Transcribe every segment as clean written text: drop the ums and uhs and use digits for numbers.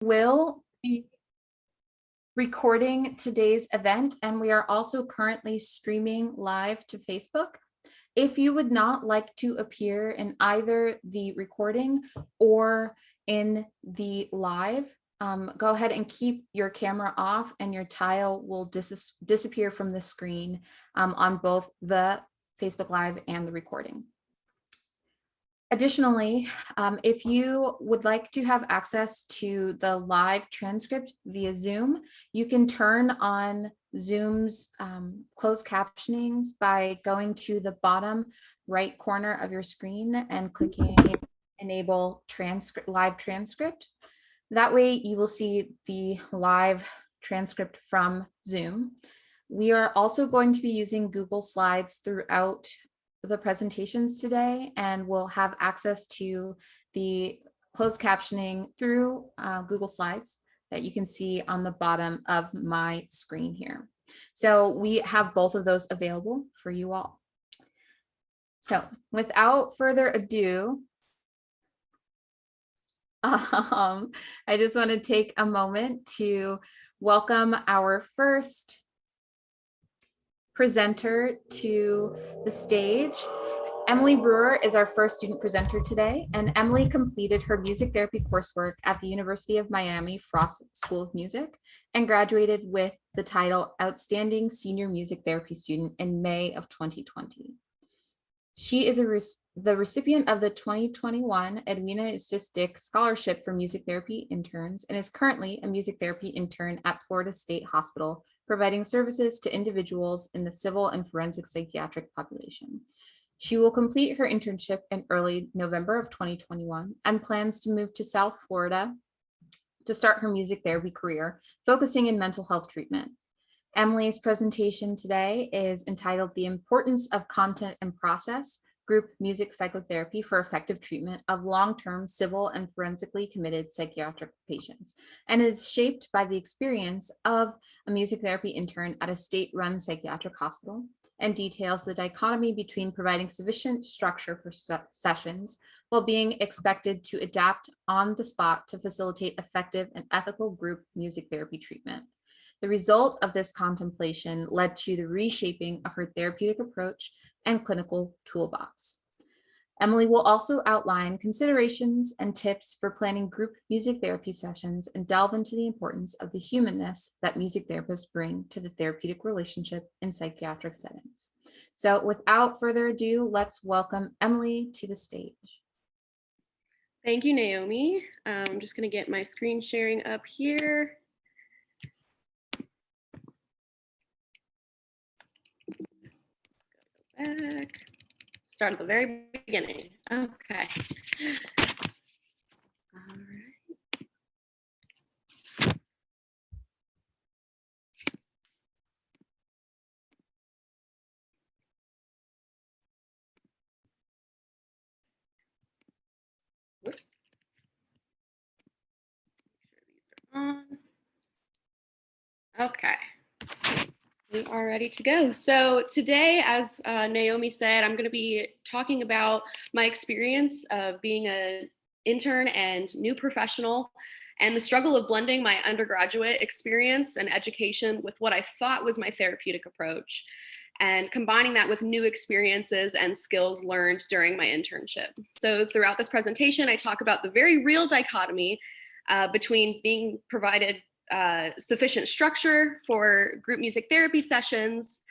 Will be recording today's event, and we are also currently streaming live to Facebook. If you would not like to appear in either the recording or in the live, go ahead and keep your camera off and your tile will disappear from the screen on both the Facebook Live and the recording. Additionally, if you would like to have access to the live transcript via Zoom, you can turn on Zoom's closed captionings by going to the bottom right corner of your screen and clicking Enable Live Transcript. That way you will see the live transcript from Zoom. We are also going to be using Google Slides throughout the presentations today, and we'll have access to the closed captioning through Google Slides that you can see on the bottom of my screen here. So we have both of those available for you all. So without further ado, I just want to take a moment to welcome our first presenter to the stage. Emily Brewer is our first student presenter today, and Emily completed her music therapy coursework at the University of Miami Frost School of Music and graduated with the title Outstanding Senior Music Therapy Student in May of 2020. She is the recipient of the 2021 Edwina Ististic Scholarship for Music Therapy Interns and is currently a music therapy intern at Florida State Hospital, providing services to individuals in the civil and forensic psychiatric population. She will complete her internship in early November of 2021 and plans to move to South Florida to start her music therapy career, focusing in mental health treatment. Emily's presentation today is entitled The Importance of Content and Process, Group Music Psychotherapy for Effective Treatment of Long-Term Civil and Forensically Committed Psychiatric Patients, and is shaped by the experience of a music therapy intern at a state-run psychiatric hospital, and details the dichotomy between providing sufficient structure for sessions while being expected to adapt on the spot to facilitate effective and ethical group music therapy treatment. The result of this contemplation led to the reshaping of her therapeutic approach and clinical toolbox. Emily will also outline considerations and tips for planning group music therapy sessions and delve into the importance of the humanness that music therapists bring to the therapeutic relationship in psychiatric settings. So without further ado, let's welcome Emily to the stage. Thank you, Naomi. I'm just going to get my screen sharing up here. Back. Start at the very beginning. Okay. All right. Whoops. Make sure these are on. Okay. We are ready to go. So today, as Naomi said, I'm going to be talking about my experience of being an intern and new professional and the struggle of blending my undergraduate experience and education with what I thought was my therapeutic approach and combining that with new experiences and skills learned during my internship. So throughout this presentation, I talk about the very real dichotomy between being provided sufficient structure for group music therapy sessions,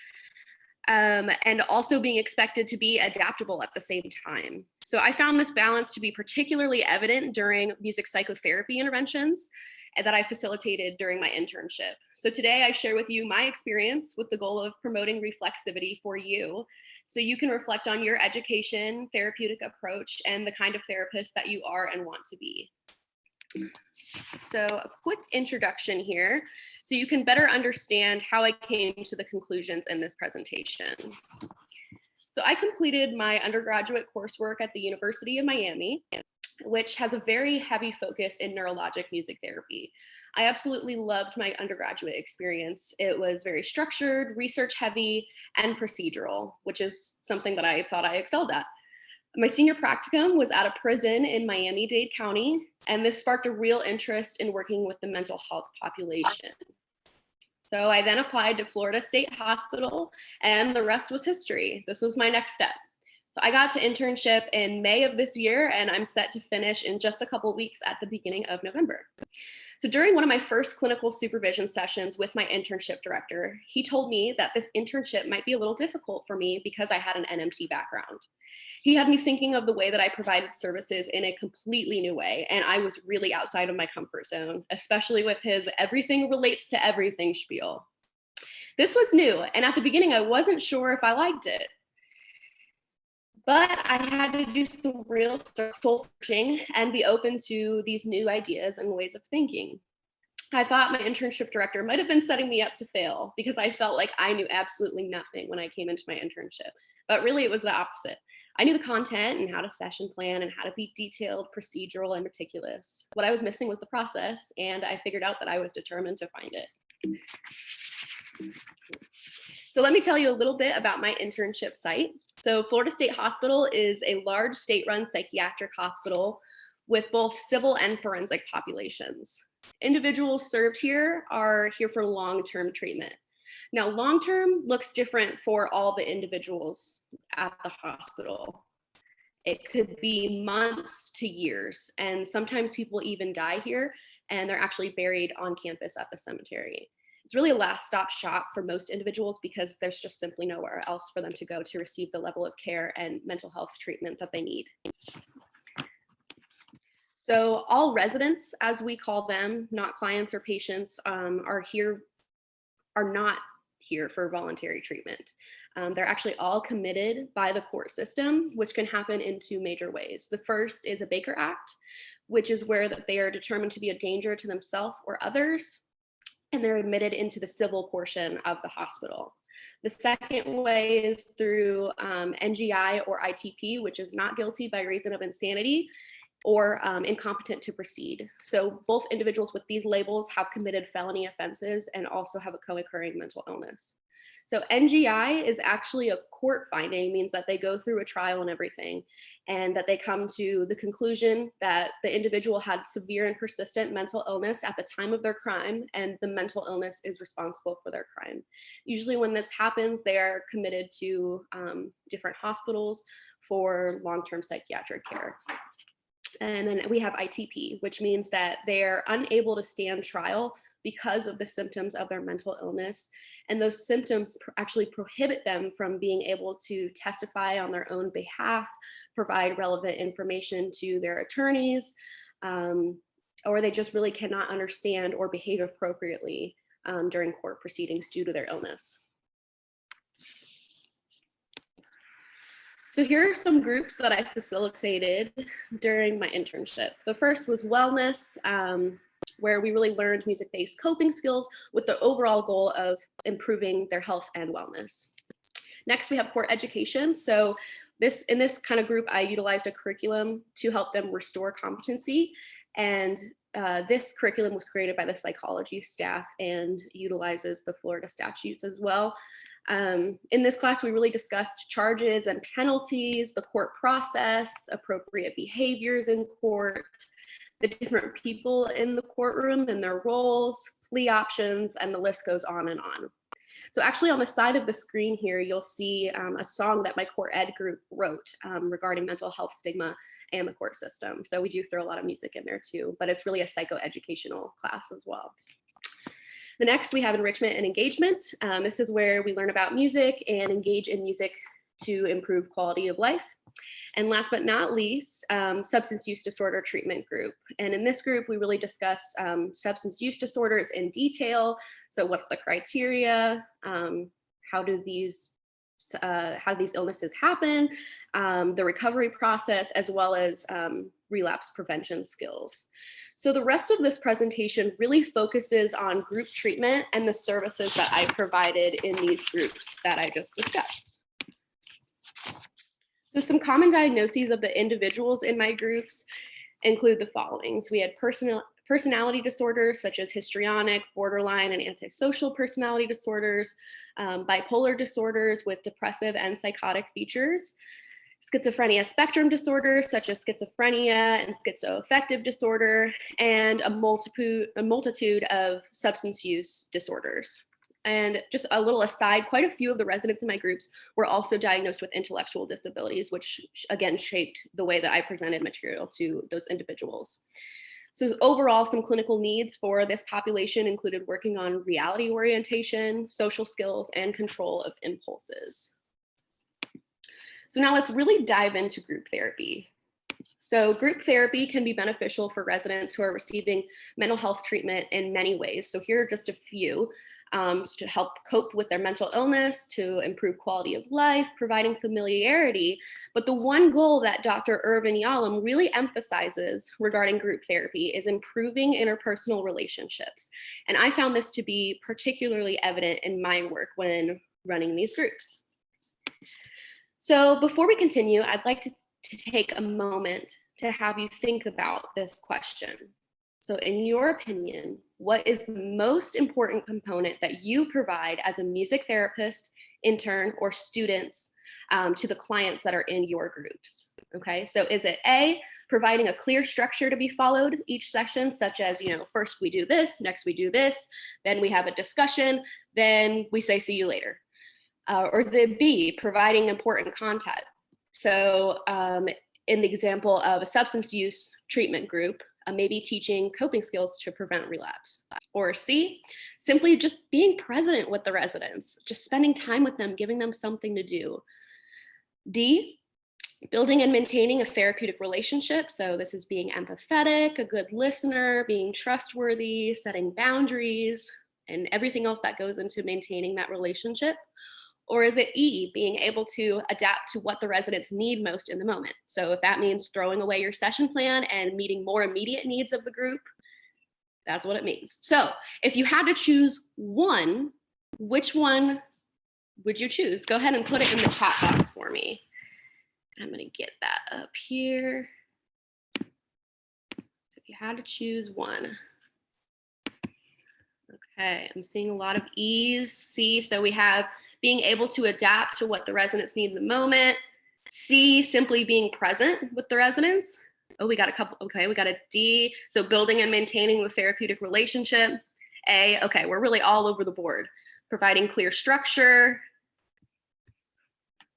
and also being expected to be adaptable at the same time. So I found this balance to be particularly evident during music psychotherapy interventions that I facilitated during my internship. So today I share with you my experience with the goal of promoting reflexivity for you, so you can reflect on your education, therapeutic approach, and the kind of therapist that you are and want to be. So a quick introduction here, so you can better understand how I came to the conclusions in this presentation. So I completed my undergraduate coursework at the University of Miami, which has a very heavy focus in neurologic music therapy. I absolutely loved my undergraduate experience. It was very structured, research heavy, and procedural, which is something that I thought I excelled at. My senior practicum was at a prison in Miami-Dade County, and this sparked a real interest in working with the mental health population. So I then applied to Florida State Hospital, and the rest was history. This was my next step. So I got to internship in May of this year, and I'm set to finish in just a couple weeks at the beginning of November. So during one of my first clinical supervision sessions with my internship director, he told me that this internship might be a little difficult for me because I had an NMT background. He had me thinking of the way that I provided services in a completely new way, and I was really outside of my comfort zone, especially with his everything relates to everything spiel. This was new, and at the beginning, I wasn't sure if I liked it. But I had to do some real soul searching and be open to these new ideas and ways of thinking. I thought my internship director might have been setting me up to fail because I felt like I knew absolutely nothing when I came into my internship. But really, it was the opposite. I knew the content and how to session plan and how to be detailed, procedural, and meticulous. What I was missing was the process, and I figured out that I was determined to find it. So let me tell you a little bit about my internship site. So Florida State Hospital is a large state-run psychiatric hospital with both civil and forensic populations. Individuals served here are here for long-term treatment. Now, long-term looks different for all the individuals at the hospital. It could be months to years, and sometimes people even die here, and they're actually buried on campus at the cemetery. It's really a last stop shop for most individuals because there's just simply nowhere else for them to go to receive the level of care and mental health treatment that they need. So all residents, as we call them, not clients or patients, are not here for voluntary treatment. They're actually all committed by the court system, which can happen in two major ways. The first is a Baker Act, which is where they are determined to be a danger to themselves or others, and they're admitted into the civil portion of the hospital. The second way is through NGI or ITP, which is not guilty by reason of insanity or incompetent to proceed. So both individuals with these labels have committed felony offenses and also have a co-occurring mental illness. So NGI is actually a court finding, means that they go through a trial and everything, and that they come to the conclusion that the individual had severe and persistent mental illness at the time of their crime, and the mental illness is responsible for their crime. Usually when this happens, they are committed to different hospitals for long-term psychiatric care. And then we have ITP, which means that they're unable to stand trial because of the symptoms of their mental illness. And those symptoms actually prohibit them from being able to testify on their own behalf, provide relevant information to their attorneys, or they just really cannot understand or behave appropriately during court proceedings due to their illness. So here are some groups that I facilitated during my internship. The first was wellness, where we really learned music-based coping skills with the overall goal of improving their health and wellness. Next, we have core education. So in this kind of group, I utilized a curriculum to help them restore competency. And this curriculum was created by the psychology staff and utilizes the Florida statutes as well. In this class, we really discussed charges and penalties, the court process, appropriate behaviors in court, the different people in the courtroom and their roles, plea options, and the list goes on and on. So actually on the side of the screen here, you'll see a song that my core ed group wrote regarding mental health stigma and the court system. So we do throw a lot of music in there too, but it's really a psychoeducational class as well. The next, we have enrichment and engagement. This is where we learn about music and engage in music to improve quality of life. And last but not least, substance use disorder treatment group. And in this group, we really discuss substance use disorders in detail. So what's the criteria? How do these illnesses happen? The recovery process, as well as relapse prevention skills. So the rest of this presentation really focuses on group treatment and the services that I provided in these groups that I just discussed. So some common diagnoses of the individuals in my groups include the following. So we had personality disorders such as histrionic, borderline, and antisocial personality disorders, bipolar disorders with depressive and psychotic features, schizophrenia spectrum disorders such as schizophrenia and schizoaffective disorder, and a multitude of substance use disorders. And just a little aside, quite a few of the residents in my groups were also diagnosed with intellectual disabilities, which again shaped the way that I presented material to those individuals. So overall, some clinical needs for this population included working on reality orientation, social skills, and control of impulses. So now let's really dive into group therapy. So group therapy can be beneficial for residents who are receiving mental health treatment in many ways. So here are just a few. To help cope with their mental illness, to improve quality of life, providing familiarity. But the one goal that Dr. Irvin Yalom really emphasizes regarding group therapy is improving interpersonal relationships. And I found this to be particularly evident in my work when running these groups. So before we continue, I'd like to take a moment to have you think about this question. So in your opinion, what is the most important component that you provide as a music therapist, intern, or students to the clients that are in your groups? Okay, so is it A, providing a clear structure to be followed each session, such as, first we do this, next we do this, then we have a discussion, then we say see you later? Or is it B, providing important content? So in the example of a substance use treatment group, maybe teaching coping skills to prevent relapse. Or C, simply just being present with the residents, just spending time with them, giving them something to do. D, building and maintaining a therapeutic relationship. So this is being empathetic, a good listener, being trustworthy, setting boundaries, and everything else that goes into maintaining that relationship. Or is it E, being able to adapt to what the residents need most in the moment? So if that means throwing away your session plan and meeting more immediate needs of the group, that's what it means. So if you had to choose one, which one would you choose? Go ahead and put it in the chat box for me. I'm gonna get that up here. So if you had to choose one. Okay, I'm seeing a lot of E's, C, so we have being able to adapt to what the residents need in the moment. C, simply being present with the residents. Oh, we got a couple, okay, we got a D, so building and maintaining the therapeutic relationship. A, okay, we're really all over the board. Providing clear structure.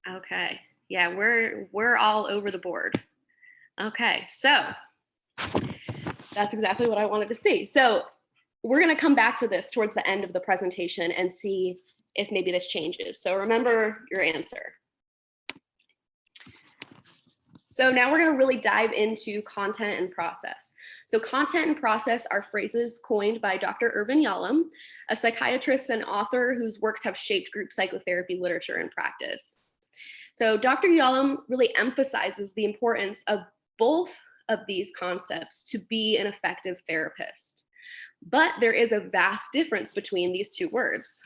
Okay, yeah, we're all over the board. Okay, so that's exactly what I wanted to see. So we're gonna come back to this towards the end of the presentation and see if maybe this changes. So remember your answer. So now we're gonna really dive into content and process. So content and process are phrases coined by Dr. Irvin Yalom, a psychiatrist and author whose works have shaped group psychotherapy literature and practice. So Dr. Yalom really emphasizes the importance of both of these concepts to be an effective therapist. But there is a vast difference between these two words.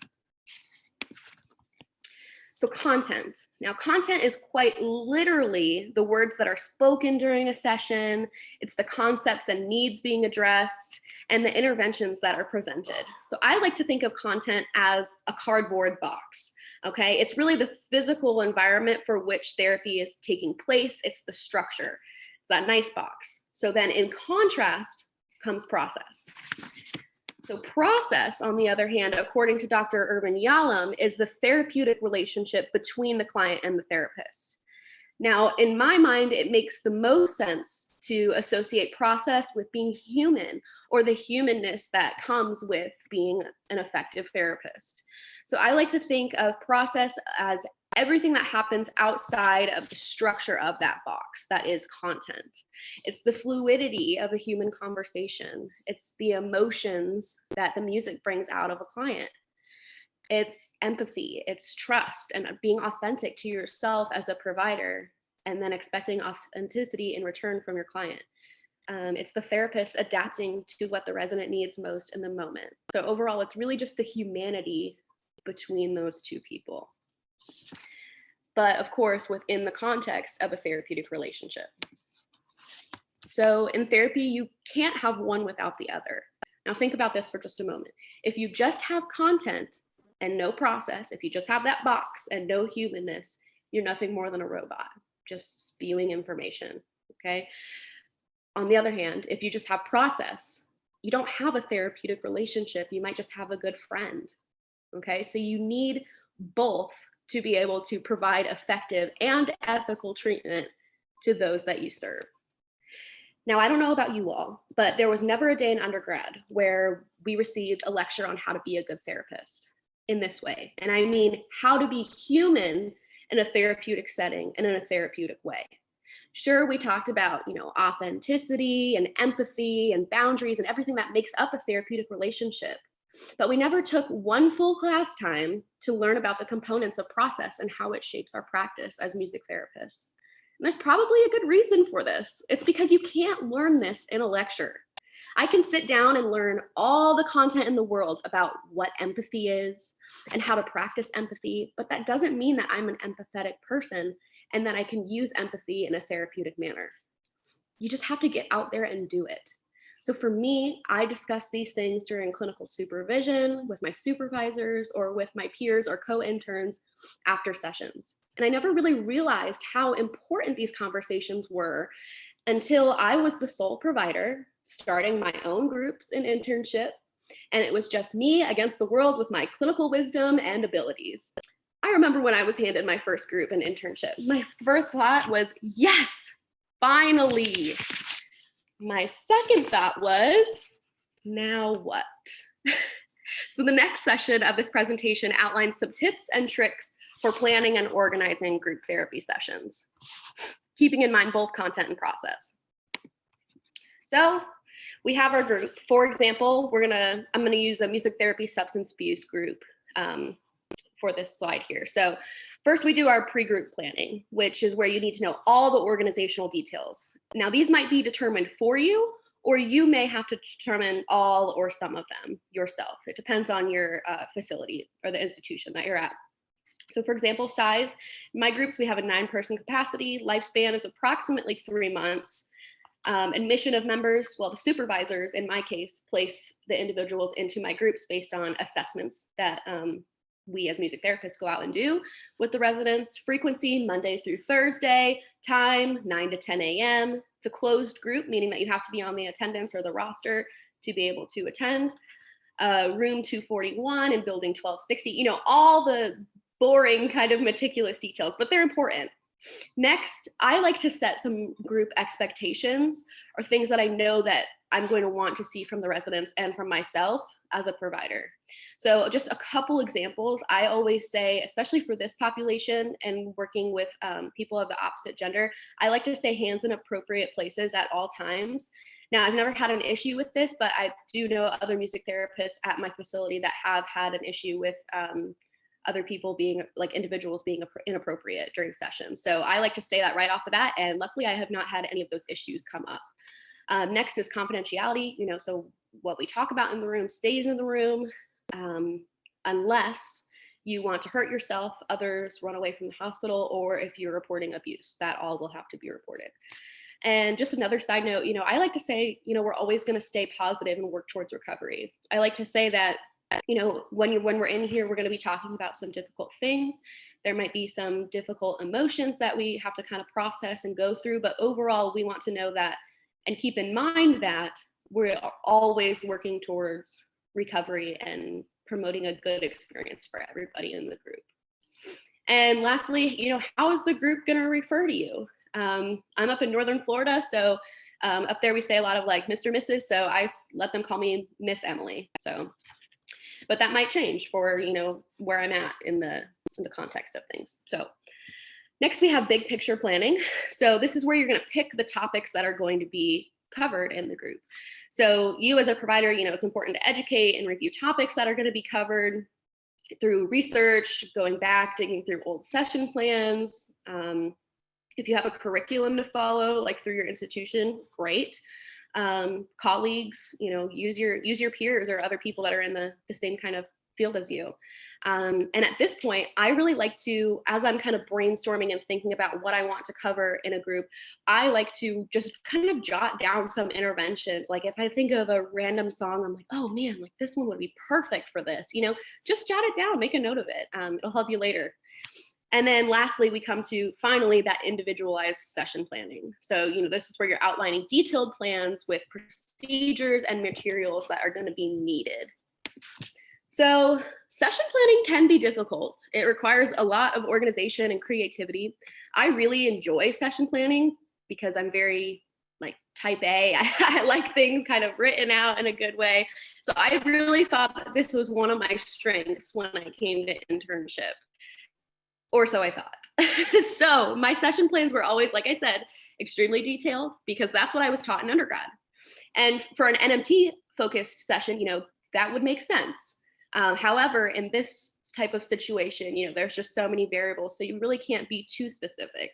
So content. Now, content is quite literally the words that are spoken during a session. It's the concepts and needs being addressed and the interventions that are presented. So I like to think of content as a cardboard box. Okay, it's really the physical environment for which therapy is taking place. It's the structure, that nice box. So then in contrast comes process. So process, on the other hand, according to Dr. Irvin Yalom, is the therapeutic relationship between the client and the therapist. Now, in my mind, it makes the most sense to associate process with being human, or the humanness that comes with being an effective therapist. So I like to think of process as everything that happens outside of the structure of that box, that is content. It's the fluidity of a human conversation. It's the emotions that the music brings out of a client. It's empathy, it's trust, and being authentic to yourself as a provider, and then expecting authenticity in return from your client. It's the therapist adapting to what the resident needs most in the moment. So overall, it's really just the humanity between those two people. But of course, within the context of a therapeutic relationship. So in therapy, you can't have one without the other. Now think about this for just a moment. If you just have content and no process, if you just have that box and no humanness, you're nothing more than a robot. just spewing information, okay? On the other hand, if you just have process, you don't have a therapeutic relationship. You might just have a good friend, okay? So you need both to be able to provide effective and ethical treatment to those that you serve. Now, I don't know about you all, but there was never a day in undergrad where we received a lecture on how to be a good therapist in this way. And I mean, how to be human in a therapeutic setting and in a therapeutic way. Sure, we talked about, authenticity and empathy and boundaries and everything that makes up a therapeutic relationship. But we never took one full class time to learn about the components of process and how it shapes our practice as music therapists. And there's probably a good reason for this. It's because you can't learn this in a lecture. I can sit down and learn all the content in the world about what empathy is and how to practice empathy, but that doesn't mean that I'm an empathetic person and that I can use empathy in a therapeutic manner. You just have to get out there and do it. So for me, I discuss these things during clinical supervision with my supervisors or with my peers or co-interns after sessions. And I never really realized how important these conversations were until I was the sole provider, starting my own groups in internship. And it was just me against the world with my clinical wisdom and abilities. I remember when I was handed my first group in internship, my first thought was, yes, finally. My second thought was, now what? So the next session of this presentation outlines some tips and tricks for planning and organizing group therapy sessions, keeping in mind both content and process. So we have our group. For example, I'm gonna use a music therapy substance abuse group for this slide here. So first, we do our pre-group planning, which is where you need to know all the organizational details. Now, these might be determined for you, or you may have to determine all or some of them yourself. It depends on your facility or the institution that you're at. So for example, size, in my groups, we have a 9-person capacity. Lifespan is approximately 3 months. Admission of members, well, the supervisors, in my case, place the individuals into my groups based on assessments that we as music therapists go out and do with the residents. Frequency, Monday through Thursday. Time, 9 to 10 a.m. It's a closed group, meaning that you have to be on the attendance or the roster to be able to attend. Room 241 and building 1260, all the boring kind of meticulous details, but they're important. Next, I like to set some group expectations or things that I know that I'm going to want to see from the residents and from myself as a provider. So just a couple examples. I always say, especially for this population and working with people of the opposite gender, I like to say hands in appropriate places at all times. Now, I've never had an issue with this, but I do know other music therapists at my facility that have had an issue with other people being, like individuals being inappropriate during sessions. So I like to say that right off the bat, and luckily I have not had any of those issues come up. Next is confidentiality, so what we talk about in the room stays in the room, unless you want to hurt yourself, others run away from the hospital, or if you're reporting abuse, that all will have to be reported. And just another side note, I like to say, we're always going to stay positive and work towards recovery. I like to say that, when we're in here, we're going to be talking about some difficult things. There might be some difficult emotions that we have to kind of process and go through, but overall, we want to know that and keep in mind that we're always working towards recovery and promoting a good experience for everybody in the group. And lastly, how is the group going to refer to you? I'm up in Northern Florida, so up there we say a lot of like Mr. Mrs. So I let them call me Miss Emily. But that might change for where I'm at in the context of things. So next we have big picture planning. So this is where you're going to pick the topics that are going to be covered in the group. So you as a provider, it's important to educate and review topics that are going to be covered through research, going back, digging through old session plans. If you have a curriculum to follow, like through your institution, great. Colleagues, use your peers or other people that are in the same kind of field as you. And at this point, I really like to, as I'm kind of brainstorming and thinking about what I want to cover in a group, I like to just kind of jot down some interventions. Like if I think of a random song, I'm like, oh man, like this one would be perfect for this, just jot it down, make a note of it. It'll help you later. And then lastly, we come to finally that individualized session planning. So, this is where you're outlining detailed plans with procedures and materials that are going to be needed. So session planning can be difficult. It requires a lot of organization and creativity. I really enjoy session planning because I'm very type A. I like things kind of written out in a good way. So I really thought that this was one of my strengths when I came to internship. Or so I thought. So my session plans were always, like I said, extremely detailed because that's what I was taught in undergrad. And for an NMT focused session, that would make sense. However, in this type of situation, there's just so many variables, so you really can't be too specific.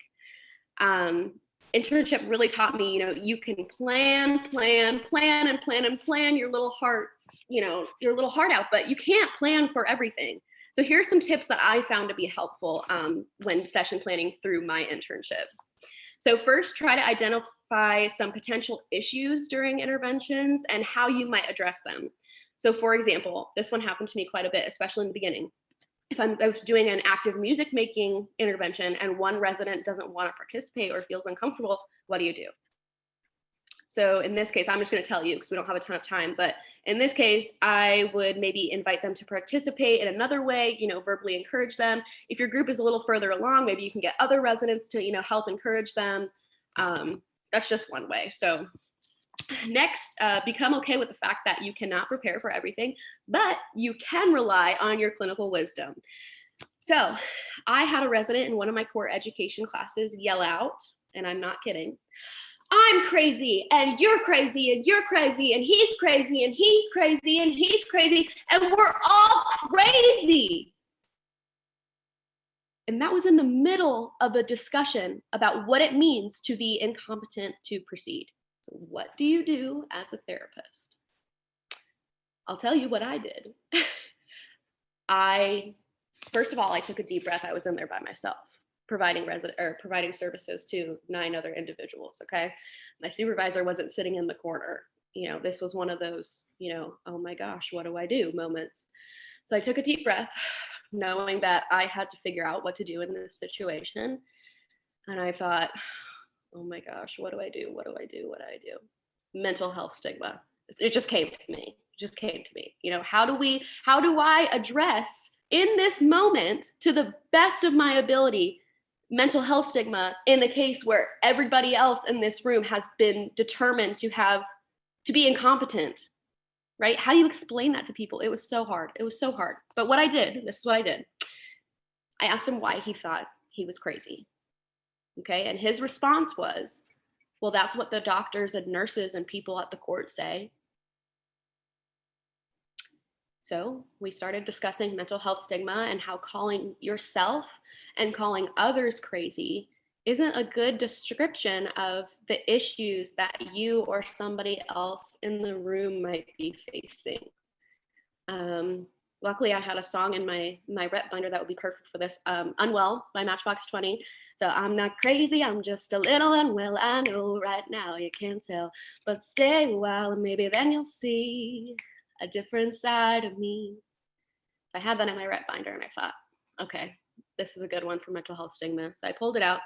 Internship really taught me, you can plan your little heart, your little heart out, but you can't plan for everything. So here's some tips that I found to be helpful when session planning through my internship. So first, try to identify some potential issues during interventions and how you might address them. So for example, this one happened to me quite a bit, especially in the beginning. If I was doing an active music making intervention and one resident doesn't want to participate or feels uncomfortable, what do you do? So in this case, I'm just going to tell you because we don't have a ton of time, but in this case, I would maybe invite them to participate in another way, verbally encourage them. If your group is a little further along, maybe you can get other residents to, help encourage them. That's just one way. So next, become okay with the fact that you cannot prepare for everything, but you can rely on your clinical wisdom. So I had a resident in one of my core education classes yell out, and I'm not kidding, "I'm crazy, and you're crazy, and you're crazy, and he's crazy, and he's crazy, and he's crazy, and we're all crazy." And that was in the middle of a discussion about what it means to be incompetent to proceed. So what do you do as a therapist? I'll tell you what I did. First of all, I took a deep breath. I was in there by myself, providing services to 9 other individuals. Okay. My supervisor wasn't sitting in the corner. This was one of those, oh my gosh, what do I do moments. So I took a deep breath, knowing that I had to figure out what to do in this situation. And I thought, oh my gosh, what do I do? What do I do? What do I do? Mental health stigma. It just came to me. How do I address in this moment, to the best of my ability, mental health stigma in the case where everybody else in this room has been determined to be incompetent, right? How do you explain that to people? It was so hard. But this is what I did. I asked him why he thought he was crazy. Okay. And his response was, well, that's what the doctors and nurses and people at the court say. So we started discussing mental health stigma and how calling yourself and calling others crazy isn't a good description of the issues that you or somebody else in the room might be facing. Luckily, I had a song in my rep binder that would be perfect for this, Unwell by Matchbox 20. So I'm not crazy, I'm just a little unwell. I know right now you can't tell, but stay a while and maybe then you'll see a different side of me. I had that in my rep binder and I thought, okay, this is a good one for mental health stigma. So I pulled it out,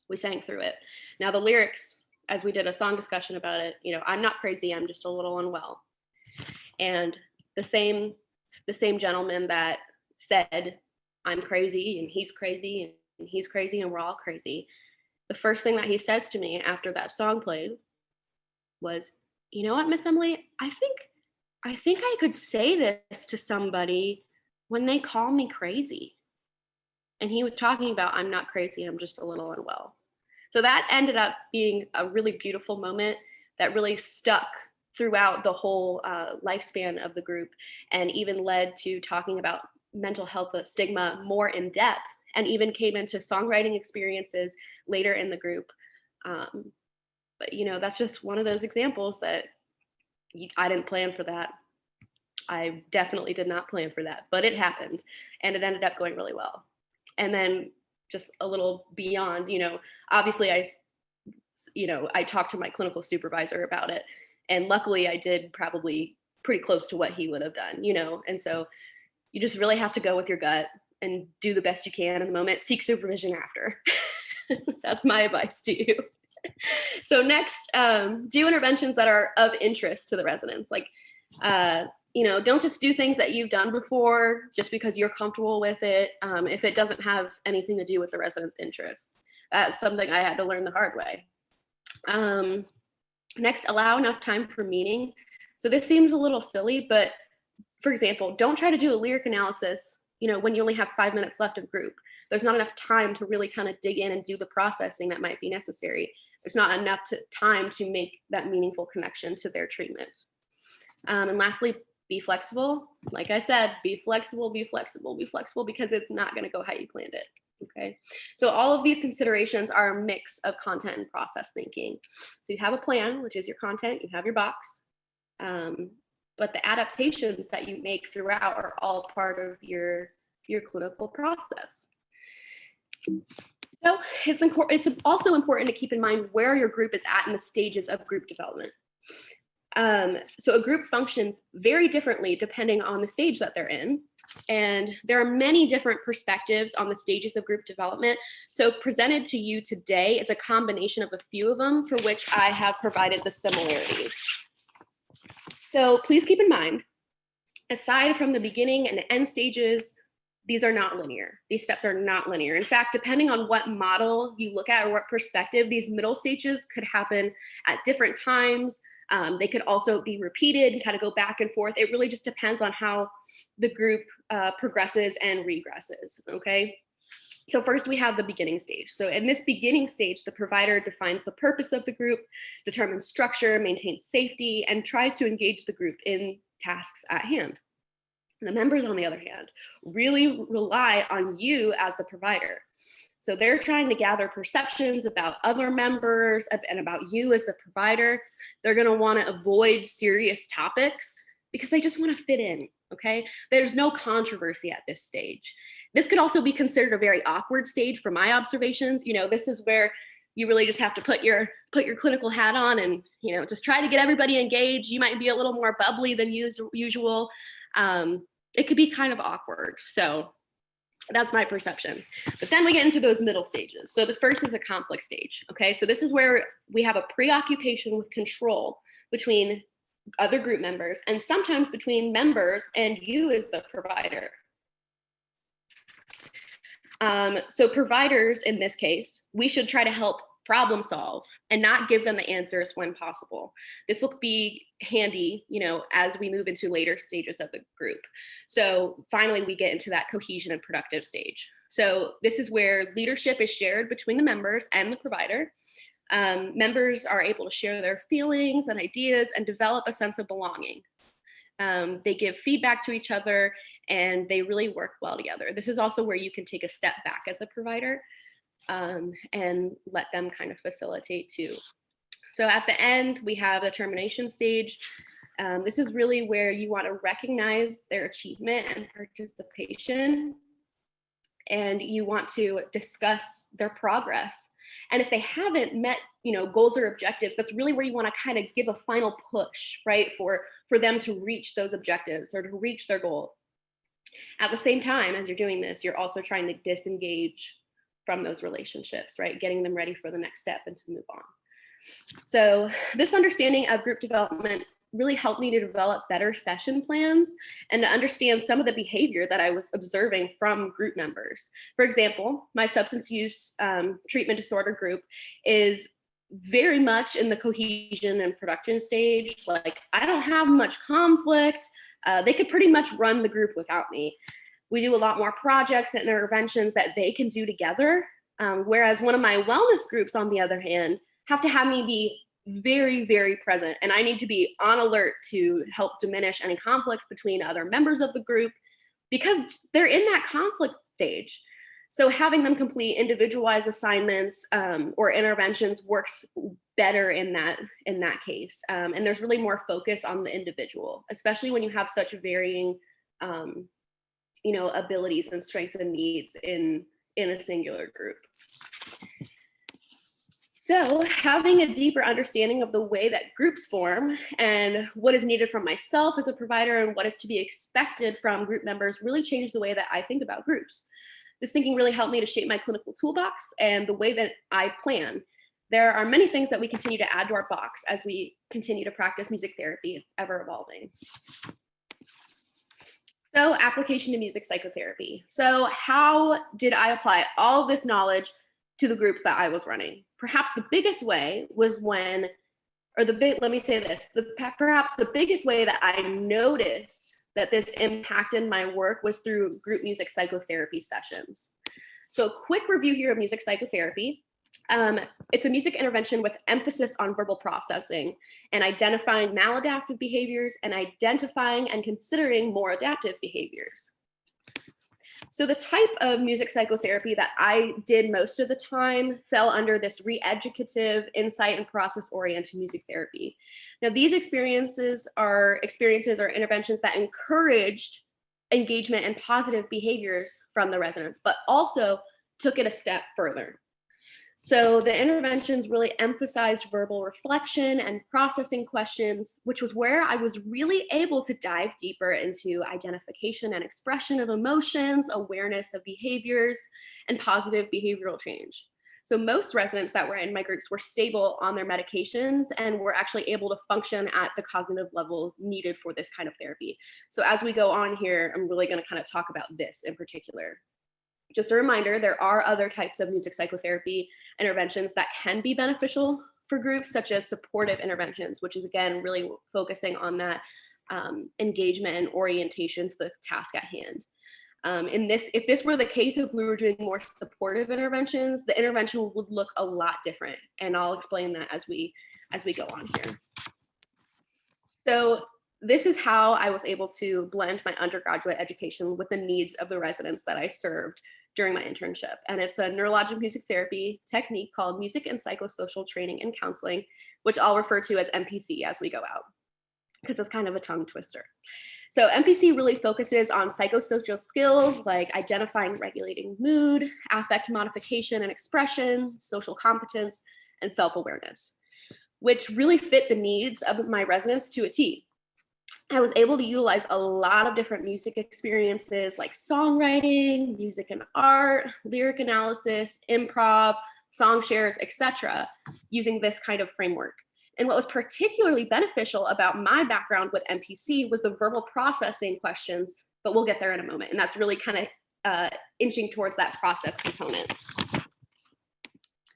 we sang through it. Now the lyrics, as we did a song discussion about it, I'm not crazy, I'm just a little unwell. And the same gentleman that said, I'm crazy and he's crazy and he's crazy and we're all crazy, the first thing that he says to me after that song played was, you know what, Miss Emily, I think I could say this to somebody when they call me crazy. And he was talking about, I'm not crazy, I'm just a little unwell. So that ended up being a really beautiful moment that really stuck throughout the whole lifespan of the group, and even led to talking about mental health stigma more in depth, and even came into songwriting experiences later in the group. But that's just one of those examples that I didn't plan for that. I definitely did not plan for that, but it happened and it ended up going really well. And then just a little beyond, obviously I talked to my clinical supervisor about it, and luckily I did probably pretty close to what he would have done, and so you just really have to go with your gut. and do the best you can in the moment. Seek supervision after. That's my advice to you. So next, do interventions that are of interest to the residents. Like, don't just do things that you've done before just because you're comfortable with it, if it doesn't have anything to do with the residents' interests. That's something I had to learn the hard way. Next, allow enough time for meaning. So this seems a little silly, but for example, don't try to do a lyric analysis, when you only have 5 minutes left of group. There's not enough time to really kind of dig in and do the processing that might be necessary. There's not enough time to make that meaningful connection to their treatment. And lastly, be flexible. Like I said, be flexible, because it's not going to go how you planned it. Okay. So all of these considerations are a mix of content and process thinking. So you have a plan, which is your content, you have your box, but the adaptations that you make throughout are all part of your clinical process. So it's also important to keep in mind where your group is at in the stages of group development. So a group functions very differently depending on the stage that they're in. And there are many different perspectives on the stages of group development. So presented to you today is a combination of a few of them for which I have provided the similarities. So please keep in mind, aside from the beginning and the end stages, these are not linear. These steps are not linear. In fact, depending on what model you look at or what perspective, these middle stages could happen at different times. They could also be repeated and kind of go back and forth. It really just depends on how the group progresses and regresses, okay? So first we have the beginning stage. So in this beginning stage, the provider defines the purpose of the group, determines structure, maintains safety, and tries to engage the group in tasks at hand. The members, on the other hand, really rely on you as the provider. So they're trying to gather perceptions about other members and about you as the provider. They're going to want to avoid serious topics because they just want to fit in, okay? There's no controversy at this stage. This could also be considered a very awkward stage from my observations. This is where you really just have to put your clinical hat on and, just try to get everybody engaged. You might be a little more bubbly than usual. It could be kind of awkward. So that's my perception. But then we get into those middle stages. So the first is a conflict stage. Okay, so this is where we have a preoccupation with control between other group members and sometimes between members and you as the provider. So providers, in this case, we should try to help problem solve and not give them the answers when possible. This will be handy, as we move into later stages of the group. So finally, we get into that cohesion and productive stage. So this is where leadership is shared between the members and the provider. Members are able to share their feelings and ideas and develop a sense of belonging. They give feedback to each other and they really work well together. This is also where you can take a step back as a provider and let them kind of facilitate too. So at the end, we have the termination stage. This is really where you want to recognize their achievement and participation, and you want to discuss their progress. And if they haven't met, goals or objectives, that's really where you want to kind of give a final push, right, for them to reach those objectives or to reach their goal. At the same time, as you're doing this, you're also trying to disengage from those relationships, right? Getting them ready for the next step and to move on. So this understanding of group development really helped me to develop better session plans and to understand some of the behavior that I was observing from group members. For example, my substance use treatment disorder group is very much in the cohesion and production stage. Like, I don't have much conflict. They could pretty much run the group without me. We do a lot more projects and interventions that they can do together. Whereas one of my wellness groups, on the other hand, have to have me be very, very present. And I need to be on alert to help diminish any conflict between other members of the group because they're in that conflict stage. So having them complete individualized assignments or interventions works better in that case. And there's really more focus on the individual, especially when you have such varying abilities and strengths and needs in a singular group. So having a deeper understanding of the way that groups form and what is needed from myself as a provider and what is to be expected from group members really changed the way that I think about groups. This thinking really helped me to shape my clinical toolbox and the way that I plan. There are many things that we continue to add to our box as we continue to practice music therapy. It's ever evolving. So application to music psychotherapy. So how did I apply all of this knowledge to the groups that I was running? Perhaps the biggest way was when, let me say this, perhaps the biggest way that I noticed that this impacted my work was through group music psychotherapy sessions. So quick review here of music psychotherapy. It's a music intervention with emphasis on verbal processing and identifying maladaptive behaviors and identifying and considering more adaptive behaviors. So the type of music psychotherapy that I did most of the time fell under this re-educative, insight, and process-oriented music therapy. Now, these experiences are interventions that encouraged engagement and positive behaviors from the residents, but also took it a step further. So the interventions really emphasized verbal reflection and processing questions, which was where I was really able to dive deeper into identification and expression of emotions, awareness of behaviors, and positive behavioral change. So most residents that were in my groups were stable on their medications and were actually able to function at the cognitive levels needed for this kind of therapy. So as we go on here, I'm really going to kind of talk about this in particular. Just a reminder, there are other types of music psychotherapy interventions that can be beneficial for groups, such as supportive interventions, which is again really focusing on that engagement and orientation to the task at hand. If this were the case, if we were doing more supportive interventions, the intervention would look a lot different, and I'll explain that as we go on here. So this is how I was able to blend my undergraduate education with the needs of the residents that I served during my internship. And it's a neurologic music therapy technique called Music and Psychosocial Training and Counseling, which I'll refer to as MPC as we go out, because it's kind of a tongue twister. So MPC really focuses on psychosocial skills like identifying and regulating mood, affect modification and expression, social competence, and self-awareness, which really fit the needs of my residents to a T. I was able to utilize a lot of different music experiences like songwriting, music and art, lyric analysis, improv, song shares, etc., using this kind of framework. And what was particularly beneficial about my background with MPC was the verbal processing questions, but we'll get there in a moment. And that's really kind of inching towards that process component.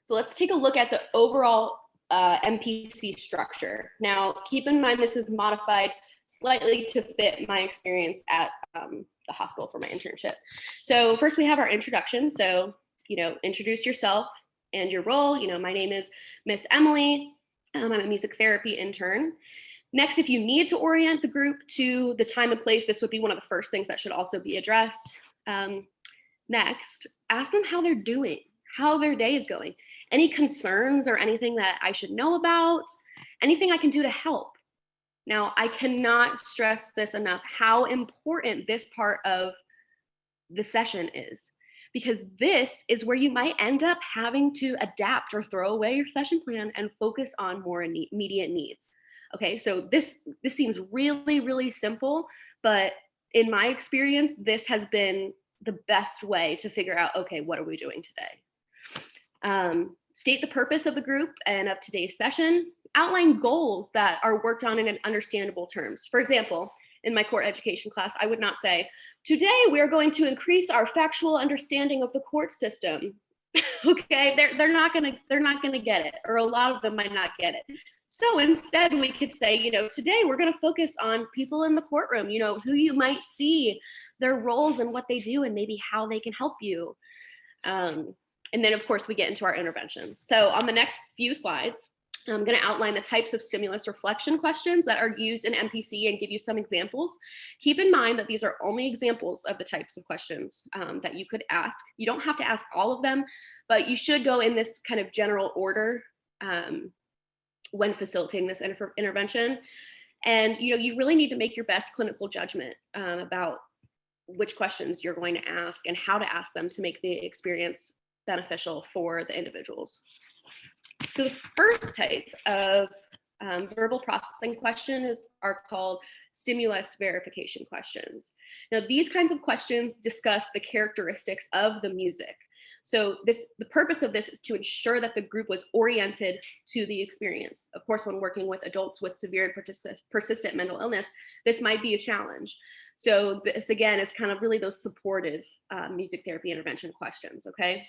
So let's take a look at the overall Mpc structure. Now, keep in mind this is modified slightly to fit my experience at the hospital for my internship. So first we have our introduction. So, introduce yourself and your role. My name is Miss Emily. I'm a music therapy intern. Next, if you need to orient the group to the time and place, this would be one of the first things that should also be addressed. Next, ask them how they're doing, how their day is going. Any concerns or anything that I should know about, anything I can do to help. Now, I cannot stress this enough, how important this part of the session is, because this is where you might end up having to adapt or throw away your session plan and focus on more immediate needs. Okay, so this seems really, really simple, but in my experience, this has been the best way to figure out, okay, what are we doing today? State the purpose of the group and of today's session. Outline goals that are worked on in understandable terms. For example, in my court education class, I would not say, today we are going to increase our factual understanding of the court system. Okay, they're not gonna get it, or a lot of them might not get it. So instead we could say, today we're gonna focus on people in the courtroom, who you might see, their roles and what they do, and maybe how they can help you. And then of course we get into our interventions. So on the next few slides, I'm going to outline the types of stimulus reflection questions that are used in MPC and give you some examples. Keep in mind that these are only examples of the types of questions that you could ask. You don't have to ask all of them, but you should go in this kind of general order when facilitating this intervention. And you really need to make your best clinical judgment about which questions you're going to ask and how to ask them to make the experience beneficial for the individuals. So the first type of verbal processing questions are called stimulus verification questions. Now, these kinds of questions discuss the characteristics of the music. So the purpose of this is to ensure that the group was oriented to the experience. Of course, when working with adults with severe and persistent mental illness, this might be a challenge. So this, again, is kind of really those supportive music therapy intervention questions, okay?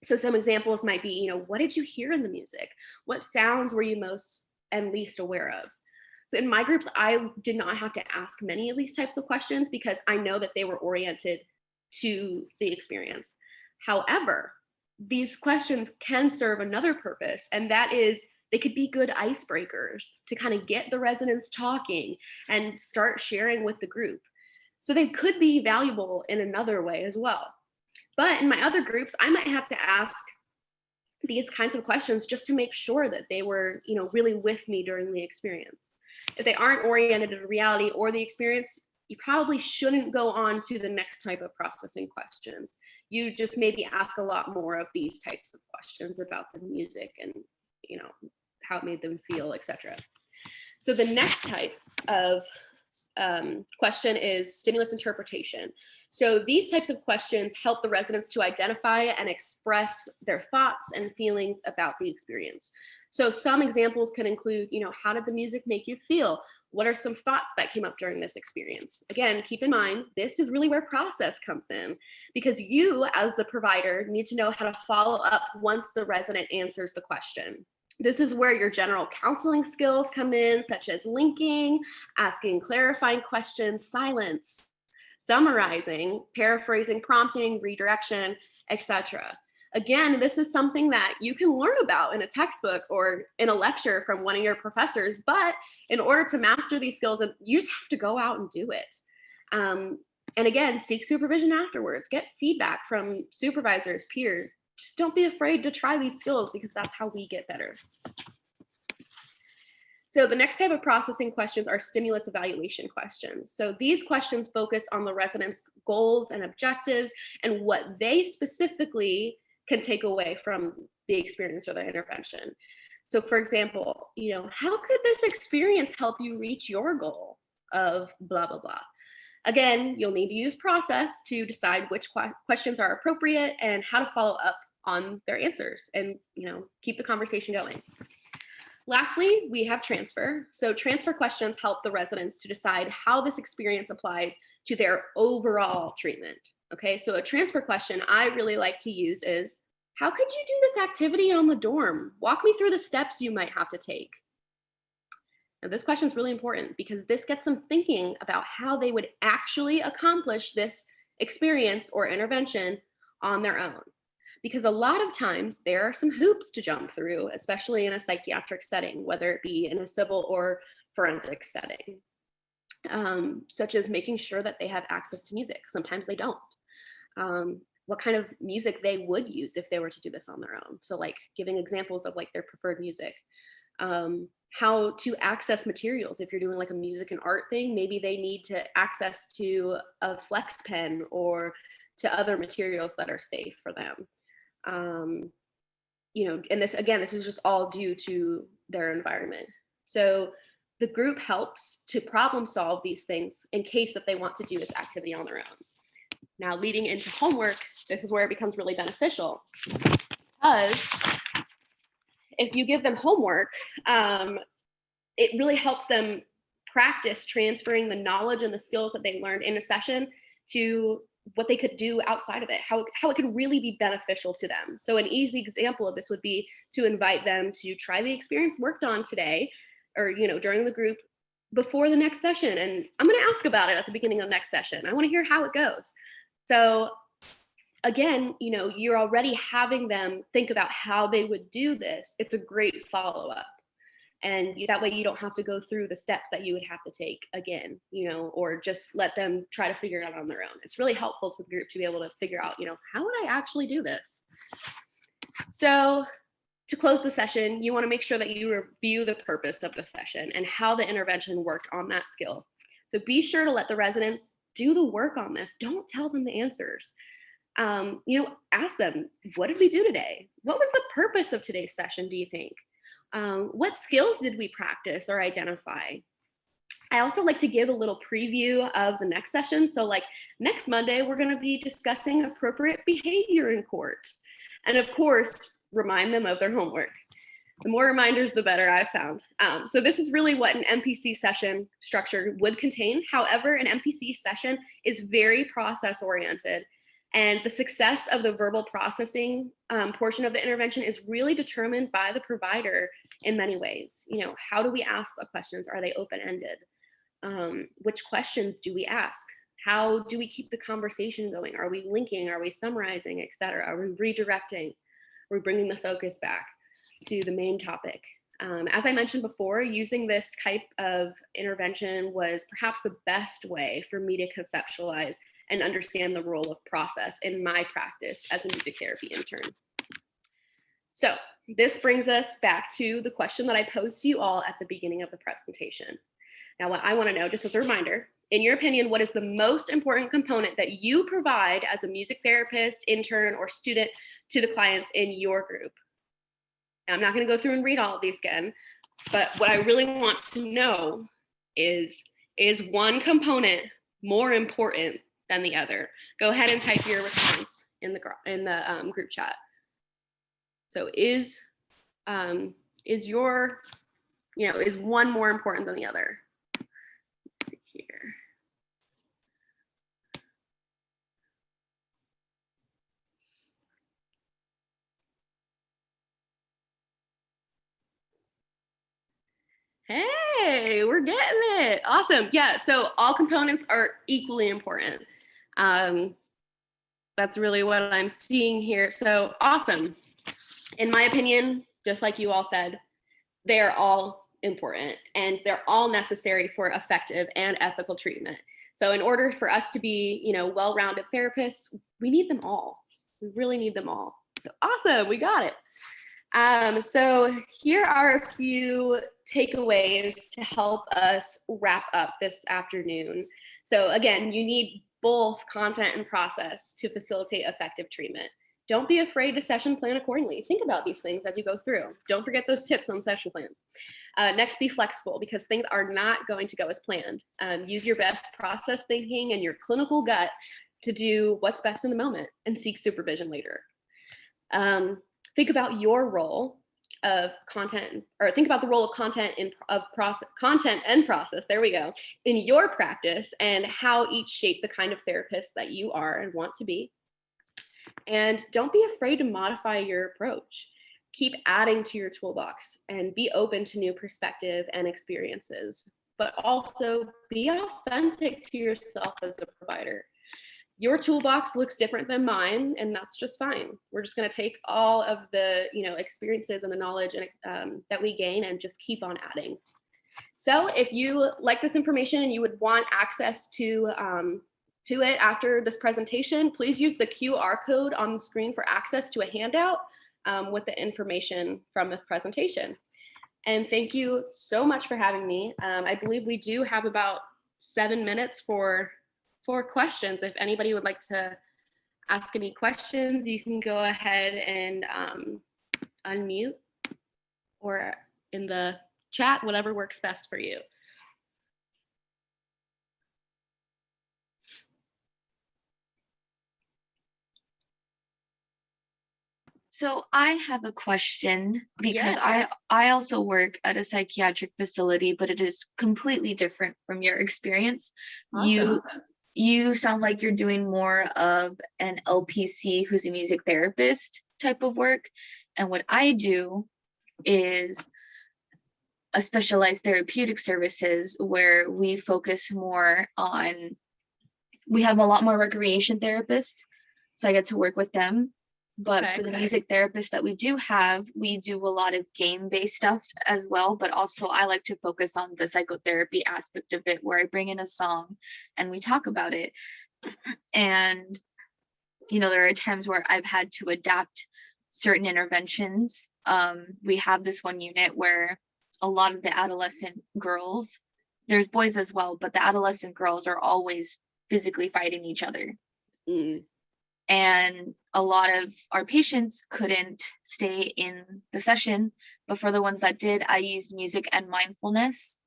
So some examples might be, what did you hear in the music? What sounds were you most and least aware of? So in my groups, I did not have to ask many of these types of questions because I know that they were oriented to the experience. However, these questions can serve another purpose, and that is they could be good icebreakers to kind of get the residents talking and start sharing with the group. So they could be valuable in another way as well. But in my other groups, I might have to ask these kinds of questions just to make sure that they were, really with me during the experience. If they aren't oriented to reality or the experience, you probably shouldn't go on to the next type of processing questions. You just maybe ask a lot more of these types of questions about the music and, how it made them feel, etc. So the next type of question is stimulus interpretation. So these types of questions help the residents to identify and express their thoughts and feelings about the experience. So some examples can include, how did the music make you feel? What are some thoughts that came up during this experience? Again, keep in mind, this is really where process comes in because you as the provider need to know how to follow up once the resident answers the question. This is where your general counseling skills come in, such as linking, asking clarifying questions, silence, summarizing, paraphrasing, prompting, redirection, etc. Again, this is something that you can learn about in a textbook or in a lecture from one of your professors, but in order to master these skills, you just have to go out and do it. And again, seek supervision afterwards, get feedback from supervisors, peers. Just don't be afraid to try these skills because that's how we get better. So the next type of processing questions are stimulus evaluation questions. So these questions focus on the residents' goals and objectives and what they specifically can take away from the experience or the intervention. So for example, how could this experience help you reach your goal of blah, blah, blah? Again, you'll need to use process to decide which questions are appropriate and how to follow up on their answers and, keep the conversation going. Lastly, we have transfer. So transfer questions help the residents to decide how this experience applies to their overall treatment. Okay, so a transfer question I really like to use is, how could you do this activity on the dorm? Walk me through the steps you might have to take. Now, this question is really important because this gets them thinking about how they would actually accomplish this experience or intervention on their own. Because a lot of times there are some hoops to jump through, especially in a psychiatric setting, whether it be in a civil or forensic setting, such as making sure that they have access to music. Sometimes they don't. What kind of music they would use if they were to do this on their own. So like giving examples of like their preferred music. How to access materials. If you're doing like a music and art thing, maybe they need to access to a flex pen or to other materials that are safe for them. And this is just all due to their environment. So the group helps to problem solve these things in case that they want to do this activity on their own. Now, leading into homework, this is where it becomes really beneficial because if you give them homework, it really helps them practice transferring the knowledge and the skills that they learned in a session to what they could do outside of it, how it could really be beneficial to them. So an easy example of this would be to invite them to try the experience worked on today or, during the group before the next session. And I'm going to ask about it at the beginning of next session. I want to hear how it goes. So again, you're already having them think about how they would do this. It's a great follow-up. And that way you don't have to go through the steps that you would have to take again, or just let them try to figure it out on their own. It's really helpful to the group to be able to figure out, how would I actually do this? So to close the session, you want to make sure that you review the purpose of the session and how the intervention worked on that skill. So be sure to let the residents do the work on this. Don't tell them the answers. Ask them, what did we do today? What was the purpose of today's session, do you think? What skills did we practice or identify? I also like to give a little preview of the next session. So like next Monday, we're going to be discussing appropriate behavior in court. And of course, remind them of their homework. The more reminders, the better, I've found. So this is really what an MPC session structure would contain. However, an MPC session is very process oriented. And the success of the verbal processing portion of the intervention is really determined by the provider in many ways. You know, how do we ask the questions? Are they open-ended? Which questions do we ask? How do we keep the conversation going? Are we linking? Are we summarizing, et cetera? Are we redirecting? Are we bringing the focus back to the main topic? As I mentioned before, using this type of intervention was perhaps the best way for me to conceptualize and understand the role of process in my practice as a music therapy intern. So this brings us back to the question that I posed to you all at the beginning of the presentation. Now, what I want to know, just as a reminder, in your opinion, what is the most important component that you provide as a music therapist, intern, or student to the clients in your group? Now, I'm not going to go through and read all of these again, but what I really want to know is one component more important than the other? Go ahead and type your response in the group chat. So is your, is one more important than the other? Let's see here. Hey, we're getting it. Awesome. Yeah, so all components are equally important. That's really what I'm seeing here. So awesome. In my opinion, just like you all said, they're all important and they're all necessary for effective and ethical treatment. So in order for us to be, well-rounded therapists, we need them all. We really need them all. So awesome, we got it. So here are a few takeaways to help us wrap up this afternoon. So again, you need both content and process to facilitate effective treatment. Don't be afraid to session plan accordingly. Think about these things as you go through. Don't forget those tips on session plans. Next, be flexible because things are not going to go as planned. Use your best process thinking and your clinical gut to do what's best in the moment and seek supervision later. Think about your role of content, or think about the role of content and process, there we go, in your practice and how each shape the kind of therapist that you are and want to be. And don't be afraid to modify your approach. Keep adding to your toolbox and be open to new perspective and experiences, but also be authentic to yourself as a provider. Your toolbox looks different than mine, and that's just fine. We're just going to take all of the experiences and the knowledge that we gain and just keep on adding. So if you like this information and you would want access to it after this presentation, please use the QR code on the screen for access to a handout with the information from this presentation. And thank you so much for having me. I believe we do have about 7 minutes for questions. If anybody would like to ask any questions, you can go ahead and unmute or in the chat, whatever works best for you. So I have a question because I also work at a psychiatric facility, but it is completely different from your experience. Awesome. You sound like you're doing more of an LPC who's a music therapist type of work. And what I do is a specialized therapeutic services where we focus more on, we have a lot more recreation therapists. So I get to work with them. But for the music therapists that we do have, we do a lot of game-based stuff as well. But also I like to focus on the psychotherapy aspect of it, where I bring in a song and we talk about it. And, there are times where I've had to adapt certain interventions. We have this one unit where a lot of the adolescent girls, there's boys as well, but the adolescent girls are always physically fighting each other. and a lot of our patients couldn't stay in the session, but for the ones that did, I used music and mindfulness.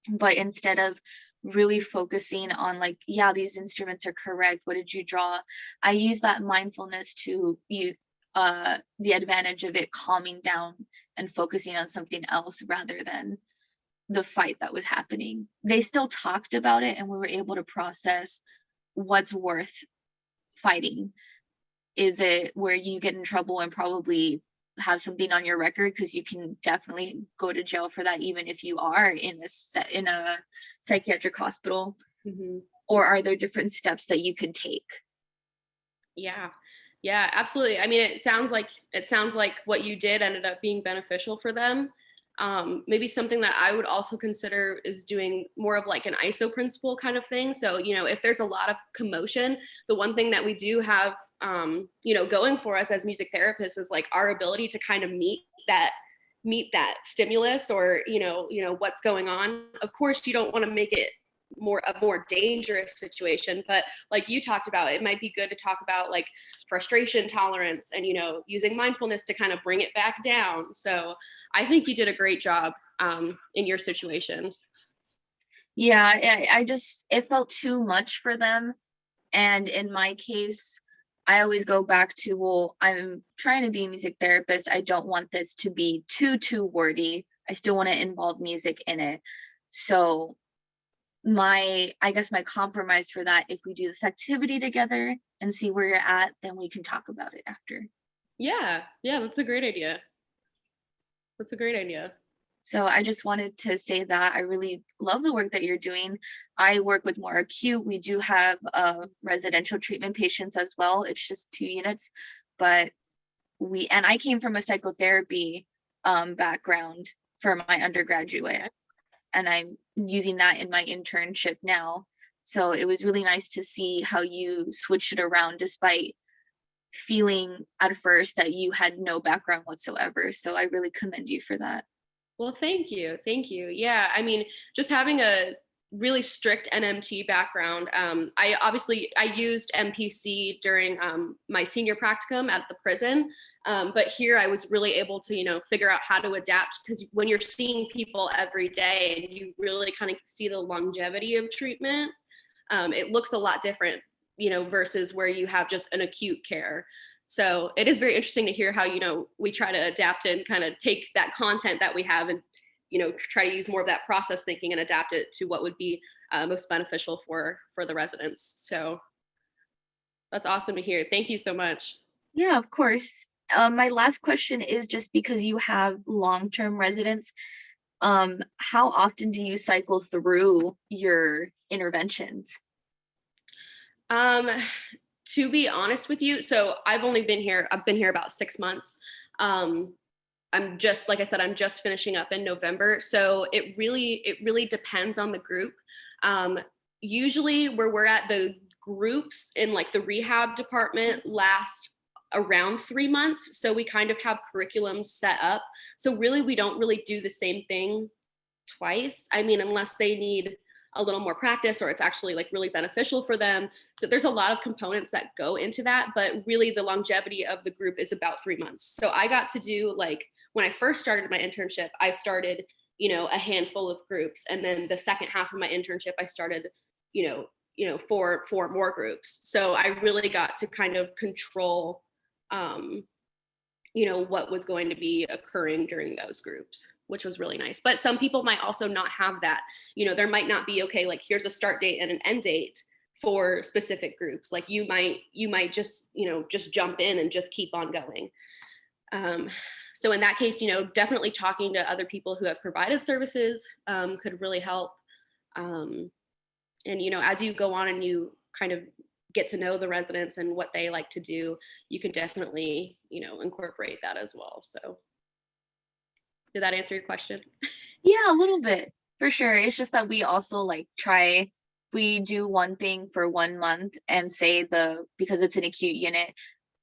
But instead of really focusing on like, yeah, these instruments are correct, what did you draw, I use that mindfulness to use the advantage of it calming down and focusing on something else rather than the fight that was happening. They still talked about it, and we were able to process what's worth fighting. Is it where you get in trouble and probably have something on your record, because you can definitely go to jail for that even if you are in a psychiatric hospital? Mm-hmm. Or are there different steps that you could take? Yeah, absolutely. I mean, it sounds like what you did ended up being beneficial for them. Maybe something that I would also consider is doing more of like an ISO principle kind of thing. So, if there's a lot of commotion, the one thing that we do have, going for us as music therapists is like our ability to kind of meet that stimulus, or, what's going on. Of course, you don't want to make it a more dangerous situation, but like you talked about, it might be good to talk about like frustration tolerance and using mindfulness to kind of bring it back down. So I think you did a great job in your situation. Yeah, it felt too much for them. And in my case, I always go back to, well, I'm trying to be a music therapist. I don't want this to be too wordy. I still want to involve music in it. So I guess my compromise for that, if we do this activity together and see where you're at, then we can talk about it after. Yeah, that's a great idea. So I just wanted to say that I really love the work that you're doing. I work with more acute. We do have residential treatment patients as well. It's just 2 units, but I came from a psychotherapy background for my undergraduate, and I'm using that in my internship now. So it was really nice to see how you switched it around despite feeling at first that you had no background whatsoever. So I really commend you for that. Well, thank you. Yeah, I mean, just having a really strict NMT background. I used MPC during my senior practicum at the prison, but here I was really able to figure out how to adapt, because when you're seeing people every day and you really kind of see the longevity of treatment, it looks a lot different, versus where you have just an acute care. So it is very interesting to hear how we try to adapt and kind of take that content that we have and try to use more of that process thinking and adapt it to what would be most beneficial for the residents. So that's awesome to hear. Thank you so much. Yeah, of course. My last question is, just because you have long-term residents, how often do you cycle through your interventions? To be honest with you, so I've been here about 6 months. I'm just, like I said, I'm just finishing up in November. So it really depends on the group. Usually where we're at, the groups in like the rehab department last around 3 months. So we kind of have curriculums set up. So really, we don't really do the same thing twice. I mean, unless they need a little more practice or it's actually like really beneficial for them. So there's a lot of components that go into that, but really the longevity of the group is about 3 months. So I got to do, like, when I first started my internship, I started, a handful of groups. And then the second half of my internship, I started, four more groups. So I really got to kind of control, what was going to be occurring during those groups, which was really nice. But some people might also not have that. There might not be, okay, like here's a start date and an end date for specific groups. Like you might just, just jump in and just keep on going. So in that case, definitely talking to other people who have provided services could really help. And, as you go on and you kind of get to know the residents and what they like to do, you can definitely, incorporate that as well. So did that answer your question? Yeah, a little bit, for sure. It's just that we also we do one thing for 1 month and say because it's an acute unit,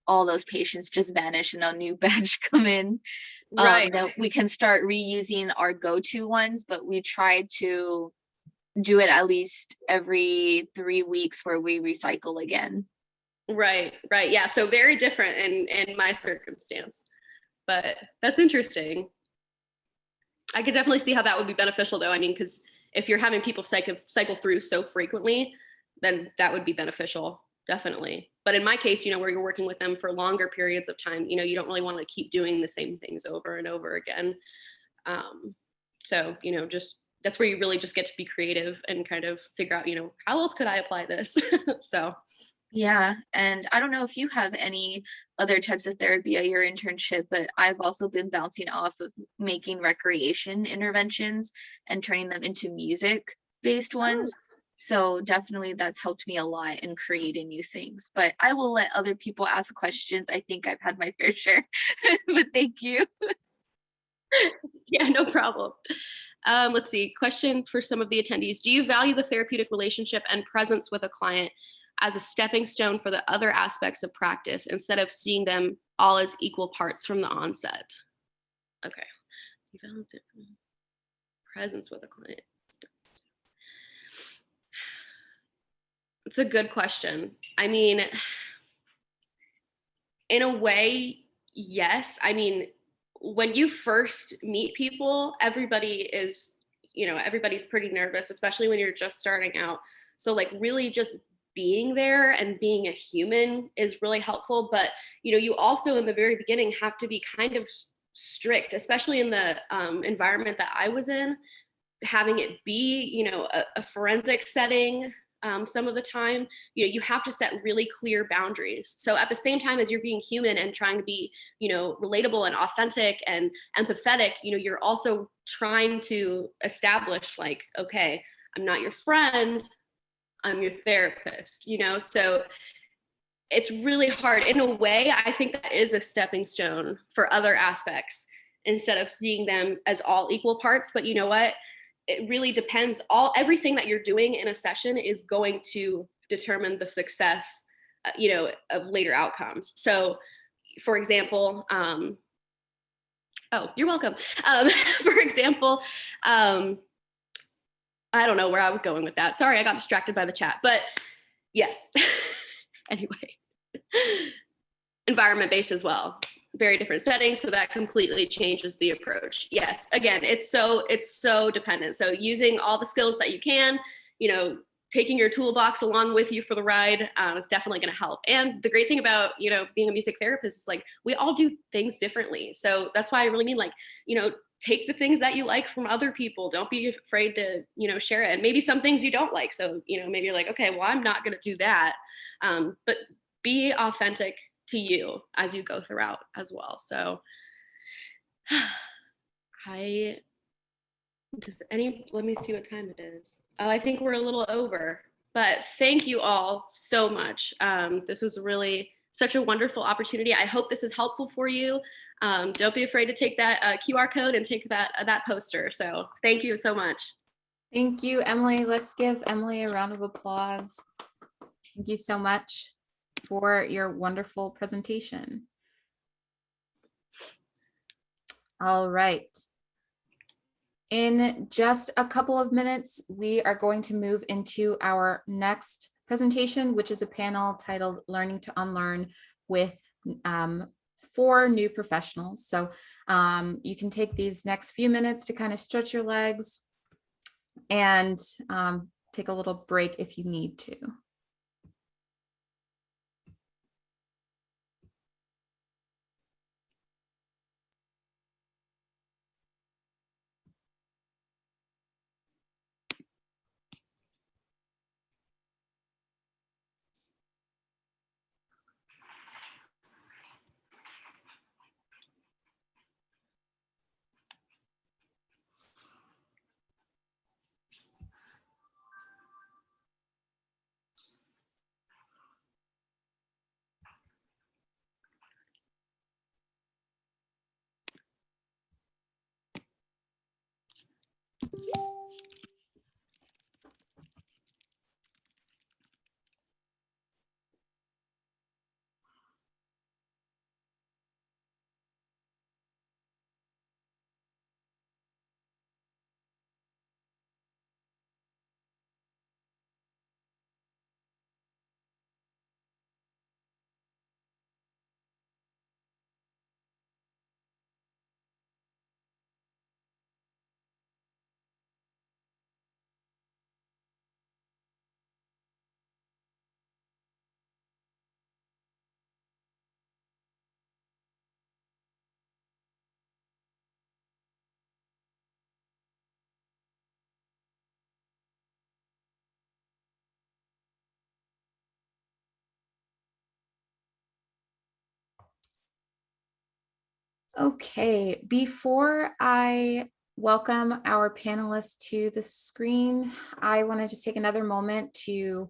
all those patients just vanish and a new batch come in. Right. That we can start reusing our go-to ones, but we try to do it at least every 3 weeks where we recycle again. Right, right. Yeah, so very different in my circumstance, but that's interesting. I could definitely see how that would be beneficial though. I mean, because if you're having people cycle through so frequently, then that would be beneficial, definitely. But in my case, where you're working with them for longer periods of time, you don't really want to keep doing the same things over and over again. So, just that's where you really just get to be creative and kind of figure out, how else could I apply this? So. Yeah, and I don't know if you have any other types of therapy at your internship, but I've also been bouncing off of making recreation interventions and turning them into music-based ones. So definitely that's helped me a lot in creating new things. But I will let other people ask questions. I think I've had my fair share, but thank you. Yeah, no problem. Let's see, question for some of the attendees. Do you value the therapeutic relationship and presence with a client as a stepping stone for the other aspects of practice instead of seeing them all as equal parts from the onset? Okay. You value the presence with a client. It's a good question. I mean, in a way, yes. I mean, when you first meet people, everybody's pretty nervous, especially when you're just starting out. So like really just being there and being a human is really helpful. But, you also in the very beginning have to be kind of strict, especially in the environment that I was in, having it be, a forensic setting. Some of the time, you have to set really clear boundaries. So at the same time as you're being human and trying to be, relatable and authentic and empathetic, you're also trying to establish like, okay, I'm not your friend, I'm your therapist, so it's really hard. In a way, I think that is a stepping stone for other aspects instead of seeing them as all equal parts. But you know what? It really depends. Everything that you're doing in a session is going to determine the success, of later outcomes. So, for example, oh, you're welcome. For example, I don't know where I was going with that. Sorry, I got distracted by the chat. But yes. Anyway, environment-based as well. Very different settings, so that completely changes the approach. Yes, again, it's so dependent. So using all the skills that you can, taking your toolbox along with you for the ride is definitely going to help. And the great thing about, being a music therapist is like, we all do things differently. So that's why I really mean like, take the things that you like from other people. Don't be afraid to, share it. And maybe some things you don't like. So, maybe you're like, okay, well, I'm not going to do that. But be authentic to you as you go throughout as well. So let me see what time it is. Oh, I think we're a little over, but thank you all so much. This was really such a wonderful opportunity. I hope this is helpful for you. Don't be afraid to take that QR code and take that poster. So thank you so much. Thank you, Emily. Let's give Emily a round of applause. Thank you so much for your wonderful presentation. All right. In just a couple of minutes, we are going to move into our next presentation, which is a panel titled Learning to Unlearn with 4 new professionals. So you can take these next few minutes to kind of stretch your legs and take a little break if you need to. Okay, before I welcome our panelists to the screen, I want to just take another moment to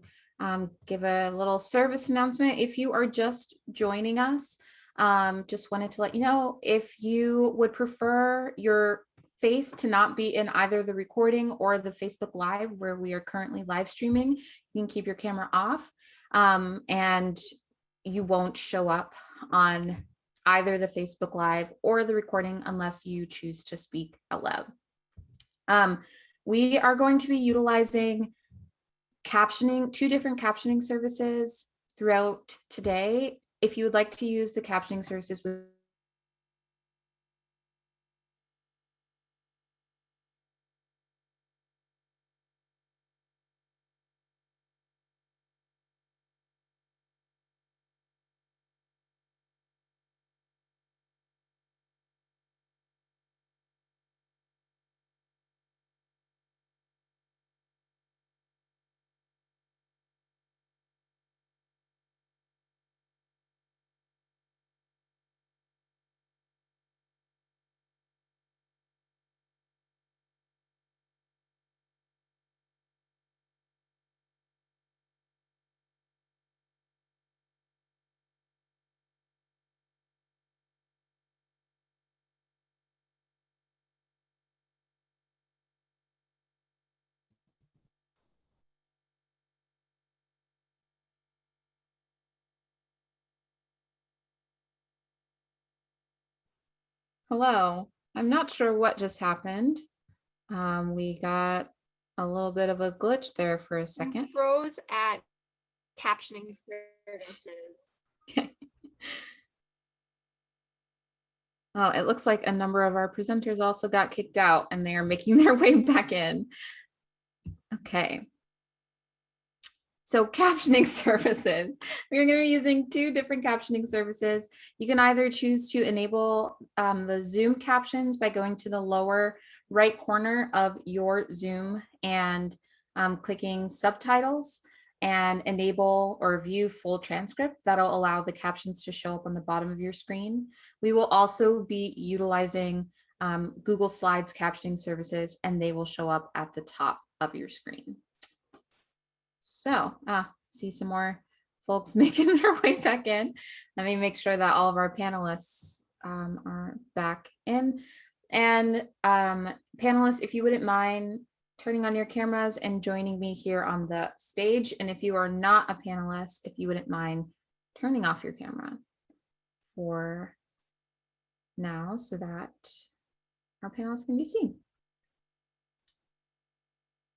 give a little service announcement. If you are just joining us, just wanted to let you know, if you would prefer your face to not be in either the recording or the Facebook Live where we are currently live streaming, you can keep your camera off, and you won't show up on either the Facebook Live or the recording unless you choose to speak out loud. We are going to be utilizing two different captioning services throughout today. If you would like to use the captioning services with Hello, I'm not sure what just happened. We got a little bit of a glitch there for a second. Froze at captioning services. Oh, it looks like a number of our presenters also got kicked out and they are making their way back in. Okay. So captioning services, we're going to be using two different captioning services. You can either choose to enable the Zoom captions by going to the lower right corner of your Zoom and clicking subtitles and enable or view full transcript. That'll allow the captions to show up on the bottom of your screen. We will also be utilizing Google Slides captioning services, and they will show up at the top of your screen. So, see some more folks making their way back in. Let me make sure that all of our panelists are back in. And panelists, if you wouldn't mind turning on your cameras and joining me here on the stage. And if you are not a panelist, if you wouldn't mind turning off your camera for now so that our panelists can be seen.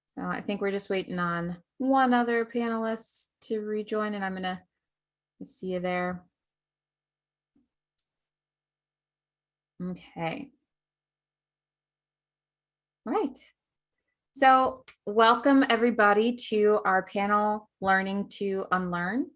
So I think we're just waiting on one other panelist to rejoin, and I'm gonna see you there. Okay. All right. So welcome everybody to our panel, Learning to Unlearn.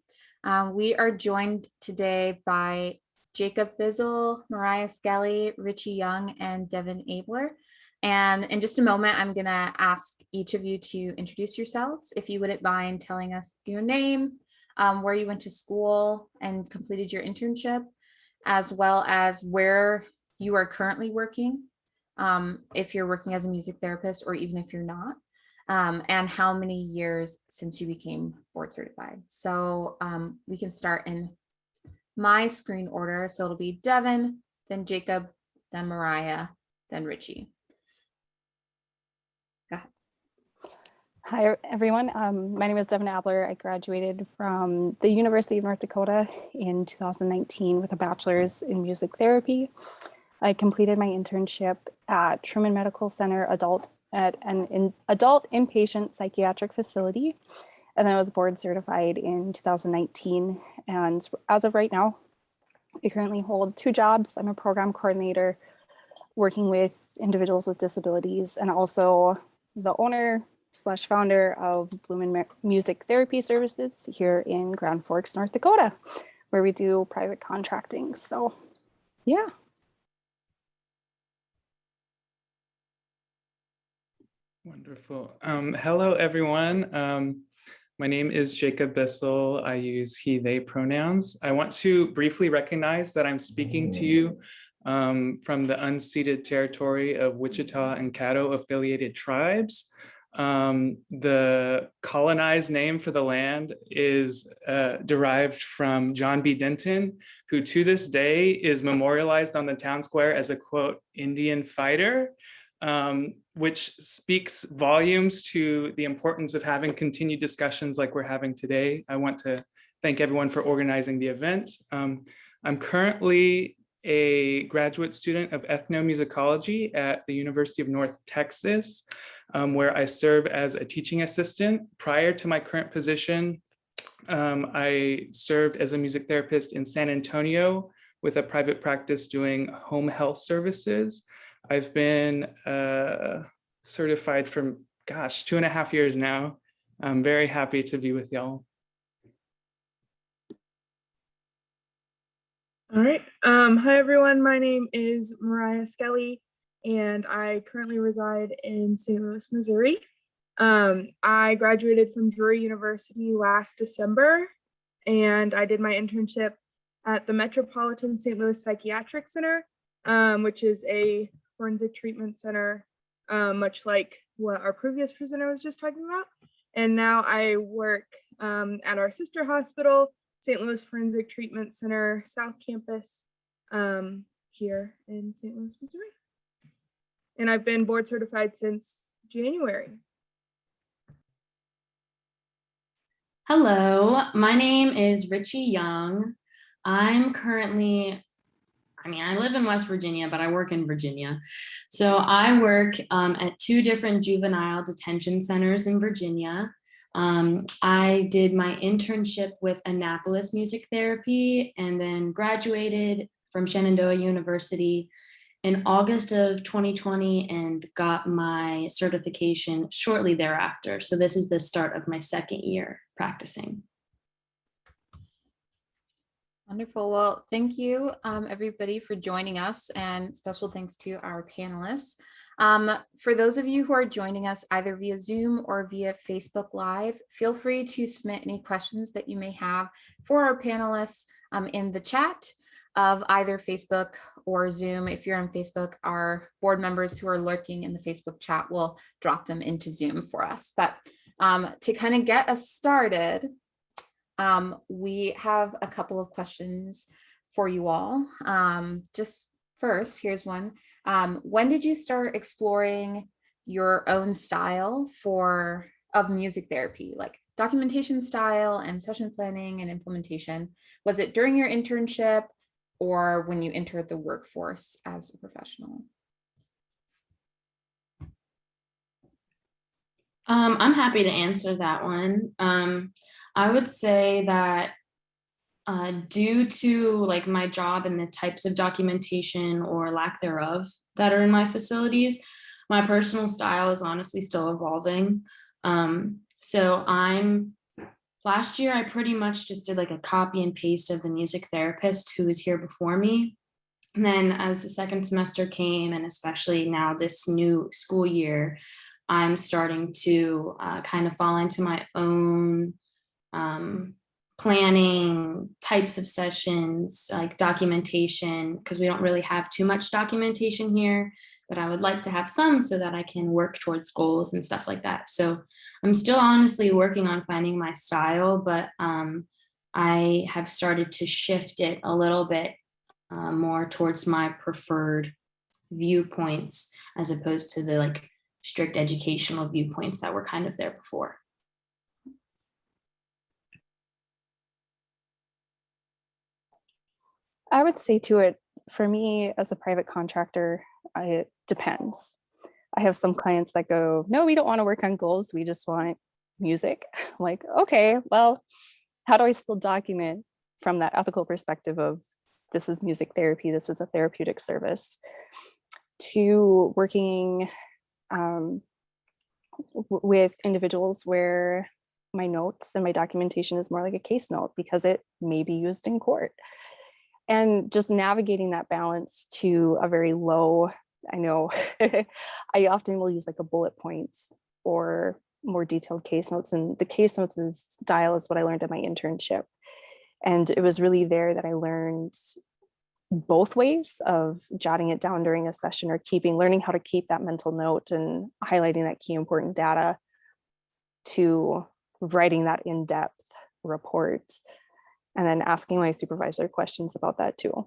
We are joined today by Jacob Bissell, Mariah Skelly, Richie Young, and Devin Adler. And in just a moment, I'm gonna ask each of you to introduce yourselves. If you wouldn't mind telling us your name, where you went to school and completed your internship, as well as where you are currently working, if you're working as a music therapist or even if you're not, and how many years since you became board certified. So we can start in my screen order. So it'll be Devin, then Jacob, then Mariah, then Richie. Go ahead. Hi, everyone. My name is Devin Adler. I graduated from the University of North Dakota in 2019 with a bachelor's in music therapy. I completed my internship at Truman Medical Center at an adult inpatient psychiatric facility. And then I was board certified in 2019. And as of right now, I currently hold 2 jobs. I'm a program coordinator working with individuals with disabilities, and also the owner/founder of Bloom Music Therapy Services here in Grand Forks, North Dakota, where we do private contracting. So, yeah. Wonderful. Hello, everyone. My name is Jacob Bissell. I use he, they pronouns. I want to briefly recognize that I'm speaking to you from the unceded territory of Wichita and Caddo affiliated tribes. The colonized name for the land is derived from John B. Denton, who to this day is memorialized on the town square as a, quote, Indian fighter, which speaks volumes to the importance of having continued discussions like we're having today. I want to thank everyone for organizing the event. I'm currently a graduate student of ethnomusicology at the University of North Texas, where I serve as a teaching assistant. Prior to my current position, I served as a music therapist in San Antonio with a private practice doing home health services. I've been certified for, 2.5 years now. I'm very happy to be with y'all. All right. Hi, everyone. My name is Mariah Skelly, and I currently reside in St. Louis, Missouri. I graduated from Brewer University last December, and I did my internship at the Metropolitan St. Louis Psychiatric Center, which is a forensic treatment center, much like what our previous presenter was just talking about. And now I work at our sister hospital, St. Louis Forensic Treatment Center, South Campus, here in St. Louis, Missouri. And I've been board certified since January. Hello, my name is Richie Young. I'm currently, I live in West Virginia, but I work in Virginia. So I work at 2 different juvenile detention centers in Virginia. I did my internship with Annapolis Music Therapy and then graduated from Shenandoah University in August of 2020 and got my certification shortly thereafter. So this is the start of my 2nd year practicing. Wonderful. Well, thank you, everybody, for joining us, and special thanks to our panelists. For those of you who are joining us either via Zoom or via Facebook Live, feel free to submit any questions that you may have for our panelists in the chat of either Facebook or Zoom. If you're on Facebook, our board members who are lurking in the Facebook chat will drop them into Zoom for us. But to kind of get us started, we have a couple of questions for you all. Just first, here's one. When did you start exploring your own style of music therapy, like documentation style and session planning and implementation? Was it during your internship or when you entered the workforce as a professional? I'm happy to answer that one. I would say that due to like my job and the types of documentation or lack thereof that are in my facilities, my personal style is honestly still evolving. So last year, I pretty much just did like a copy and paste of the music therapist who was here before me. And then as the 2nd semester came, and especially now this new school year, I'm starting to kind of fall into my own planning types of sessions, like documentation, because we don't really have too much documentation here, but I would like to have some so that I can work towards goals and stuff like that. So I'm still honestly working on finding my style, but I have started to shift it a little bit more towards my preferred viewpoints as opposed to the like strict educational viewpoints that were kind of there before. I would say to it, for me as a private contractor, it depends. I have some clients that go, no, we don't want to work on goals. We just want music. I'm like, okay, well, how do I still document from that ethical perspective of this is music therapy, this is a therapeutic service, to working with individuals where my notes and my documentation is more like a case note because it may be used in court. And just navigating that balance to a very low, I know I often will use like a bullet point or more detailed case notes. And the case notes style is what I learned at my internship. And it was really there that I learned both ways of jotting it down during a session or learning how to keep that mental note and highlighting that key important data to writing that in-depth report and then asking my supervisor questions about that too.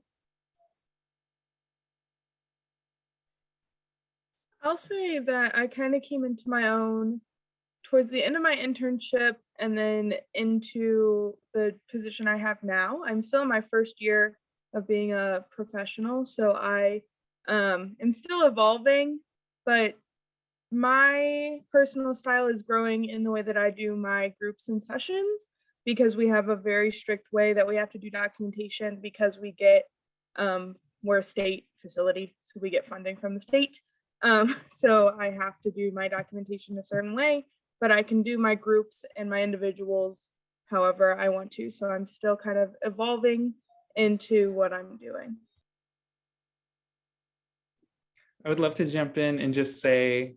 I'll say that I kind of came into my own towards the end of my internship and then into the position I have now. I'm still in my first year of being a professional, so I am still evolving, but my personal style is growing in the way that I do my groups and sessions, because we have a very strict way that we have to do documentation because we get we're a state facility, so we get funding from the state. So I have to do my documentation a certain way, but I can do my groups and my individuals however I want to. So I'm still kind of evolving into what I'm doing. I would love to jump in and just say,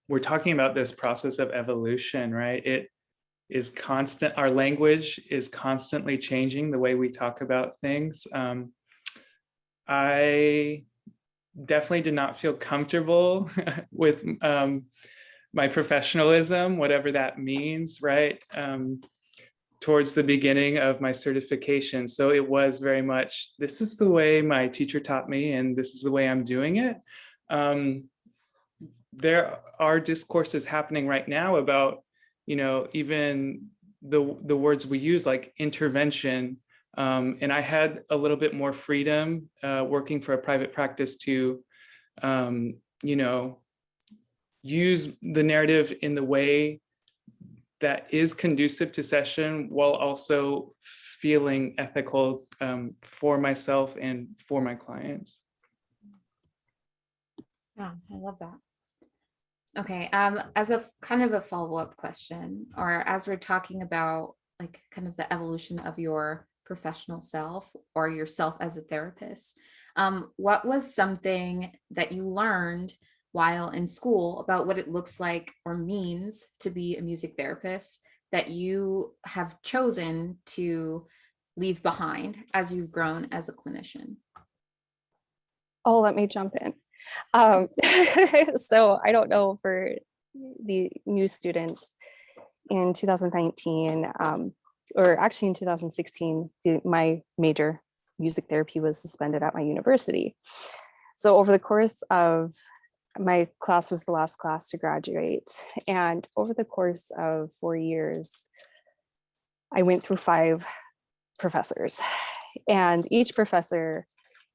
we're talking about this process of evolution, right? It is constant. Our language is constantly changing the way we talk about things. I definitely did not feel comfortable with my professionalism, whatever that means, right? Towards the beginning of my certification. So it was very much, this is the way my teacher taught me and this is the way I'm doing it. There are discourses happening right now about, even the words we use, like intervention. And I had a little bit more freedom working for a private practice to, use the narrative in the way that is conducive to session while also feeling ethical for myself and for my clients. Yeah, I love that. Okay, as a kind of a follow-up question, or as we're talking about like kind of the evolution of your professional self or yourself as a therapist, what was something that you learned while in school about what it looks like or means to be a music therapist that you have chosen to leave behind as you've grown as a clinician? Oh, let me jump in. So I don't know for the new students in 2019, or actually in 2016, my major, music therapy, was suspended at my university. So over the course of my class was the last class to graduate. And over the course of 4 years, I went through 5 professors, and each professor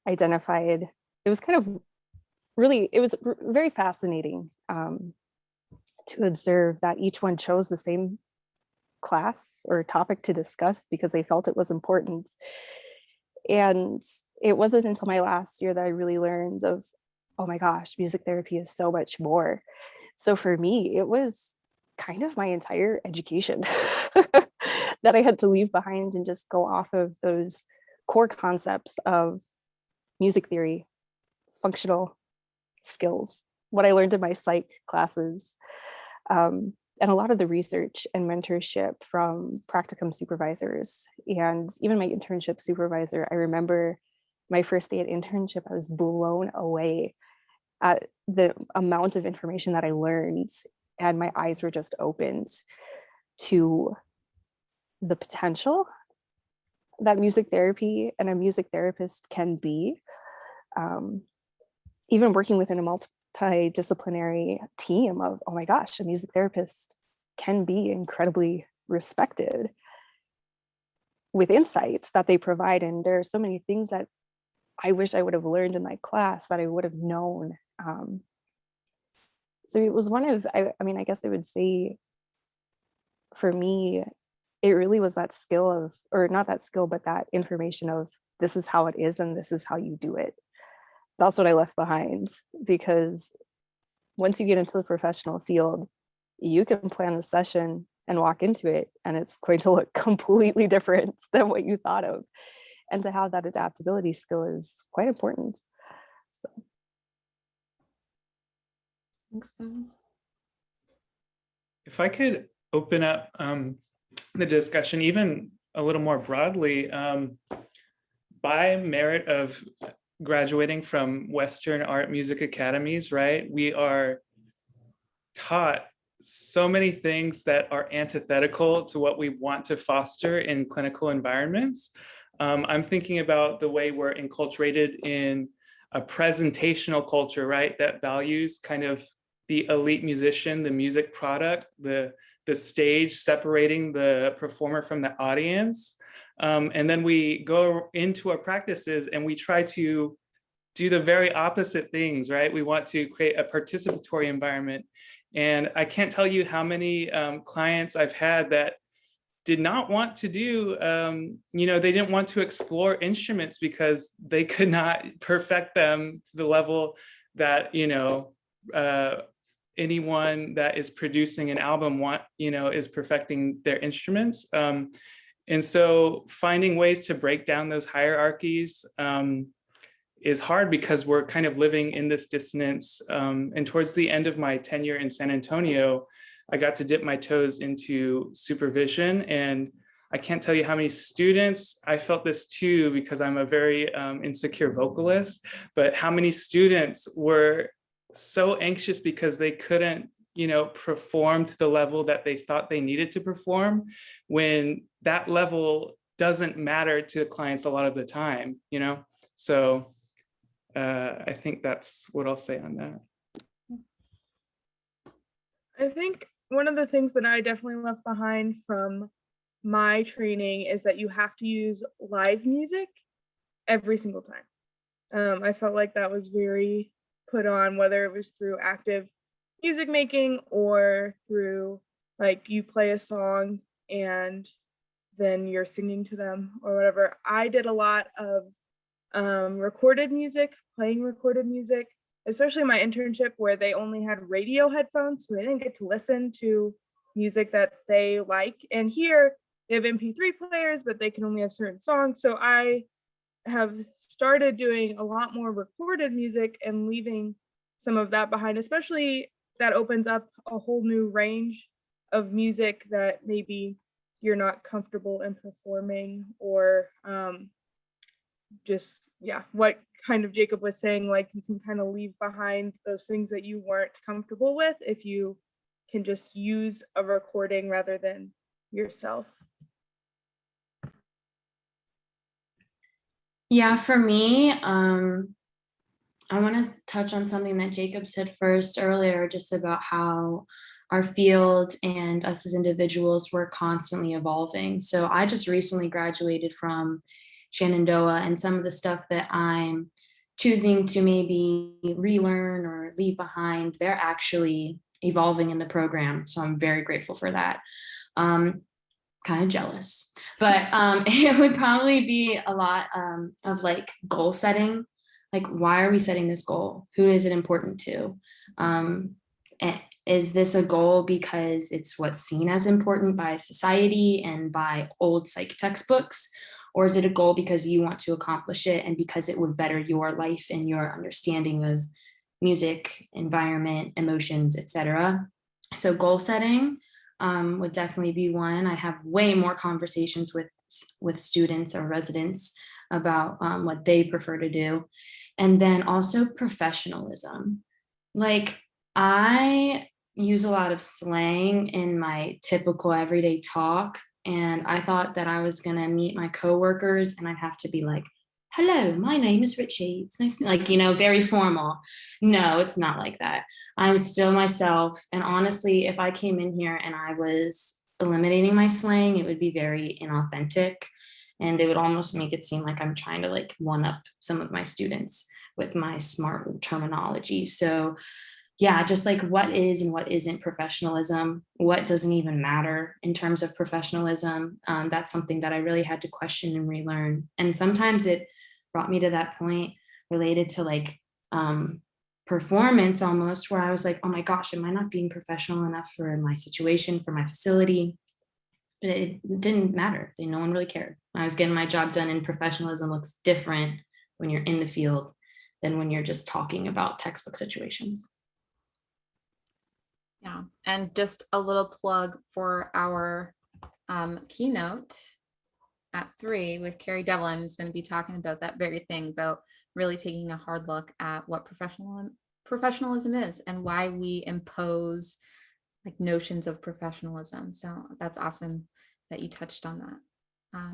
identified, it was kind of really, it was very fascinating to observe that each one chose the same class or topic to discuss because they felt it was important. And it wasn't until my last year that I really learned of, oh my gosh, music therapy is so much more. So for me, it was kind of my entire education that I had to leave behind and just go off of those core concepts of music theory, functional skills, what I learned in my psych classes, and a lot of the research and mentorship from practicum supervisors and even my internship supervisor. I remember my first day at internship, I was blown away at the amount of information that I learned, and my eyes were just opened to the potential that music therapy and a music therapist can be. Even working within a multidisciplinary team of, oh my gosh, a music therapist can be incredibly respected with insight that they provide. And there are so many things that I wish I would have learned in my class that I would have known. So it was one of, I mean, I guess I would say for me, it really was that skill of, or not that skill, but that information of this is how it is and this is how you do it. That's what I left behind, because once you get into the professional field, you can plan a session and walk into it and it's going to look completely different than what you thought of. And to have that adaptability skill is quite important. So. Thanks, Tom. If I could open up the discussion even a little more broadly, by merit of graduating from Western art music academies, right, we are taught so many things that are antithetical to what we want to foster in clinical environments. I'm thinking about the way we're enculturated in a presentational culture, right, that values kind of the elite musician, the music product, the stage, separating the performer from the audience. And then we go into our practices and we try to do the very opposite things, right? We want to create a participatory environment. And I can't tell you how many clients I've had that did not want to do, they didn't want to explore instruments because they could not perfect them to the level that, anyone that is producing an album is perfecting their instruments. And so finding ways to break down those hierarchies is hard because we're kind of living in this dissonance. And towards the end of my tenure in San Antonio, I got to dip my toes into supervision. And I can't tell you how many students, I felt this too, because I'm a very insecure vocalist, but how many students were so anxious because they couldn't, perform to the level that they thought they needed to perform, when that level doesn't matter to clients a lot of the time, So I think that's what I'll say on that. I think one of the things that I definitely left behind from my training is that you have to use live music every single time. I felt like that was very put on, whether it was through active music making or through like you play a song and then you're singing to them or whatever. I did a lot of recorded music, playing recorded music, especially my internship where they only had radio headphones, so they didn't get to listen to music that they like. And here they have MP3 players, but they can only have certain songs. So I have started doing a lot more recorded music and leaving some of that behind, especially that opens up a whole new range of music that maybe you're not comfortable in performing, or what kind of Jacob was saying, like you can kind of leave behind those things that you weren't comfortable with if you can just use a recording rather than yourself. Yeah, for me, I want to touch on something that Jacob said first earlier, just about how our field and us as individuals, we're constantly evolving. So I just recently graduated from Shenandoah, and some of the stuff that I'm choosing to maybe relearn or leave behind, they're actually evolving in the program. So I'm very grateful for that. Kind of jealous, but it would probably be a lot of like goal setting. Like, why are we setting this goal? Who is it important to? Is this a goal because it's what's seen as important by society and by old psych textbooks? Or is it a goal because you want to accomplish it and because it would better your life and your understanding of music, environment, emotions, etc.? So goal setting would definitely be one. I have way more conversations with students or residents about what they prefer to do. And then also professionalism. Like, I use a lot of slang in my typical everyday talk, and I thought that I was gonna meet my coworkers and I'd have to be like, hello, my name is Richie. It's nice to, very formal. No, it's not like that. I'm still myself. And honestly, if I came in here and I was eliminating my slang, it would be very inauthentic. And it would almost make it seem like I'm trying to like one up some of my students with my smart terminology. So yeah, just like what is and what isn't professionalism, what doesn't even matter in terms of professionalism. That's something that I really had to question and relearn. And sometimes it brought me to that point related to like performance almost, where I was like, oh my gosh, am I not being professional enough for my situation, for my facility? But it didn't matter. No one really cared. I was getting my job done, and professionalism looks different when you're in the field than when you're just talking about textbook situations. Yeah, and just a little plug for our keynote. at 3 with Carrie Dublin is going to be talking about that very thing, about really taking a hard look at what professionalism is and why we impose like notions of professionalism. So that's awesome that you touched on that,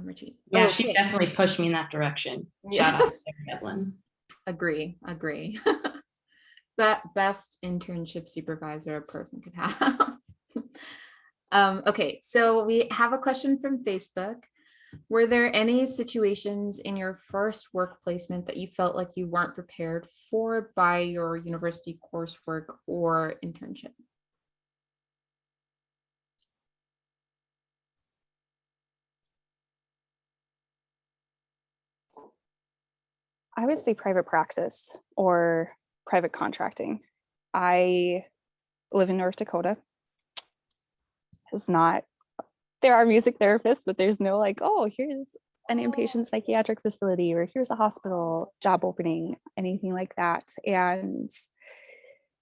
Richie. Yeah, she definitely pushed me in that direction. Shout out to Sarah Devlin. Agree. That best internship supervisor a person could have. Okay, so we have a question from Facebook. Were there any situations in your first work placement that you felt like you weren't prepared for by your university coursework or internship? I would say private practice or private contracting. I live in North Dakota. It's not, there are music therapists, but there's no like, oh, here's an inpatient psychiatric facility or here's a hospital job opening, anything like that. And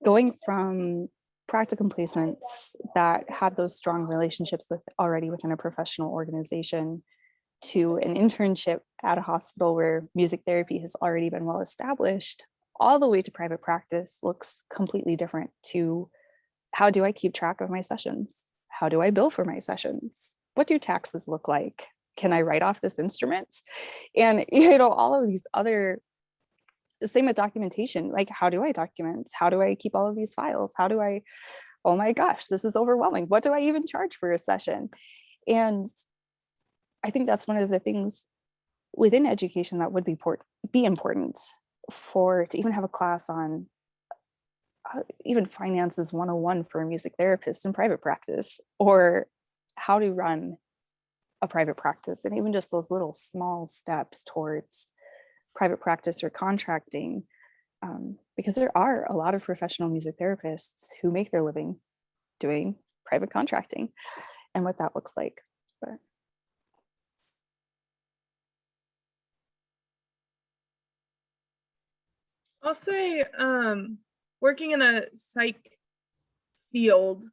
going from practicum placements that had those strong relationships with already within a professional organization to an internship at a hospital where music therapy has already been well established, all the way to private practice looks completely different to how do I keep track of my sessions? How do I bill for my sessions? What do taxes look like? Can I write off this instrument? And all of these other, same with documentation, like how do I document? How do I keep all of these files? How do I, oh my gosh, this is overwhelming. What do I even charge for a session? And I think that's one of the things within education that would be important for to even have a class on even finances 101 for a music therapist in private practice, or how to run a private practice, and even just those little small steps towards private practice or contracting, because there are a lot of professional music therapists who make their living doing private contracting and what that looks like. But I'll say working in a psych field,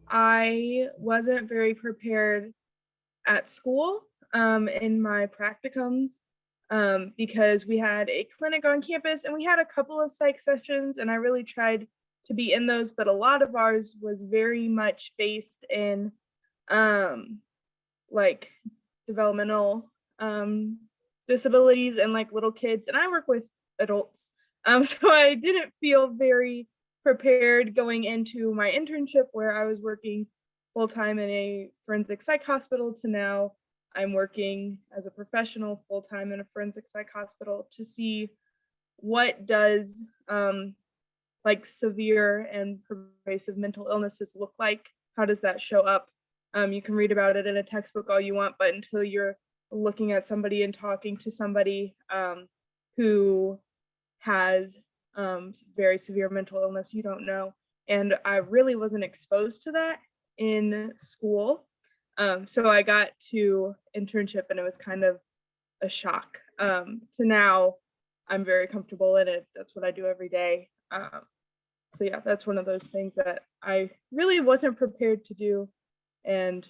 I wasn't very prepared at school in my practicums because we had a clinic on campus and we had a couple of psych sessions, and I really tried to be in those, but a lot of ours was very much based in like developmental disabilities and like little kids, and I work with adults. So I didn't feel very prepared going into my internship where I was working full-time in a forensic psych hospital to now I'm working as a professional full-time in a forensic psych hospital to see what does like severe and pervasive mental illnesses look like. How does that show up? You can read about it in a textbook all you want, but until you're looking at somebody and talking to somebody who has very severe mental illness, you don't know. And I really wasn't exposed to that in school. So I got to internship and it was kind of a shock. To now, I'm very comfortable in it. That's what I do every day. So yeah, that's one of those things that I really wasn't prepared to do. And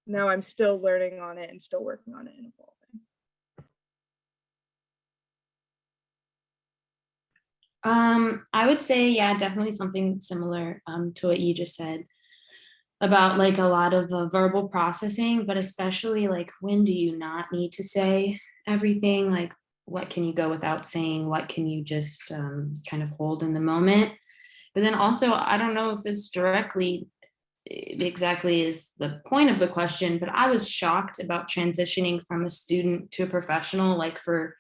now I'm still learning on it and still working on it and evolving. I would say, yeah, definitely something similar to what you just said about like a lot of verbal processing, but especially like when do you not need to say everything? Like what can you go without saying? What can you just kind of hold in the moment? But then also, I don't know if this directly exactly is the point of the question, but I was shocked about transitioning from a student to a professional, like for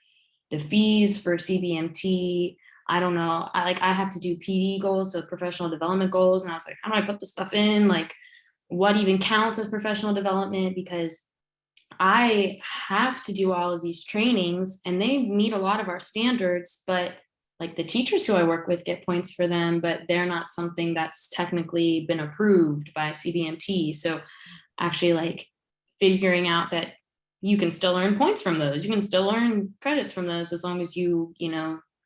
the fees for CBMT. I don't know. I have to do PD goals, so professional development goals. And I was like, how do I put this stuff in? Like, what even counts as professional development? Because I have to do all of these trainings and they meet a lot of our standards, but like the teachers who I work with get points for them, but they're not something that's technically been approved by CBMT. So actually like figuring out that you can still earn points from those. You can still earn credits from those as long as you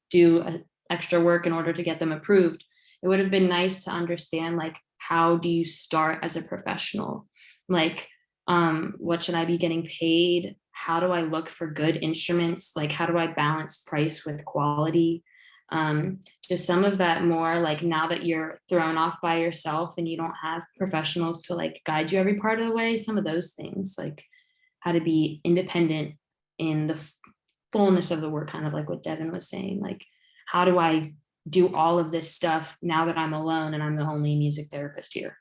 do extra work in order to get them approved. It would have been nice to understand like how do you start as a professional? Like What should I be getting paid? How do I look for good instruments? Like, how do I balance price with quality? Just some of that more, like, now that you're thrown off by yourself and you don't have professionals to like guide you every part of the way, some of those things, like how to be independent in the fullness of the word, kind of like what Devin was saying, like, how do I do all of this stuff now that I'm alone and I'm the only music therapist here?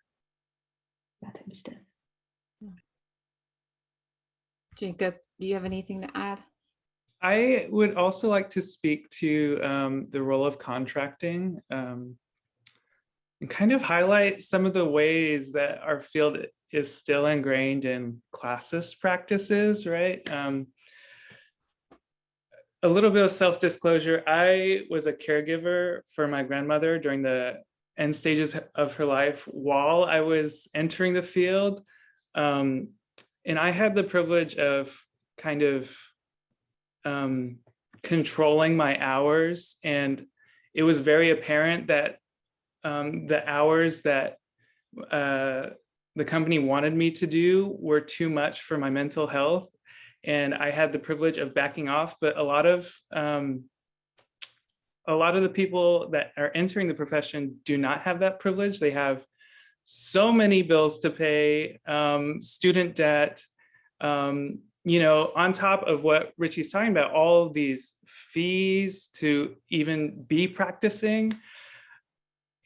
That type of stuff. Jacob, do you have anything to add? I would also like to speak to the role of contracting and kind of highlight some of the ways that our field is still ingrained in classist practices, right? A little bit of self-disclosure, I was a caregiver for my grandmother during the end stages of her life while I was entering the field. And I had the privilege of kind of controlling my hours. And it was very apparent that the hours that the company wanted me to do were too much for my mental health. And I had the privilege of backing off, but a lot of the people that are entering the profession do not have that privilege. They have so many bills to pay, student debt, on top of what Richie's talking about, all of these fees to even be practicing.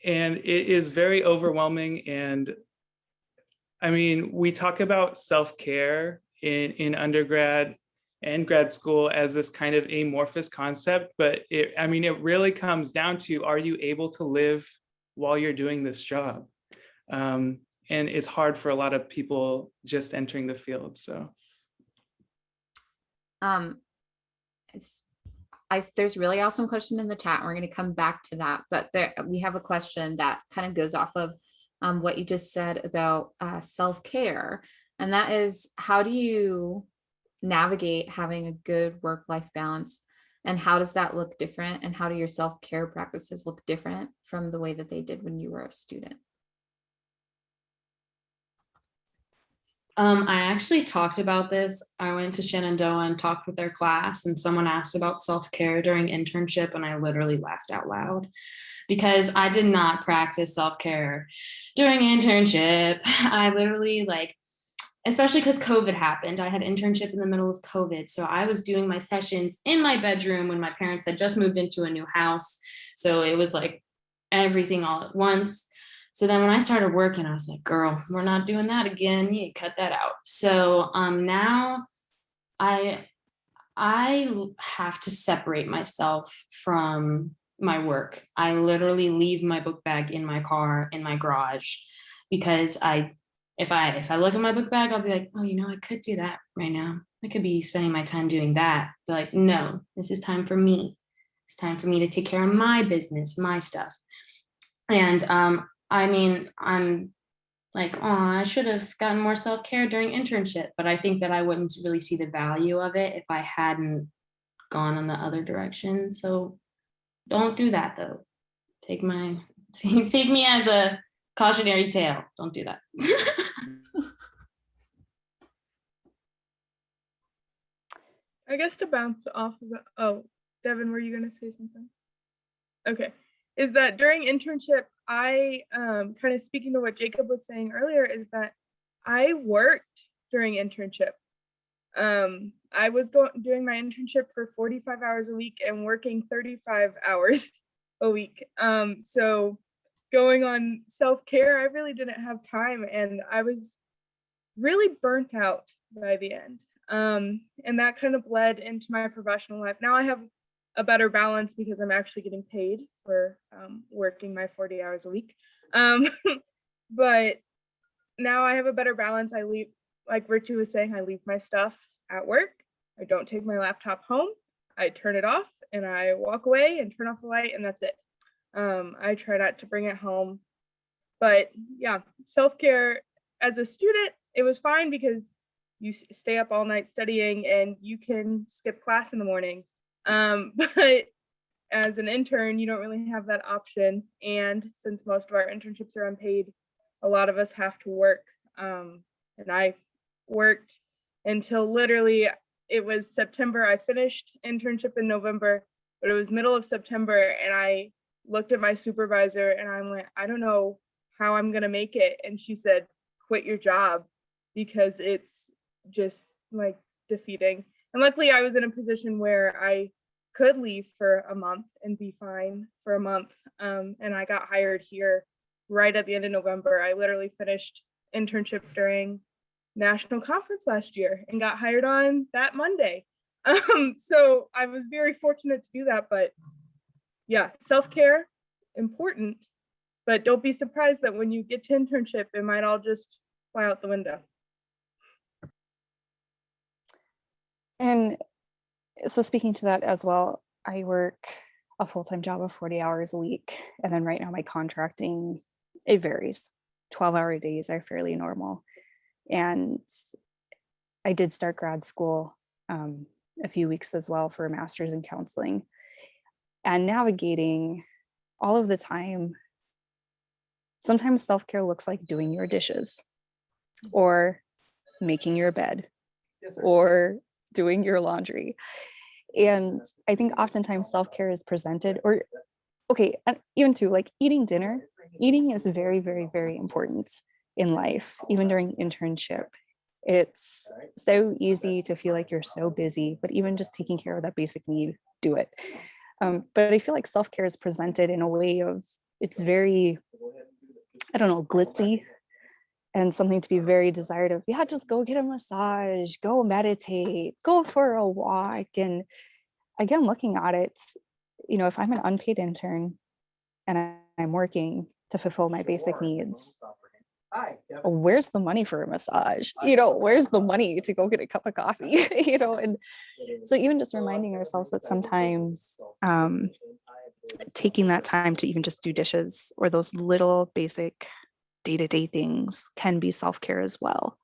And it is very overwhelming. And I mean, we talk about self-care in undergrad and grad school as this kind of amorphous concept, but it really comes down to, are you able to live while you're doing this job? And it's hard for a lot of people just entering the field, so. There's a really awesome question in the chat, and we're going to come back to that, but we have a question that kind of goes off of what you just said about self-care, and that is, how do you navigate having a good work-life balance, and how does that look different, and how do your self-care practices look different from the way that they did when you were a student? I actually talked about this. I went to Shenandoah and talked with their class, and someone asked about self-care during internship, and I literally laughed out loud because I did not practice self-care during internship. I literally, like, especially because COVID happened. I had internship in the middle of COVID. So I was doing my sessions in my bedroom when my parents had just moved into a new house. So it was like everything all at once. So then when I started working, I was like, girl, we're not doing that again. You cut that out. So now I have to separate myself from my work. I literally leave my book bag in my car, in my garage, because if I look at my book bag, I'll be like, oh, I could do that right now. I could be spending my time doing that. But like, no, this is time for me. It's time for me to take care of my business, my stuff. And I'm like, oh, I should have gotten more self-care during internship, but I think that I wouldn't really see the value of it if I hadn't gone in the other direction. So don't do that though. Take me as a cautionary tale. Don't do that. I guess to bounce off of it, oh, Devin, were you going to say something? Okay. Is that during internship, I kind of speaking to what Jacob was saying earlier, is that I worked during internship. I was doing my internship for 45 hours a week and working 35 hours a week. So going on self-care, I really didn't have time, and I was really burnt out by the end. And that kind of bled into my professional life. Now I have a better balance because I'm actually getting paid for working my 40 hours a week. But now I have a better balance. I leave, like Richie was saying, I leave my stuff at work. I don't take my laptop home. I turn it off and I walk away and turn off the light, and that's it. I try not to bring it home. But yeah, self-care as a student, it was fine because you stay up all night studying and you can skip class in the morning. But as an intern, you don't really have that option. And since most of our internships are unpaid, a lot of us have to work. And I worked until literally it was September. I finished internship in November, but it was middle of September, and I looked at my supervisor and I went, I don't know how I'm gonna make it. And she said, quit your job, because it's just like defeating. And luckily I was in a position where I could leave for a month and be fine for a month. And I got hired here right at the end of November. I literally finished internship during national conference last year and got hired on that Monday. So I was very fortunate to do that. But yeah, self-care, important, but don't be surprised that when you get to internship, it might all just fly out the window. And so speaking to that as well, I work a full-time job of 40 hours a week. And then right now my contracting, it varies. 12-hour days are fairly normal. And I did start grad school a few weeks as well for a master's in counseling. And navigating all of the time, sometimes self-care looks like doing your dishes or making your bed or doing your laundry. And I think oftentimes self-care is presented, or okay, even too, like eating dinner. Eating is very, very, very important in life, even during internship. It's so easy to feel like you're so busy, but even just taking care of that basic need, do it. But I feel like self-care is presented in a way of, it's very, I don't know, glitzy and something to be very desired of. Yeah, just go get a massage, go meditate, go for a walk. And again, looking at it, you know, if I'm an unpaid intern and I'm working to fulfill my basic needs, where's the money for a massage? You know, where's the money to go get a cup of coffee? You know, and so even just reminding ourselves that sometimes taking that time to even just do dishes or those little basic day-to-day things can be self-care as well.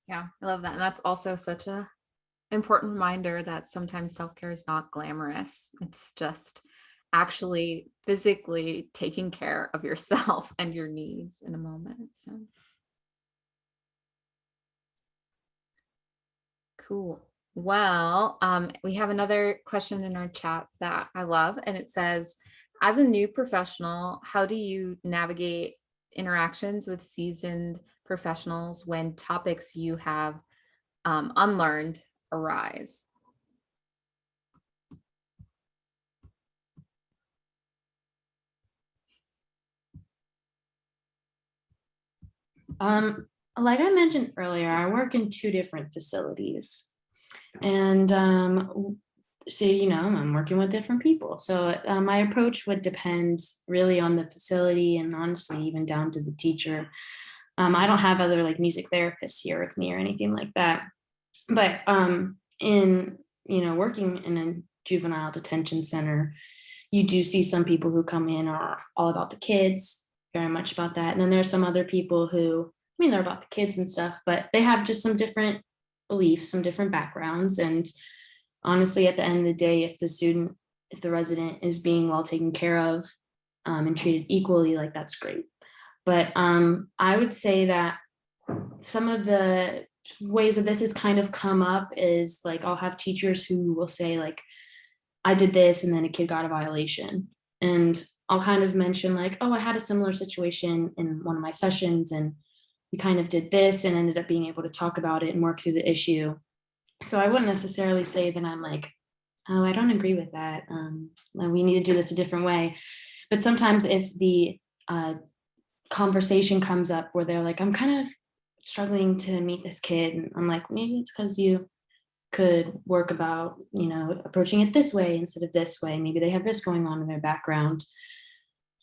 Yeah, I love that. And that's also such a important reminder that sometimes self-care is not glamorous. It's just actually physically taking care of yourself and your needs in a moment. So cool. Well, we have another question in our chat that I love, and it says, as a new professional, how do you navigate interactions with seasoned professionals when topics you have unlearned arise? Like I mentioned earlier, I work in 2 different facilities, and so you know, I'm working with different people. So my approach would depend really on the facility, and honestly, even down to the teacher. I don't have other like music therapists here with me or anything like that, but in working in a juvenile detention center, you do see some people who come in are all about the kids, very much about that. And then there's some other people who, I mean, they're about the kids and stuff, but they have just some different beliefs, some different backgrounds. And honestly, at the end of the day, if the resident is being well taken care of and treated equally, like that's great. But I would say that some of the ways that this has kind of come up is like, I'll have teachers who will say like, I did this and then a kid got a violation. And I'll kind of mention like, oh, I had a similar situation in one of my sessions and we kind of did this and ended up being able to talk about it and work through the issue. So I wouldn't necessarily say that I'm like, oh, I don't agree with that. We need to do this a different way. But sometimes if the conversation comes up where they're like, I'm kind of struggling to meet this kid. And I'm like, maybe it's because you could work about, approaching it this way instead of this way. Maybe they have this going on in their background.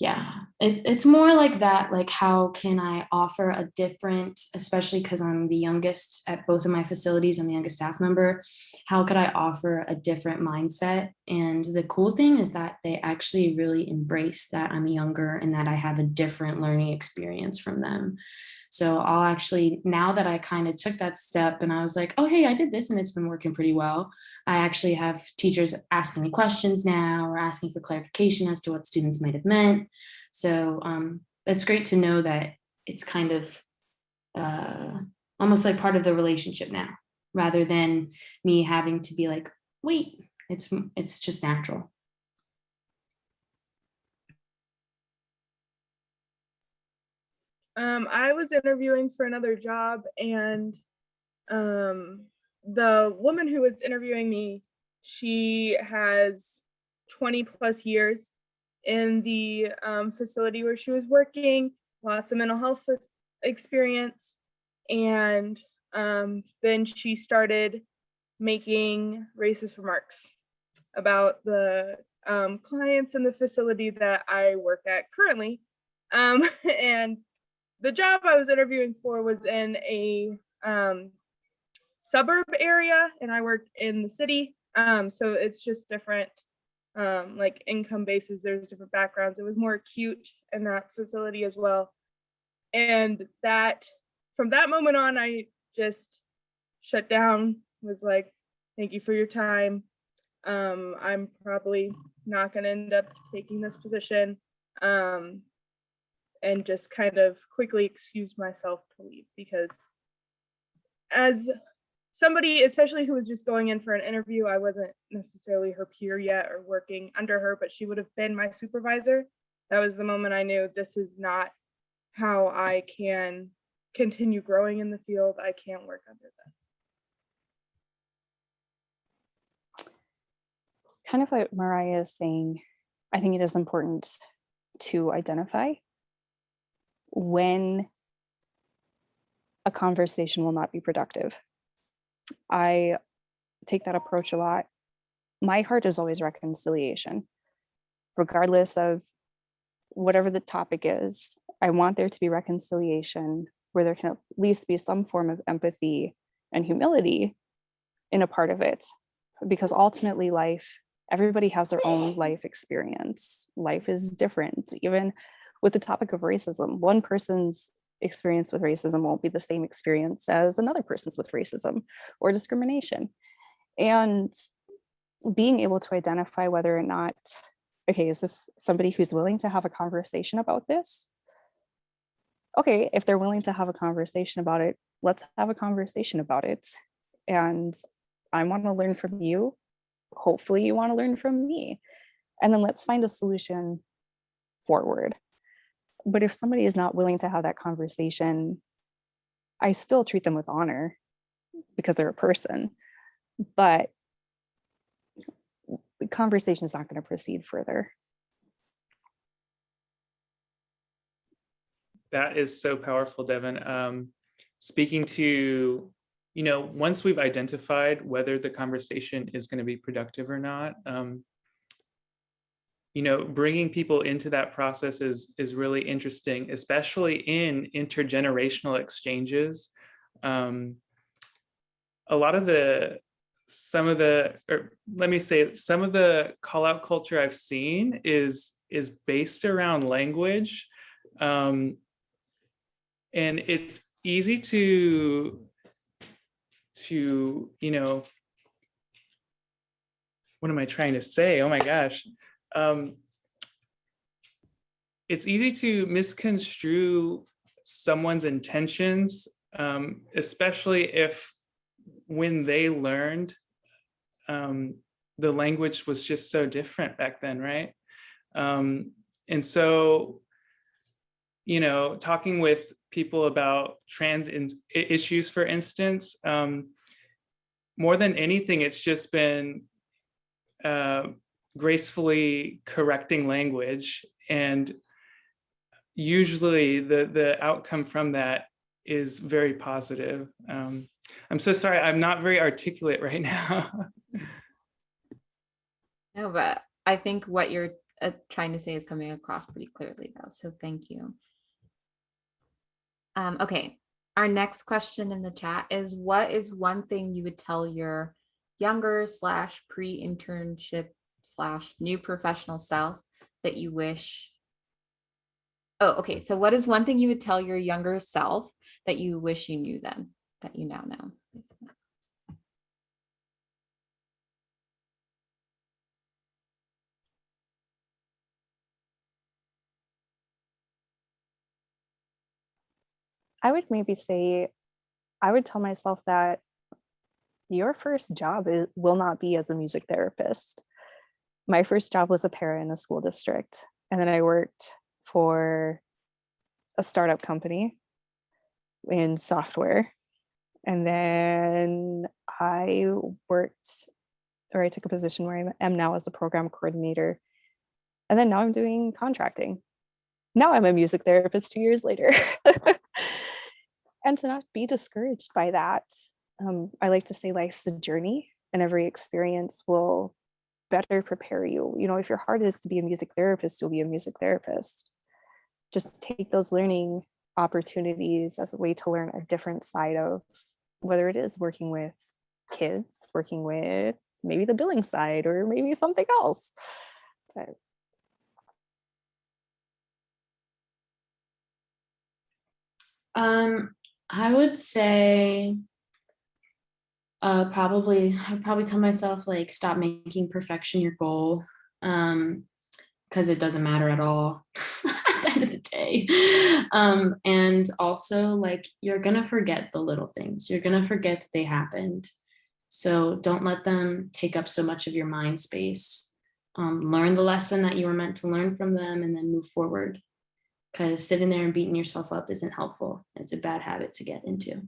Yeah, it's more like that. Like, how can I offer a different, especially because I'm the youngest at both of my facilities, I'm the youngest staff member. How could I offer a different mindset? And the cool thing is that they actually really embrace that I'm younger and that I have a different learning experience from them. So I'll actually, now that I kind of took that step and I was like, oh, hey, I did this and it's been working pretty well. I actually have teachers asking me questions now or asking for clarification as to what students might have meant. So it's great to know that it's kind of almost like part of the relationship now, rather than me having to be like, wait, it's just natural. I was interviewing for another job, and the woman who was interviewing me, she has 20 plus years in the facility where she was working, lots of mental health experience. And then she started making racist remarks about the clients in the facility that I work at currently. And the job I was interviewing for was in a suburb area, and I worked in the city. So it's just different, like income bases. There's different backgrounds. It was more acute in that facility as well. And that, from that moment on, I just shut down, was like, thank you for your time. I'm probably not going to end up taking this position. And just kind of quickly excused myself to leave, because as somebody, especially who was just going in for an interview, I wasn't necessarily her peer yet or working under her, but she would have been my supervisor. That was the moment I knew this is not how I can continue growing in the field. I can't work under this. Kind of like Mariah is saying, I think it is important to identify when a conversation will not be productive. I take that approach a lot. My heart is always reconciliation, regardless of whatever the topic is. I want there to be reconciliation where there can at least be some form of empathy and humility in a part of it, because ultimately everybody has their own life experience. Life is different. Even with the topic of racism, one person's experience with racism won't be the same experience as another person's with racism or discrimination. And being able to identify whether or not, okay, is this somebody who's willing to have a conversation about this? Okay, if they're willing to have a conversation about it, let's have a conversation about it. And I want to learn from you. Hopefully you want to learn from me. And then let's find a solution forward. But if somebody is not willing to have that conversation, I still treat them with honor because they're a person. But the conversation is not going to proceed further. That is so powerful, Devin. Speaking to, once we've identified whether the conversation is going to be productive or not, bringing people into that process is really interesting, especially in intergenerational exchanges. A lot of some of the call out culture I've seen is based around language. And it's easy to what am I trying to say? Oh my gosh. It's easy to misconstrue someone's intentions, especially if when they learned, the language was just so different back then, right? And so, talking with people about trans issues, for instance, more than anything, it's just been gracefully correcting language. And usually the outcome from that is very positive. I'm so sorry, I'm not very articulate right now. No, but I think what you're trying to say is coming across pretty clearly though, so thank you. Okay, our next question in the chat is, what is one thing you would tell your younger / pre-internship / new professional self that you wish? Oh, okay, so what is one thing you would tell your younger self that you wish you knew then, that you now know? I would maybe say, I would tell myself that your first job will not be as a music therapist. My first job was a para in a school district. And then I worked for a startup company in software. And then I took a position where I am now as the program coordinator. And then now I'm doing contracting. Now I'm a music therapist 2 years later. And to not be discouraged by that. I like to say life's a journey, and every experience will better prepare you. You know, if your heart is to be a music therapist, you'll be a music therapist. Just take those learning opportunities as a way to learn a different side of whether it is working with kids, working with maybe the billing side, or maybe something else. But I would say I'd probably tell myself, like, stop making perfection your goal, because it doesn't matter at all at the end of the day. And also, like, you're gonna forget the little things. You're gonna forget that they happened. So don't let them take up so much of your mind space. Learn the lesson that you were meant to learn from them, and then move forward. Because sitting there and beating yourself up isn't helpful. It's a bad habit to get into.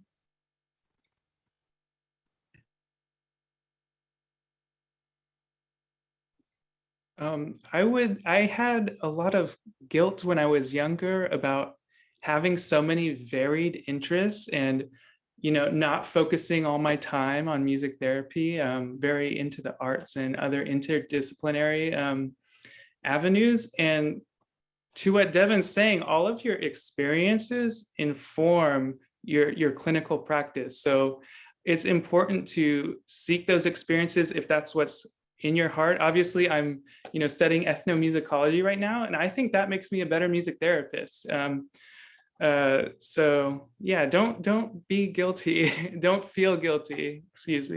I had a lot of guilt when I was younger about having so many varied interests and, you know, not focusing all my time on music therapy, very into the arts and other interdisciplinary avenues. And to what Devin's saying, all of your experiences inform your clinical practice. So it's important to seek those experiences if that's what's in your heart. Obviously, I'm, you know, studying ethnomusicology right now, and I think that makes me a better music therapist. So yeah, don't be guilty. Don't feel guilty. Excuse me.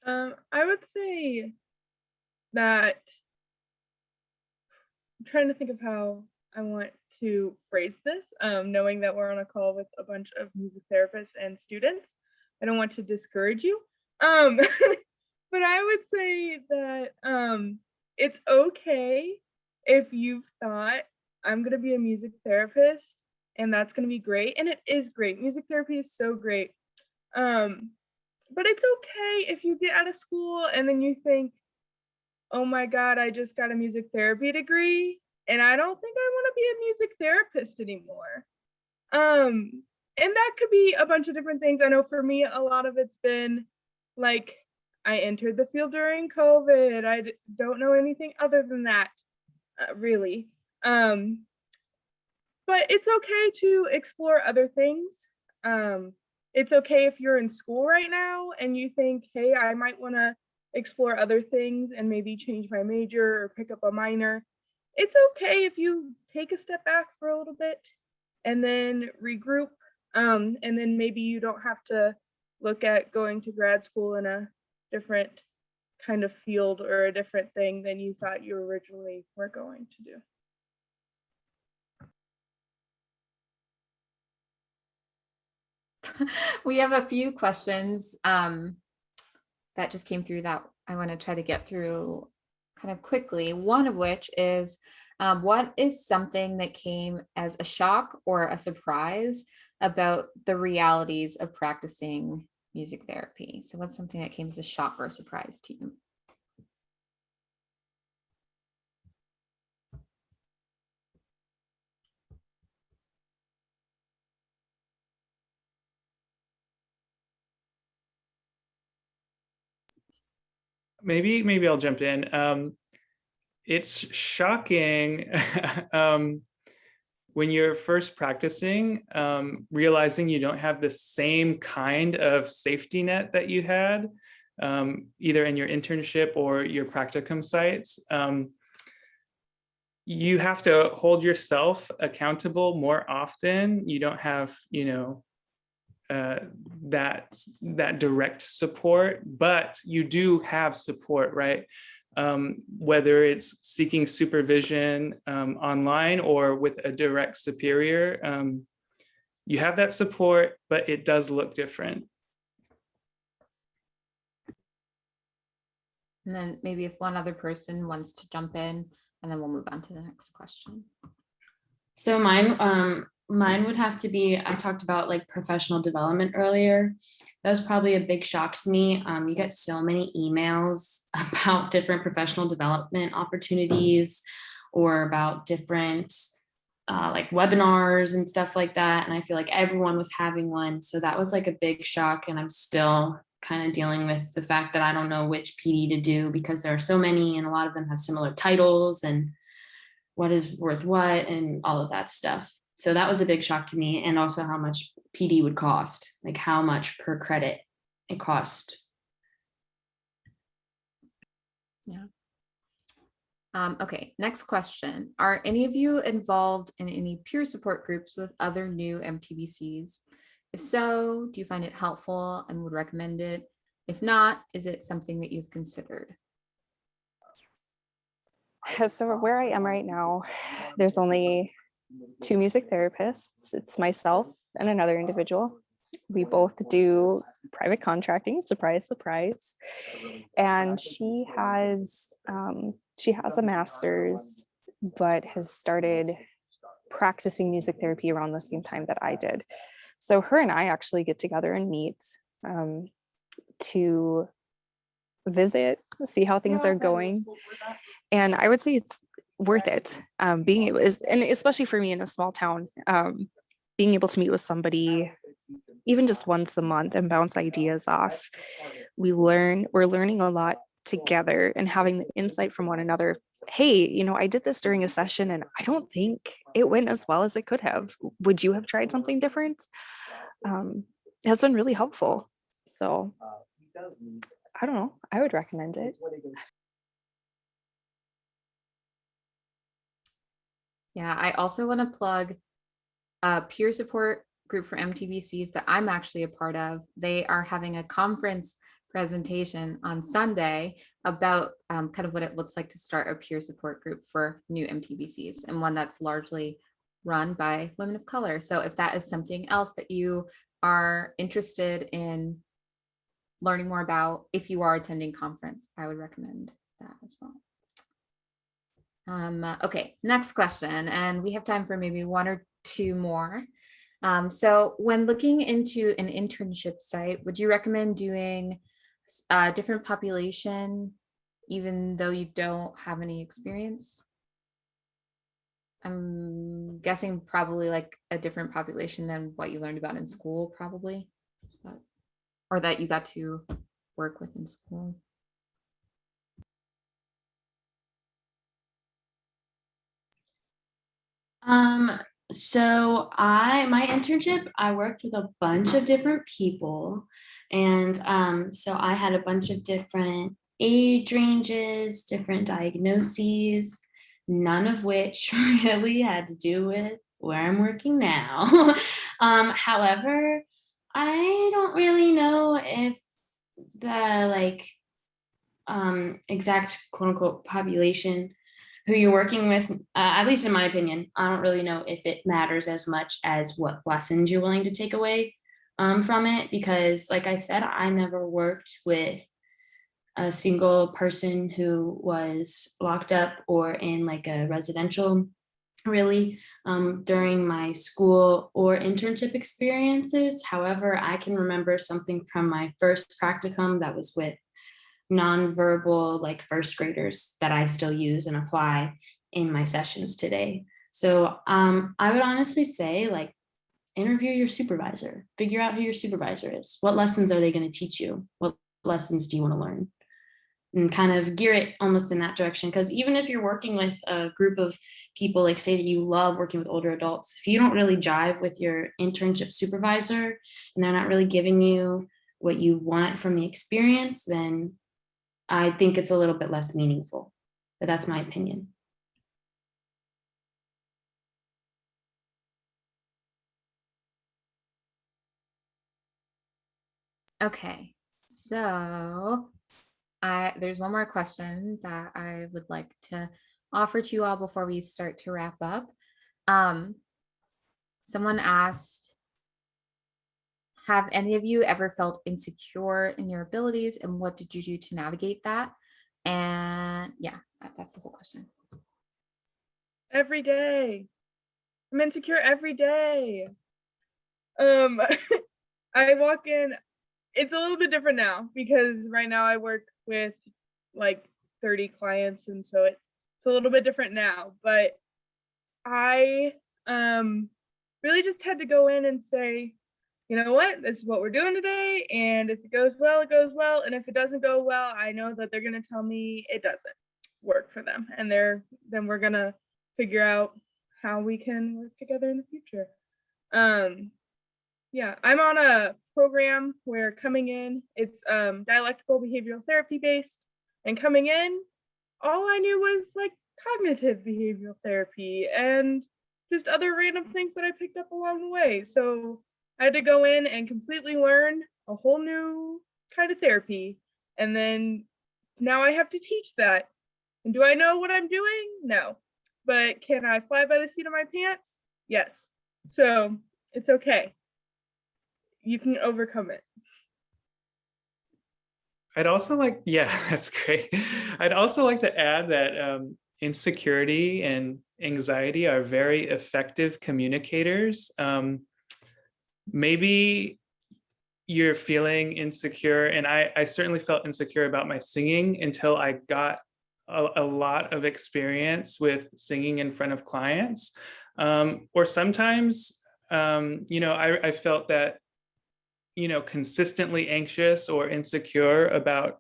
I would say that I'm trying to think of how I want to phrase this, knowing that we're on a call with a bunch of music therapists and students. I don't want to discourage you. But I would say that it's okay if you've thought, I'm going to be a music therapist, and that's going to be great. And it is great. Music therapy is so great. But it's okay if you get out of school and then you think, oh my God, I just got a music therapy degree, and I don't think I want to be a music therapist anymore. And that could be a bunch of different things. I know for me, a lot of it's been like, I entered the field during COVID. I don't know anything other than that, really. But it's okay to explore other things. It's okay if you're in school right now and you think, hey, I might want to explore other things and maybe change my major or pick up a minor. It's okay if you take a step back for a little bit and then regroup. And then maybe you don't have to look at going to grad school in a different kind of field or a different thing than you thought you originally were going to do. We have a few questions that just came through that I want to try to get through kind of quickly. One of which is, what is something that came as a shock or a surprise about the realities of practicing music therapy? So what's something that came as a shock or a surprise to you? Maybe I'll jump in. It's shocking when you're first practicing, realizing you don't have the same kind of safety net that you had, either in your internship or your practicum sites. You have to hold yourself accountable more often. You don't have, you know, that direct support, but you do have support, right? whether it's seeking supervision online or with a direct superior. You have that support, but it does look different. And then maybe if one other person wants to jump in, and then we'll move on to the next question. So mine would have to be, I talked about like professional development earlier. That was probably a big shock to me. You get so many emails about different professional development opportunities or about different like webinars and stuff like that. And I feel like everyone was having one. So that was like a big shock. And I'm still kind of dealing with the fact that I don't know which PD to do because there are so many and a lot of them have similar titles and what is worth what and all of that stuff. So that was a big shock to me. And also how much PD would cost, like how much per credit it cost. Yeah. Okay, next question. Are any of you involved in any peer support groups with other new MTBCs? If so, do you find it helpful and would recommend it? If not, is it something that you've considered? So where I am right now, there's only 2 music therapists. It's myself and another individual. We both do private contracting, surprise, surprise. And she has a master's, but has started practicing music therapy around the same time that I did. So her and I actually get together and meet to visit, see how things are going. And I would say it's worth it. Being able, and especially for me in a small town, being able to meet with somebody even just once a month and bounce ideas off. We're learning a lot together and having the insight from one another. Hey, you know, I did this during a session and I don't think it went as well as it could have. Would you have tried something different? It has been really helpful. So I don't know, I would recommend it. Yeah, I also want to plug a peer support group for MTBCs that I'm actually a part of. They are having a conference presentation on Sunday about kind of what it looks like to start a peer support group for new MTBCs, and one that's largely run by women of color. So if that is something else that you are interested in learning more about, if you are attending conference, I would recommend that as well. Okay, next question, and we have time for maybe 1 or 2 more. So when looking into an internship site, would you recommend doing a different population, even though you don't have any experience? I'm guessing probably like a different population than what you learned about in school, probably, or that you got to work with in school. So my internship, I worked with a bunch of different people. And so I had a bunch of different age ranges, different diagnoses, none of which really had to do with where I'm working now. However, I don't really know if the exact quote unquote population who you're working with, at least in my opinion, I don't really know if it matters as much as what lessons you're willing to take away from it. Because like I said, I never worked with a single person who was locked up or in like a residential really during my school or internship experiences. However, I can remember something from my first practicum that was with nonverbal like first graders that I still use and apply in my sessions today. So I would honestly say like interview your supervisor, figure out who your supervisor is. What lessons are they going to teach you? What lessons do you want to learn? And kind of gear it almost in that direction. Because even if you're working with a group of people, like say that you love working with older adults, if you don't really jive with your internship supervisor and they're not really giving you what you want from the experience, then I think it's a little bit less meaningful, but that's my opinion. Okay, so There's one more question that I would like to offer to you all before we start to wrap up. Someone asked, have any of you ever felt insecure in your abilities, and what did you do to navigate that? And yeah, that's the whole question. Every day. I'm insecure every day. I walk in, it's a little bit different now because right now I work with like 30 clients, and so it's a little bit different now, but I really just had to go in and say, you know what, this is what we're doing today, and if it goes well, it goes well, and if it doesn't go well, I know that they're going to tell me it doesn't work for them, and then we're going to figure out how we can work together in the future. Yeah, I'm on a program where coming in, it's dialectical behavioral therapy based, and coming in, all I knew was like cognitive behavioral therapy and just other random things that I picked up along the way. So I had to go in and completely learn a whole new kind of therapy, and then now I have to teach that. And do I know what I'm doing? No. But can I fly by the seat of my pants? Yes. So it's okay. You can overcome it. I'd also like, yeah, that's great. I'd also like to add that insecurity and anxiety are very effective communicators. Maybe you're feeling insecure, and I certainly felt insecure about my singing until I got a lot of experience with singing in front of clients. Or sometimes, I felt that, consistently anxious or insecure about,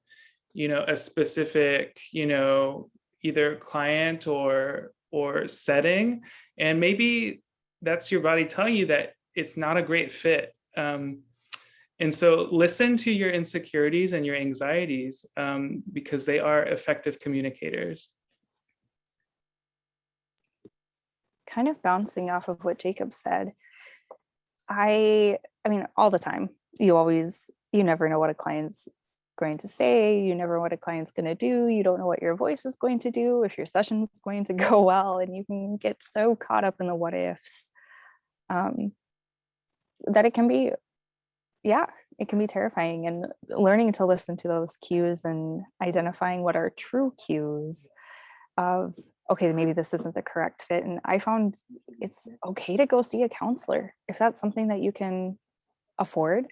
a specific, either client or setting. And maybe that's your body telling you that it's not a great fit. And so listen to your insecurities and your anxieties, because they are effective communicators. Kind of bouncing off of what Jacob said, I mean, all the time, you never know what a client's going to say. You never know what a client's going to do. You don't know what your voice is going to do, if your session is going to go well, and you can get so caught up in the what ifs that it can be terrifying. And learning to listen to those cues and identifying what are true cues of, okay, maybe this isn't the correct fit. And I found it's okay to go see a counselor if that's something that you can afford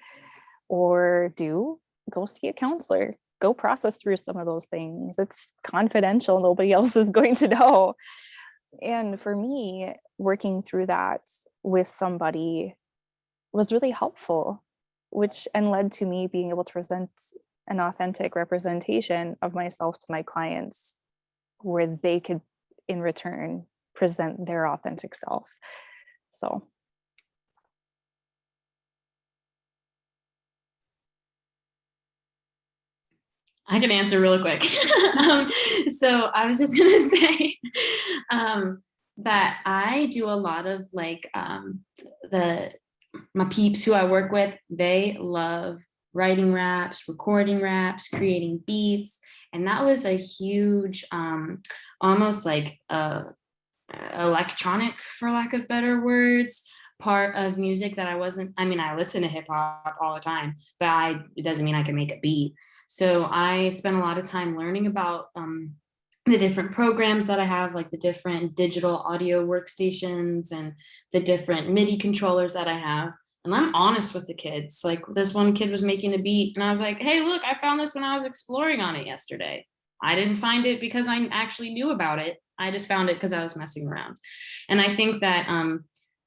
or do. Go see a counselor, go process through some of those things. It's confidential, nobody else is going to know. And for me, working through that with somebody was really helpful, which and led to me being able to present an authentic representation of myself to my clients, where they could in return present their authentic self. So I can answer really quick. So I was just gonna say that I do a lot of like my peeps who I work with, they love writing raps, recording raps, creating beats. And that was a huge, almost like electronic, for lack of better words, part of music that I listen to hip hop all the time, but it doesn't mean I can make a beat. So I spent a lot of time learning about the different programs that I have, like the different digital audio workstations and the different MIDI controllers that I have. And I'm honest with the kids. Like this one kid was making a beat and I was like, hey, look, I found this when I was exploring on it yesterday. I didn't find it because I actually knew about it. I just found it because I was messing around. And I think that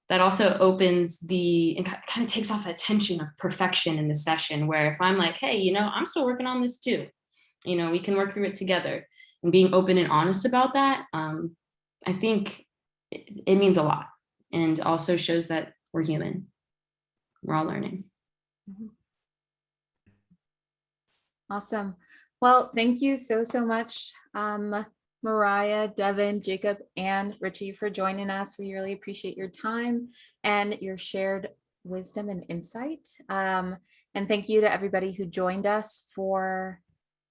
that also opens and kind of takes off that tension of perfection in the session, where if I'm like, hey, I'm still working on this too. We can work through it together. And being open and honest about that, I think it means a lot, and also shows that we're human. We're all learning. Awesome. Well, thank you so much, Mariah, Devin, Jacob, and Richie for joining us. We really appreciate your time and your shared wisdom and insight. And thank you to everybody who joined us for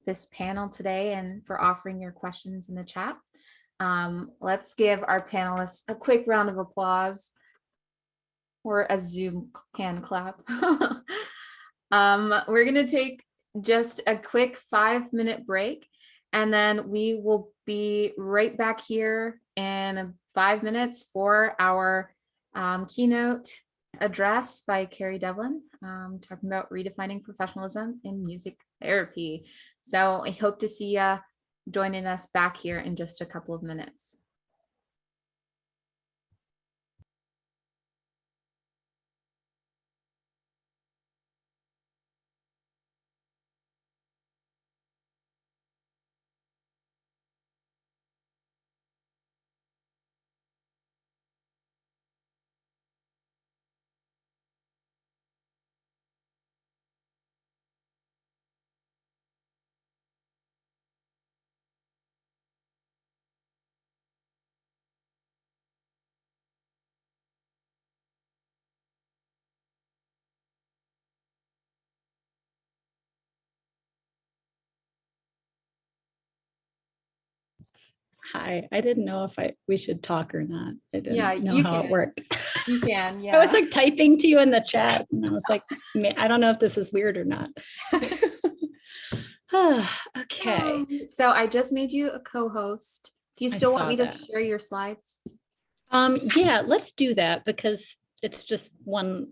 this panel today and for offering your questions in the chat. Let's give our panelists a quick round of applause, or a Zoom hand clap. We're going to take just a quick 5-minute break, and then we will be right back here in 5 minutes for our keynote address by Carrie Dublin, talking about redefining professionalism in music therapy. So I hope to see you joining us back here in just a couple of minutes. Hi, I didn't know if we should talk or not. I didn't know you how can. it worked. You can, yeah. I was like typing to you in the chat and I was like, I don't know if this is weird or not. Okay. So I just made you a co-host. Do you still want me to share your slides? Yeah, let's do that because it's just one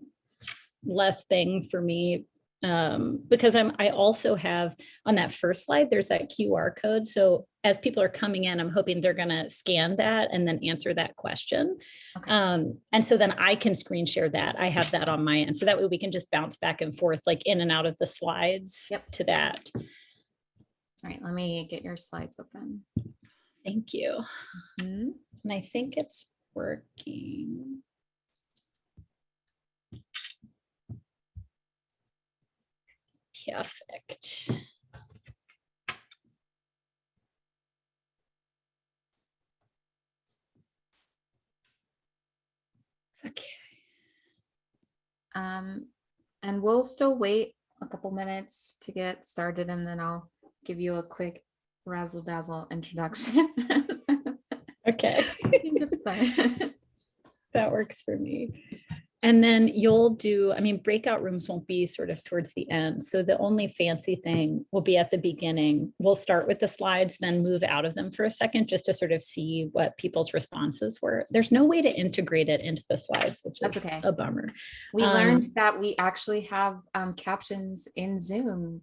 less thing for me. Because I also have on that first slide, there's that QR code. So as people are coming in, I'm hoping they're going to scan that and then answer that question. Okay. And so then I can screen share that. I have that on my end. So that way we can just bounce back and forth, like in and out of the slides to that. All right, let me get your slides open. Thank you. And I think it's working. Perfect. Okay. And we'll still wait a couple minutes to get started, and then I'll give you a quick razzle dazzle introduction. Okay. That works for me. And then you'll do, breakout rooms won't be sort of towards the end. So the only fancy thing will be at the beginning. We'll start with the slides, then move out of them for a second, just to sort of see what people's responses were. There's no way to integrate it into the slides, which is a bummer. We learned that we actually have captions in Zoom.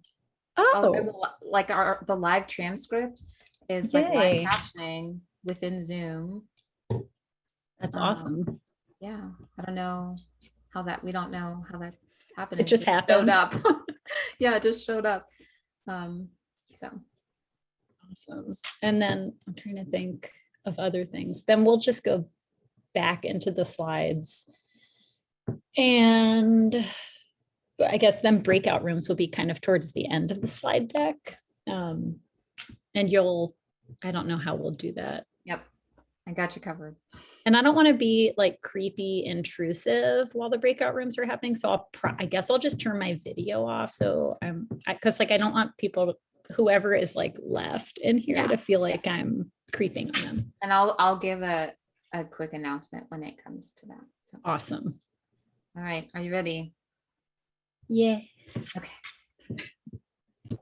Like the live transcript is like live captioning within Zoom. That's awesome. Yeah, I don't know how we don't know how that happened. It just happened. Showed up. Yeah, it just showed up. So awesome. And then I'm trying to think of other things. Then we'll just go back into the slides. And I guess then breakout rooms will be kind of towards the end of the slide deck. And I don't know how we'll do that. Yep. I got you covered. And I don't want to be like creepy intrusive while the breakout rooms are happening. So I guess I'll just turn my video off. So because I don't want people, whoever is like left in here to feel like I'm creeping on them. And I'll give a quick announcement when it comes to that. So. Awesome. All right. Are you ready? Yeah. Okay.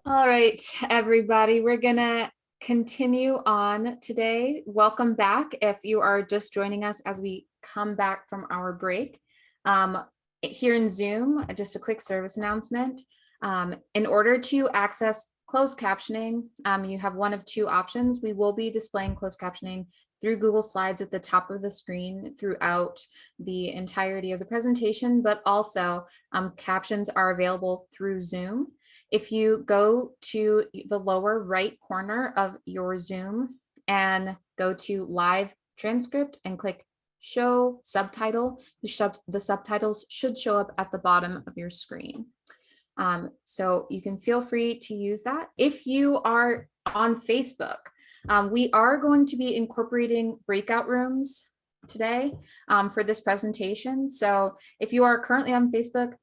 All right, everybody, we're gonna continue on today. Welcome back if you are just joining us as we come back from our break. Here in Zoom, just a quick service announcement. In order to access closed captioning, you have one of two options. We will be displaying closed captioning through Google Slides at the top of the screen throughout the entirety of the presentation, but also captions are available through Zoom. If you go to the lower right corner of your Zoom and go to live transcript and click show subtitle, the subtitles should show up at the bottom of your screen. So you can feel free to use that. If you are on Facebook, we are going to be incorporating breakout rooms today for this presentation. So if you are currently on Facebook,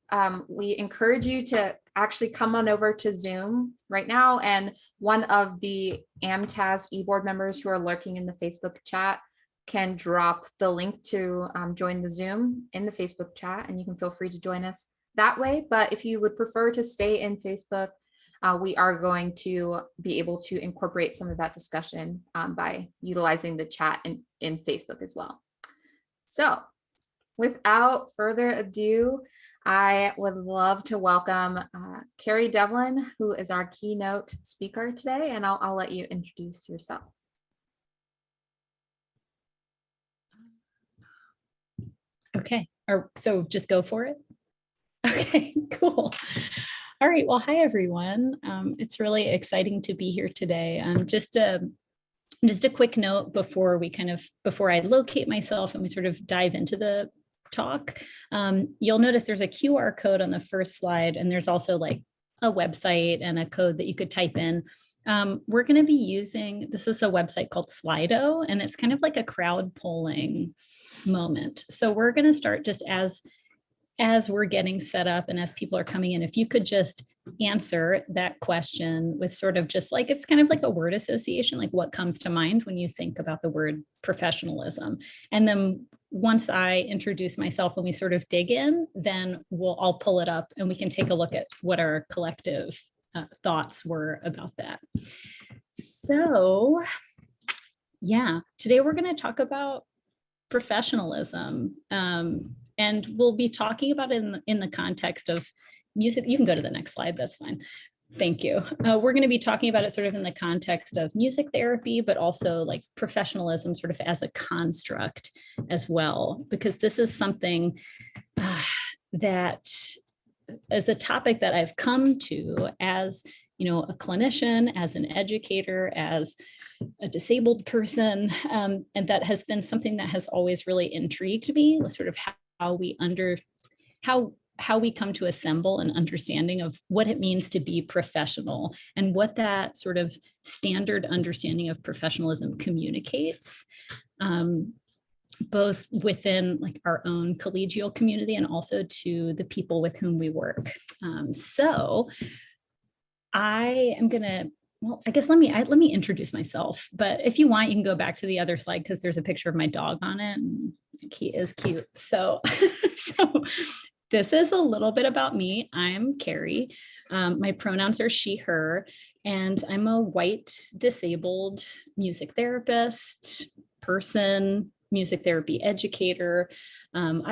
we encourage you to actually come on over to Zoom right now, and one of the AMTAS e-board members who are lurking in the Facebook chat can drop the link to join the Zoom in the Facebook chat, and you can feel free to join us that way. But if you would prefer to stay in Facebook, we are going to be able to incorporate some of that discussion by utilizing the chat in Facebook as well. So without further ado, I would love to welcome Carrie Dublin, who is our keynote speaker today, and I'll let you introduce yourself. Okay, so just go for it. Okay, cool. All right, well, hi everyone. It's really exciting to be here today. Just a quick note before I locate myself and we sort of dive into the talk. You'll notice there's a QR code on the first slide, and there's also like a website and a code that you could type in. We're going to be using, this is a website called Slido, and it's kind of like a crowd polling moment. So we're going to start just as we're getting set up and as people are coming in, if you could just answer that question with sort of just like, it's kind of like a word association, like what comes to mind when you think about the word professionalism. And then once I introduce myself and we sort of dig in, then I'll pull it up and we can take a look at what our collective thoughts were about that. So yeah, today we're going to talk about professionalism. And we'll be talking about it in the context of music. You can go to the next slide, that's fine. Thank you. We're going to be talking about it sort of in the context of music therapy, but also like professionalism sort of as a construct as well, because this is something that is a topic that I've come to as, a clinician, as an educator, as a disabled person, and that has been something that has always really intrigued me, sort of how we come to assemble an understanding of what it means to be professional and what that sort of standard understanding of professionalism communicates, both within like our own collegial community and also to the people with whom we work. So I am gonna, well, I guess let me introduce myself, but if you want, you can go back to the other slide because there's a picture of my dog on it. And he is cute. So, so this is a little bit about me. I'm Carrie. My pronouns are she, her, and I'm a white disabled music therapist, music therapy educator. I'm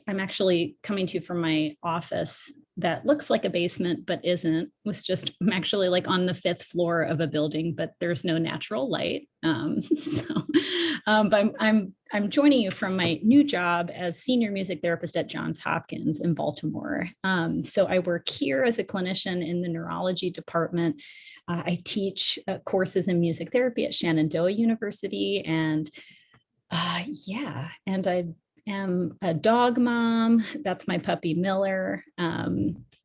actually coming to you from my office that looks like a basement, but isn't. I'm actually like on the 5th floor of a building, but there's no natural light. But I'm joining you from my new job as senior music therapist at Johns Hopkins in Baltimore. So I work here as a clinician in the neurology department. I teach courses in music therapy at Shenandoah University, and and I am a dog mom. That's my puppy Miller.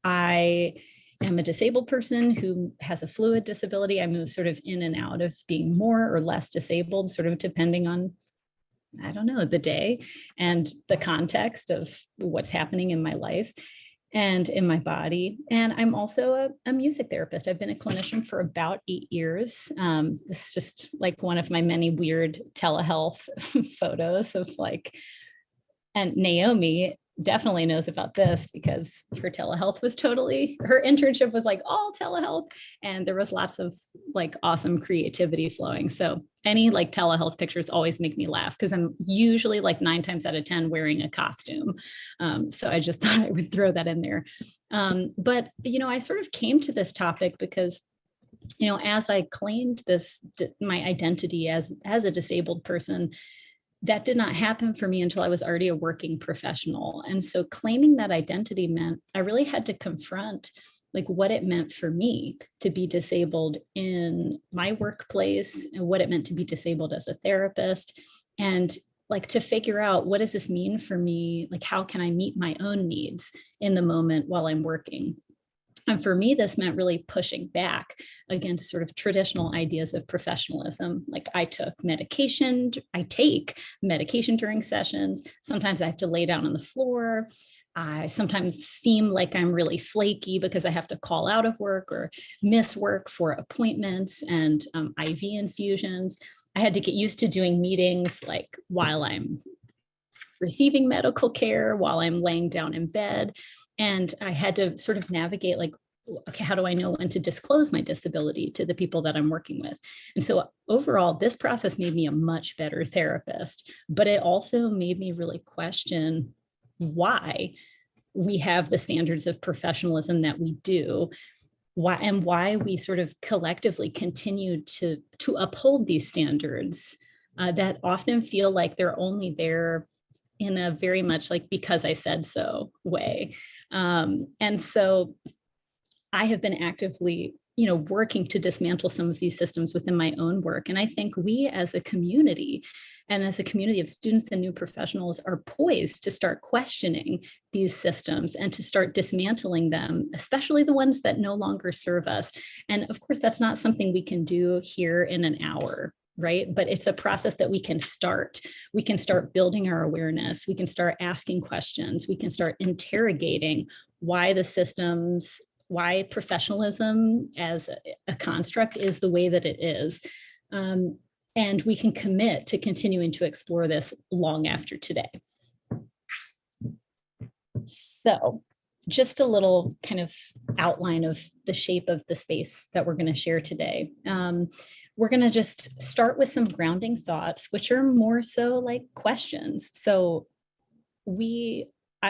I am a disabled person who has a fluid disability. I move sort of in and out of being more or less disabled, sort of depending on, I don't know, the day and the context of what's happening in my life and in my body. And I'm also a music therapist. I've been a clinician for about 8 years. This is just like one of my many weird telehealth photos of like, and Naomi definitely knows about this because her telehealth was her internship was like all telehealth, and there was lots of like awesome creativity flowing. So any like telehealth pictures always make me laugh because I'm usually like 9 times out of 10 wearing a costume. So I just thought I would throw that in there. But, I sort of came to this topic because, as I claimed my identity as a disabled person, that did not happen for me until I was already a working professional. And so claiming that identity meant I really had to confront like what it meant for me to be disabled in my workplace and what it meant to be disabled as a therapist, and like to figure out what does this mean for me? Like, how can I meet my own needs in the moment while I'm working? And for me, this meant really pushing back against sort of traditional ideas of professionalism. Like I take medication during sessions. Sometimes I have to lay down on the floor. I sometimes seem like I'm really flaky because I have to call out of work or miss work for appointments and IV infusions. I had to get used to doing meetings like while I'm receiving medical care, while I'm laying down in bed. And I had to sort of navigate like, okay, how do I know when to disclose my disability to the people that I'm working with? And so overall, this process made me a much better therapist, but it also made me really question why we have the standards of professionalism that we do, why we sort of collectively continue to uphold these standards that often feel like they're only there in a very much like because I said so way. And so I have been actively, working to dismantle some of these systems within my own work. And I think we as a community and as a community of students and new professionals are poised to start questioning these systems and to start dismantling them, especially the ones that no longer serve us. And of course, that's not something we can do here in an hour, right? But it's a process that we can start. We can start building our awareness. We can start asking questions. We can start interrogating why the systems, why professionalism as a construct is the way that it is. And we can commit to continuing to explore this long after today. So just a little kind of outline of the shape of the space that we're going to share today. We're going to just start with some grounding thoughts, which are more so like questions. So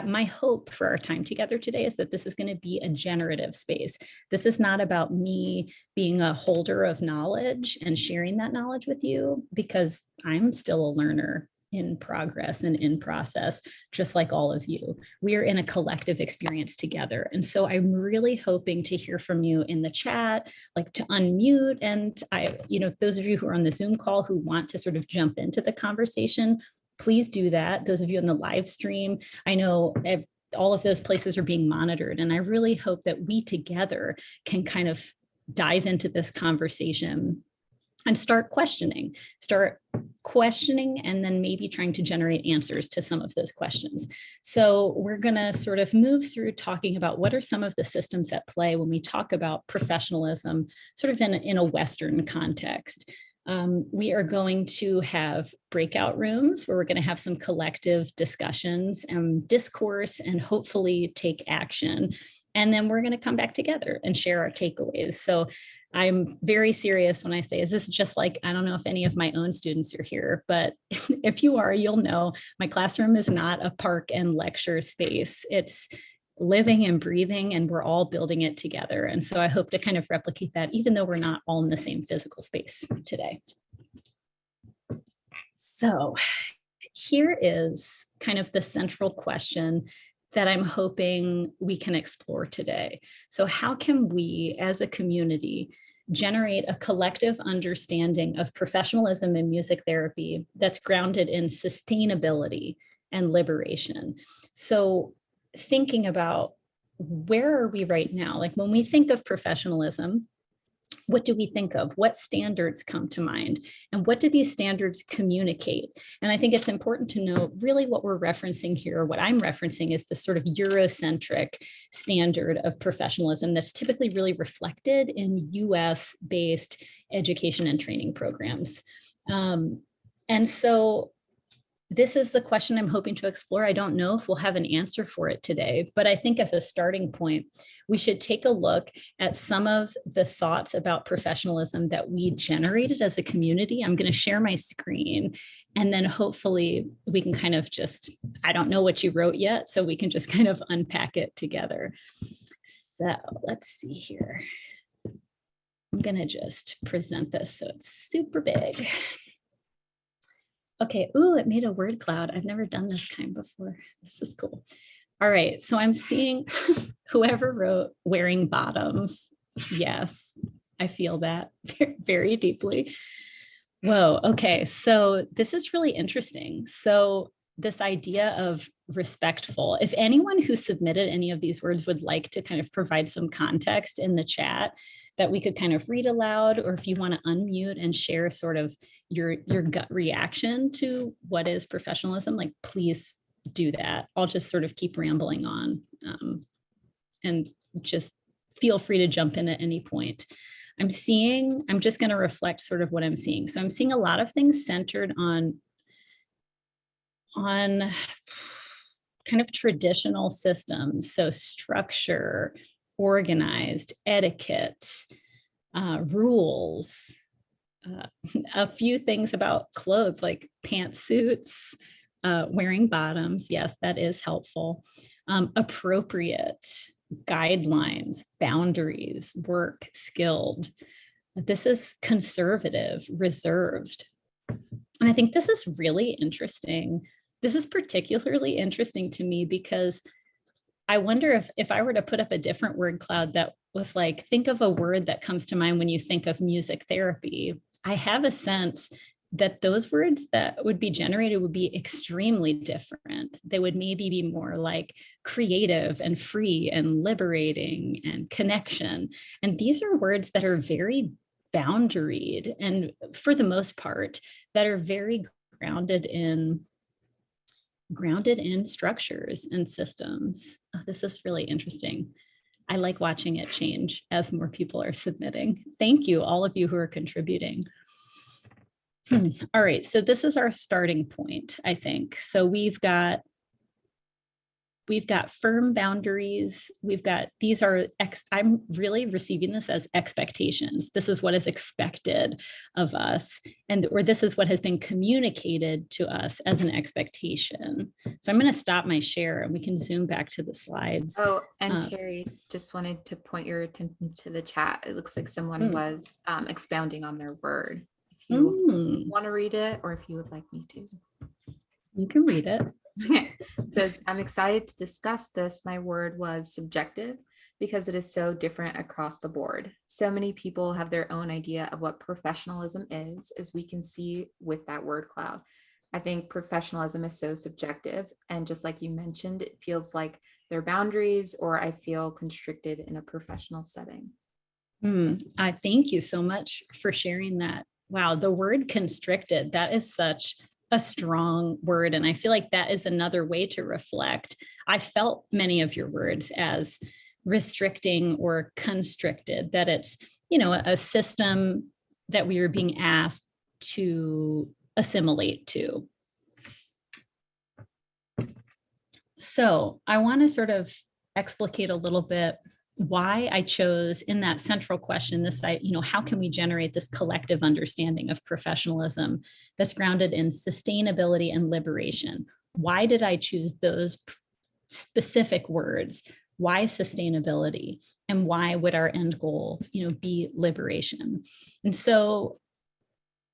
my hope for our time together today is that this is going to be a generative space. This is not about me being a holder of knowledge and sharing that knowledge with you, because I'm still a learner in progress and in process, just like all of you. We are in a collective experience together. And so I'm really hoping to hear from you in the chat, like to unmute. And those of you who are on the Zoom call who want to sort of jump into the conversation, please do that. Those of you in the live stream, I know all of those places are being monitored. And I really hope that we together can kind of dive into this conversation and start questioning, and then maybe trying to generate answers to some of those questions. So we're going to sort of move through talking about what are some of the systems at play when we talk about professionalism, sort of in a Western context. We are going to have breakout rooms where we're going to have some collective discussions and discourse and hopefully take action. And then we're going to come back together and share our takeaways. So I'm very serious when I say, is this just like, I don't know if any of my own students are here, but if you are, you'll know my classroom is not a park and lecture space. It's living and breathing, and we're all building it together. And so I hope to kind of replicate that, even though we're not all in the same physical space today. So here is kind of the central question that I'm hoping we can explore today. So how can we as a community generate a collective understanding of professionalism in music therapy that's grounded in sustainability and liberation? So thinking about where are we right now? Like when we think of professionalism, what do we think of? What standards come to mind? And what do these standards communicate? And I think it's important to know really what we're referencing here, what I'm referencing is this sort of Eurocentric standard of professionalism that's typically really reflected in US-based education and training programs. And so this is the question I'm hoping to explore. I don't know if we'll have an answer for it today, but I think as a starting point, we should take a look at some of the thoughts about professionalism that we generated as a community. I'm going to share my screen, and then hopefully we can kind of just, I don't know what you wrote yet, so we can just kind of unpack it together. So let's see here. I'm going to just present this so it's super big. Okay, ooh, it made a word cloud. I've never done this kind before. This is cool. All right, so I'm seeing whoever wrote wearing bottoms. Yes, I feel that very deeply. Whoa, okay, so this is really interesting. So this idea of respectful, if anyone who submitted any of these words would like to kind of provide some context in the chat that we could kind of read aloud, or if you want to unmute and share sort of your gut reaction to what is professionalism, like please do that. I'll just sort of keep rambling on, and just feel free to jump in at any point. I'm just going to reflect sort of what I'm seeing. So I'm seeing a lot of things centered on kind of traditional systems. So structure, organized, etiquette, rules, a few things about clothes like pantsuits, wearing bottoms. Yes, that is helpful. Appropriate, guidelines, boundaries, work, skilled. This is conservative, reserved. And I think this is really interesting. This is particularly interesting to me because I wonder if I were to put up a different word cloud that was like, think of a word that comes to mind when you think of music therapy. I have a sense that those words that would be generated would be extremely different. They would maybe be more like creative and free and liberating and connection. And these are words that are very boundaried and, for the most part, that are very grounded in structures and systems. Oh, this is really interesting. I like watching it change as more people are submitting. Thank you, all of you who are contributing. All right, so this is our starting point, I think. So we've got firm boundaries. I'm really receiving this as expectations. This is what is expected of us, or this is what has been communicated to us as an expectation. So I'm going to stop my share and we can zoom back to the slides. Oh, and Carrie, just wanted to point your attention to the chat. It looks like someone was expounding on their word. If you want to read it, or if you would like me to. You can read it. It says, I'm excited to discuss this. My word was subjective because it is so different across the board. So many people have their own idea of what professionalism is, as we can see with that word cloud. I think professionalism is so subjective. And just like you mentioned, it feels like there are boundaries, or I feel constricted in a professional setting. I thank you so much for sharing that. Wow, the word constricted, that is such a strong word. And I feel like that is another way to reflect. I felt many of your words as restricting or constricted, that it's, a system that we are being asked to assimilate to. So I want to sort of explicate a little bit why I chose, in that central question, how can we generate this collective understanding of professionalism that's grounded in sustainability and liberation? Why did I choose those specific words? Why sustainability? And why would our end goal, be liberation? And so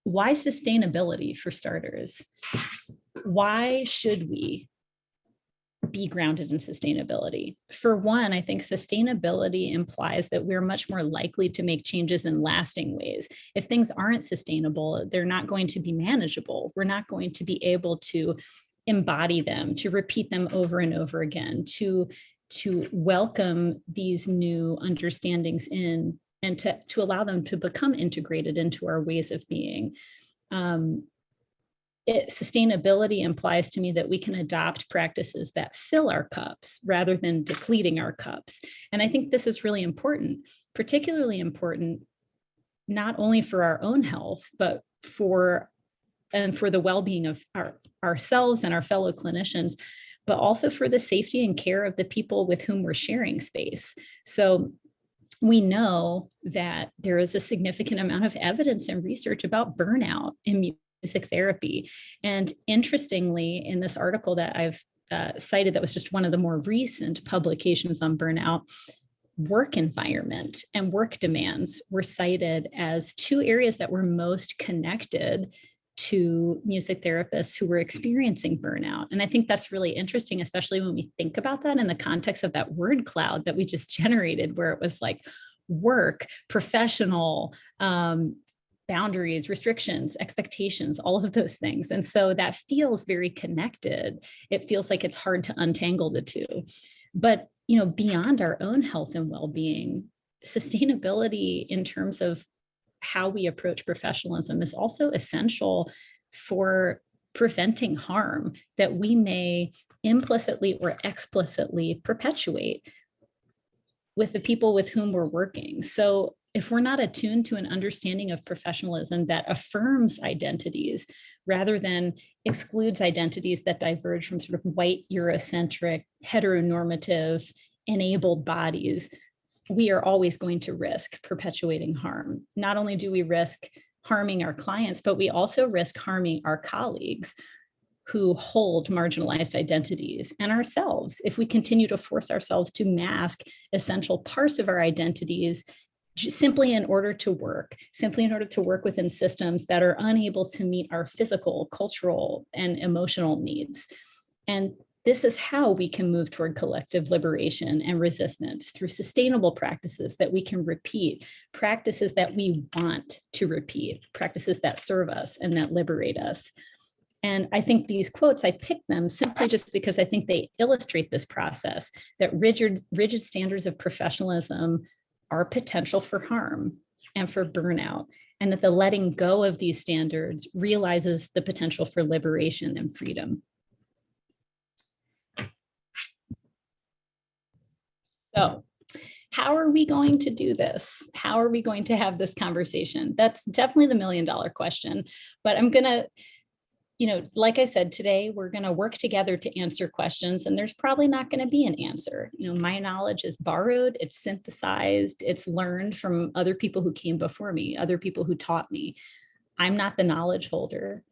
why sustainability, for starters? Why should we be grounded in sustainability? For one, I think sustainability implies that we're much more likely to make changes in lasting ways. If things aren't sustainable, they're not going to be manageable. We're not going to be able to embody them, to repeat them over and over again, to welcome these new understandings in, and to allow them to become integrated into our ways of being. Sustainability implies to me that we can adopt practices that fill our cups rather than depleting our cups. And I think this is really important, particularly important, not only for our own health, but for the well-being of ourselves and our fellow clinicians, but also for the safety and care of the people with whom we're sharing space. So we know that there is a significant amount of evidence and research about burnout in music therapy. And interestingly, in this article that I've cited, that was just one of the more recent publications on burnout, work environment and work demands were cited as two areas that were most connected to music therapists who were experiencing burnout. And I think that's really interesting, especially when we think about that in the context of that word cloud that we just generated, where it was like work, professional, boundaries, restrictions, expectations, all of those things. And so that feels very connected. It feels like it's hard to untangle the two. But, beyond our own health and well-being, sustainability in terms of how we approach professionalism is also essential for preventing harm that we may implicitly or explicitly perpetuate with the people with whom we're working. So if we're not attuned to an understanding of professionalism that affirms identities rather than excludes identities that diverge from sort of white, Eurocentric, heteronormative, enabled bodies, we are always going to risk perpetuating harm. Not only do we risk harming our clients, but we also risk harming our colleagues who hold marginalized identities and ourselves if we continue to force ourselves to mask essential parts of our identities simply in order to work within systems that are unable to meet our physical, cultural, and emotional needs. And this is how we can move toward collective liberation and resistance through sustainable practices that we can repeat, practices that we want to repeat, practices that serve us and that liberate us. And I think these quotes, I picked them simply just because I think they illustrate this process, that rigid standards of professionalism are potential for harm and for burnout, and that the letting go of these standards realizes the potential for liberation and freedom. So, how are we going to do this? How are we going to have this conversation? That's definitely the million-dollar question, but I'm going to, like I said, today we're going to work together to answer questions, and there's probably not going to be an answer. My knowledge is borrowed, it's synthesized, it's learned from other people who came before me, other people who taught me. I'm not the knowledge holder.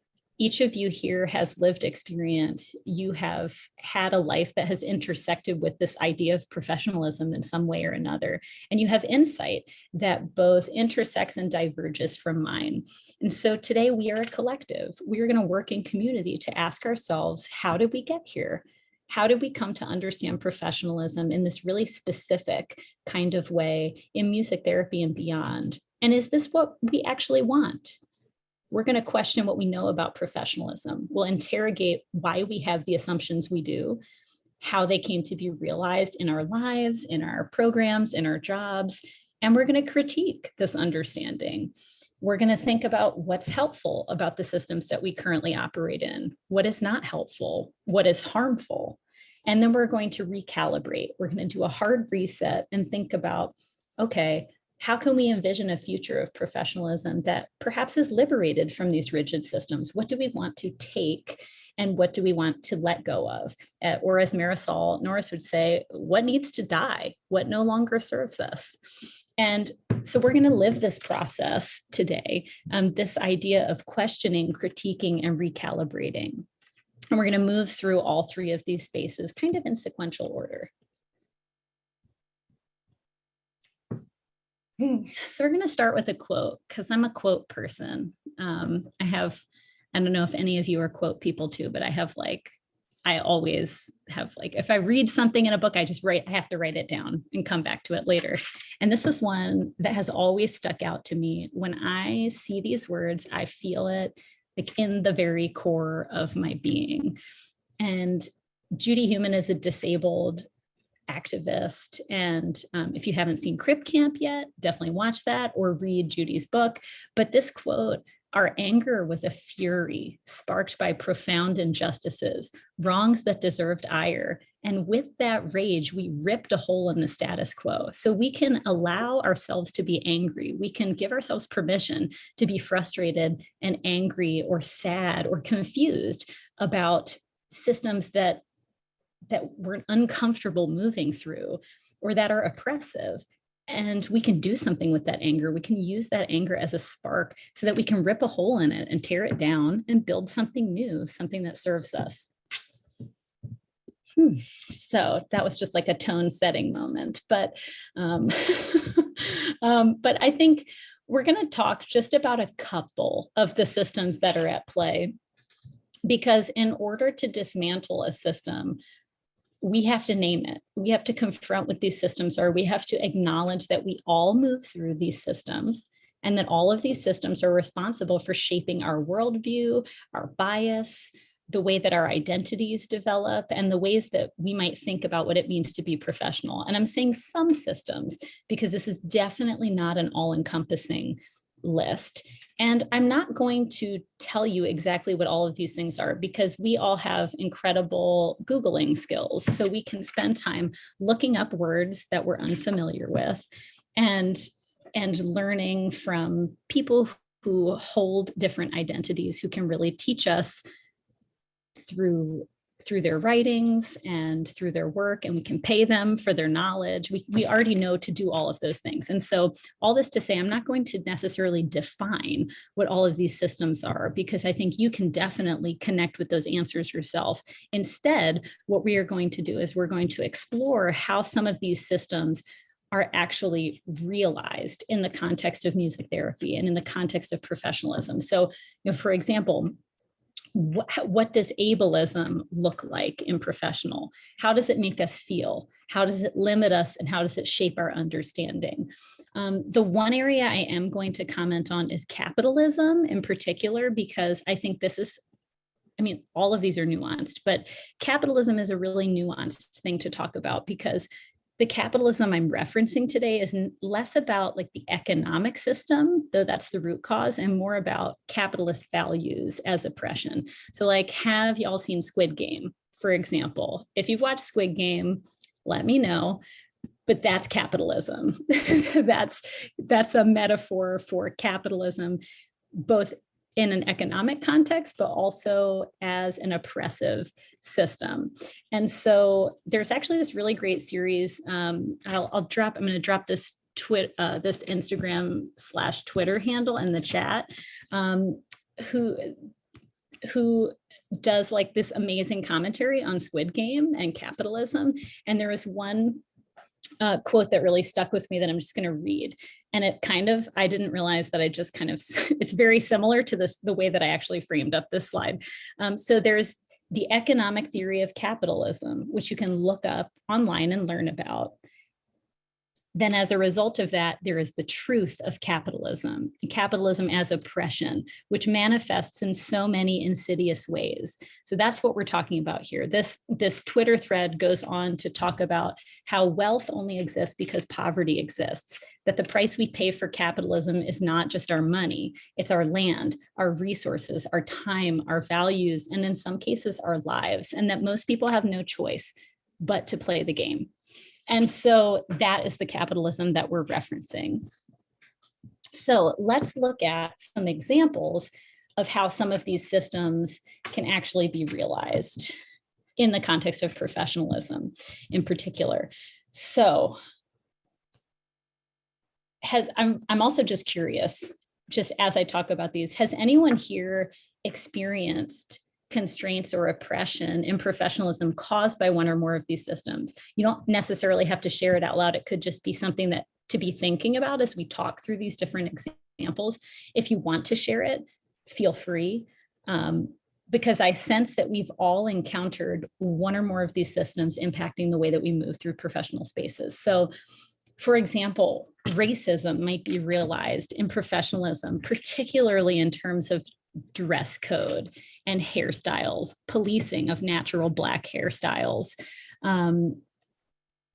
Each of you here has lived experience. You have had a life that has intersected with this idea of professionalism in some way or another. And you have insight that both intersects and diverges from mine. And so today we are a collective. We are going to work in community to ask ourselves, how did we get here? How did we come to understand professionalism in this really specific kind of way in music therapy and beyond? And is this what we actually want? We're going to question what we know about professionalism. We'll interrogate why we have the assumptions we do, how they came to be realized in our lives, in our programs, in our jobs, and we're going to critique this understanding. We're going to think about what's helpful about the systems that we currently operate in, what is not helpful, what is harmful, and then we're going to recalibrate. We're going to do a hard reset and think about, okay, how can we envision a future of professionalism that perhaps is liberated from these rigid systems? What do we want to take and what do we want to let go of? Or as Marisol Norris would say, what needs to die? What no longer serves us? And so we're going to live this process today, this idea of questioning, critiquing, and recalibrating. And we're going to move through all three of these spaces kind of in sequential order. So we're going to start with a quote because I'm a quote person. I don't know if any of you are quote people too, but I always have if I read something in a book, I have to write it down and come back to it later. And this is one that has always stuck out to me. When I see these words, I feel it in the very core of my being. And Judy Heumann is a disabled activist. And if you haven't seen Crip Camp yet, definitely watch that or read Judy's book. But this quote, "Our anger was a fury sparked by profound injustices, wrongs that deserved ire. And with that rage, we ripped a hole in the status quo." So we can allow ourselves to be angry. We can give ourselves permission to be frustrated and angry or sad or confused about systems that we're uncomfortable moving through or that are oppressive. And we can do something with that anger. We can use that anger as a spark so that we can rip a hole in it and tear it down and build something new, something that serves us. So that was just like a tone setting moment. But, but I think we're going to talk just about a couple of the systems that are at play, because in order to dismantle a system, we have to name it. We have to confront what these systems are. We have to acknowledge that we all move through these systems and that all of these systems are responsible for shaping our worldview, our bias, the way that our identities develop, and the ways that we might think about what it means to be professional. And I'm saying some systems because this is definitely not an all-encompassing list. And I'm not going to tell you exactly what all of these things are because we all have incredible Googling skills. So we can spend time looking up words that we're unfamiliar with and learning from people who hold different identities, who can really teach us through their writings and through their work, and we can pay them for their knowledge. We already know to do all of those things. And so all this to say, I'm not going to necessarily define what all of these systems are, because I think you can definitely connect with those answers yourself. Instead, what we are going to do is we're going to explore how some of these systems are actually realized in the context of music therapy and in the context of professionalism. So, for example, what does ableism look like in professional? How does it make us feel? How does it limit us? And how does it shape our understanding? The one area I am going to comment on is capitalism in particular, because I think this is, all of these are nuanced, but capitalism is a really nuanced thing to talk about, because the capitalism I'm referencing today is less about like the economic system, though that's the root cause, and more about capitalist values as oppression. So like, have y'all seen Squid Game, for example? If you've watched Squid Game, let me know, but that's capitalism. that's a metaphor for capitalism, both in an economic context, but also as an oppressive system. And so there's actually this really great series. I'm going to drop this this Instagram/Twitter handle in the chat, who does like this amazing commentary on Squid Game and capitalism. And there was one quote that really stuck with me that I'm just going to read. And it I didn't realize that it's very similar to the way that I actually framed up this slide. So there's the economic theory of capitalism, which you can look up online and learn about. Then as a result of that, there is the truth of capitalism as oppression, which manifests in so many insidious ways. So that's what we're talking about here. This Twitter thread goes on to talk about how wealth only exists because poverty exists, that the price we pay for capitalism is not just our money, it's our land, our resources, our time, our values, and in some cases, our lives, and that most people have no choice but to play the game. And so that is the capitalism that we're referencing. So let's look at some examples of how some of these systems can actually be realized in the context of professionalism in particular. So I'm also just curious, just as I talk about these, has anyone here experienced constraints or oppression in professionalism caused by one or more of these systems? You don't necessarily have to share it out loud. It could just be something that to be thinking about as we talk through these different examples. If you want to share it, feel free, because I sense that we've all encountered one or more of these systems impacting the way that we move through professional spaces. So, for example, racism might be realized in professionalism, particularly in terms of dress code and hairstyles, policing of natural Black hairstyles,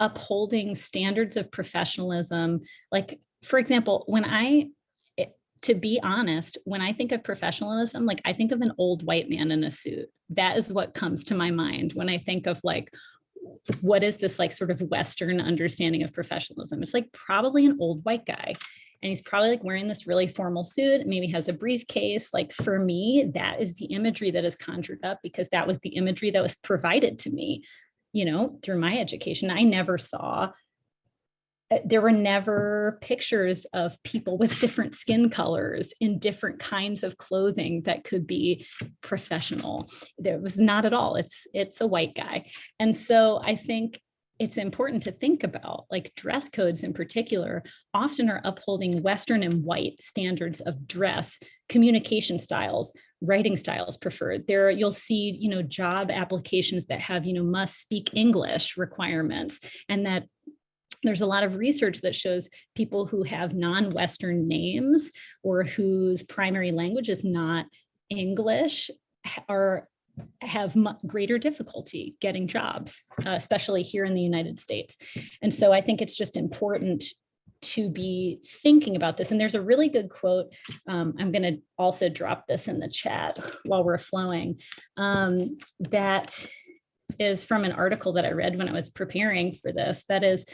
upholding standards of professionalism. Like, for example, to be honest, when I think of professionalism, like I think of an old white man in a suit. That is what comes to my mind when I think of like, what is this like sort of Western understanding of professionalism? It's like probably an old white guy. And he's probably like wearing this really formal suit, maybe has a briefcase. Like for me, that is the imagery that is conjured up because that was the imagery that was provided to me, through my education. There were never pictures of people with different skin colors in different kinds of clothing that could be professional. There was not at all. It's a white guy. And so I think it's important to think about like dress codes in particular often are upholding Western and white standards of dress, communication styles, writing styles preferred. There you'll see, job applications that have, must speak English requirements, and that there's a lot of research that shows people who have non-Western names or whose primary language is not English have greater difficulty getting jobs, especially here in the United States. And so I think it's just important to be thinking about this. And there's a really good quote. I'm going to also drop this in the chat while we're flowing. That is from an article that I read when I was preparing for this. That is,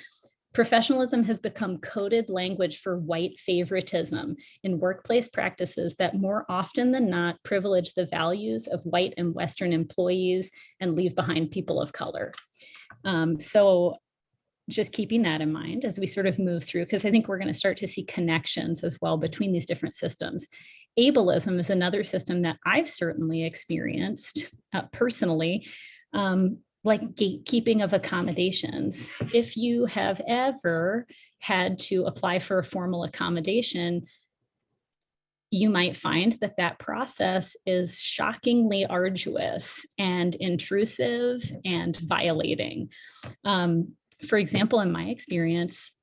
professionalism has become coded language for white favoritism in workplace practices that more often than not privilege the values of white and Western employees and leave behind people of color. So just keeping that in mind as we sort of move through, because I think we're going to start to see connections as well between these different systems. Ableism is another system that I've certainly experienced personally, like gatekeeping of accommodations. If you have ever had to apply for a formal accommodation, you might find that that process is shockingly arduous and intrusive and violating. For example, in my experience,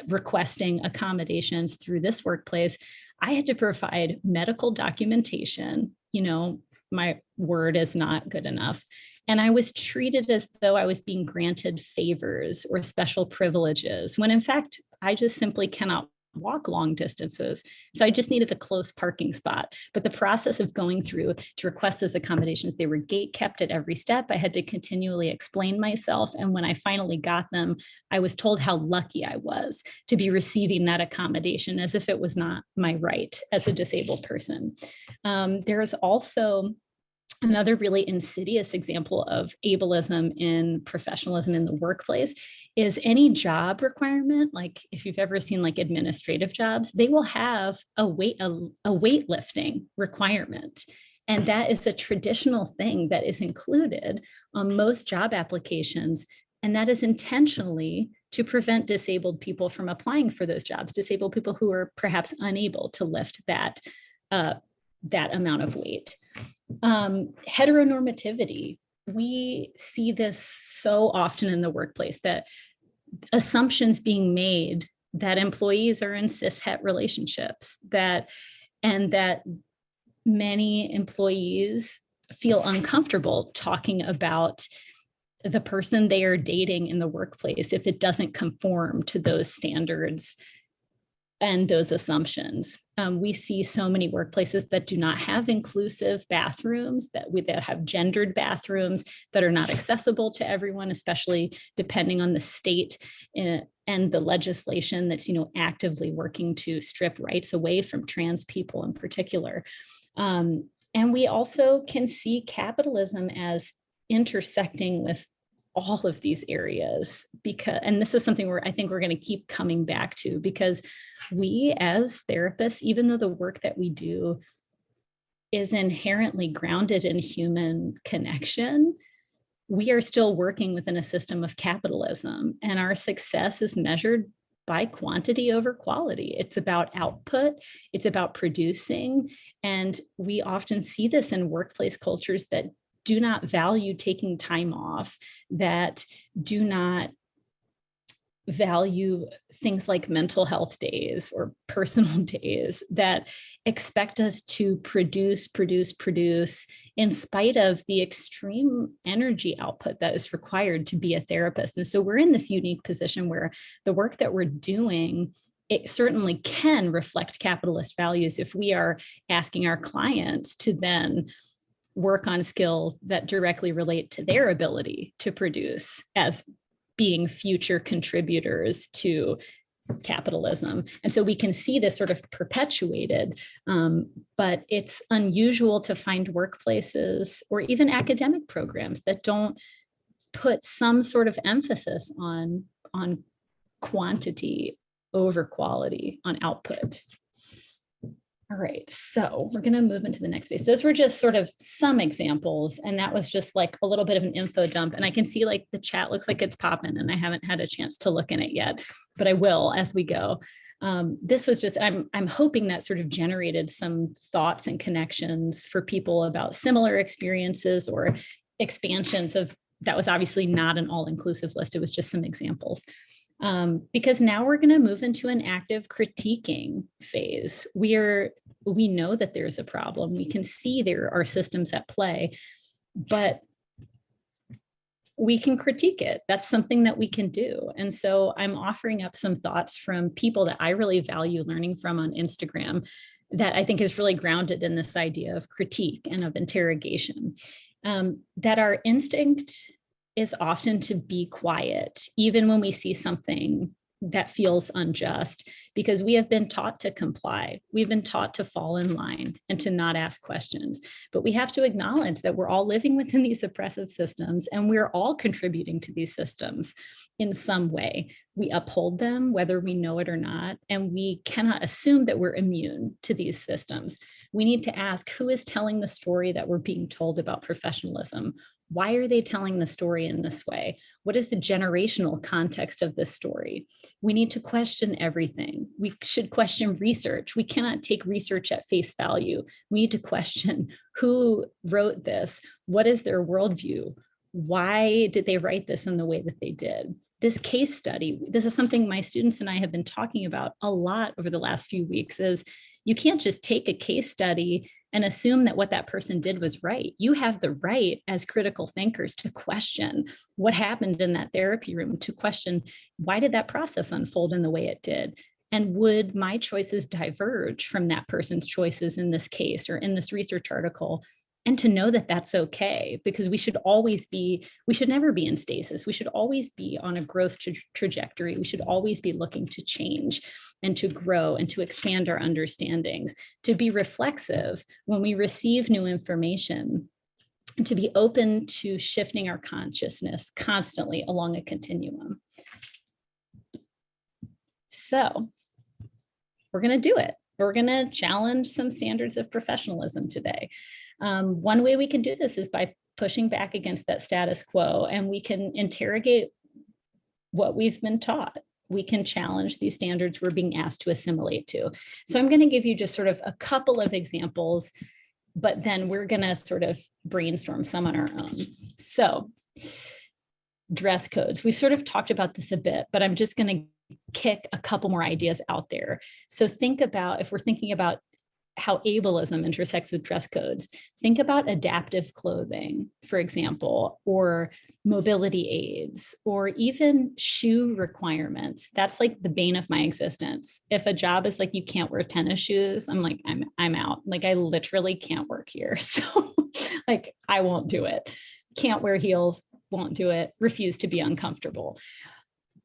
requesting accommodations through this workplace, I had to provide medical documentation. My word is not good enough. And I was treated as though I was being granted favors or special privileges, when in fact, I just simply cannot walk long distances. So I just needed a close parking spot. But the process of going through to request those accommodations, they were gate kept at every step. I had to continually explain myself. And when I finally got them, I was told how lucky I was to be receiving that accommodation, as if it was not my right as a disabled person. There is also another really insidious example of ableism in professionalism in the workplace is any job requirement. Like if you've ever seen like administrative jobs, they will have a weightlifting requirement. And that is a traditional thing that is included on most job applications. And that is intentionally to prevent disabled people from applying for those jobs, disabled people who are perhaps unable to lift that amount of weight. Heteronormativity. We see this so often in the workplace, that assumptions being made that employees are in cis-het relationships, and that many employees feel uncomfortable talking about the person they are dating in the workplace if it doesn't conform to those standards and those assumptions. We see so many workplaces that do not have inclusive bathrooms, that have gendered bathrooms that are not accessible to everyone, especially depending on the state and the legislation that's actively working to strip rights away from trans people in particular. And we also can see capitalism as intersecting with all of these areas, and this is something where I think we're going to keep coming back to, because we as therapists, even though the work that we do is inherently grounded in human connection, we are still working within a system of capitalism, and our success is measured by quantity over quality. It's about output, it's about producing, and we often see this in workplace cultures that do not value taking time off, that do not value things like mental health days or personal days, that expect us to produce in spite of the extreme energy output that is required to be a therapist. And so we're in this unique position where the work that we're doing, it certainly can reflect capitalist values if we are asking our clients to then work on skills that directly relate to their ability to produce as being future contributors to capitalism. And so we can see this sort of perpetuated, but it's unusual to find workplaces or even academic programs that don't put some sort of emphasis on quantity over quality, on output. All right, so we're going to move into the next phase. Those were just sort of some examples, and that was just like a little bit of an info dump. And I can see like the chat looks like it's popping, and I haven't had a chance to look in it yet, but I will as we go. This was just, I'm hoping that sort of generated some thoughts and connections for people about similar experiences or expansions of, that was obviously not an all-inclusive list. It was just some examples. Because now we're going to move into an active critiquing phase. We know that there's a problem. We can see there are systems at play, but we can critique it. That's something that we can do. And so I'm offering up some thoughts from people that I really value learning from on Instagram that I think is really grounded in this idea of critique and of interrogation. That our instinct is often to be quiet, even when we see something that feels unjust, because we have been taught to comply. We've been taught to fall in line and to not ask questions. But we have to acknowledge that we're all living within these oppressive systems, and we're all contributing to these systems in some way. We uphold them, whether we know it or not, and we cannot assume that we're immune to these systems. We need to ask, who is telling the story that we're being told about professionalism? Why are they telling the story in this way? What is the generational context of this story? We need to question everything. We should question research. We cannot take research at face value. We need to question who wrote this. What is their worldview? Why did they write this in the way that they did? This case study, this is something my students and I have been talking about a lot over the last few weeks, is you can't just take a case study and assume that what that person did was right. You have the right as critical thinkers to question what happened in that therapy room, to question, why did that process unfold in the way it did? And would my choices diverge from that person's choices in this case or in this research article? And to know that that's okay, because we should never be in stasis. We should always be on a growth trajectory. We should always be looking to change and to grow and to expand our understandings, to be reflexive when we receive new information, and to be open to shifting our consciousness constantly along a continuum. So we're going to do it. We're going to challenge some standards of professionalism today. One way we can do this is by pushing back against that status quo, and we can interrogate what we've been taught. We can challenge these standards we're being asked to assimilate to. So I'm going to give you just sort of a couple of examples, but then we're going to sort of brainstorm some on our own. So dress codes. We sort of talked about this a bit, but I'm just going to kick a couple more ideas out there. So think about, if we're thinking about how ableism intersects with dress codes, think about adaptive clothing, for example, or mobility aids, or even shoe requirements. That's like the bane of my existence. If a job is like, you can't wear tennis shoes, I'm like, I'm out. Like, I literally can't work here. So like, I won't do it. Can't wear heels, won't do it, refuse to be uncomfortable.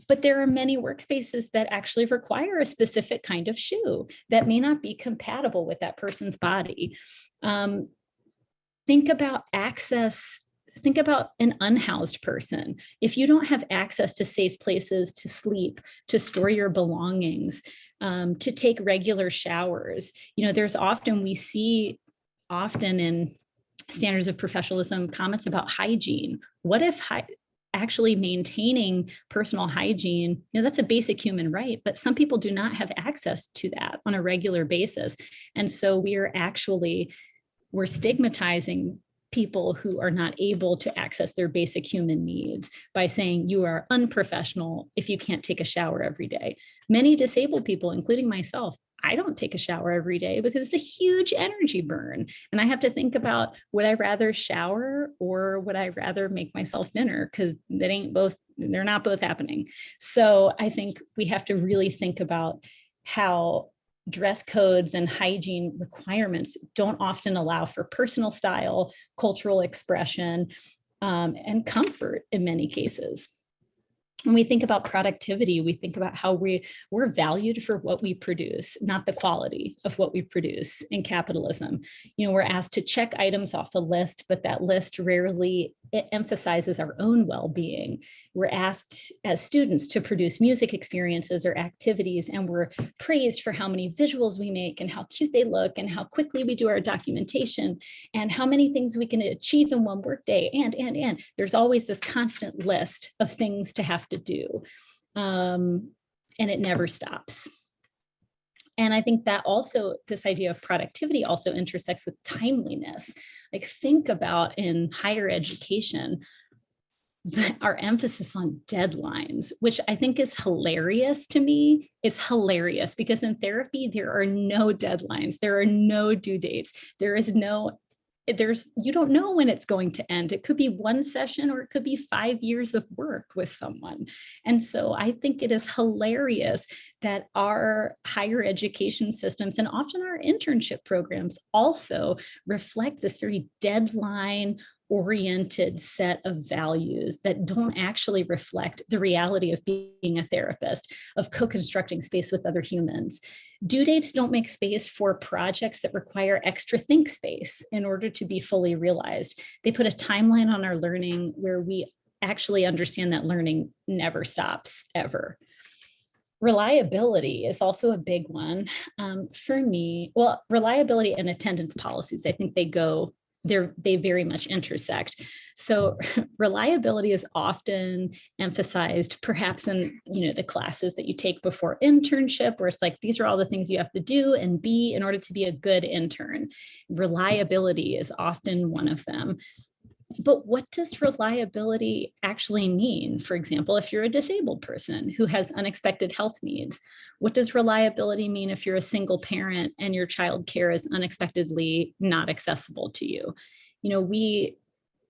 But there are many workspaces that actually require a specific kind of shoe that may not be compatible with that person's body. Think about access. Think about an unhoused person. If you don't have access to safe places to sleep, to store your belongings, to take regular showers, there's we see often in standards of professionalism comments about hygiene. What if actually maintaining personal hygiene, that's a basic human right, but some people do not have access to that on a regular basis. And so we're stigmatizing people who are not able to access their basic human needs by saying you are unprofessional if you can't take a shower every day. Many disabled people, including myself, I don't take a shower every day because it's a huge energy burn. And I have to think about, would I rather shower or would I rather make myself dinner? Because they're not both happening. So I think we have to really think about how dress codes and hygiene requirements don't often allow for personal style, cultural expression, and comfort in many cases. When we think about productivity, we think about how we're valued for what we produce, not the quality of what we produce in capitalism. We're asked to check items off a list, but that list rarely emphasizes our own well-being. We're asked as students to produce music experiences or activities, and we're praised for how many visuals we make and how cute they look and how quickly we do our documentation and how many things we can achieve in one workday. And there's always this constant list of things to have to do, and it never stops. And I think that also, this idea of productivity also intersects with timeliness. Like, think about in higher education, our emphasis on deadlines, which I think is hilarious to me. It's hilarious because in therapy, there are no deadlines. There are no due dates. There is no you don't know when it's going to end. It could be one session or it could be 5 years of work with someone. And so I think it is hilarious that our higher education systems and often our internship programs also reflect this very deadline oriented set of values that don't actually reflect the reality of being a therapist, of co-constructing space with other humans. Due dates don't make space for projects that require extra think space in order to be fully realized. They put a timeline on our learning where we actually understand that learning never stops, ever. Reliability is also a big one for me. Well, reliability and attendance policies, I think they very much intersect. So reliability is often emphasized perhaps in the classes that you take before internship, where it's like, these are all the things you have to do and be in order to be a good intern. Reliability is often one of them. But what does reliability actually mean? For example, if you're a disabled person who has unexpected health needs, what does reliability mean if you're a single parent and your child care is unexpectedly not accessible to you? We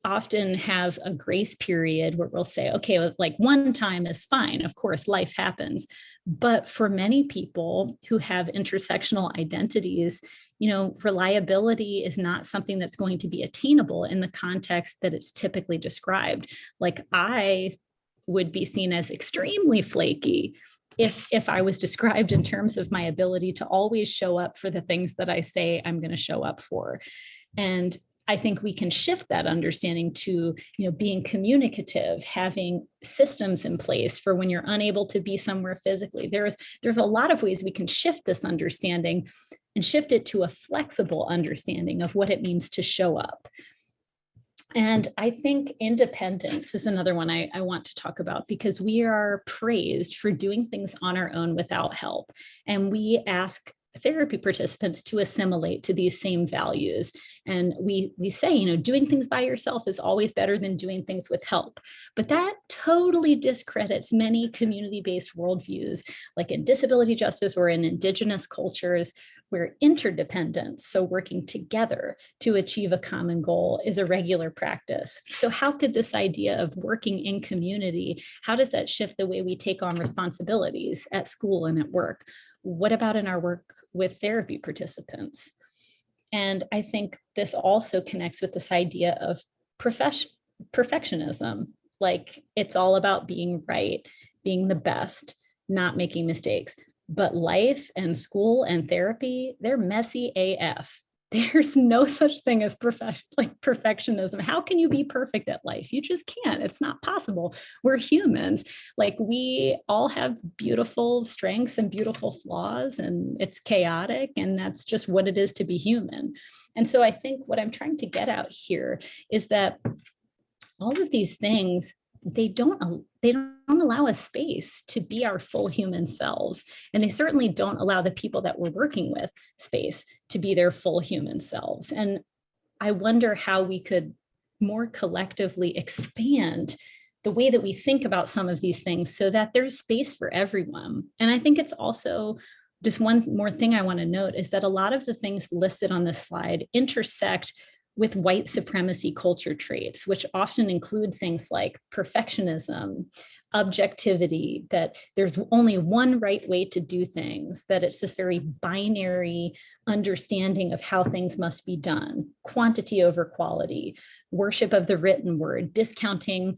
often have a grace period where we'll say, okay, like one time is fine. Of course, life happens. But for many people who have intersectional identities, reliability is not something that's going to be attainable in the context that it's typically described. Like, I would be seen as extremely flaky if I was described in terms of my ability to always show up for the things that I say I'm going to show up for. And I think we can shift that understanding to, being communicative, having systems in place for when you're unable to be somewhere physically. There's a lot of ways we can shift this understanding and shift it to a flexible understanding of what it means to show up. And I think independence is another one I want to talk about, because we are praised for doing things on our own without help. And we ask therapy participants to assimilate to these same values. And we say, doing things by yourself is always better than doing things with help. But that totally discredits many community-based worldviews, like in disability justice or in Indigenous cultures, where interdependence, so working together to achieve a common goal, is a regular practice. So how could this idea of working in community, how does that shift the way we take on responsibilities at school and at work? What about in our work with therapy participants? And I think this also connects with this idea of perfectionism. Like, it's all about being right, being the best, not making mistakes. But life and school and therapy, they're messy AF. There's no such thing as perfectionism. How can you be perfect at life? You just can't. It's not possible. We're humans. Like, we all have beautiful strengths and beautiful flaws, and it's chaotic, and that's just what it is to be human. And so I think what I'm trying to get out here is that all of these things, they don't allow us space to be our full human selves. And they certainly don't allow the people that we're working with space to be their full human selves. And I wonder how we could more collectively expand the way that we think about some of these things so that there's space for everyone. And I think it's also just one more thing I want to note is that a lot of the things listed on this slide intersect with white supremacy culture traits, which often include things like perfectionism, objectivity, that there's only one right way to do things, that it's this very binary understanding of how things must be done, quantity over quality, worship of the written word, discounting,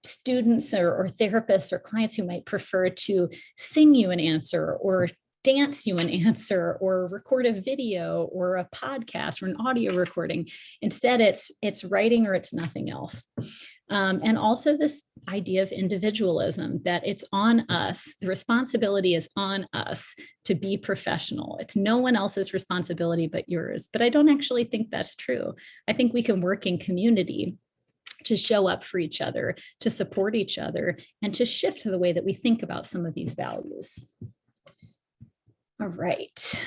students or therapists or clients who might prefer to sing you an answer or dance you an answer or record a video or a podcast or an audio recording. Instead, it's writing or it's nothing else. And also this idea of individualism, that it's on us, the responsibility is on us to be professional. It's no one else's responsibility but yours. But I don't actually think that's true. I think we can work in community to show up for each other, to support each other, and to shift the way that we think about some of these values. All right,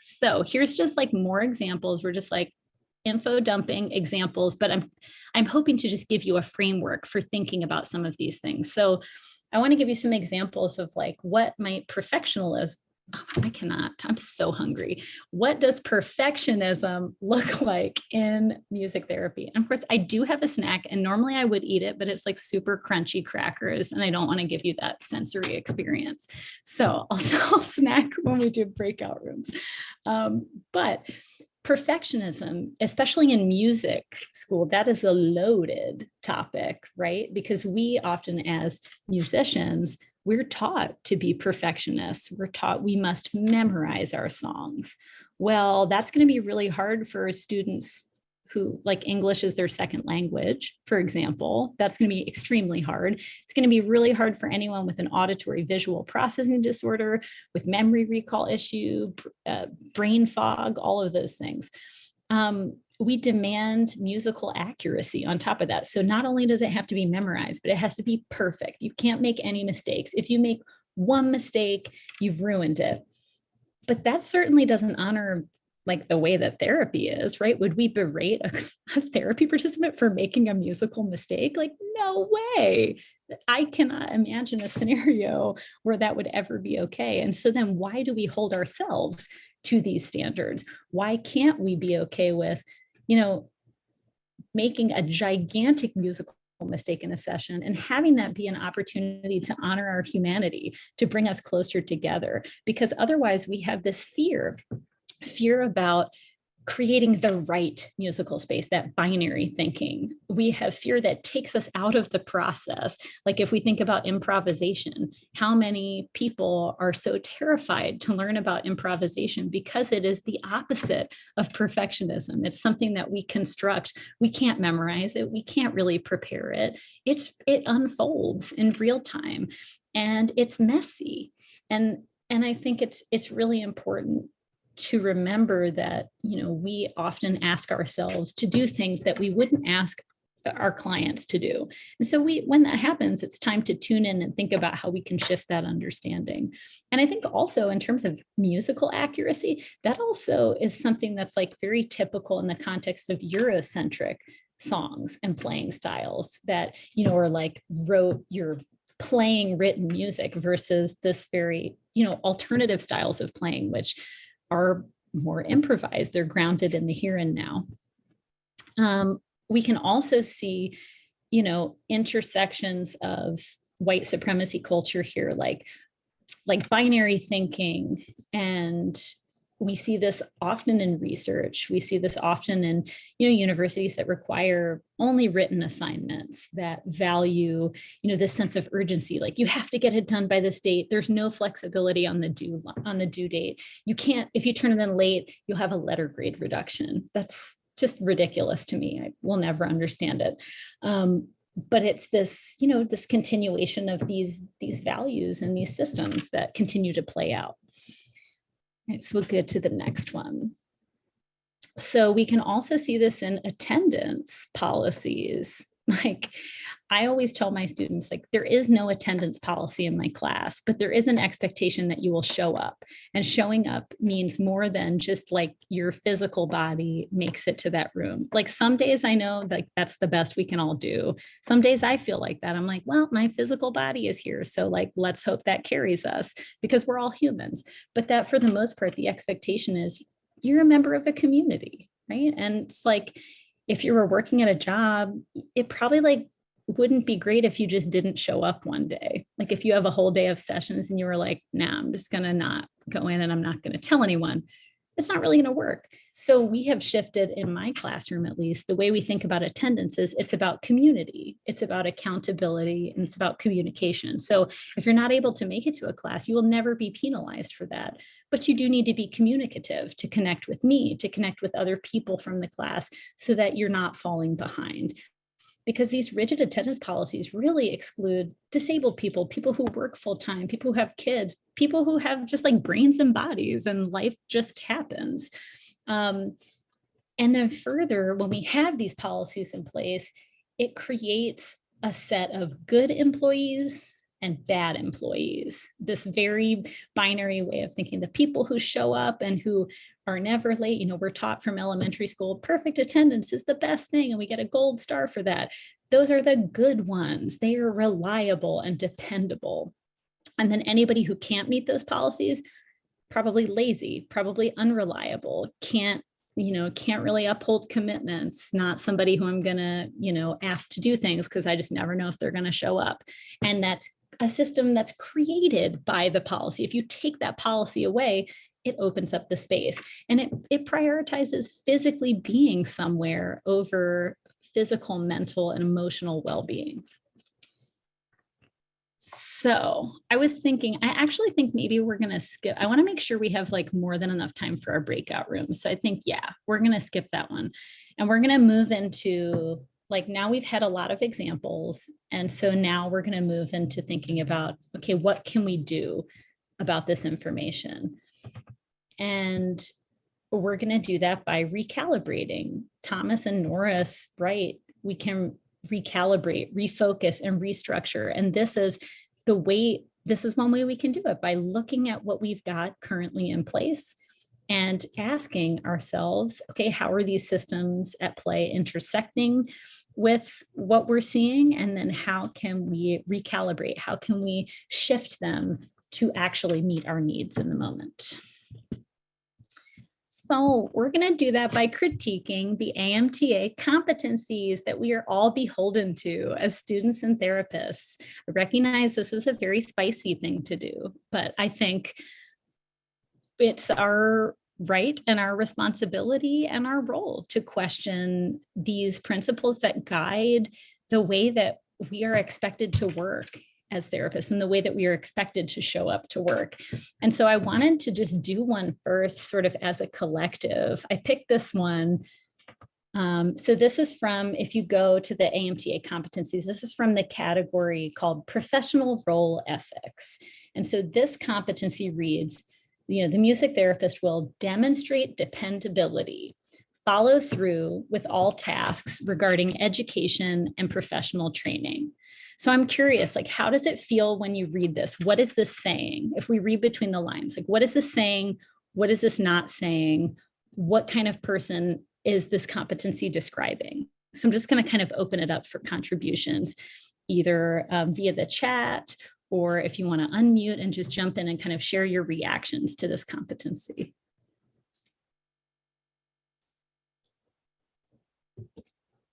so here's just like more examples. We're just like info dumping examples, but I'm hoping to just give you a framework for thinking about some of these things. So I want to give you some examples of like what might perfectionism I cannot, I'm so hungry. What does perfectionism look like in music therapy? And of course, I do have a snack, and normally I would eat it, but it's like super crunchy crackers, and I don't want to give you that sensory experience. So I'll snack when we do breakout rooms. But perfectionism, especially in music school, that is a loaded topic, right? Because we often, as musicians, we're taught to be perfectionists. We're taught we must memorize our songs. Well, that's going to be really hard for students who like English is their second language, for example. That's going to be extremely hard. It's going to be really hard for anyone with an auditory visual processing disorder, with memory recall issue, brain fog, all of those things. We demand musical accuracy on top of that. So not only does it have to be memorized, but it has to be perfect. You can't make any mistakes. If you make one mistake, you've ruined it. But that certainly doesn't honor like the way that therapy is, right? Would we berate a therapy participant for making a musical mistake? Like, no way. I cannot imagine a scenario where that would ever be okay. And so then why do we hold ourselves to these standards? Why can't we be okay with, making a gigantic musical mistake in a session and having that be an opportunity to honor our humanity, to bring us closer together? Because otherwise we have this fear about creating the right musical space, that binary thinking. We have fear that takes us out of the process. Like if we think about improvisation, how many people are so terrified to learn about improvisation because it is the opposite of perfectionism. It's something that we construct. We can't memorize it. We can't really prepare it. It unfolds in real time, and it's messy. And I think it's really important to remember that, we often ask ourselves to do things that we wouldn't ask our clients to do. And so when that happens, it's time to tune in and think about how we can shift that understanding. And I think also in terms of musical accuracy, that also is something that's like very typical in the context of Eurocentric songs and playing styles that, are like you're playing written music versus this very, alternative styles of playing, which are more improvised. They're grounded in the here and now. We can also see, intersections of white supremacy culture here, like binary thinking. And we see this often in research. We see this often in, universities that require only written assignments, that value, this sense of urgency, like you have to get it done by this date. There's no flexibility on the due date. You can't, if you turn it in late, you'll have a letter grade reduction. That's just ridiculous to me. I will never understand it. But it's this, this continuation of these values and these systems that continue to play out. Right, so we'll get to the next one. So we can also see this in attendance policies. Like I always tell my students, like there is no attendance policy in my class, but there is an expectation that you will show up. And showing up means more than just like your physical body makes it to that room. Like some days I know like that's the best we can all do. Some days I feel like that. I'm like, well, my physical body is here. So like, let's hope that carries us because we're all humans. But that for the most part, the expectation is you're a member of a community, right? And it's like, if you were working at a job, it probably like wouldn't be great if you just didn't show up one day. Like if you have a whole day of sessions and you were like, nah, I'm just gonna not go in and I'm not gonna tell anyone. It's not really gonna work. So we have shifted in my classroom, at least, the way we think about attendance is it's about community, it's about accountability, and it's about communication. So if you're not able to make it to a class, you will never be penalized for that. But you do need to be communicative to connect with me, to connect with other people from the class so that you're not falling behind. Because these rigid attendance policies really exclude disabled people, people who work full-time, people who have kids, people who have just like brains and bodies and life just happens. And then further, when we have these policies in place, it creates a set of good employees and bad employees, this very binary way of thinking. The people who show up and who are never late, we're taught from elementary school, perfect attendance is the best thing, and we get a gold star for that. Those are the good ones. They are reliable and dependable. And then anybody who can't meet those policies, probably lazy, probably unreliable, can't really uphold commitments, not somebody who I'm gonna, ask to do things because I just never know if they're gonna show up. And that's a system that's created by the policy. If you take that policy away, it opens up the space, and it prioritizes physically being somewhere over physical, mental, and emotional well-being. So I was thinking, I actually think maybe we're going to skip. I want to make sure we have like more than enough time for our breakout rooms. So I think, yeah, we're going to skip that one. And we're going to move into, like, now we've had a lot of examples. And so now we're going to move into thinking about, okay, what can we do about this information? And we're going to do that by recalibrating. Thomas and Norris, right? We can recalibrate, refocus, and restructure. And this is one way we can do it, by looking at what we've got currently in place and asking ourselves, okay, how are these systems at play intersecting with what we're seeing? And then how can we recalibrate? How can we shift them to actually meet our needs in the moment? So we're going to do that by critiquing the AMTA competencies that we are all beholden to as students and therapists. I recognize this is a very spicy thing to do, but I think it's our right and our responsibility and our role to question these principles that guide the way that we are expected to work as therapists and the way that we are expected to show up to work. And so I wanted to just do one first, sort of as a collective. I picked this one. So this is from, if you go to the AMTA competencies, this is from the category called Professional Role Ethics. And so this competency reads, the music therapist will demonstrate dependability, follow through with all tasks regarding education and professional training. So I'm curious, like, how does it feel when you read this? What is this saying? If we read between the lines, like, what is this saying? What is this not saying? What kind of person is this competency describing? So I'm just going to kind of open it up for contributions, either via the chat, or if you want to unmute and just jump in and kind of share your reactions to this competency.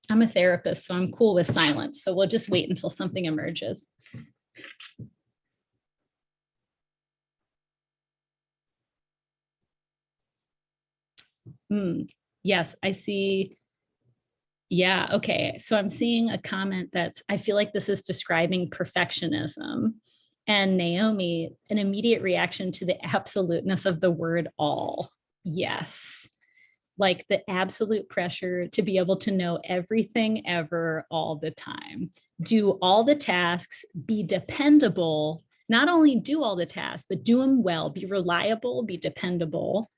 I'm a therapist, so I'm cool with silence. So we'll just wait until something emerges. Yes, I see. Yeah, okay. So I'm seeing a comment I feel like this is describing perfectionism. And Naomi, an immediate reaction to the absoluteness of the word all. Yes. Like the absolute pressure to be able to know everything ever all the time, do all the tasks, be dependable, not only do all the tasks, but do them well, be reliable, be dependable.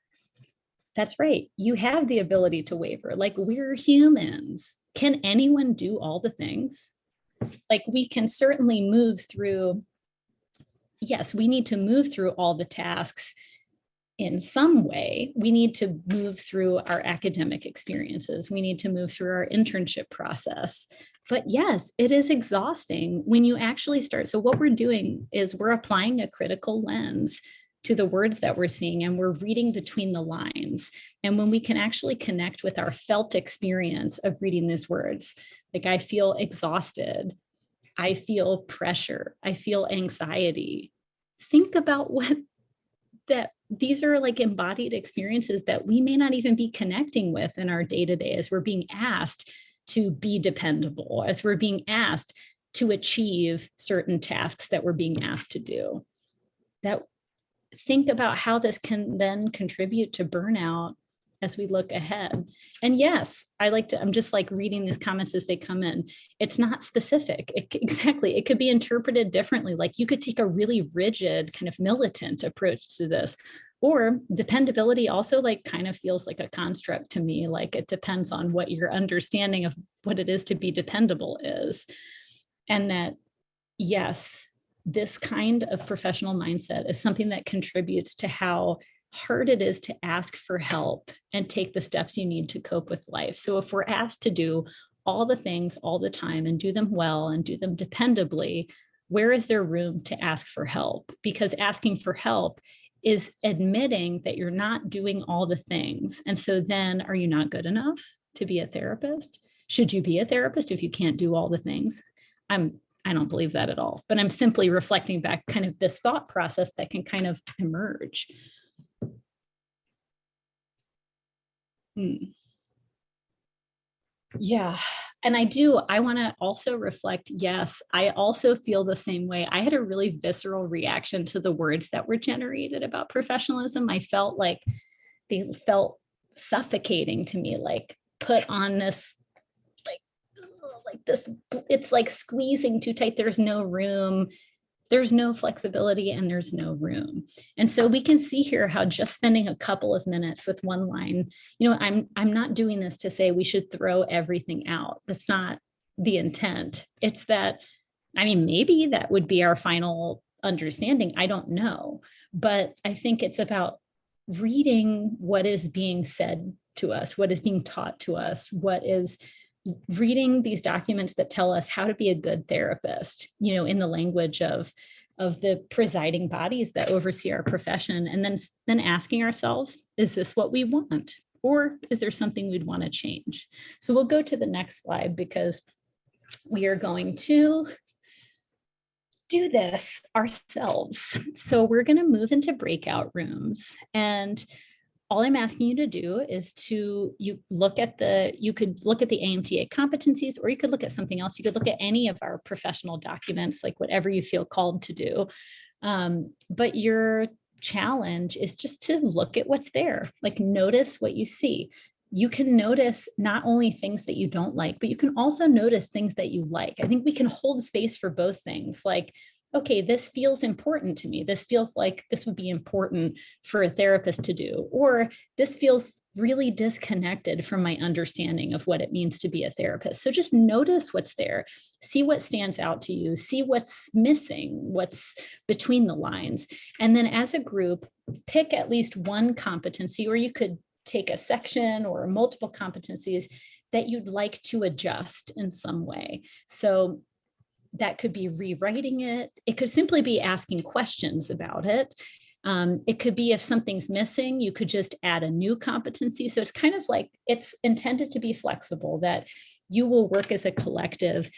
That's right. You have the ability to waver. Like, we're humans. Can anyone do all the things? Like, we can certainly move through. Yes, we need to move through all the tasks in some way. We need to move through our academic experiences. We need to move through our internship process. But yes, it is exhausting when you actually start. So what we're doing is we're applying a critical lens to the words that we're seeing, and we're reading between the lines. And when we can actually connect with our felt experience of reading these words, like, I feel exhausted, I feel pressure, I feel anxiety. Think about that these are like embodied experiences that we may not even be connecting with in our day-to-day, as we're being asked to be dependable, as we're being asked to achieve certain tasks that we're being asked to do. That, think about how this can then contribute to burnout as we look ahead. And yes, I'm just like reading these comments as they come in. It's not specific. Exactly. It could be interpreted differently. Like, you could take a really rigid kind of militant approach to this, or dependability also like kind of feels like a construct to me. Like, it depends on what your understanding of what it is to be dependable is. And that, yes, this kind of professional mindset is something that contributes to how hard it is to ask for help and take the steps you need to cope with life. So if we're asked to do all the things all the time and do them well and do them dependably, where is there room to ask for help? Because asking for help is admitting that you're not doing all the things. And so then are you not good enough to be a therapist? Should you be a therapist if you can't do all the things? I don't believe that at all, but I'm simply reflecting back kind of this thought process that can kind of emerge. Yeah. And I want to also reflect, yes, I also feel the same way. I had a really visceral reaction to the words that were generated about professionalism. I felt like they felt suffocating to me, like put on this, like this, it's like squeezing too tight. There's no room. There's no flexibility and there's no room. And so we can see here how just spending a couple of minutes with one line, I'm not doing this to say we should throw everything out. That's not the intent. It's that, maybe that would be our final understanding. I don't know, but I think it's about reading what is being said to us, what is being taught to us, what is reading these documents that tell us how to be a good therapist, in the language of the presiding bodies that oversee our profession, and then asking ourselves, is this what we want? Or is there something we'd want to change? So we'll go to the next slide because we are going to do this ourselves. So we're going to move into breakout rooms, and all I'm asking you to do is you could look at the AMTA competencies, or you could look at something else. You could look at any of our professional documents, like whatever you feel called to do. But your challenge is just to look at what's there, like notice what you see. You can notice not only things that you don't like, but you can also notice things that you like. I think we can hold space for both things. Like, okay, this feels important to me. This feels like this would be important for a therapist to do, or this feels really disconnected from my understanding of what it means to be a therapist. So just notice what's there, see what stands out to you, see what's missing, what's between the lines. And then as a group, pick at least one competency, or you could take a section or multiple competencies that you'd like to adjust in some way. So that could be rewriting it. It could simply be asking questions about it. It could be if something's missing, you could just add a new competency. So it's kind of like, it's intended to be flexible, that you will work as a collective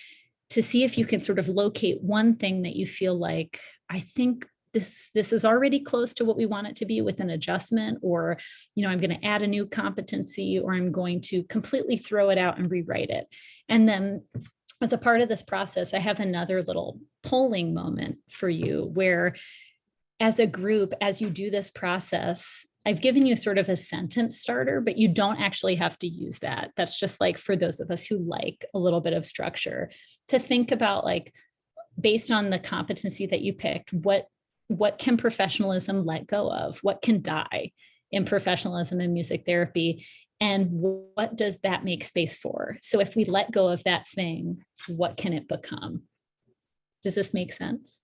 to see if you can sort of locate one thing that you feel like, I think this is already close to what we want it to be with an adjustment, or, I'm going to add a new competency, or I'm going to completely throw it out and rewrite it. And then as a part of this process, I have another little polling moment for you where, as a group, as you do this process, I've given you sort of a sentence starter, but you don't actually have to use that. That's just like for those of us who like a little bit of structure, to think about, like, based on the competency that you picked, what can professionalism let go of? What can die in professionalism and music therapy? And what does that make space for? So if we let go of that thing, what can it become? Does this make sense?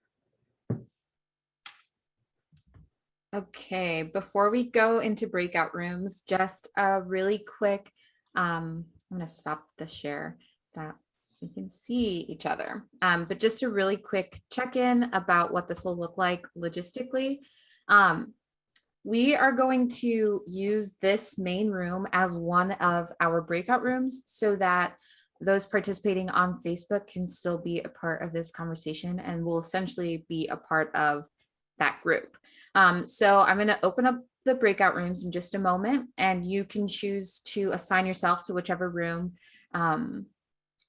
Okay, before we go into breakout rooms, just a really quick, I'm gonna stop the share so that we can see each other. But just a really quick check-in about what this will look like logistically. We are going to use this main room as one of our breakout rooms so that those participating on Facebook can still be a part of this conversation and will essentially be a part of that group. So I'm going to open up the breakout rooms in just a moment, and you can choose to assign yourself to whichever room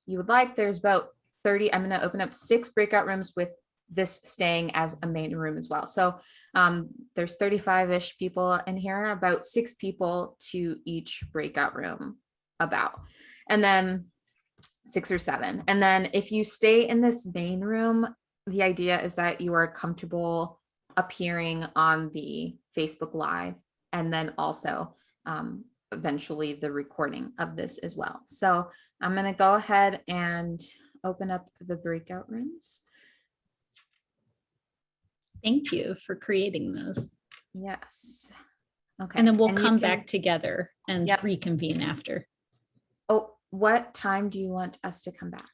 you would like. There's about 30. I'm going to open up 6 breakout rooms with this staying as a main room as well. So there's 35-ish people in here, about 6 people to each breakout room about, and then 6 or 7. And then if you stay in this main room, the idea is that you are comfortable appearing on the Facebook Live, and then also eventually the recording of this as well. So I'm going to go ahead and open up the breakout rooms. Thank you for creating those. Yes. Okay. And then we'll come back together and Yep. reconvene after. Oh, what time do you want us to come back?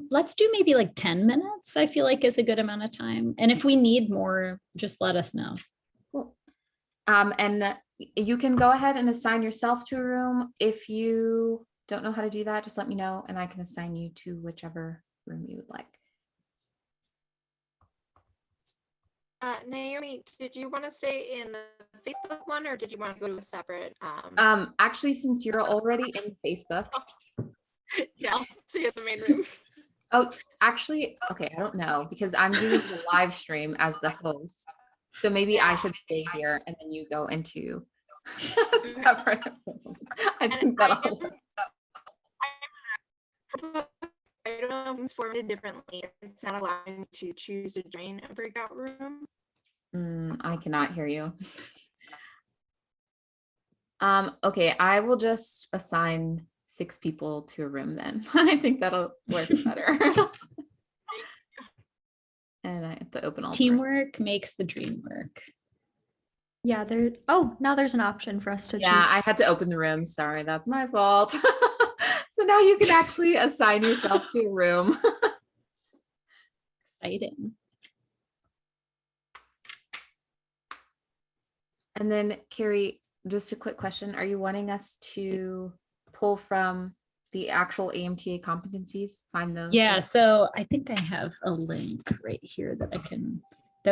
Let's do maybe like 10 minutes, I feel like is a good amount of time. And if we need more, just let us know. Cool. And you can go ahead and assign yourself to a room. If you don't know how to do that, just let me know and I can assign you to whichever room you would like. Naomi, did you want to stay in the Facebook one or did you want to go to a separate? Actually, since you're already in Facebook. Yeah, I'll see you at the main room. Oh, actually, okay, I don't know because I'm doing the live stream as the host. So maybe I should stay here and then you go into a separate room. I think that'll work. I don't know if it's formatted differently. It's not allowing to choose to join a breakout room. I cannot hear you. Okay, I will just assign 6 people to a room then. I think that'll work better. And I have to open all Teamwork makes the dream work. Yeah, now there's an option for us to Yeah, choose. I had to open the room. Sorry, that's my fault. So now you can actually assign yourself to a room. Exciting. And then Carrie, just a quick question. Are you wanting us to pull from the actual AMTA competencies, find those? Yeah, so I think I have a link right here that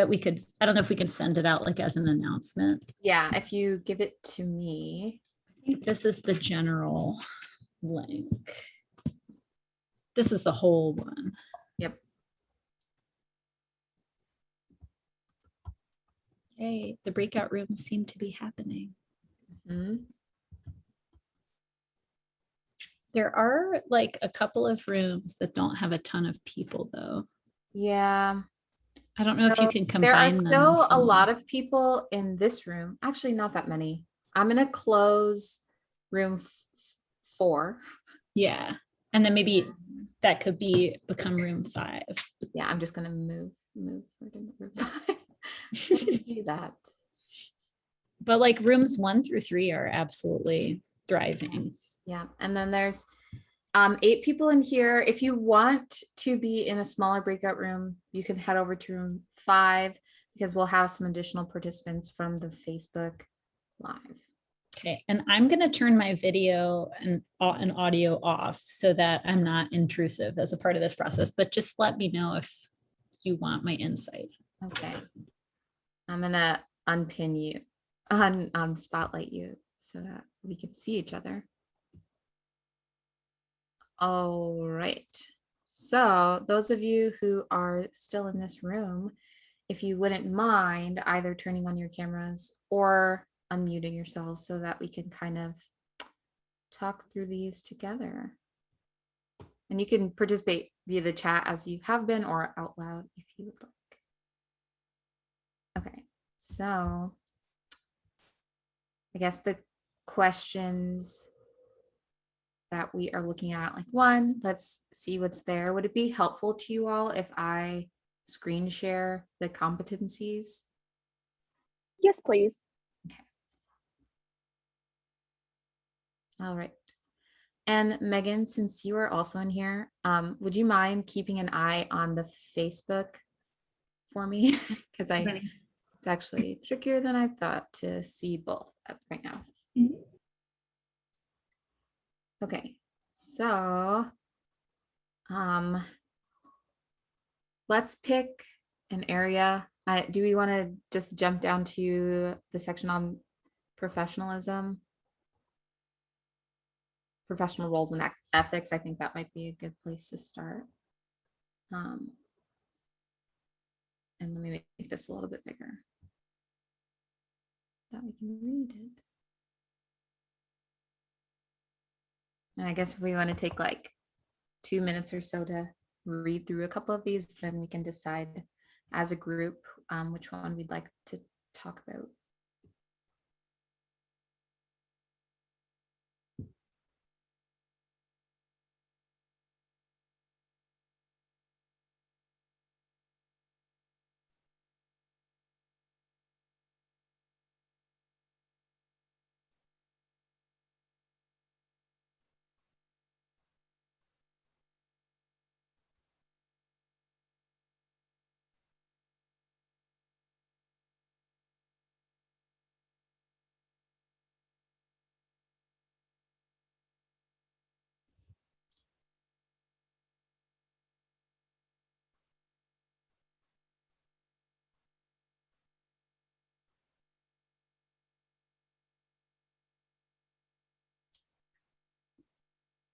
we could, I don't know if we can send it out like as an announcement. Yeah, if you give it to me. I think this is the general link. This is the whole one. Yep. Okay, the breakout rooms seem to be happening. There are like a couple of rooms that don't have a ton of people though. Yeah. I don't know if you can combine There are them still a somewhere. lot of people in this room. Actually, not that many. I'm gonna close room 4. Yeah, and then maybe that could become room 5. Yeah, I'm just gonna move room 5. Do that. But like rooms 1 through 3 are absolutely thriving. Yeah, and then there's 8 people in here. If you want to be in a smaller breakout room, you can head over to room 5 because we'll have some additional participants from the Facebook Live. Okay, and I'm going to turn my video and audio off so that I'm not intrusive as a part of this process, but just let me know if you want my insight. Okay. I'm going to unpin you, spotlight you so that we can see each other. All right. So those of you who are still in this room, if you wouldn't mind either turning on your cameras or unmuting yourselves so that we can kind of talk through these together. And you can participate via the chat as you have been or out loud if you would like. Okay, so I guess the questions that we are looking at, like 1, let's see what's there. Would it be helpful to you all if I screen share the competencies? Yes, please. Okay. All right. And Megan, since you are also in here, would you mind keeping an eye on the Facebook for me? Because it's actually trickier than I thought to see both right now. Okay, so let's pick an area. Do we want to just jump down to the section on professionalism? Professional roles and ethics. I think that might be a good place to start. And let me make this a little bit bigger that we can read it. And I guess if we want to take like 2 minutes or so to read through a couple of these, then we can decide as a group which one we'd like to talk about.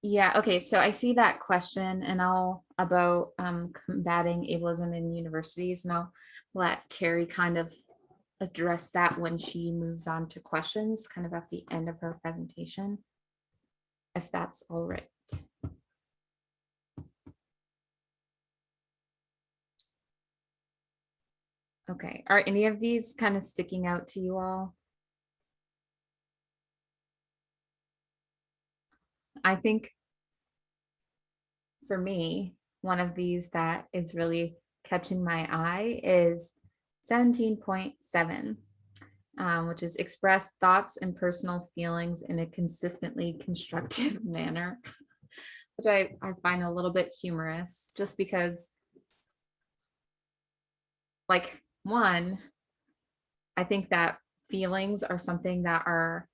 Yeah, okay, so I see that question and I'll about combating ableism in universities, and I'll let Carrie kind of address that when she moves on to questions, kind of at the end of her presentation, if that's all right. Okay, are any of these kind of sticking out to you all? I think for me, one of these that is really catching my eye is 17.7, which is express thoughts and personal feelings in a consistently constructive manner, which I find a little bit humorous, just because, like, one, I think that feelings are something that are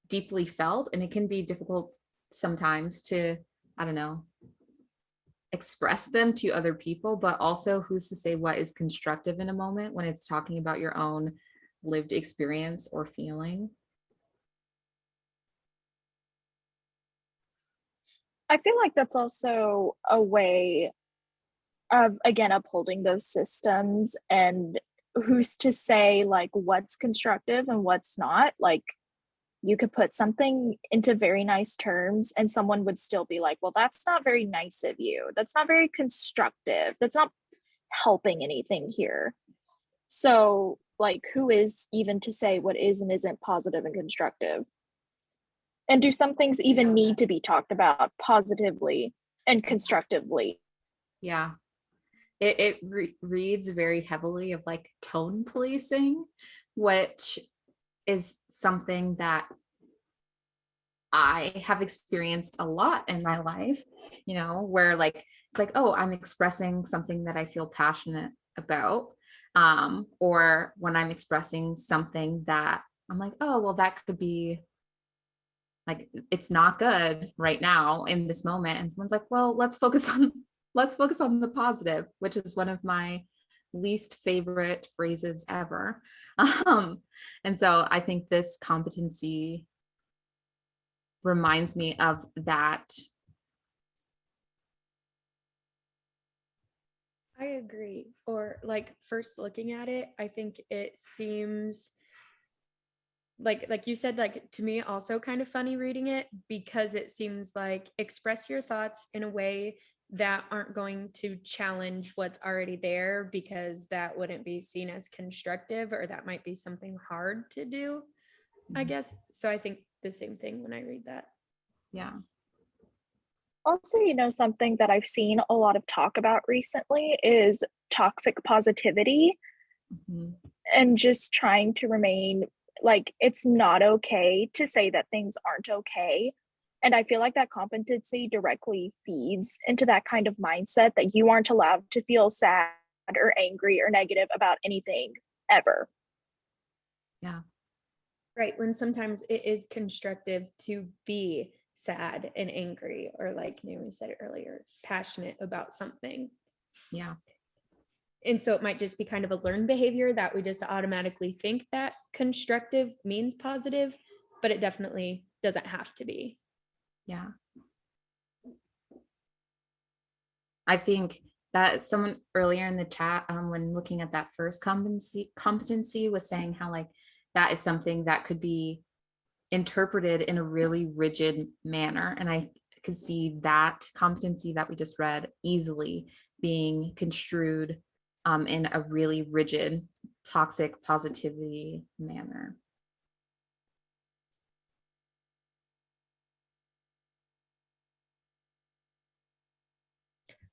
deeply felt, and it can be difficult sometimes to, I don't know, express them to other people, but also who's to say what is constructive in a moment when it's talking about your own lived experience or feeling. I feel like that's also a way of, again, upholding those systems, and who's to say like what's constructive and what's not. Like, you could put something into very nice terms and someone would still be like, well, that's not very nice of you, that's not very constructive, that's not helping anything here. So like, who is even to say what is and isn't positive and constructive? And do some things even need to be talked about positively and constructively? Yeah, it reads very heavily of like tone policing, which is something that I have experienced a lot in my life, you know, where like it's like, oh, I'm expressing something that I feel passionate about, or when I'm expressing something that I'm like, oh, well, that could be like, it's not good right now in this moment, and someone's like, well, let's focus on the positive, which is one of my least favorite phrases ever. And so I think this competency reminds me of that. I agree. Or like, first looking at it, I think it seems like you said, like, to me also kind of funny reading it, because it seems like express your thoughts in a way that aren't going to challenge what's already there, because that wouldn't be seen as constructive, or that might be something hard to do, I guess. So I think the same thing when I read that. Yeah. Also, you know, something that I've seen a lot of talk about recently is toxic positivity. Mm-hmm. And just trying to remain like, it's not okay to say that things aren't okay. And I feel like that competency directly feeds into that kind of mindset that you aren't allowed to feel sad or angry or negative about anything ever. Yeah. Right. When sometimes it is constructive to be sad and angry, or like Naomi said it earlier, passionate about something. Yeah. And so it might just be kind of a learned behavior that we just automatically think that constructive means positive, but it definitely doesn't have to be. Yeah. I think that someone earlier in the chat, when looking at that first competency was saying how like that is something that could be interpreted in a really rigid manner. And I could see that competency that we just read easily being construed in a really rigid, toxic positivity manner.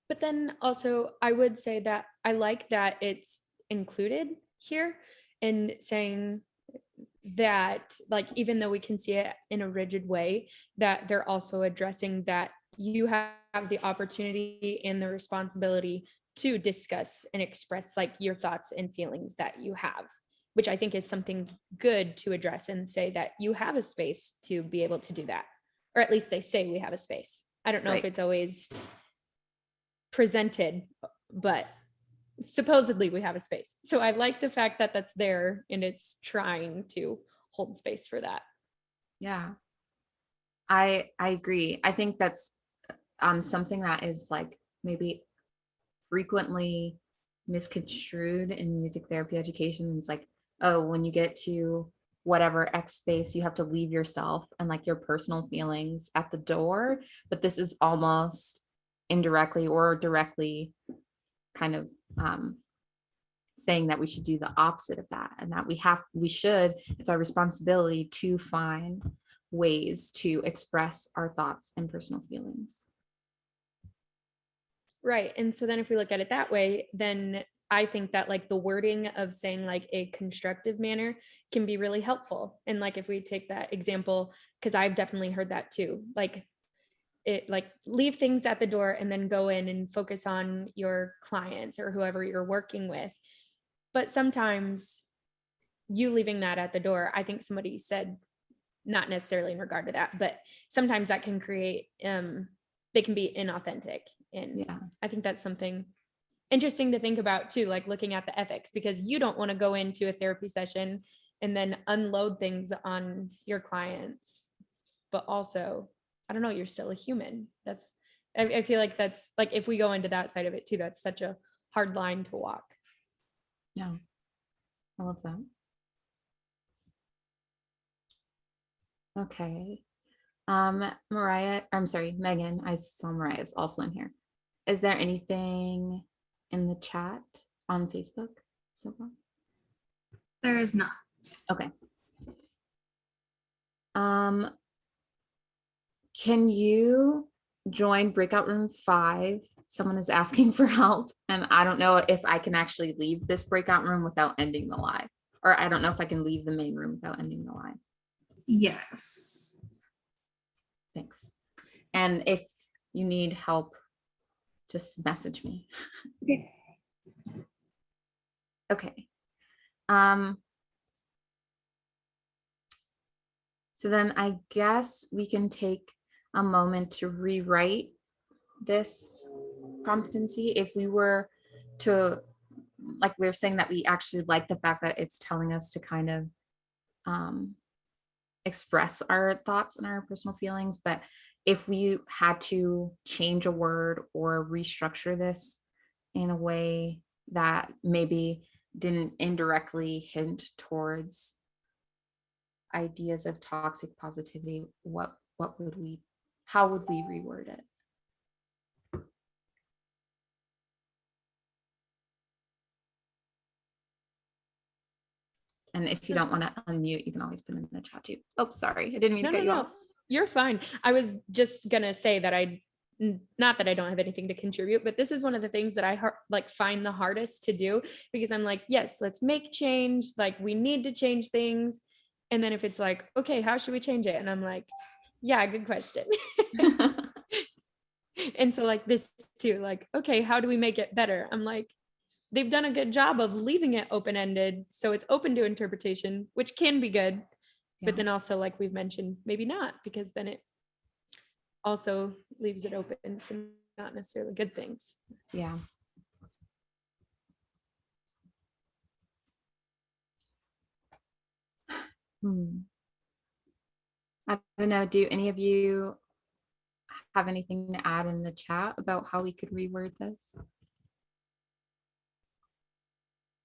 But then also, I would say that I like that it's included here, and saying that, like, even though we can see it in a rigid way, that they're also addressing that you have the opportunity and the responsibility to discuss and express like your thoughts and feelings that you have, which I think is something good to address, and say that you have a space to be able to do that. Or at least they say we have a space. I don't know if it's always presented, but supposedly we have a space. So I like the fact that that's there, and it's trying to hold space for that. Yeah, I agree. I think that's something that is like maybe frequently misconstrued in music therapy education. It's like, oh, when you get to whatever X space, you have to leave yourself and like your personal feelings at the door. But this is almost indirectly or directly kind of saying that we should do the opposite of that, and that it's our responsibility to find ways to express our thoughts and personal feelings. Right. And so then if we look at it that way, then I think that like the wording of saying like a constructive manner can be really helpful. And like if we take that example, because I've definitely heard that too, like leave things at the door and then go in and focus on your clients or whoever you're working with. But sometimes you leaving that at the door, I think somebody said, not necessarily in regard to that, but sometimes that can create, they can be inauthentic. And Yeah. I think that's something interesting to think about too, like looking at the ethics, because you don't want to go into a therapy session and then unload things on your clients, but also, I don't know, you're still a human. I feel like that's like, if we go into that side of it too, that's such a hard line to walk. Yeah, I love that. Okay. Mariah, I'm sorry, Megan, I saw Mariah's also in here. Is there anything in the chat on Facebook so far? There is not. Okay. Can you join breakout room 5? Someone is asking for help, and I don't know if I can actually leave this breakout room without ending the live, or I don't know if I can leave the main room without ending the live. Yes. Thanks. And if you need help, just message me. Okay. So then I guess we can take a moment to rewrite this competency. If we were to, like we were saying, that we actually like the fact that it's telling us to kind of express our thoughts and our personal feelings, but if we had to change a word or restructure this in a way that maybe didn't indirectly hint towards ideas of toxic positivity, how would we reword it? And if you don't want to unmute, you can always put it in the chat too. Oh, sorry, I didn't mean to cut you off. You're fine. I was just gonna say that not that I don't have anything to contribute, but this is one of the things that I find the hardest to do, because I'm like, yes, let's make change. Like, we need to change things. And then if it's like, okay, how should we change it? And I'm like, yeah, good question. And so like this too, like, okay, how do we make it better? I'm like, they've done a good job of leaving it open-ended, so it's open to interpretation, which can be good. Yeah. But then also, like we've mentioned, maybe not, because then it also leaves it open to not necessarily good things. Yeah. I don't know, do any of you have anything to add in the chat about how we could reword this?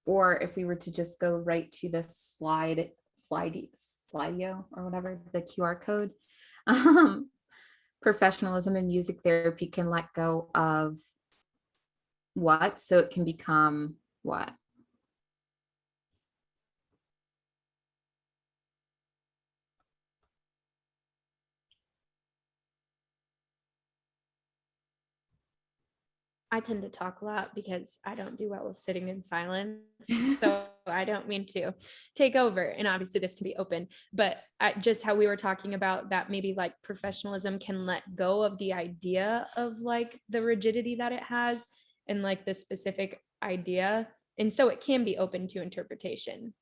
Or if we were to just go right to the slideo or whatever, the QR code. Professionalism in music therapy can let go of what? So it can become what? I tend to talk a lot because I don't do well with sitting in silence. So I don't mean to take over. And obviously this can be open, but just how we were talking about that, maybe like professionalism can let go of the idea of like the rigidity that it has and like the specific idea. And so it can be open to interpretation.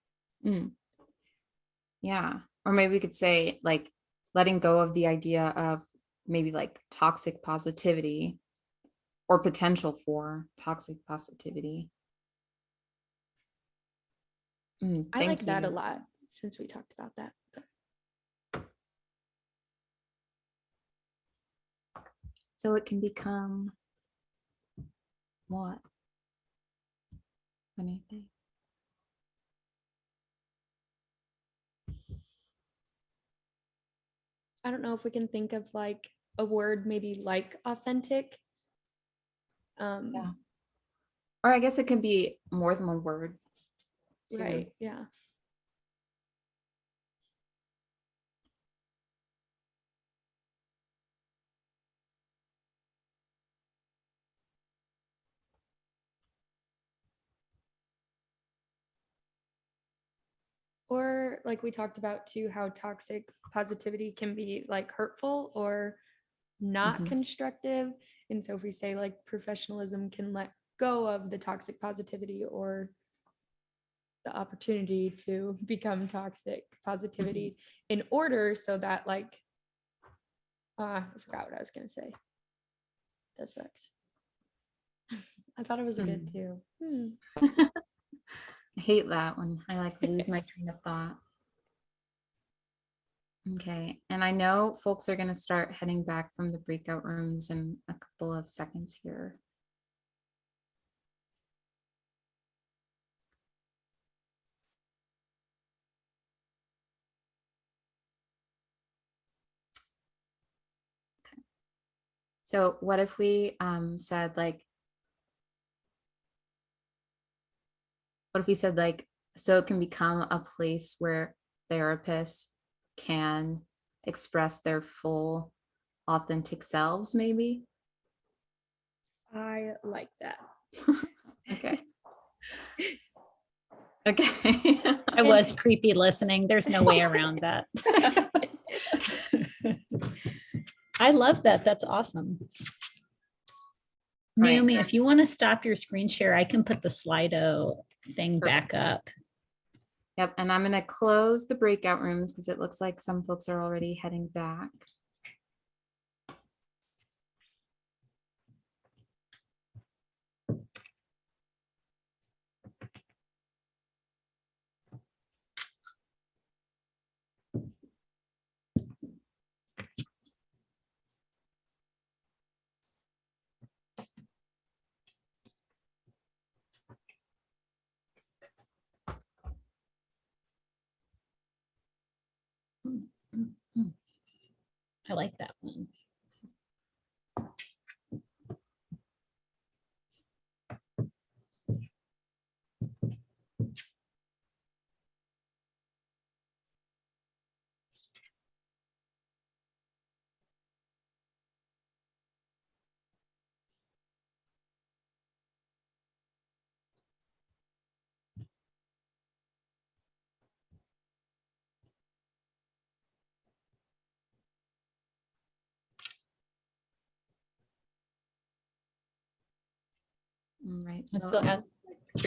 Yeah. Or maybe we could say like letting go of the idea of maybe like toxic positivity or potential for toxic positivity. I like that a lot since we talked about that. So it can become what? Anything? I don't know if we can think of like a word maybe like authentic. Yeah. Or I guess it could be more than one word. Too. Right. Yeah. Or like we talked about too, how toxic positivity can be like hurtful or not constructive. And so if we say like professionalism can let go of the toxic positivity or the opportunity to become toxic positivity in order so that like, I forgot what I was going to say. That sucks. I thought it was a good too. I hate that when I like lose my train of thought. Okay, and I know folks are going to start heading back from the breakout rooms in a couple of seconds here. Okay. So what if we said like, what if we said like, so it can become a place where therapists can express their full authentic selves, maybe? I like that. Okay. Okay. I was creepy listening. There's no way around that. I love that. That's awesome. Right. Naomi, if you want to stop your screen share, I can put the Slido thing back up. Yep, and I'm going to close the breakout rooms because it looks like some folks are already heading back. I like that one. Right. So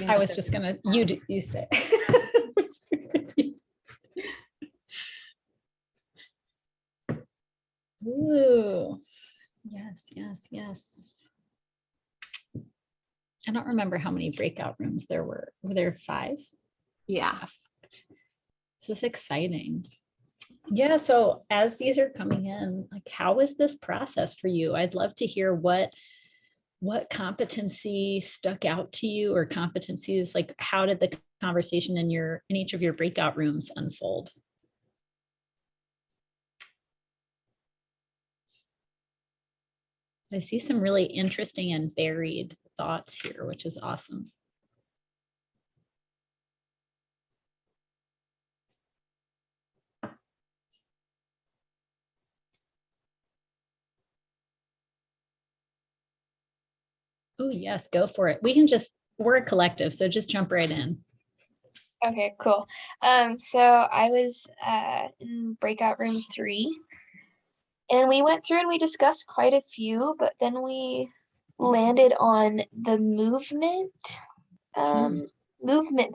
I was just gonna, you say. Ooh, yes, yes, yes. I don't remember how many breakout rooms there were. Were there 5? Yeah. This is exciting. Yeah, so as these are coming in, like, how is this process for you? I'd love to hear what competency stuck out to you, or competencies, like how did the conversation in each of your breakout rooms unfold? I see some really interesting and varied thoughts here, which is awesome. Oh yes, go for it. We're a collective, so just jump right in. Okay, cool. So I was in breakout room 3, and we went through and we discussed quite a few, but then we landed on the movement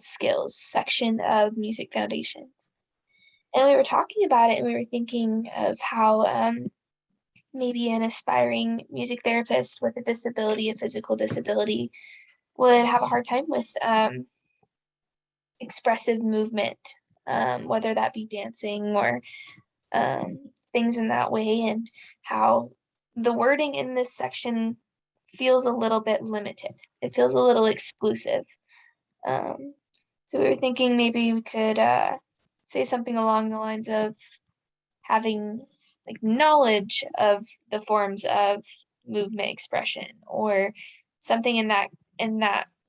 skills section of Music Foundations. And we were talking about it, and we were thinking of how maybe an aspiring music therapist with a disability, a physical disability, would have a hard time with expressive movement, whether that be dancing or things in that way, and how the wording in this section feels a little bit limited. It feels a little exclusive. So we were thinking maybe we could say something along the lines of having like knowledge of the forms of movement expression, or something in that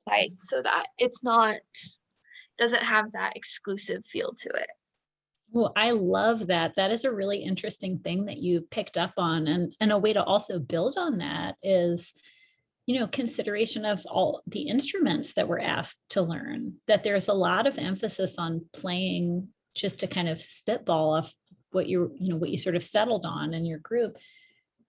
light, so that it's not, doesn't have that exclusive feel to it. Well, I love that. That is a really interesting thing that you picked up on. And a way to also build on that is, consideration of all the instruments that we're asked to learn, that there's a lot of emphasis on playing, just to kind of spitball off what you sort of settled on in your group.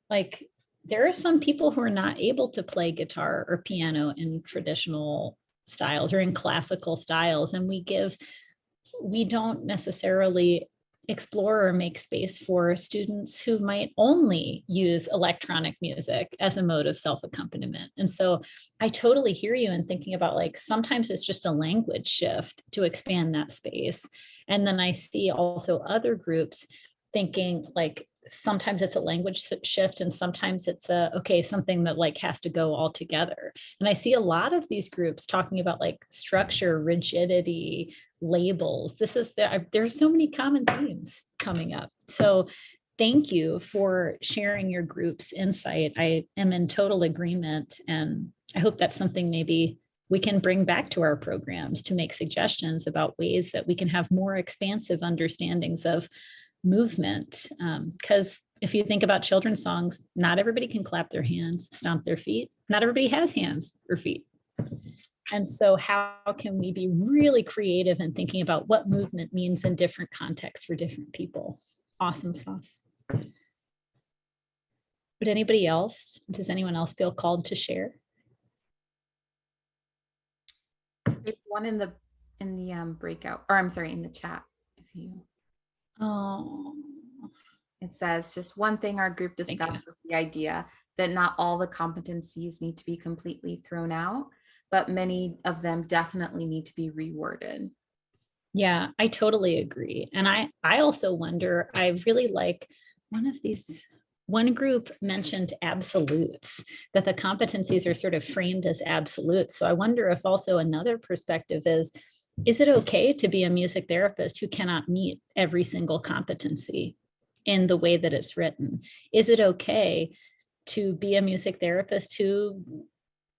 Like, there are some people who are not able to play guitar or piano in traditional styles or in classical styles. And we don't necessarily explore or make space for students who might only use electronic music as a mode of self-accompaniment. And so I totally hear you in thinking about, like, sometimes it's just a language shift to expand that space. And then I see also other groups thinking, like, sometimes it's a language shift and sometimes it's something that like has to go all together. And I see a lot of these groups talking about like structure, rigidity, labels. There's so many common themes coming up. So thank you for sharing your group's insight. I am in total agreement, and I hope that's something maybe we can bring back to our programs to make suggestions about ways that we can have more expansive understandings of movement. Because if you think about children's songs, not everybody can clap their hands, stomp their feet. Not everybody has hands or feet. And so how can we be really creative in thinking about what movement means in different contexts for different people? Awesome sauce. But anybody else? Does anyone else feel called to share? There's one in the breakout, or I'm sorry, in the chat. If you. Oh, it says, just one thing our group discussed was the idea that not all the competencies need to be completely thrown out, but many of them definitely need to be reworded. Yeah, I totally agree. And I also wonder, I really like one group mentioned absolutes, that the competencies are sort of framed as absolutes. So I wonder if also another perspective is it okay to be a music therapist who cannot meet every single competency in the way that it's written? Is it okay to be a music therapist who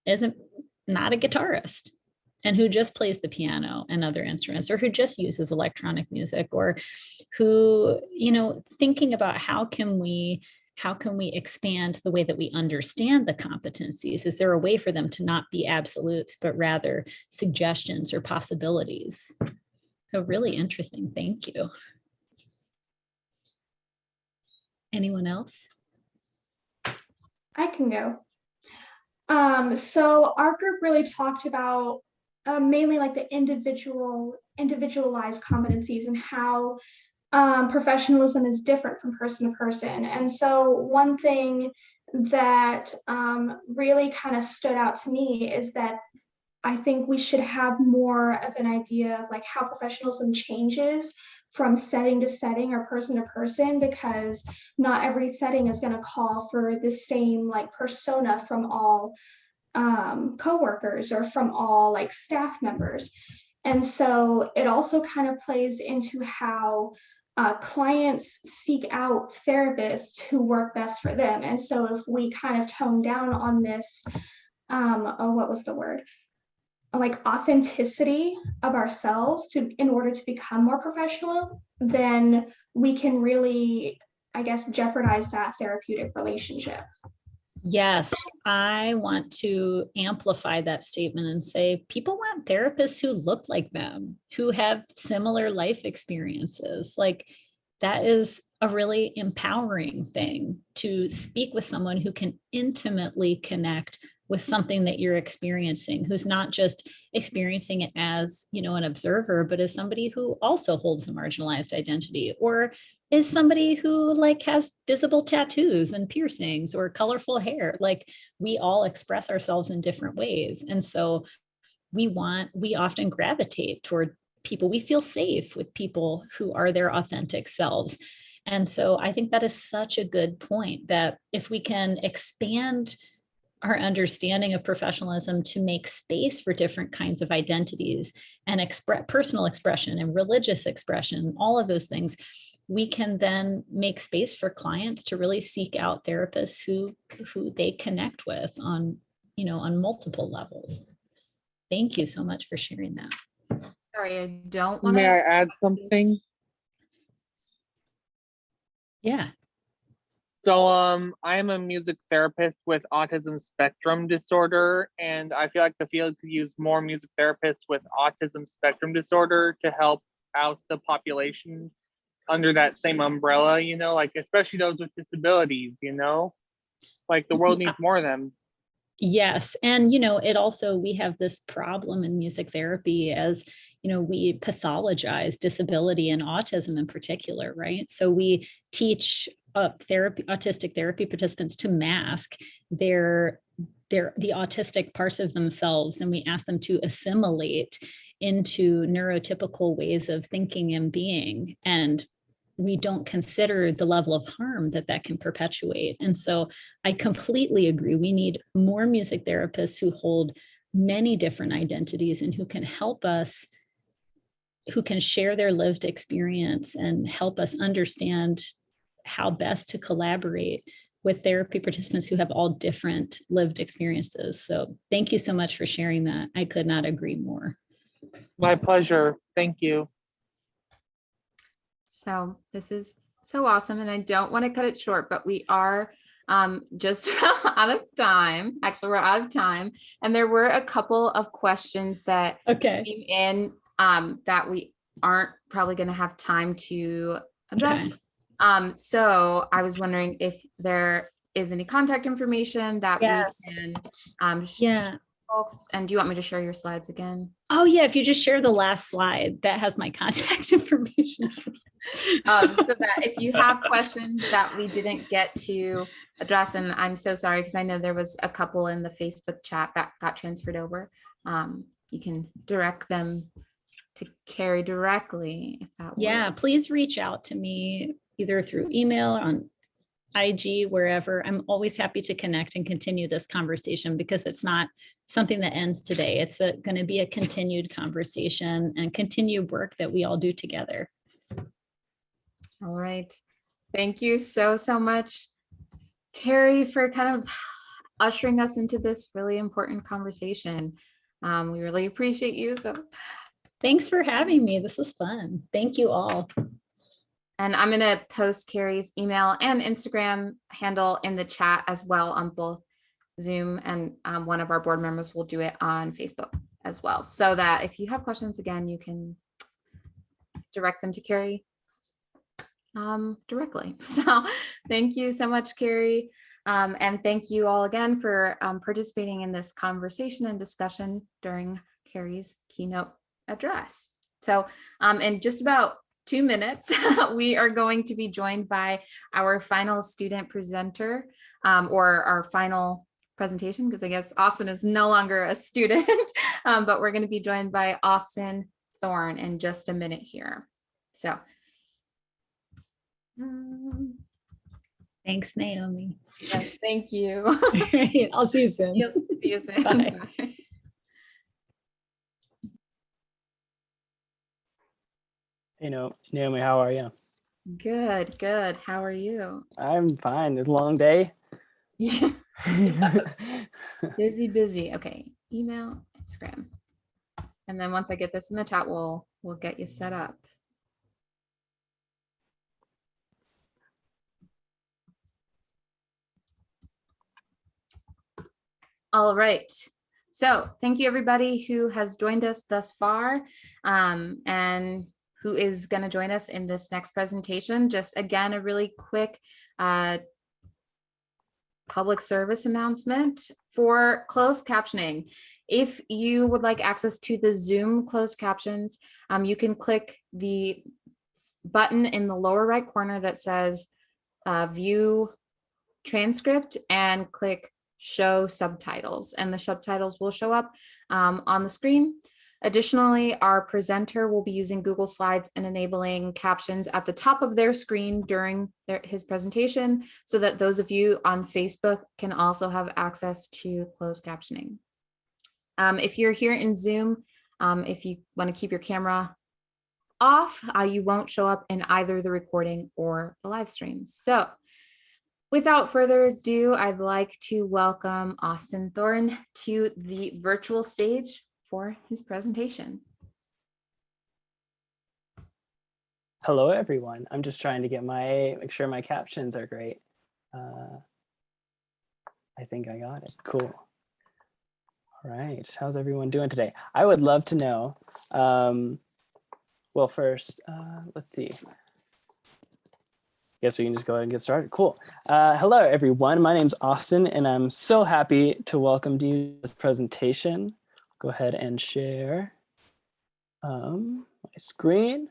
isn't not a guitarist and who just plays the piano and other instruments, or who just uses electronic music, or who, thinking about how can we expand the way that we understand the competencies? Is there a way for them to not be absolutes, but rather suggestions or possibilities? So really interesting. Thank you. Anyone else? I can go. So our group really talked about mainly like the individualized competencies and how professionalism is different from person to person. And so one thing that really kind of stood out to me is that I think we should have more of an idea of like how professionalism changes from setting to setting or person to person, because not every setting is going to call for the same like persona from all coworkers or from all like staff members. And so it also kind of plays into how clients seek out therapists who work best for them. And so if we kind of tone down on this, what was the word? Like authenticity of ourselves in order to become more professional, then we can really, I guess, jeopardize that therapeutic relationship. Yes, I want to amplify that statement and say people want therapists who look like them, who have similar life experiences. Like, that is a really empowering thing, to speak with someone who can intimately connect with something that you're experiencing, who's not just experiencing it as, an observer, but as somebody who also holds a marginalized identity, or is somebody who like has visible tattoos and piercings or colorful hair. Like, we all express ourselves in different ways. And so we often gravitate toward people. We feel safe with people who are their authentic selves. And so I think that is such a good point, that if we can expand our understanding of professionalism to make space for different kinds of identities and personal expression and religious expression, all of those things, we can then make space for clients to really seek out therapists who they connect with on, on multiple levels. Thank you so much for sharing that. Sorry, I don't want to. May I add something? Yeah. So I am a music therapist with autism spectrum disorder, and I feel like the field could use more music therapists with autism spectrum disorder to help out the population under that same umbrella, like especially those with disabilities, like the world needs more of them. Yes. And, it also, we have this problem in music therapy as, we pathologize disability and autism in particular, right? So we teach autistic therapy participants to mask the autistic parts of themselves, and we ask them to assimilate into neurotypical ways of thinking and being. And we don't consider the level of harm that can perpetuate. And so I completely agree. We need more music therapists who hold many different identities and who can help us, who can share their lived experience and help us understand how best to collaborate with therapy participants who have all different lived experiences. So thank you so much for sharing that. I could not agree more. My pleasure. Thank you. So this is so awesome, and I don't want to cut it short, but we are just out of time. Actually, we're out of time, and there were a couple of questions that came in that we aren't probably going to have time to address. So I was wondering if there is any contact information that we can folks. And do you want me to share your slides again? Oh yeah, if you just share the last slide, that has my contact information. So that if you have questions that we didn't get to address, and I'm so sorry because I know there was a couple in the Facebook chat that got transferred over, you can direct them to Carrie directly if that works. Yeah, please reach out to me either through email or on IG, wherever. I'm always happy to connect and continue this conversation because it's not something that ends today. It's going to be a continued conversation and continued work that we all do together. All right. Thank you so much, Carrie, for kind of ushering us into this really important conversation. We really appreciate you. So thanks for having me. This is fun. Thank you all. And I'm going to post Carrie's email and Instagram handle in the chat as well on both Zoom, and one of our board members will do it on Facebook as well, so that if you have questions, again, you can direct them to Carrie directly. So thank you so much, Carrie. And thank you all again for participating in this conversation and discussion during Carrie's keynote address. So in just about 2 minutes, we are going to be joined by our final student presenter, or our final presentation, because I guess Austin is no longer a student, but we're going to be joined by Austin Thorne in just a minute here. So thanks, Naomi. yes, thank you. I'll see you soon. Yep, see you soon. Bye. Bye. Hey, Naomi, how are you? Good. How are you? I'm fine. It's a long day. Yeah. Busy. Okay. Email, Instagram. And then once I get this in the chat, we'll get you set up. All right. So thank you everybody who has joined us thus far, and who is going to join us in this next presentation. Just again, a really quick public service announcement for closed captioning. If you would like access to the Zoom closed captions, you can click the button in the lower right corner that says view transcript and click show subtitles, and the subtitles will show up on the screen. Additionally, our presenter will be using Google Slides and enabling captions at the top of their screen during his presentation so that those of you on Facebook can also have access to closed captioning. If you're here in Zoom, if you want to keep your camera off, you won't show up in either the recording or the live stream. So without further ado, I'd like to welcome Austin Thorne to the virtual stage for his presentation. Hello, everyone. I'm just trying to make sure my captions are great. I think I got it. Cool. All right. How's everyone doing today? I would love to know. Well, first, let's see. Guess we can just go ahead and get started. Cool. Hello, everyone. My name's Austin, and I'm so happy to welcome you to this presentation. Go ahead and share my screen.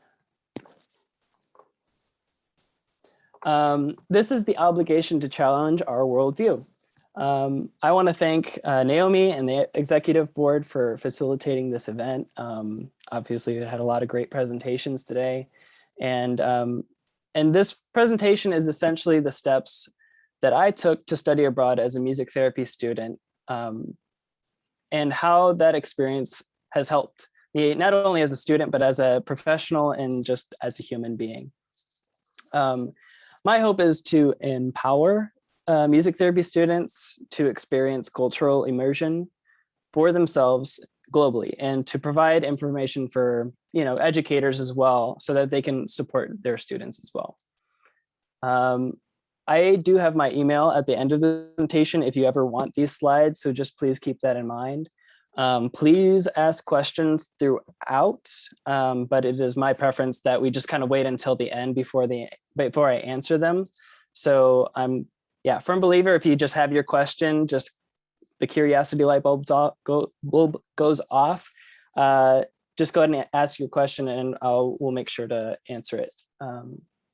This is the obligation to challenge our worldview. I want to thank Naomi and the executive board for facilitating this event. Obviously, we had a lot of great presentations today. And this presentation is essentially the steps that I took to study abroad as a music therapy student, and how that experience has helped me, not only as a student, but as a professional and just as a human being. My hope is to empower music therapy students to experience cultural immersion for themselves globally, and to provide information for educators as well, so that they can support their students as well. I do have my email at the end of the presentation if you ever want these slides, so just please keep that in mind. Please ask questions throughout, but it is my preference that we just kind of wait until the end before I answer them. So I'm firm believer, if you just have your question, just the curiosity light bulb goes off, just go ahead and ask your question, and we'll make sure to answer it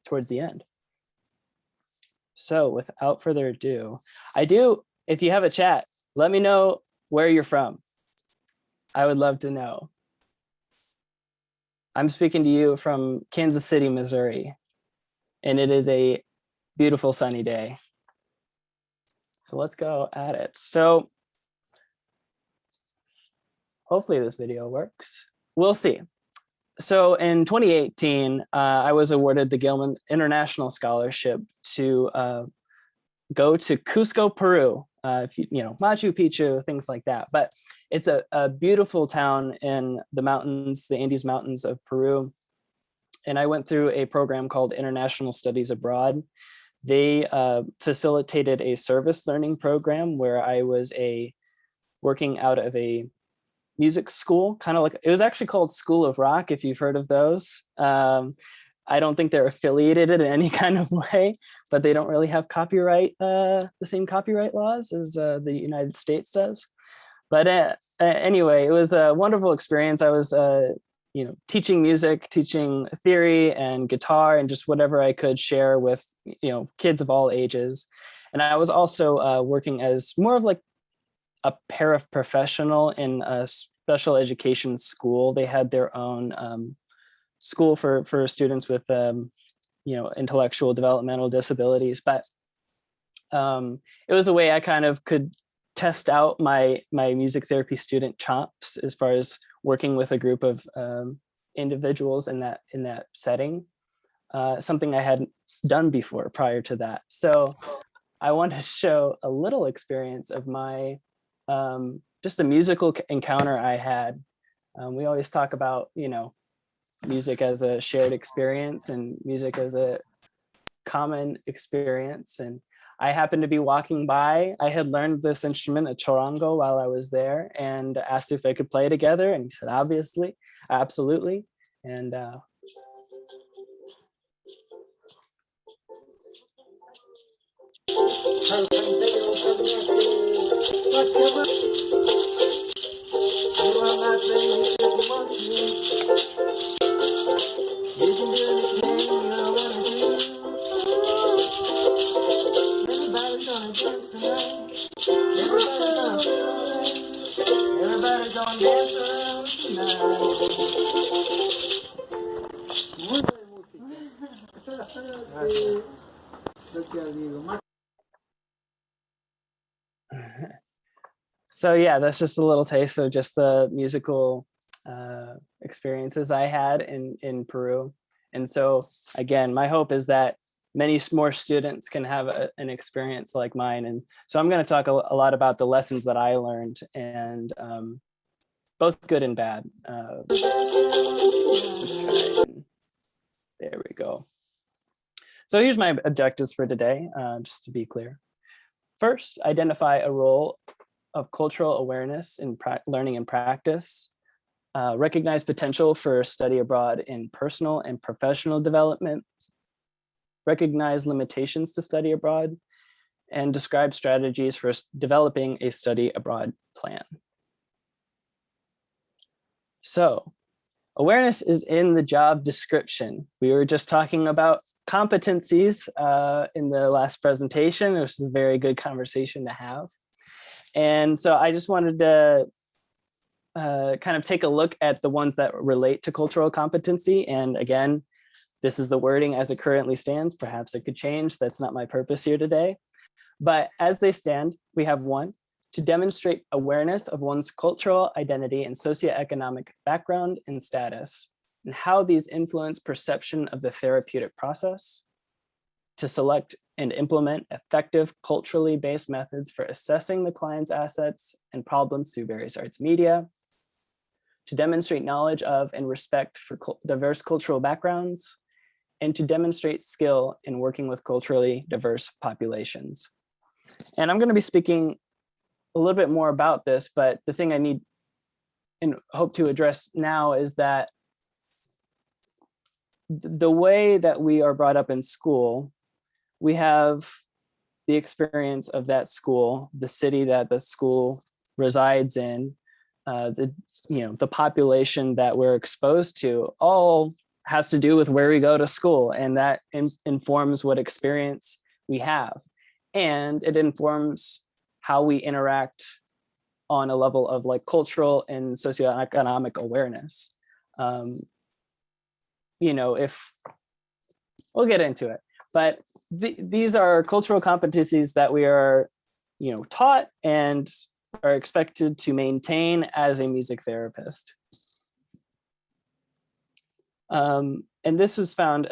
towards the end. So without further ado, if you have a chat, let me know where you're from. I would love to know. I'm speaking to you from Kansas City, Missouri, and it is a beautiful sunny day. So let's go at it. So hopefully this video works. We'll see. So in 2018, I was awarded the Gilman International Scholarship to go to Cusco, Peru. If you Machu Picchu, things like that. But it's a beautiful town in the mountains, the Andes Mountains of Peru. And I went through a program called International Studies Abroad. They facilitated a service learning program where I was working out of a music school, kind of like, it was actually called School of Rock, if you've heard of those. I don't think they're affiliated in any kind of way, but they don't really have the same copyright laws as the United States does. But anyway, it was a wonderful experience. I was teaching music, teaching theory and guitar, and just whatever I could share with kids of all ages. And I was also working as more of like a paraprofessional in a special education school. They had their own school for students with intellectual developmental disabilities, but it was a way I kind of could test out my music therapy student chops as far as working with a group of individuals in that setting, something I hadn't done before prior to that. So I want to show a little experience of my just a musical encounter I had. We always talk about music as a shared experience and music as a common experience. And I happened to be walking by. I had learned this instrument, a charango, while I was there, and asked if I could play together. And he said, obviously, absolutely. And everybody's gonna dance tonight. Everybody's gonna dance around tonight. So yeah, that's just a little taste of just the musical experiences I had in Peru. And so again, my hope is that many more students can have an experience like mine. And so I'm going to talk a lot about the lessons that I learned, and both good and bad. There we go. So here's my objectives for today, just to be clear. First, identify a role of cultural awareness in learning and practice. Recognize potential for study abroad in personal and professional development. Recognize limitations to study abroad, and describe strategies for developing a study abroad plan. So, awareness is in the job description. We were just talking about competencies in the last presentation, which is a very good conversation to have. And so I just wanted to kind of take a look at the ones that relate to cultural competency. And again, this is the wording as it currently stands. Perhaps it could change. That's not my purpose here today. But as they stand, we have one, to demonstrate awareness of one's cultural identity and socioeconomic background and status, and how these influence perception of the therapeutic process. To select and implement effective culturally based methods for assessing the client's assets and problems through various arts media. To demonstrate knowledge of and respect for diverse cultural backgrounds, and to demonstrate skill in working with culturally diverse populations. And I'm going to be speaking a little bit more about this, but the thing I need and hope to address now is that the way that we are brought up in school, we have the experience of that school, the city that the school resides in, the population that we're exposed to, all has to do with where we go to school, and that informs what experience we have, and it informs how we interact on a level of like cultural and socioeconomic awareness. If we'll get into it, but these are cultural competencies that we are, taught and are expected to maintain as a music therapist. And this was found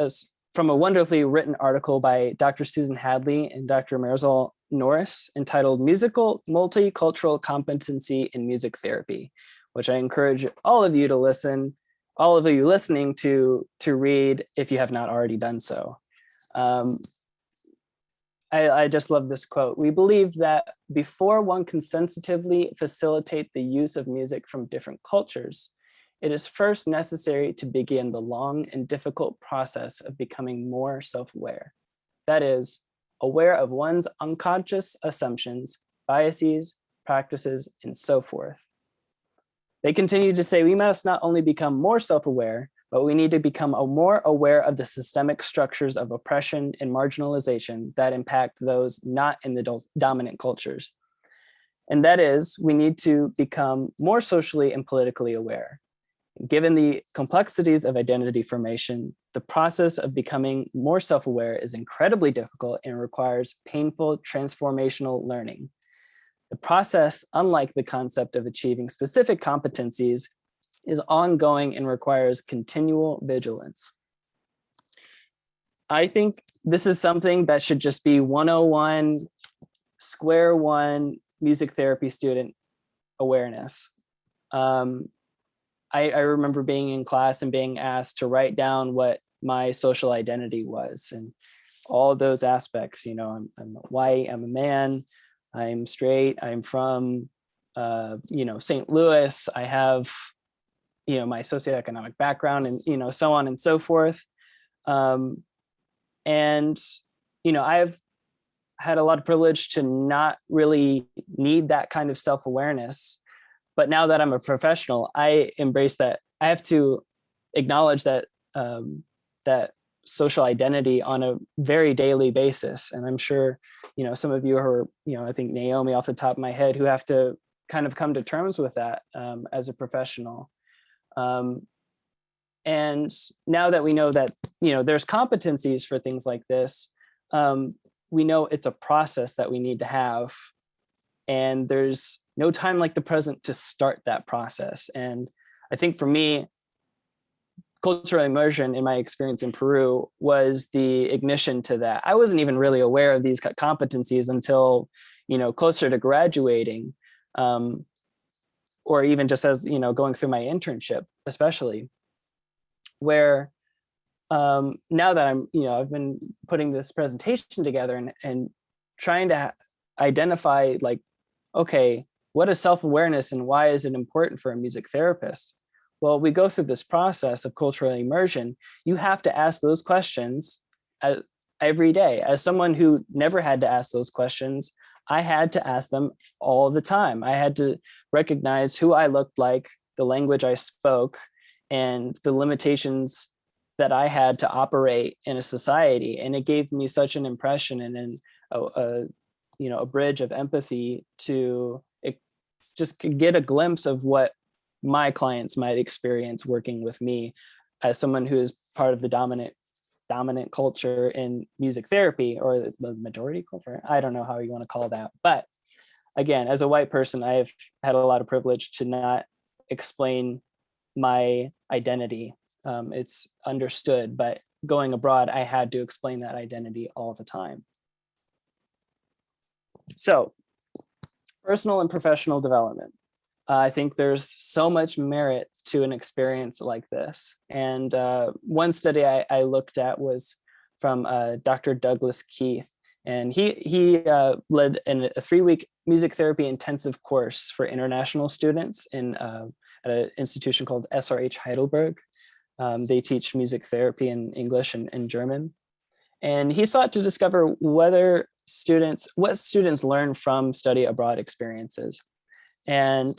from a wonderfully written article by Dr. Susan Hadley and Dr. Marisol Norris entitled Musical Multicultural Competency in Music Therapy, which I encourage all of you to listen, all of you listening to read if you have not already done so. I just love this quote. We believe that before one can sensitively facilitate the use of music from different cultures, it is first necessary to begin the long and difficult process of becoming more self-aware. That is, aware of one's unconscious assumptions, biases, practices, and so forth. They continue to say we must not only become more self-aware, but we need to become more aware of the systemic structures of oppression and marginalization that impact those not in the dominant cultures. And that is, we need to become more socially and politically aware. Given the complexities of identity formation, the process of becoming more self-aware is incredibly difficult and requires painful transformational learning. The process, unlike the concept of achieving specific competencies, is ongoing and requires continual vigilance. I think this is something that should just be 101, square one music therapy student awareness. I remember being in class and being asked to write down what my social identity was and all those aspects. I'm white, I'm a man, I'm straight, I'm from, St. Louis, I have, my socioeconomic background and, so on and so forth. I've had a lot of privilege to not really need that kind of self-awareness. But now that I'm a professional, I embrace that. I have to acknowledge that that social identity on a very daily basis. And I'm sure, some of you are, I think Naomi off the top of my head, who have to kind of come to terms with that as a professional. And now that we know that, there's competencies for things like this, we know it's a process that we need to have. And there's no time like the present to start that process. And I think for me, cultural immersion in my experience in Peru was the ignition to that. I wasn't even really aware of these competencies until, closer to graduating, or even just as, going through my internship, especially, where now that I've been putting this presentation together and trying to identify, like, okay, what is self-awareness and why is it important for a music therapist? Well, we go through this process of cultural immersion. You have to ask those questions every day. As someone who never had to ask those questions, I had to ask them all the time. I had to recognize who I looked like, the language I spoke, and the limitations that I had to operate in a society. And it gave me such an impression and a bridge of empathy to just get a glimpse of what my clients might experience working with me as someone who is part of the dominant culture in music therapy, or the majority culture. I don't know how you want to call that. But again, as a white person, I've had a lot of privilege to not explain my identity. It's understood, but going abroad, I had to explain that identity all the time. So, personal and professional development. I think there's so much merit to an experience like this. And one study I looked at was from Dr. Douglas Keith, and he led a 3-week music therapy intensive course for international students at an institution called SRH Heidelberg. They teach music therapy in English and German. And he sought to discover what students learn from study abroad experiences. And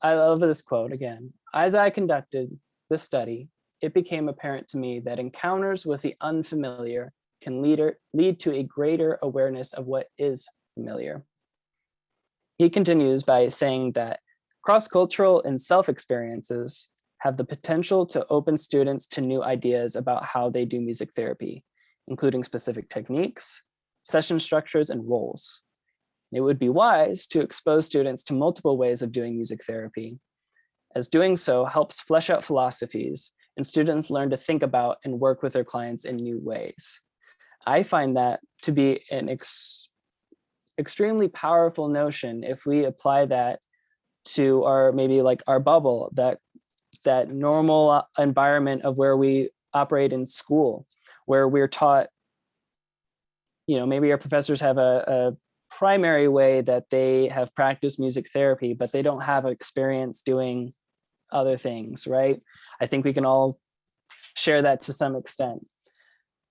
I love this quote again. As I conducted this study, it became apparent to me that encounters with the unfamiliar can lead to a greater awareness of what is familiar. He continues by saying that cross-cultural and self-experiences have the potential to open students to new ideas about how they do music therapy, including specific techniques, session structures, and roles. It would be wise to expose students to multiple ways of doing music therapy, as doing so helps flesh out philosophies and students learn to think about and work with their clients in new ways. I find that to be an extremely powerful notion if we apply that to our bubble, that normal environment of where we operate in school, where we're taught, maybe our professors have a primary way that they have practiced music therapy, but they don't have experience doing other things, right? I think we can all share that to some extent.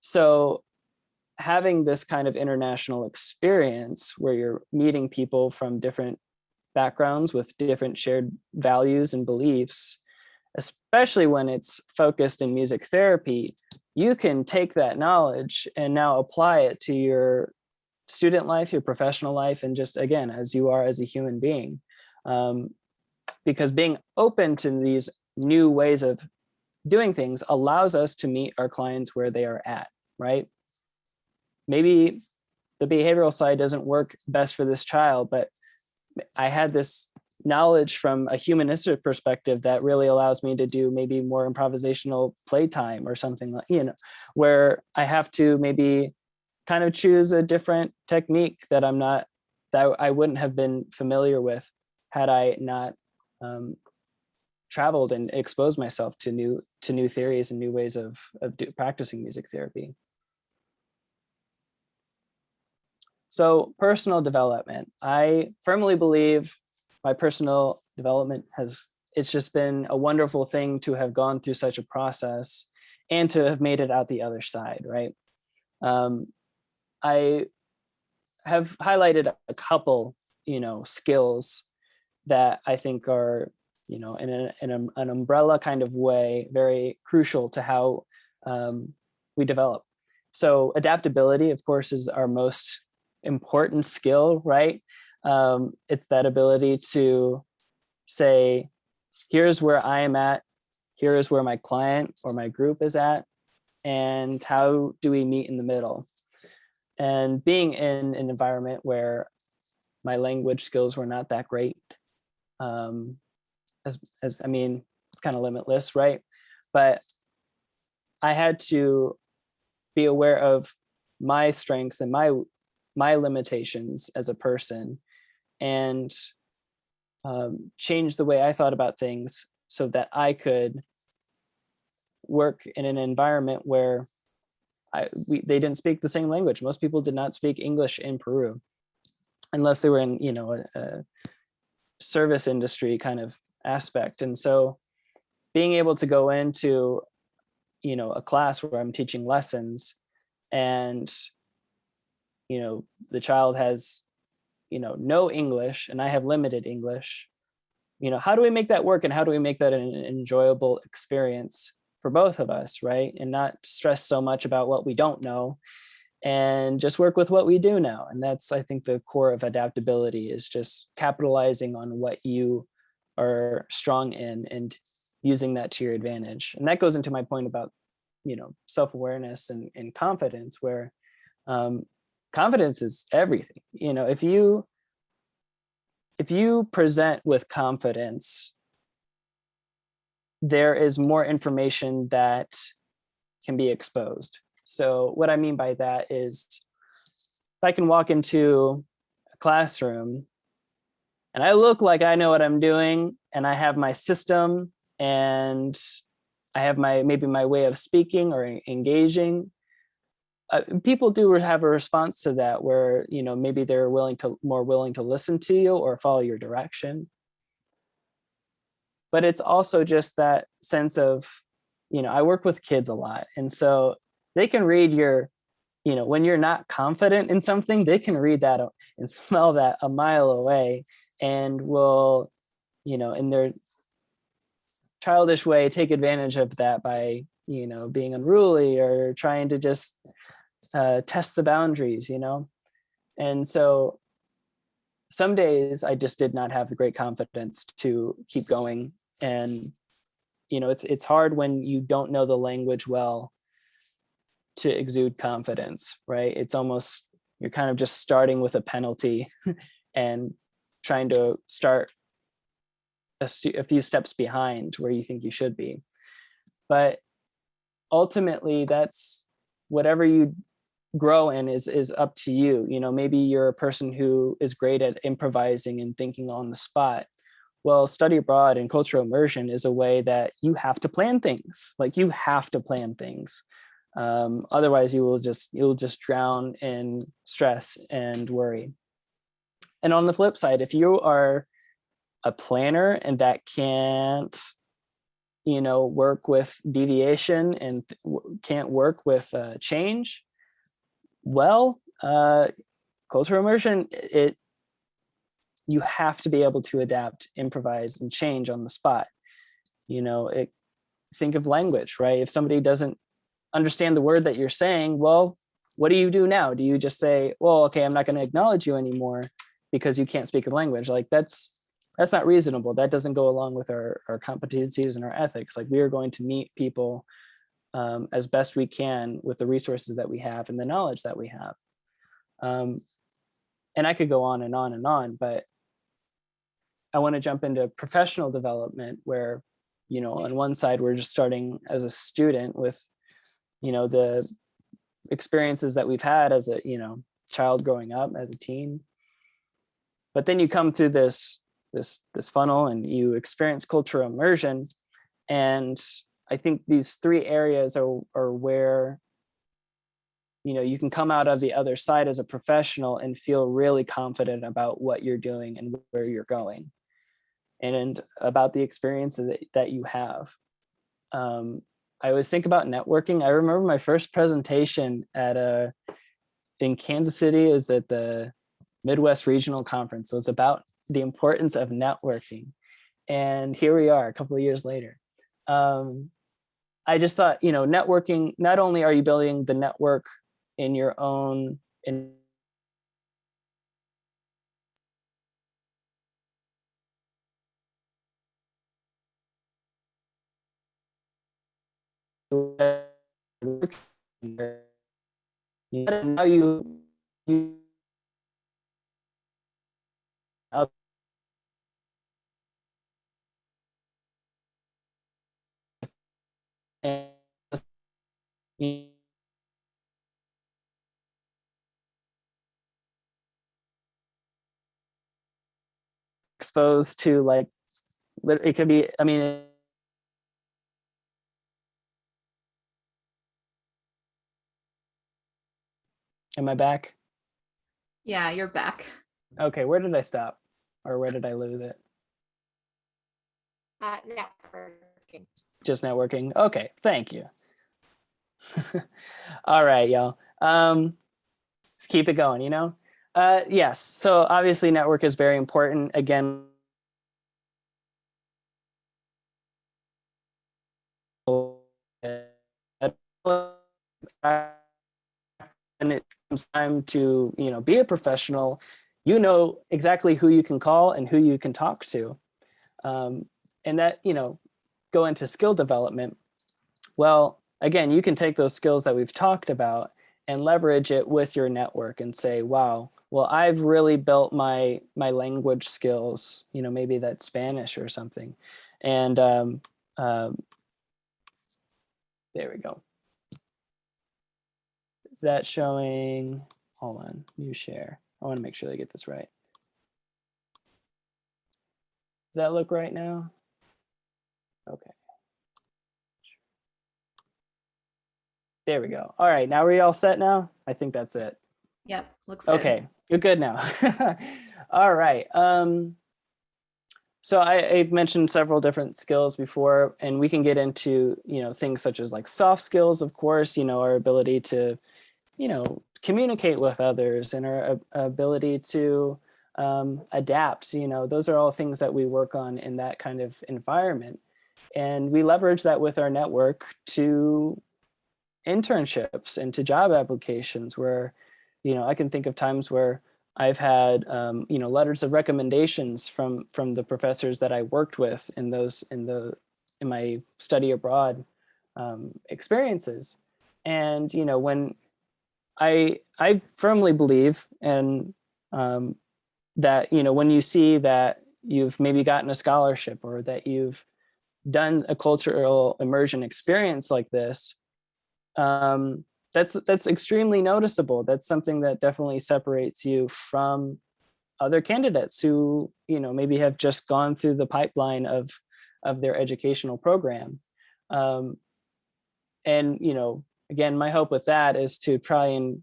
So having this kind of international experience where you're meeting people from different backgrounds with different shared values and beliefs, especially when it's focused in music therapy, you can take that knowledge and now apply it to your student life, your professional life, and just, again, as you are as a human being. Because being open to these new ways of doing things allows us to meet our clients where they are at, right? Maybe the behavioral side doesn't work best for this child, but I had this knowledge from a humanistic perspective that really allows me to do maybe more improvisational playtime or something like, where I have to maybe kind of choose a different technique that I wouldn't have been familiar with had I not traveled and exposed myself to new theories and new ways of practicing music therapy. So personal development. I firmly believe my personal development it's just been a wonderful thing to have gone through such a process and to have made it out the other side, right? I have highlighted a couple, skills that I think are, in an umbrella kind of way, very crucial to how we develop. So adaptability, of course, is our most important skill, right? It's that ability to say, here's where I am at, here is where my client or my group is at, and how do we meet in the middle? And being in an environment where my language skills were not that great, as I mean, it's kind of limitless, right? But I had to be aware of my strengths and my limitations as a person, and change the way I thought about things so that I could work in an environment where they didn't speak the same language. Most people did not speak English in Peru, unless they were in, you know, a service industry kind of aspect. And so being able to go into, you know, a class where I'm teaching lessons, and, you know, the child has, you know, no English and I have limited English, you know, how do we make that work, and how do we make that an enjoyable experience for both of us, right? And not stress so much about what we don't know, and just work with what we do know. And that's, I think, the core of adaptability, is just capitalizing on what you are strong in and using that to your advantage. And that goes into my point about, you know, self-awareness and confidence, where confidence is everything. You know, if you present with confidence, there is more information that can be exposed. So what I mean by that is, if I can walk into a classroom and I look like I know what I'm doing, and I have my system, and I have maybe my way of speaking or engaging, people do have a response to that, where, you know, maybe they're more willing to listen to you or follow your direction. But it's also just that sense of, you know, I work with kids a lot, and so they can read your, you know, when you're not confident in something, they can read that and smell that a mile away, and will, you know, in their childish way, take advantage of that by, you know, being unruly or trying to just test the boundaries, you know. And so some days I just did not have the great confidence to keep going. And, you know, it's hard when you don't know the language well to exude confidence, right? It's almost, you're kind of just starting with a penalty and trying to start a few steps behind where you think you should be. But ultimately, that's whatever you grow in is up to you. You know, maybe you're a person who is great at improvising and thinking on the spot. Well, study abroad and cultural immersion is a way that you have to plan things. Like, you have to plan things. Otherwise, you'll just drown in stress and worry. And on the flip side, if you are a planner and that can't, you know, work with deviation and can't work with change, well, cultural immersion, you have to be able to adapt, improvise, and change on the spot. You know, think of language, right? If somebody doesn't understand the word that you're saying, well, what do you do now? Do you just say, well, okay, I'm not going to acknowledge you anymore because you can't speak the language? Like, that's not reasonable. That doesn't go along with our competencies and our ethics. Like, we are going to meet people as best we can with the resources that we have and the knowledge that we have. And I could go on and on and on, but I want to jump into professional development, where, you know, on one side, we're just starting as a student with, you know, the experiences that we've had as a, you know, child growing up, as a teen. But then you come through this funnel and you experience cultural immersion. And I think these three areas are where, you know, you can come out of the other side as a professional and feel really confident about what you're doing and where you're going, and about the experiences that you have. I always think about networking. I remember my first presentation in Kansas City. It was at the Midwest Regional Conference. It was about the importance of networking. And here we are a couple of years later. I just thought, you know, networking, not only are you building the network in your own now you exposed to like, it could be, I mean, am I back? Yeah, you're back. Okay, where did I stop? Or where did I lose it? Networking. Just networking. Okay, thank you. All right, y'all. Let's keep it going, you know? Yes, so obviously network is very important. Again, when it comes time to, you know, be a professional, you know exactly who you can call and who you can talk to. And that, you know, go into skill development. Well, again, you can take those skills that we've talked about and leverage it with your network and say, wow, well, I've really built my language skills, you know, maybe that's Spanish or something. And there we go. Is that showing? Hold on, new share. I want to make sure I get this right. Does that look right now? Okay. There we go. All right, now we're all set now? I think that's it. Yep, looks good. Okay, you're good now. All right. So I've mentioned several different skills before, and we can get into, you know, things such as like soft skills, of course, you know, our ability to, you know, communicate with others and our ability to adapt, you know, those are all things that we work on in that kind of environment. And we leverage that with our network to internships and to job applications where, you know, I can think of times where I've had, you know, letters of recommendations from the professors that I worked with in my study abroad experiences. And, you know, when I firmly believe and that, you know, when you see that you've maybe gotten a scholarship or that you've done a cultural immersion experience like this, that's extremely noticeable. That's something that definitely separates you from other candidates who, you know, maybe have just gone through the pipeline of their educational program. And, you know, again, my hope with that is to try and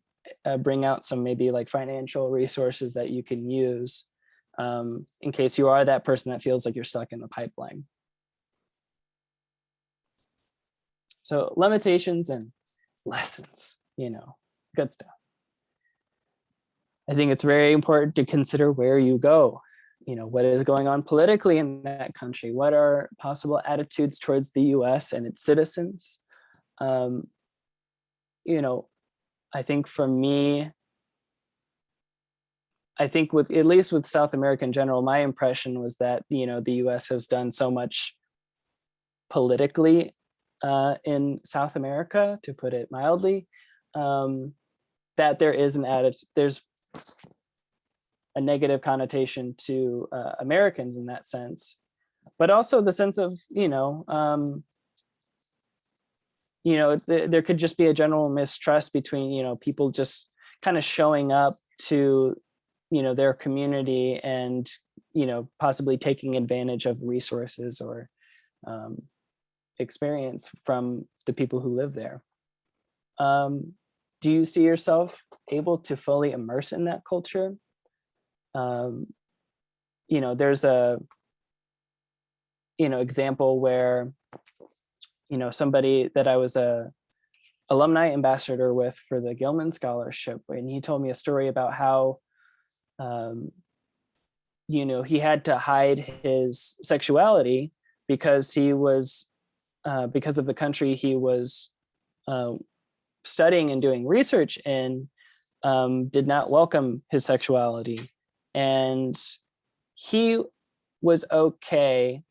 bring out some maybe like financial resources that you can use in case you are that person that feels like you're stuck in the pipeline. So limitations and lessons, you know, good stuff. I think it's very important to consider where you go. You know, what is going on politically in that country? What are possible attitudes towards the US and its citizens? You know, I think for me, I think with, at least with South America in general, my impression was that, you know, the US has done so much politically in South America, to put it mildly, that there is there's a negative connotation to Americans in that sense, but also the sense of, there could just be a general mistrust between, you know, people just kind of showing up to, you know, their community and, you know, possibly taking advantage of resources or experience from the people who live there. Do you see yourself able to fully immerse in that culture? You know, there's a, you know, example where, you know, somebody that I was a alumni ambassador with for the Gilman Scholarship, and he told me a story about how, you know, he had to hide his sexuality because he was, because of the country he was studying and doing research in, did not welcome his sexuality. And he was okay.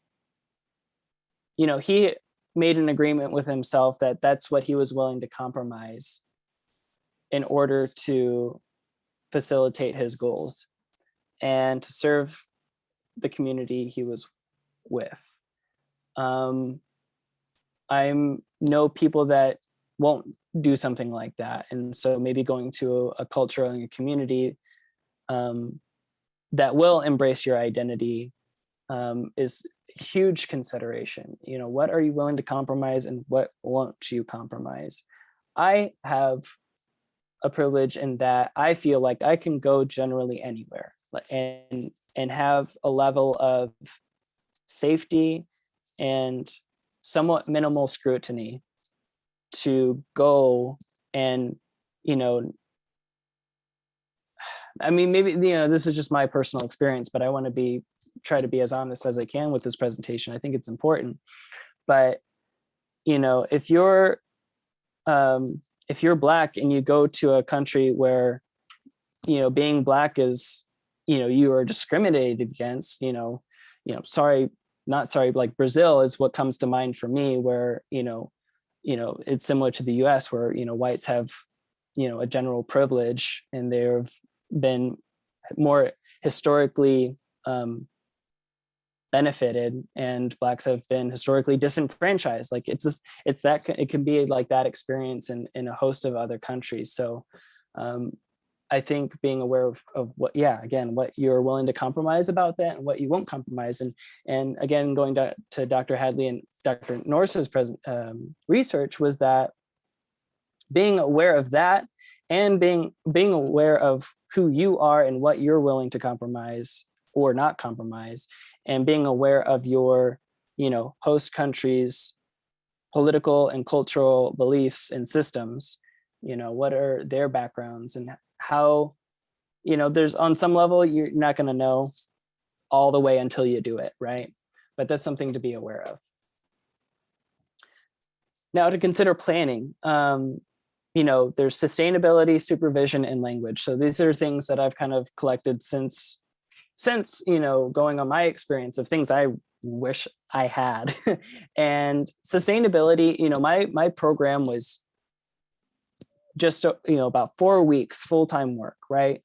You know, he made an agreement with himself that that's what he was willing to compromise in order to facilitate his goals and to serve the community he was with. I know people that won't do something like that. And so maybe going to a culture and a community that will embrace your identity is a huge consideration. You know, what are you willing to compromise and what won't you compromise? I have a privilege in that I feel like I can go generally anywhere and have a level of safety and somewhat minimal scrutiny to go and, you know, I mean, maybe, you know, this is just my personal experience, but I want to try to be as honest as I can with this presentation. I think it's important. But, you know, if you're Black and you go to a country where, you know, being Black is, you know, you are discriminated against, sorry, not sorry, like Brazil is what comes to mind for me, where, you know, it's similar to the US where, you know, whites have, you know, a general privilege and they've been more historically benefited, and Blacks have been historically disenfranchised. Like it can be like that experience in a host of other countries. So I think being aware of what you're willing to compromise about that and what you won't compromise. And again, going to Dr. Hadley and Dr. Norris's research was that being aware of that and being aware of who you are and what you're willing to compromise or not compromise, and being aware of your, you know, host country's political and cultural beliefs and systems, you know, what are their backgrounds and how, you know, there's on some level, you're not going to know all the way until you do it, right? But that's something to be aware of. Now to consider planning, you know, there's sustainability, supervision, and language. So these are things that I've kind of collected since, you know, going on my experience of things I wish I had. And sustainability, you know, my program was just, you know, about 4 weeks full-time work, right?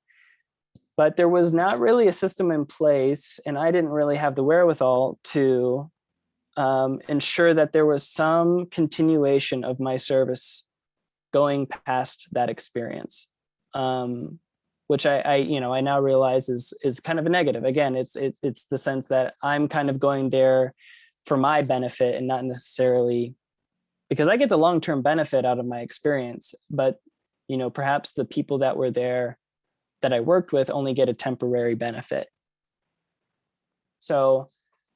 But there was not really a system in place, and I didn't really have the wherewithal to ensure that there was some continuation of my service going past that experience, which I you know, I now realize is kind of a negative. Again, it's the sense that I'm kind of going there for my benefit and not necessarily because I get the long-term benefit out of my experience, but, you know, perhaps the people that were there that I worked with only get a temporary benefit. So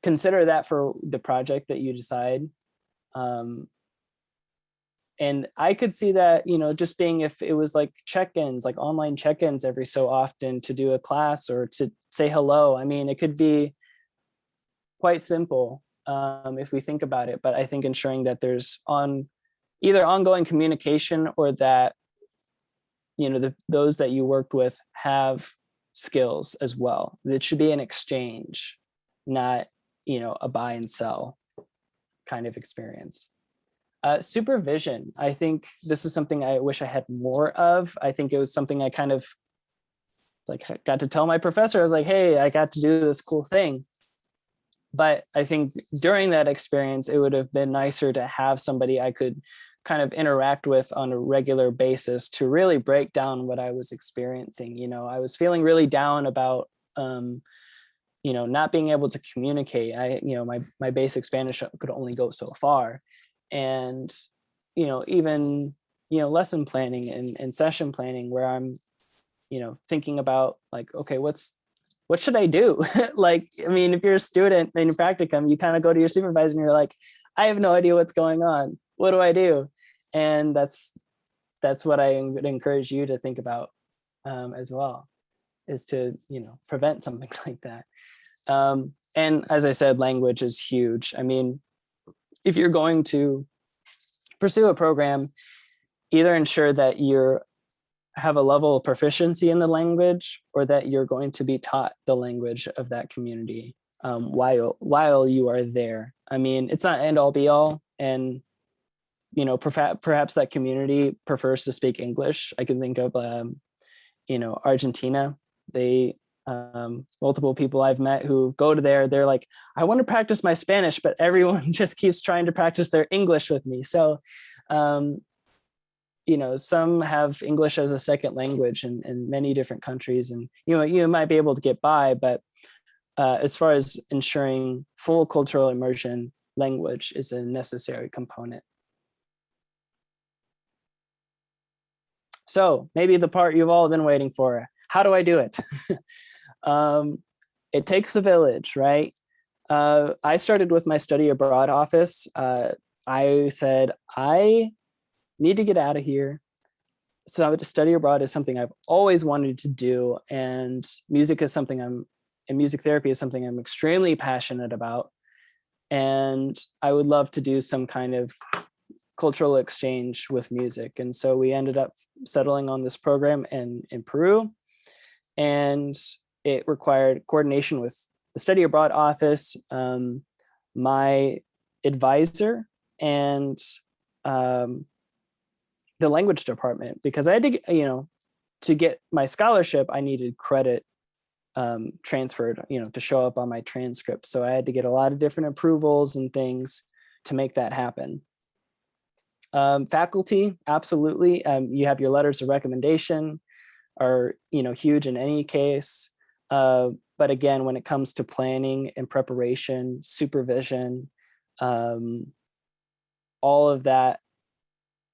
consider that for the project that you decide. And I could see that, you know, just being if it was like check-ins, like online check-ins every so often to do a class or to say hello. I mean, it could be quite simple if we think about it, but I think ensuring that there's either ongoing communication or that, you know, those that you worked with have skills as well. It should be an exchange, not, you know, a buy and sell kind of experience. Supervision. I think this is something I wish I had more of. I think it was something I kind of like got to tell my professor. I was like, hey, I got to do this cool thing. But I think during that experience, it would have been nicer to have somebody I could kind of interact with on a regular basis to really break down what I was experiencing. You know, I was feeling really down about, you know, not being able to communicate. You know, my basic Spanish could only go so far. And, you know, even, you know, lesson planning and session planning where I'm, you know, thinking about like, okay, what should I do? Like, I mean, if you're a student in your practicum, you kind of go to your supervisor and you're like, I have no idea what's going on. What do I do? And that's what I would encourage you to think about as well, is to, you know, prevent something like that. And as I said, language is huge. I mean, if you're going to pursue a program, either ensure that you have a level of proficiency in the language or that you're going to be taught the language of that community while you are there. I mean, it's not end all be all. and perhaps that community prefers to speak English. I can think of Argentina. They multiple people I've met who go to there, they're like, I want to practice my Spanish, but everyone just keeps trying to practice their English with me. So some have English as a second language in many different countries, and you might be able to get by, but as far as ensuring full cultural immersion, language is a necessary component. So maybe the part you've all been waiting for. How do I do it? It takes a village, right? I started with my study abroad office. I said, I need to get out of here. So study abroad is something I've always wanted to do. And music therapy is something I'm extremely passionate about. And I would love to do some kind of cultural exchange with music. And so we ended up settling on this program in Peru. And it required coordination with the study abroad office, my advisor, and the language department, because I had to, to get my scholarship, I needed credit transferred, to show up on my transcript. So I had to get a lot of different approvals and things to make that happen. Faculty, absolutely. You have your letters of recommendation are, huge in any case. But again, when it comes to planning and preparation, supervision, all of that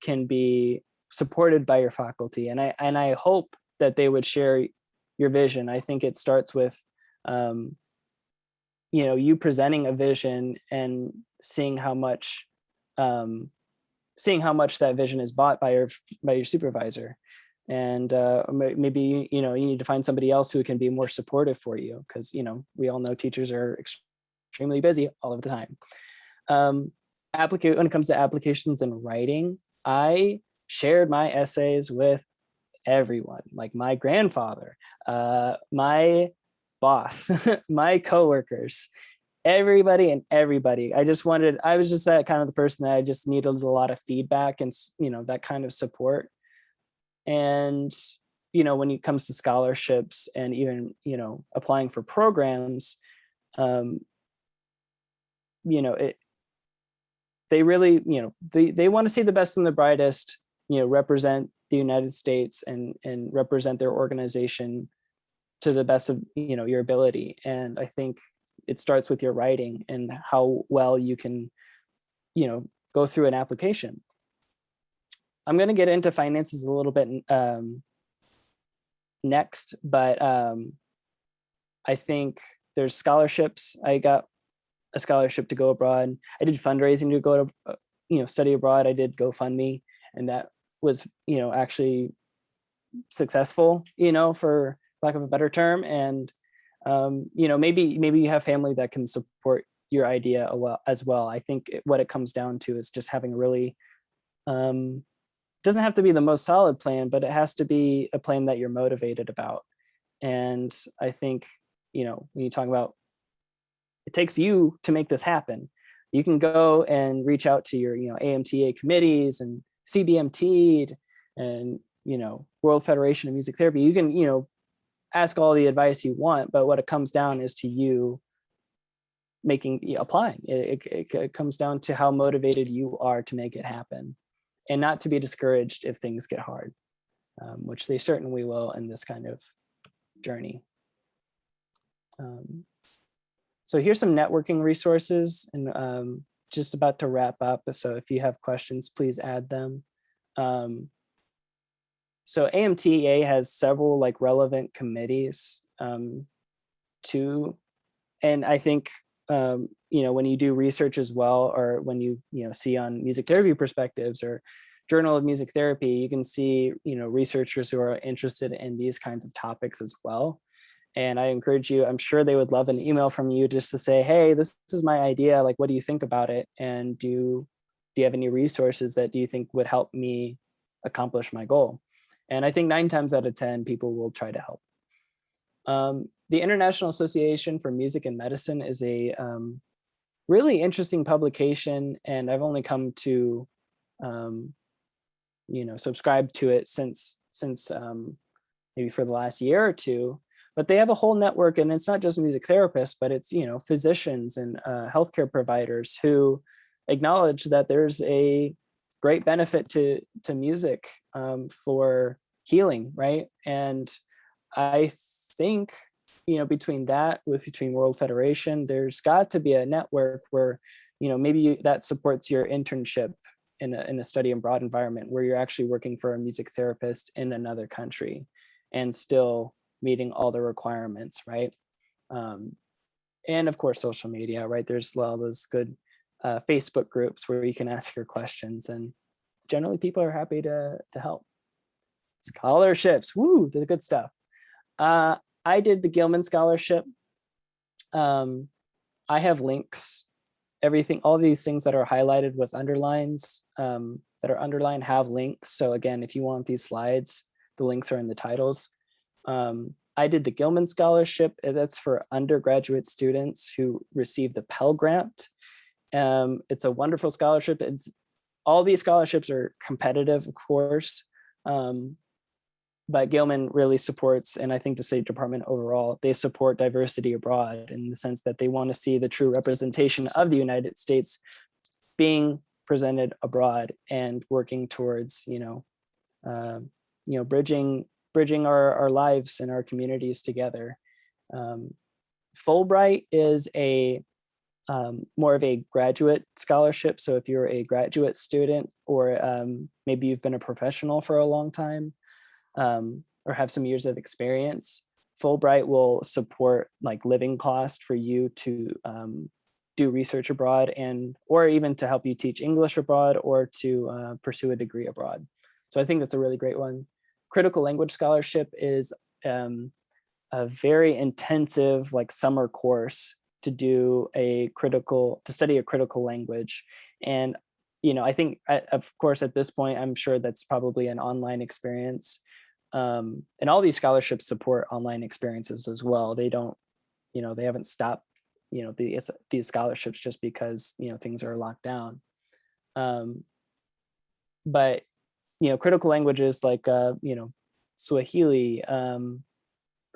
can be supported by your faculty. And I hope that they would share your vision. I think it starts with, you presenting a vision and seeing how much that vision is bought by your supervisor. And maybe, you need to find somebody else who can be more supportive for you, because, we all know teachers are extremely busy all of the time. When it comes to applications and writing, I shared my essays with everyone, like my grandfather, my boss, my coworkers, everybody. I was just that kind of the person that I just needed a lot of feedback and, that kind of support. And, when it comes to scholarships and even, applying for programs, they really, they want to see the best and the brightest, represent the United States and represent their organization to the best of, your ability. And I think it starts with your writing and how well you can, go through an application. I'm going to get into finances a little bit next, but I think there's scholarships. I got a scholarship to go abroad. I did fundraising to go to, study abroad. I did GoFundMe, and that was, actually successful, for lack of a better term. And, maybe you have family that can support your idea as well. I think what it comes down to is just having a really, doesn't have to be the most solid plan, but it has to be a plan that you're motivated about. And I think, when you talk about, it takes you to make this happen. You can go and reach out to your, AMTA committees and CBMT and, World Federation of Music Therapy. You can, ask all the advice you want, but what it comes down is to you applying. It comes down to how motivated you are to make it happen, and not to be discouraged if things get hard, which they certainly will in this kind of journey. So here's some networking resources, and just about to wrap up. So if you have questions, please add them. So AMTA has several relevant committees and I think, when you do research as well, or when you see on Music Therapy Perspectives or Journal of Music Therapy, you can see, researchers who are interested in these kinds of topics as well. And I encourage you, I'm sure they would love an email from you just to say, hey, this is my idea. What do you think about it? And do you have any resources that you think would help me accomplish my goal? And I think 9 times out of 10, people will try to help. The International Association for Music and Medicine is a really interesting publication, and I've only come to subscribe to it since maybe for the last year or two. But they have a whole network, and it's not just music therapists, but it's physicians and healthcare providers who acknowledge that there's a great benefit to music for healing, right? And I think between World Federation, there's got to be a network where maybe that supports your internship in a study abroad environment where you're actually working for a music therapist in another country and still meeting all the requirements, right? And of course, social media, right? There's all those good Facebook groups where you can ask your questions, and generally people are happy to help. Scholarships, woo, the good stuff. I did the Gilman Scholarship. I have links, everything, all these things that are highlighted with underlines, that are underlined have links. So again, if you want these slides, the links are in the titles. I did the Gilman Scholarship. That's for undergraduate students who receive the Pell Grant. It's a wonderful scholarship. All these scholarships are competitive, of course, but Gilman really supports, and I think the State Department overall, they support diversity abroad in the sense that they want to see the true representation of the United States being presented abroad and working towards, bridging our lives and our communities together. Fulbright is a more of a graduate scholarship. So if you're a graduate student, or maybe you've been a professional for a long time, or have some years of experience, Fulbright will support like living cost for you to do research abroad, or even to help you teach English abroad, or to pursue a degree abroad. So I think that's a really great one. Critical Language Scholarship is a very intensive like summer course to study a critical language. And I think of course at this point, I'm sure that's probably an online experience. And all these scholarships support online experiences as well. They don't, they haven't stopped, these scholarships just because, things are locked down. But, critical languages like, Swahili,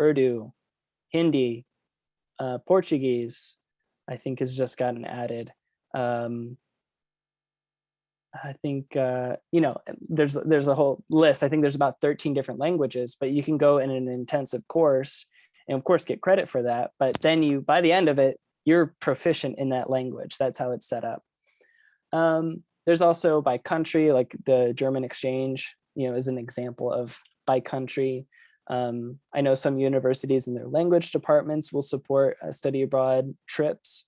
Urdu, Hindi, Portuguese, I think has just gotten added. I think, there's a whole list. I think there's about 13 different languages, but you can go in an intensive course and of course get credit for that. But then by the end of it, you're proficient in that language. That's how it's set up. There's also by country, like the German exchange, is an example of by country. I know some universities in their language departments will support study abroad trips.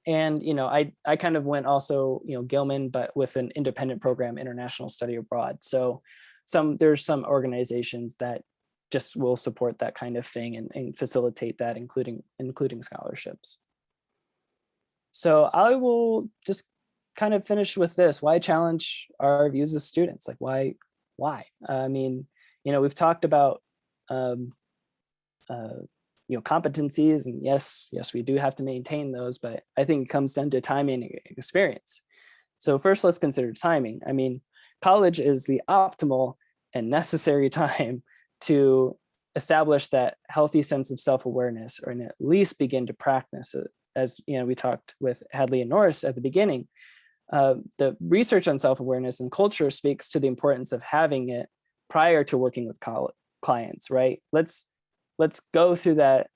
And, I kind of went also, Gilman, but with an independent program, international study abroad. So there's some organizations that just will support that kind of thing and facilitate that, including scholarships. So I will just kind of finish with this. Why challenge our views as students? Like why? I mean, we've talked about, competencies, and yes, we do have to maintain those, but I think it comes down to timing and experience. So first, let's consider timing. I mean, college is the optimal and necessary time to establish that healthy sense of self-awareness, or at least begin to practice it. As we talked with Hadley and Norris at the beginning, the research on self-awareness and culture speaks to the importance of having it prior to working with clients, right? Let's go through that,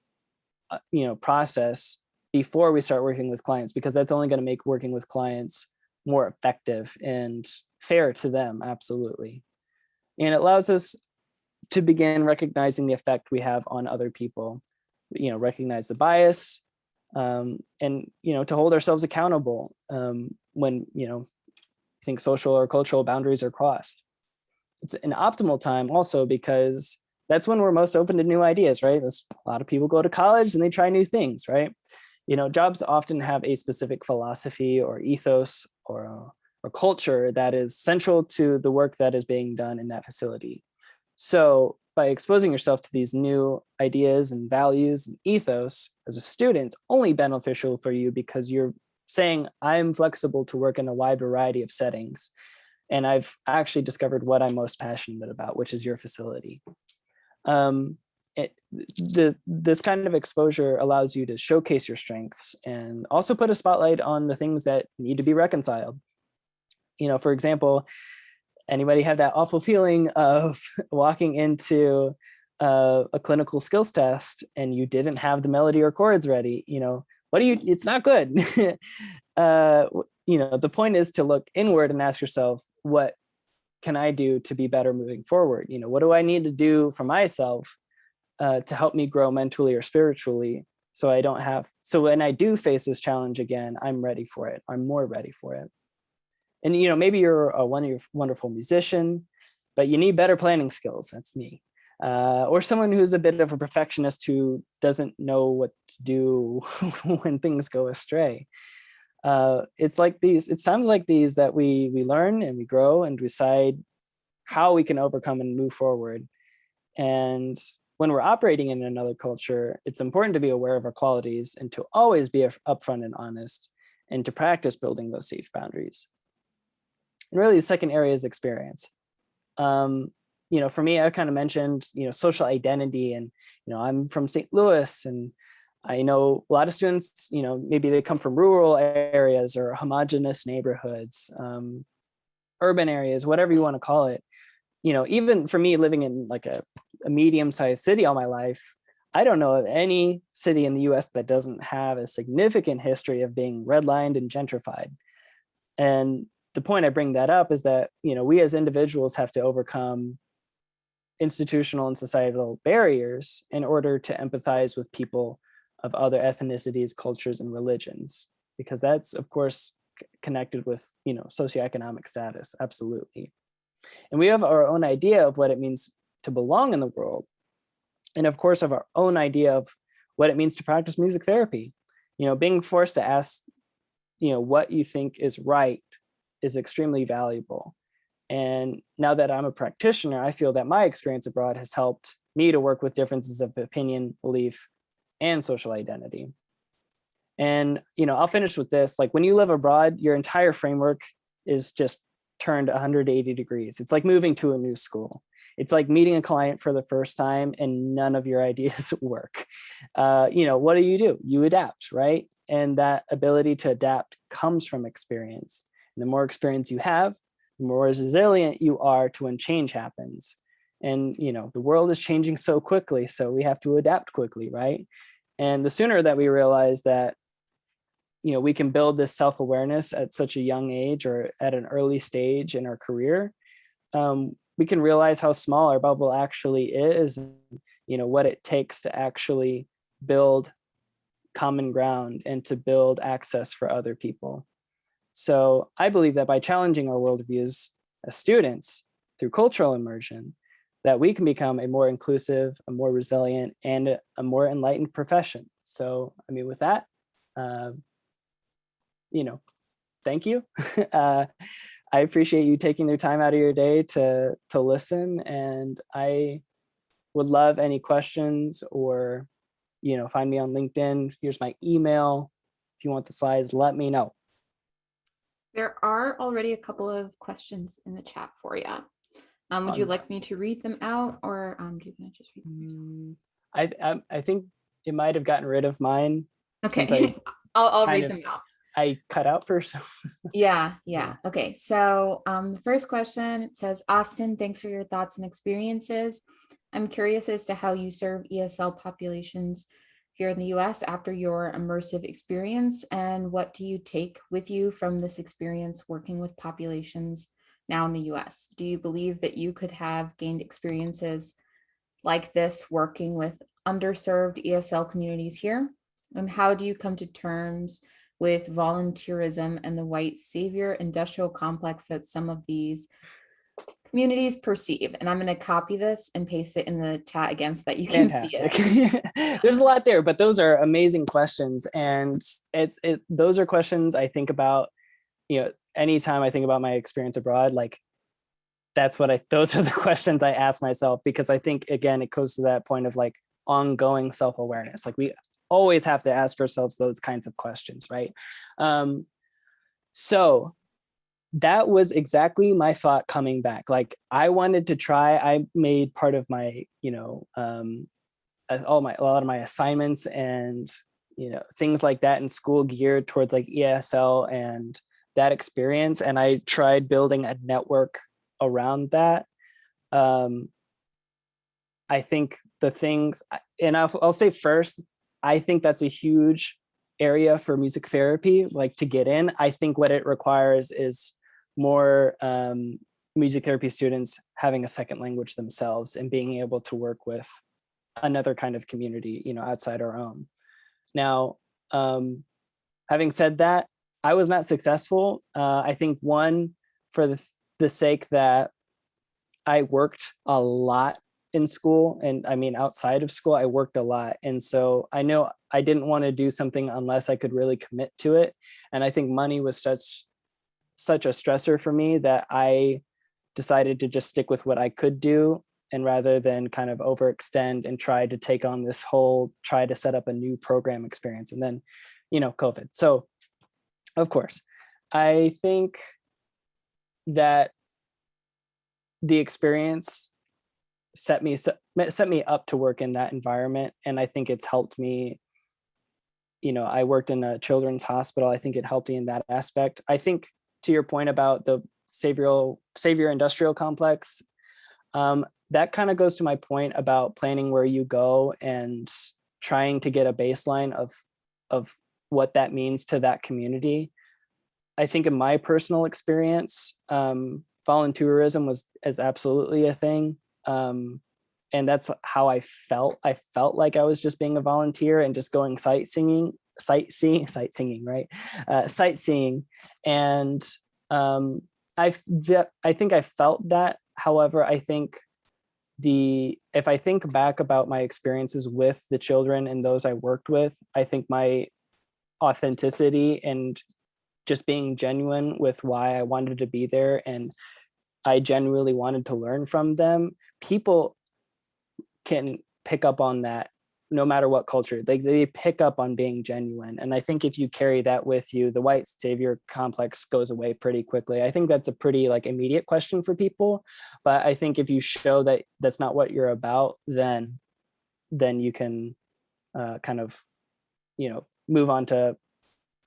process before we start working with clients, because that's only going to make working with clients more effective and fair to them. Absolutely. And it allows us to begin recognizing the effect we have on other people, recognize the bias, and, to hold ourselves accountable when, think social or cultural boundaries are crossed. It's an optimal time also because that's when we're most open to new ideas, right? A lot of people go to college and they try new things, right? Jobs often have a specific philosophy or ethos or culture that is central to the work that is being done in that facility. So by exposing yourself to these new ideas and values and ethos as a student, it's only beneficial for you because you're saying I'm flexible to work in a wide variety of settings. And I've actually discovered what I'm most passionate about, which is your facility. This kind of exposure allows you to showcase your strengths and also put a spotlight on the things that need to be reconciled. For example, anybody have that awful feeling of walking into a clinical skills test and you didn't have the melody or chords ready? It's not good. The point is to look inward and ask yourself, what can I do to be better moving forward? What do I need to do for myself to help me grow mentally or spiritually, so when I do face this challenge again, I'm ready for it. I'm more ready for it. And maybe you're a wonderful musician, but you need better planning skills. That's me. Or someone who's a bit of a perfectionist who doesn't know what to do when things go astray. It's times like these that we learn and we grow and decide how we can overcome and move forward. And when we're operating in another culture, it's important to be aware of our qualities and to always be upfront and honest, and to practice building those safe boundaries. And really, the second area is experience. For me, I kind of mentioned, social identity, and, I'm from St. Louis, and I know a lot of students, maybe they come from rural areas or homogenous neighborhoods, urban areas, whatever you want to call it. Even for me, living in like a medium-sized city all my life, I don't know of any city in the US that doesn't have a significant history of being redlined and gentrified. And the point I bring that up is that, we as individuals have to overcome institutional and societal barriers in order to empathize with people of other ethnicities, cultures, and religions, because that's, of course, connected with, socioeconomic status. Absolutely. And we have our own idea of what it means to belong in the world. And of course, of our own idea of what it means to practice music therapy. Being forced to ask, what you think is right is extremely valuable. And now that I'm a practitioner, I feel that my experience abroad has helped me to work with differences of opinion, belief, and social identity. And, I'll finish with this. Like, when you live abroad, your entire framework is just turned 180 degrees. It's like moving to a new school. It's like meeting a client for the first time and none of your ideas work. What do? You adapt, right? And that ability to adapt comes from experience. And the more experience you have, the more resilient you are to when change happens. And, the world is changing so quickly, so we have to adapt quickly, right? And the sooner that we realize that, we can build this self-awareness at such a young age or at an early stage in our career, we can realize how small our bubble actually is, what it takes to actually build common ground and to build access for other people. So I believe that by challenging our worldviews as students through cultural immersion, that we can become a more inclusive, a more resilient, and a more enlightened profession. So, with that, thank you. I appreciate you taking your time out of your day to listen, and I would love any questions, or, find me on LinkedIn. Here's my email. If you want the slides, let me know. There are already a couple of questions in the chat for you. Would you like me to read them out, or do you want to just read them yourself? I think it might have gotten rid of mine. Okay, I'll read them out. I cut out first. Yeah. Okay, so the first question, it says, Austin, thanks for your thoughts and experiences. I'm curious as to how you serve ESL populations here in the US after your immersive experience, and what do you take with you from this experience working with populations now in the US? Do you believe that you could have gained experiences like this working with underserved ESL communities here? And how do you come to terms with volunteerism and the white savior industrial complex that some of these communities perceive? And I'm going to copy this and paste it in the chat again so that you can see it. There's a lot there, but those are amazing questions. And those are questions I think about, anytime I think about my experience abroad, like those are the questions I ask myself, because I think, again, it goes to that point of like ongoing self-awareness. Like we always have to ask ourselves those kinds of questions, right? So that was exactly my thought coming back. Like I wanted to try, I made part of my, a lot of my assignments and, things like that in school geared towards like ESL and that experience. And I tried building a network around that. I think the things, and I'll say first, I think that's a huge area for music therapy, like to get in. I think what it requires is more music therapy students having a second language themselves and being able to work with another kind of community, outside our own. Now, having said that, I was not successful. I think one, for the sake that I worked a lot in school, and I mean outside of school, I worked a lot. And so I know I didn't want to do something unless I could really commit to it. And I think money was such a stressor for me that I decided to just stick with what I could do, and rather than kind of overextend and try to take on this whole, try to set up a new program experience. And then, COVID. So of course, I think that the experience set me up to work in that environment. And I think it's helped me. I worked in a children's hospital. I think it helped me in that aspect. I think to your point about the Savior Industrial Complex, that kind of goes to my point about planning where you go and trying to get a baseline of what that means to that community. I think in my personal experience, volunteerism is absolutely a thing. And that's how I felt. I felt like I was just being a volunteer and just going sightseeing, right? Sightseeing. And I think I felt that. However, I think if I think back about my experiences with the children and those I worked with, I think my authenticity and just being genuine with why I wanted to be there, and I genuinely wanted to learn from them. People can pick up on that no matter what culture. They pick up on being genuine. And I think if you carry that with you, the white savior complex goes away pretty quickly. I think that's a pretty immediate question for people. But I think if you show that that's not what you're about, then you can kind of, move on to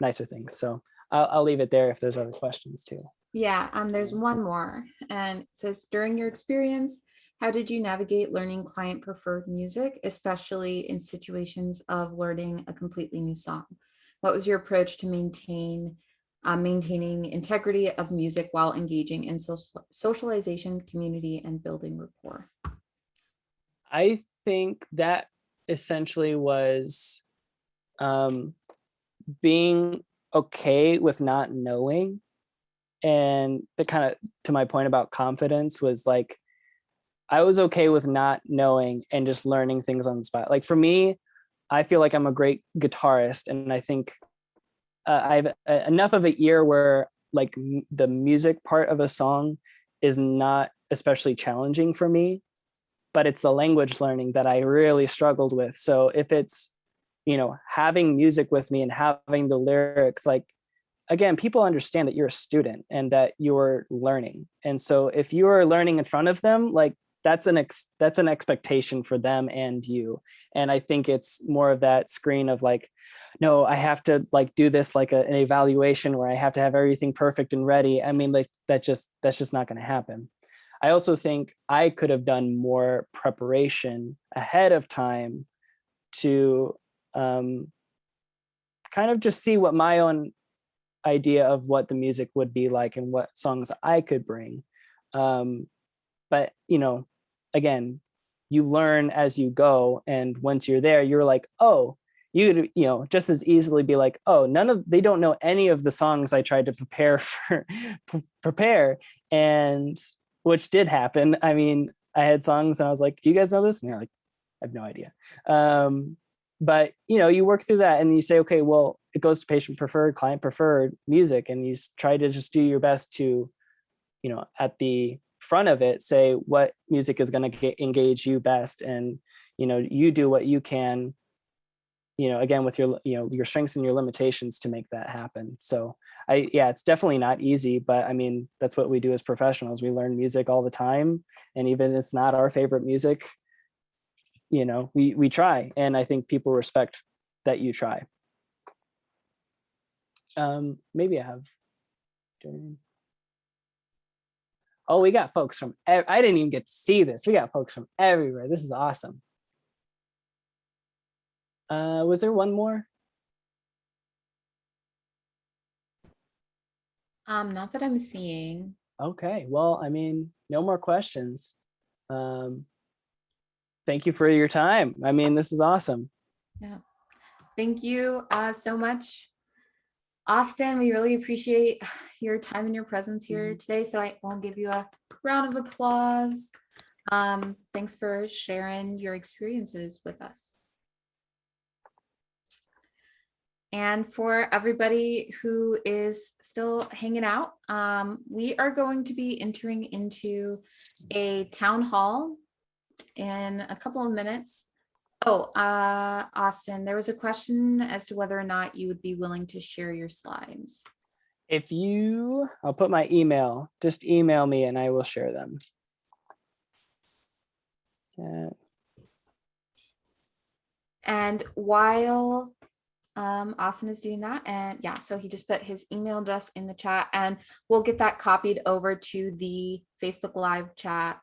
nicer things. So I'll leave it there if there's other questions too. Yeah, there's one more, and it says, during your experience, how did you navigate learning client preferred music, especially in situations of learning a completely new song? What was your approach to maintaining integrity of music while engaging in socialization, community, and building rapport? I think that essentially was being okay with not knowing. And the kind of, to my point about confidence, was I was okay with not knowing and just learning things on the spot. For me, I feel like I'm a great guitarist, and I think I have enough of a ear where the music part of a song is not especially challenging for me, but it's the language learning that I really struggled with. So if it's, having music with me and having the lyrics, again, people understand that you're a student and that you're learning. And so if you are learning in front of them, that's an expectation for them and you. And I think it's more of that screen of no, I have to do this an evaluation where I have to have everything perfect and ready. I mean, that's just not going to happen. I also think I could have done more preparation ahead of time to kind of just see what my own idea of what the music would be like and what songs I could bring. But, again, you learn as you go. And once you're there, you're oh, you just as easily be oh, they don't know any of the songs I tried to prepare. And which did happen. I mean, I had songs and I was do you guys know this? And they're I have no idea. But, you work through that and you say, okay, well, it goes to patient preferred, client preferred music. And you try to just do your best to, at the front of it, say what music is going to engage you best. And, you do what you can again, with your, your strengths and your limitations to make that happen. So yeah, it's definitely not easy, but I mean, that's what we do as professionals. We learn music all the time. And even if it's not our favorite music, we try. And I think people respect that you try. Maybe I have. Oh, we got folks from, I didn't even get to see this. We got folks from everywhere. This is awesome. Was there one more? Not that I'm seeing. Okay, well, I mean, no more questions. Thank you for your time. I mean, this is awesome. Yeah. Thank you so much, Austin. We really appreciate your time and your presence here today. So I will give you a round of applause. Thanks for sharing your experiences with us. And for everybody who is still hanging out, we are going to be entering into a town hall in a couple of minutes. Oh, Austin, there was a question as to whether or not you would be willing to share your slides. I'll put my email, just email me and I will share them. And while Austin is doing that, and yeah, so he just put his email address in the chat, and we'll get that copied over to the Facebook Live chat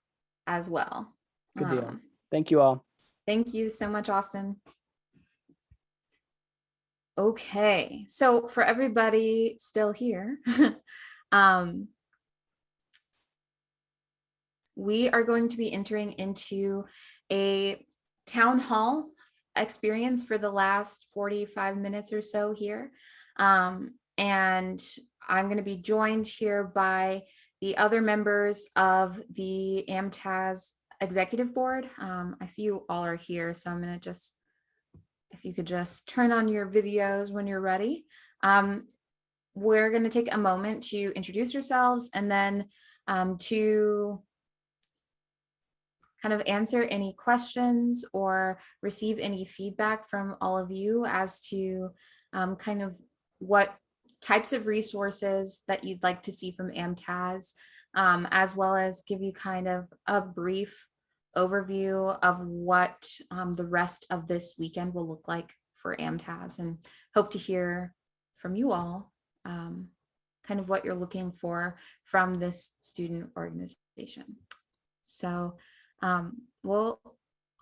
as well. Good deal. Thank you all. Thank you so much, Austin. Okay, so for everybody still here, we are going to be entering into a town hall experience for the last 45 minutes or so here. And I'm going to be joined here by the other members of the AMTAS Executive Board. I see you all are here, so I'm going to just, if you could just turn on your videos when you're ready. We're going to take a moment to introduce yourselves and then to kind of answer any questions or receive any feedback from all of you as to kind of what types of resources that you'd like to see from AMTAS, as well as give you kind of a brief overview of what the rest of this weekend will look like for AMTAS, and hope to hear from you all kind of what you're looking for from this student organization. So we'll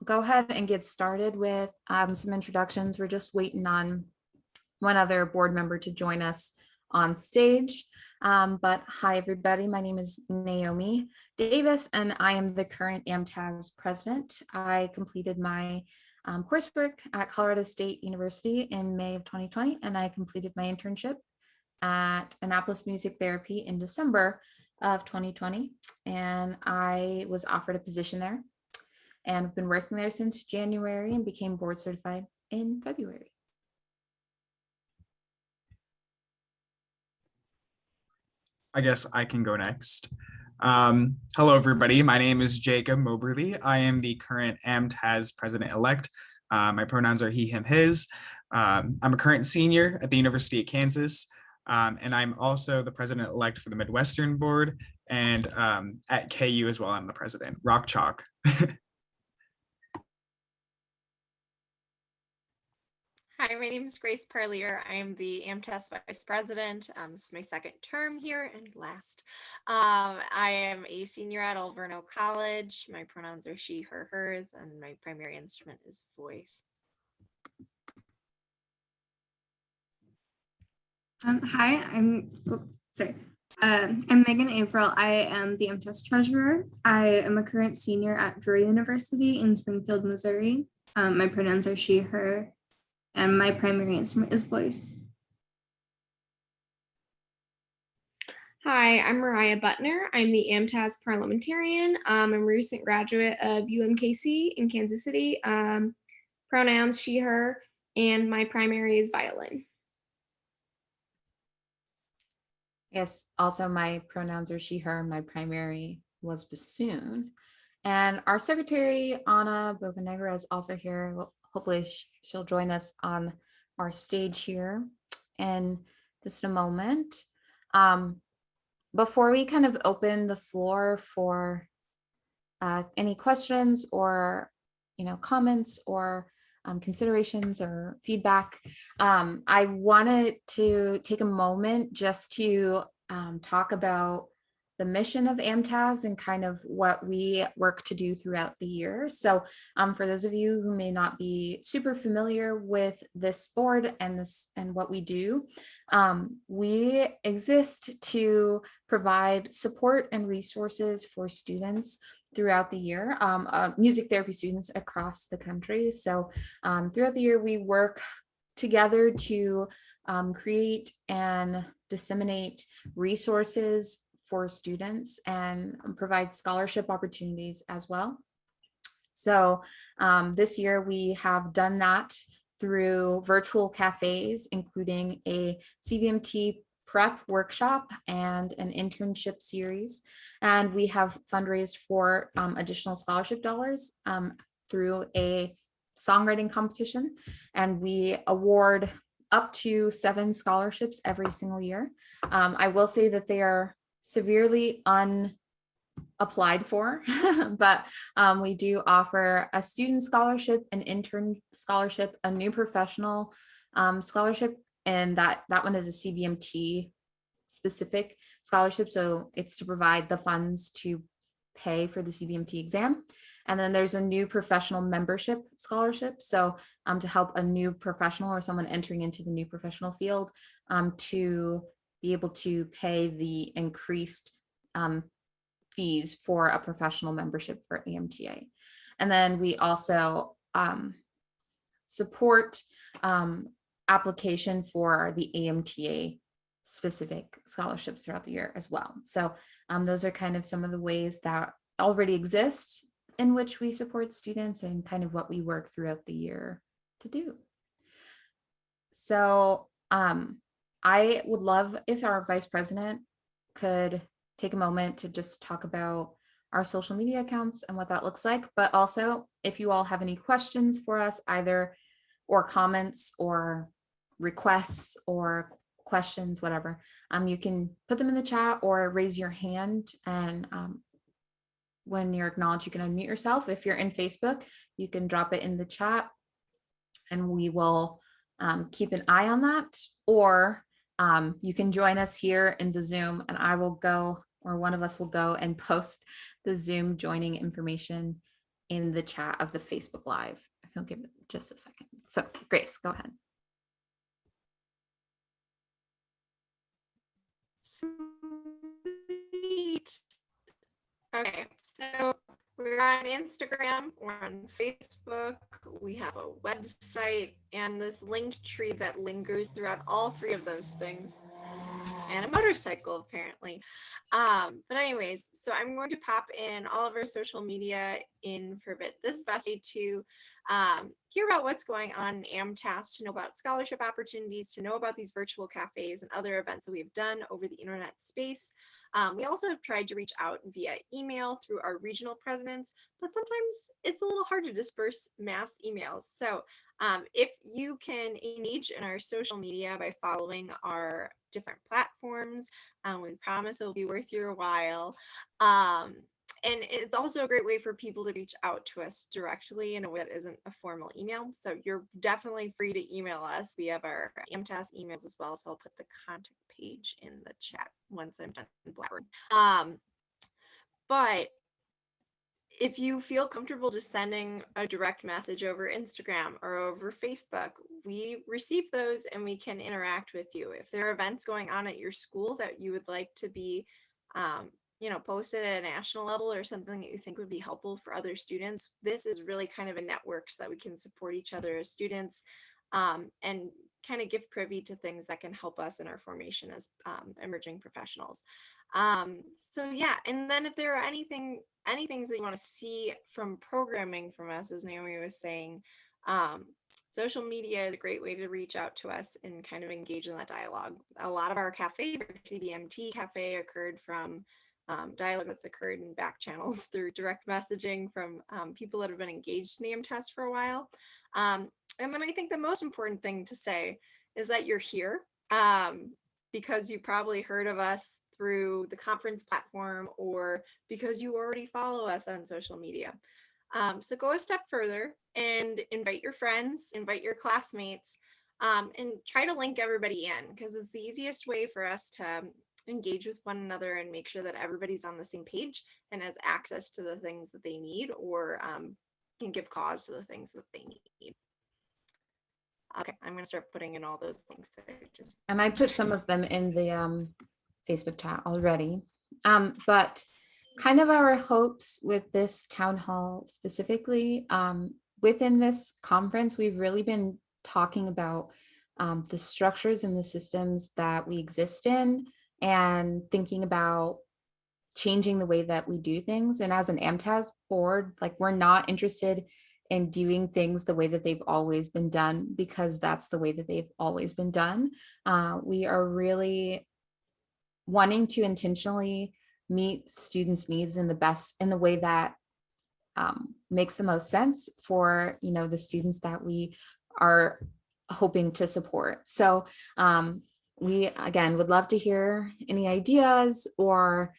go ahead and get started with some introductions. We're just waiting on one other board member to join us on stage. But hi, everybody. My name is Naomi Davis, and I am the current AMTAS president. I completed my coursework at Colorado State University in May of 2020, and I completed my internship at Annapolis Music Therapy in December of 2020, and I was offered a position there, and I've been working there since January and became board certified in February. I guess I can go next. Hello, everybody. My name is Jacob Moberly. I am the current AMTAS president-elect. My pronouns are he, him, his. I'm a current senior at the University of Kansas. And I'm also the president-elect for the Midwestern board, and at KU as well, I'm the president. Rock chalk. Hi, my name is Grace Parlier. I am the AMTAS vice president. This is my second term here and last. I am a senior at Alverno College. My pronouns are she, her, hers, and my primary instrument is voice. Hi, I'm Megan Averill. I am the AMTAS treasurer. I am a current senior at Brewer University in Springfield, Missouri. My pronouns are she, her, and my primary instrument is voice. Hi, I'm Mariah Butner. I'm the AMTAS parliamentarian. I'm a recent graduate of UMKC in Kansas City. Pronouns she, her, and my primary is violin. Yes, also my pronouns are she, her, and my primary was bassoon. And our secretary, Anna Bocanegra, is also here. hopefully she'll join us on our stage here in just a moment. Before we kind of open the floor for any questions or comments or considerations or feedback, I wanted to take a moment just to talk about the mission of AMTAS and kind of what we work to do throughout the year. So for those of you who may not be super familiar with this board and what we do, we exist to provide support and resources for students throughout the year, music therapy students across the country. So throughout the year, we work together to create and disseminate resources for students and provide scholarship opportunities as well. So this year we have done that through virtual cafes, including a CVMT prep workshop and an internship series. And we have fundraised for additional scholarship dollars through a songwriting competition. And we award up to 7 scholarships every single year. I will say that they are severely unapplied for, but we do offer a student scholarship, an intern scholarship, a new professional scholarship, and that one is a CVMT specific scholarship. So it's to provide the funds to pay for the CVMT exam. And then there's a new professional membership scholarship. So to help a new professional or someone entering into the new professional field to be able to pay the increased fees for a professional membership for AMTA. And then we also support application for the AMTA specific scholarships throughout the year as well. So those are kind of some of the ways that already exist in which we support students and kind of what we work throughout the year to do. So I would love if our vice president could take a moment to just talk about our social media accounts and what that looks like, but also if you all have any questions for us, either or comments or requests or questions, whatever, you can put them in the chat or raise your hand, and when you're acknowledged, you can unmute yourself. If you're in Facebook, you can drop it in the chat and we will keep an eye on that, or you can join us here in the Zoom, and I will go, or one of us will go and post the Zoom joining information in the chat of the Facebook Live. If you'll give it just a second. So Grace, go ahead. Sweet. Okay, so we're on Instagram, we're on Facebook, we have a website, and this link tree that lingers throughout all 3 of those things, and a motorcycle apparently. But anyways, so I'm going to pop in all of our social media in for a bit. This is best way to hear about what's going on in AMTAS, to know about scholarship opportunities, to know about these virtual cafes and other events that we've done over the internet space. We also have tried to reach out via email through our regional presidents, but sometimes it's a little hard to disperse mass emails. So if you can engage in our social media by following our different platforms, we promise it'll be worth your while. And it's also a great way for people to reach out to us directly in a way that isn't a formal email. So you're definitely free to email us. We have our AMTAS emails as well. So I'll put the contact page in the chat once I'm done blabbering. But if you feel comfortable just sending a direct message over Instagram or over Facebook, we receive those and we can interact with you. If there are events going on at your school that you would like to be posted at a national level, or something that you think would be helpful for other students, this is really kind of a network so that we can support each other as students and kind of give privy to things that can help us in our formation as emerging professionals. So yeah, and then if there are any things that you want to see from programming from us, as Naomi was saying, social media is a great way to reach out to us and kind of engage in that dialogue. A lot of our cafes, CBMT cafe, occurred from dialogue that's occurred in back channels through direct messaging from people that have been engaged in the MTest for a while. And then I think the most important thing to say is that you're here because you probably heard of us through the conference platform or because you already follow us on social media. So go a step further and invite your friends, invite your classmates, and try to link everybody in because it's the easiest way for us to engage with one another and make sure that everybody's on the same page and has access to the things that they need or can give cause to the things that they need. Okay, I'm going to start putting in all those things. And I put some of them in the Facebook chat already. But kind of our hopes with this town hall specifically, within this conference, we've really been talking about the structures and the systems that we exist in and thinking about changing the way that we do things. And as an AMTAS board, like we're not interested in doing things the way that they've always been done because that's the way that they've always been done. We are really wanting to intentionally meet students' needs in the way that makes the most sense for the students that we are hoping to support. So we again would love to hear any ideas or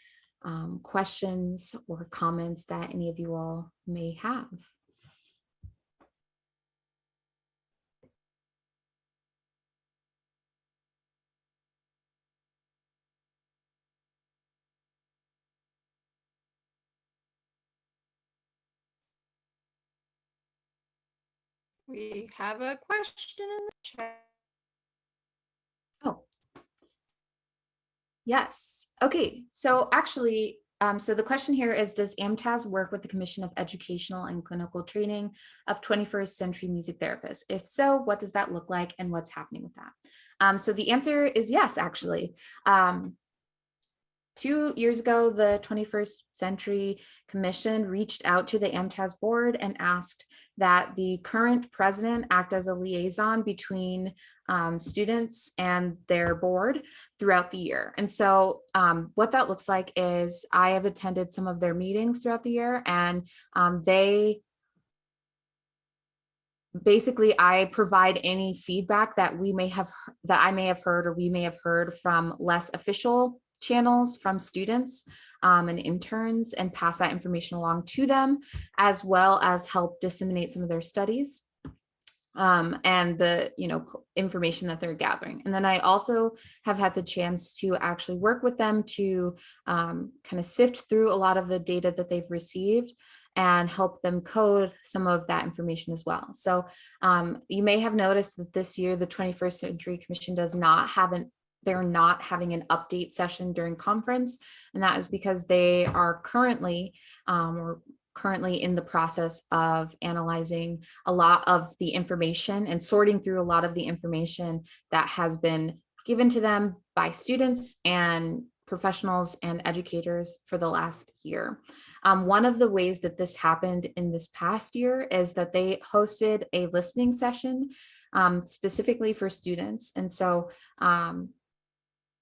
questions or comments that any of you all may have. We have a question in the chat. Oh, yes. Okay. So actually, so the question here is, does AMTAS work with the Commission of Educational and Clinical Training of 21st Century Music Therapists? If so, what does that look like and what's happening with that? So the answer is yes, actually. 2 years ago, the 21st Century Commission reached out to the AMTAS board and asked that the current president act as a liaison between students and their board throughout the year. And so what that looks like is I have attended some of their meetings throughout the year, and they basically, I provide any feedback that I may have heard or we may have heard from less official channels from students and interns, and pass that information along to them, as well as help disseminate some of their studies and the information that they're gathering. And then I also have had the chance to actually work with them to kind of sift through a lot of the data that they've received and help them code some of that information as well. So you may have noticed that this year the 21st Century Commission they're not having an update session during conference, and that is because they are currently in the process of analyzing a lot of the information and sorting through a lot of the information that has been given to them by students and professionals and educators for the last year. One of the ways that this happened in this past year is that they hosted a listening session specifically for students. And so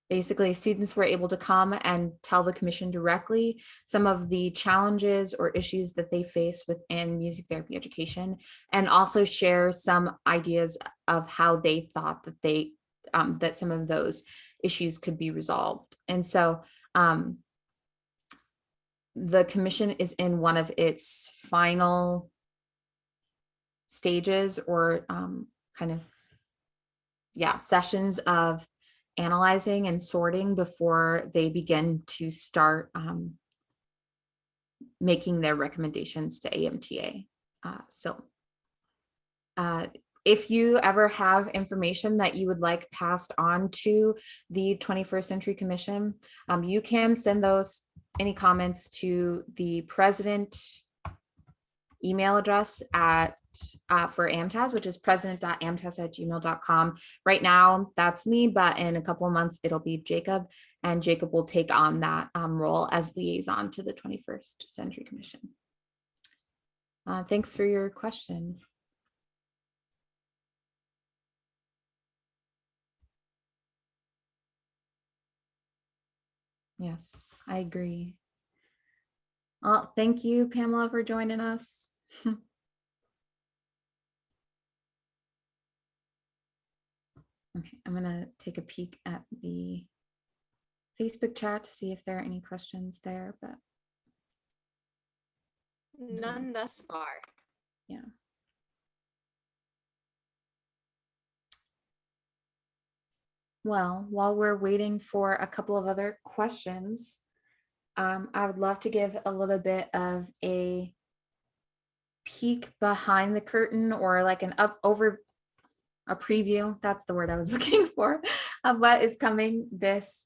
basically, students were able to come and tell the commission directly some of the challenges or issues that they face within music therapy education, and also share some ideas of how they thought that that some of those issues could be resolved. And so the commission is in one of its final stages or sessions of analyzing and sorting before they begin to start making their recommendations to AMTA. If you ever have information that you would like passed on to the 21st Century Commission, you can send any comments to the president email address for AMTAS, which is president.amtas@gmail.com. Right now, that's me, but in a couple of months, it'll be Jacob, and Jacob will take on that role as liaison to the 21st Century Commission. Thanks for your question. Yes, I agree. Well, thank you, Pamela, for joining us. Okay, I'm gonna take a peek at the Facebook chat to see if there are any questions there, but none thus far. yeah. Well, while we're waiting for a couple of other questions, I would love to give a little bit of a peek behind the curtain, or like an a preview, that's the word I was looking for, of what is coming this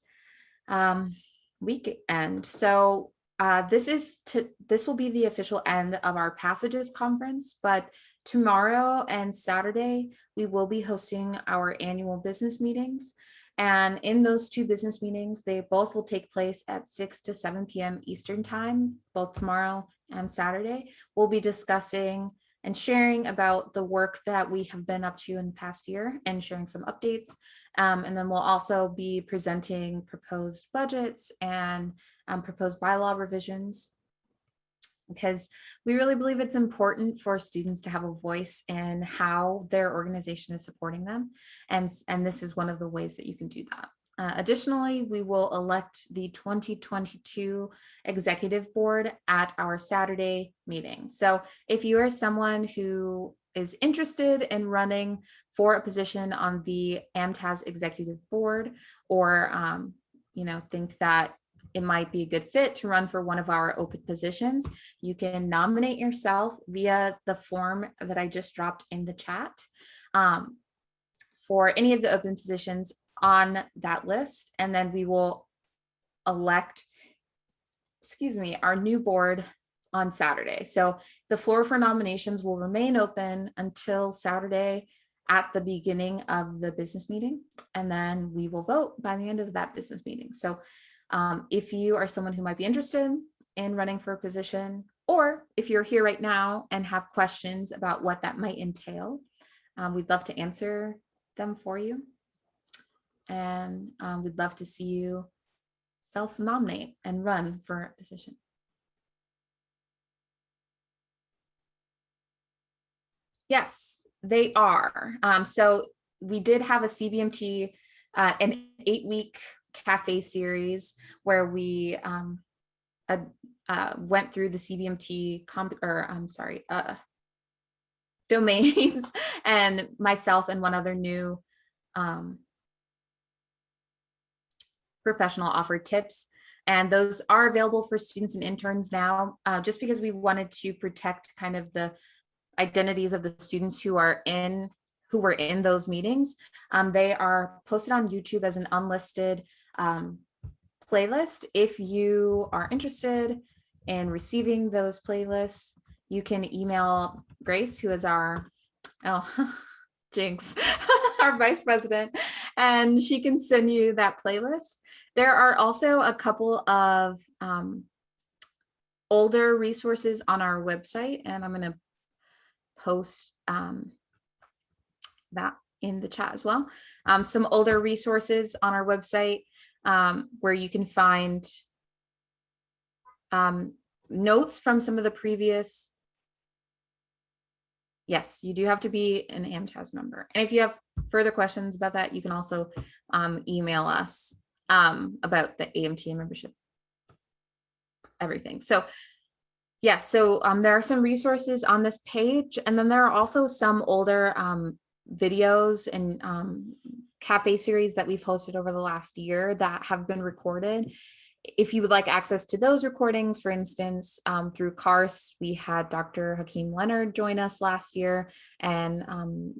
weekend. So this will be the official end of our Passages conference, but tomorrow and Saturday we will be hosting our annual business meetings. And in those two business meetings, they both will take place at 6 to 7 p.m. Eastern time, both tomorrow and Saturday. We'll be discussing and sharing about the work that we have been up to in the past year and sharing some updates. And then we'll also be presenting proposed budgets and proposed bylaw revisions, because we really believe it's important for students to have a voice in how their organization is supporting them. And this is one of the ways that you can do that. Additionally, we will elect the 2022 Executive Board at our Saturday meeting. So if you are someone who is interested in running for a position on the AMTAS Executive Board, or think that it might be a good fit to run for one of our open positions, you can nominate yourself via the form that I just dropped in the chat for any of the open positions on that list. And then we will elect, our new board on Saturday. So the floor for nominations will remain open until Saturday at the beginning of the business meeting. And then we will vote by the end of that business meeting. So if you are someone who might be interested in running for a position, or if you're here right now and have questions about what that might entail, we'd love to answer them for you. And we'd love to see you self-nominate and run for a position. Yes, they are. So we did have a CBMT, an 8-week cafe series where we went through the CBMT domains, and myself and one other new professional offered tips, and those are available for students and interns now, just because we wanted to protect kind of the identities of the students who were in those meetings. They are posted on YouTube as an unlisted playlist. If you are interested in receiving those playlists, you can email Grace, who is our jinx, our vice president, and she can send you that playlist. There are also a couple of older resources on our website, and I'm going to post that in the chat as well. Some older resources on our website where you can find notes from some of the previous. Yes, you do have to be an AMTAS member. And if you have further questions about that, you can also email us about the AMTA membership, everything. So yes, so there are some resources on this page, and then there are also some older videos and cafe series that we've hosted over the last year that have been recorded. If you would like access to those recordings, for instance, through CARS, we had Dr. Hakeem Leonard join us last year and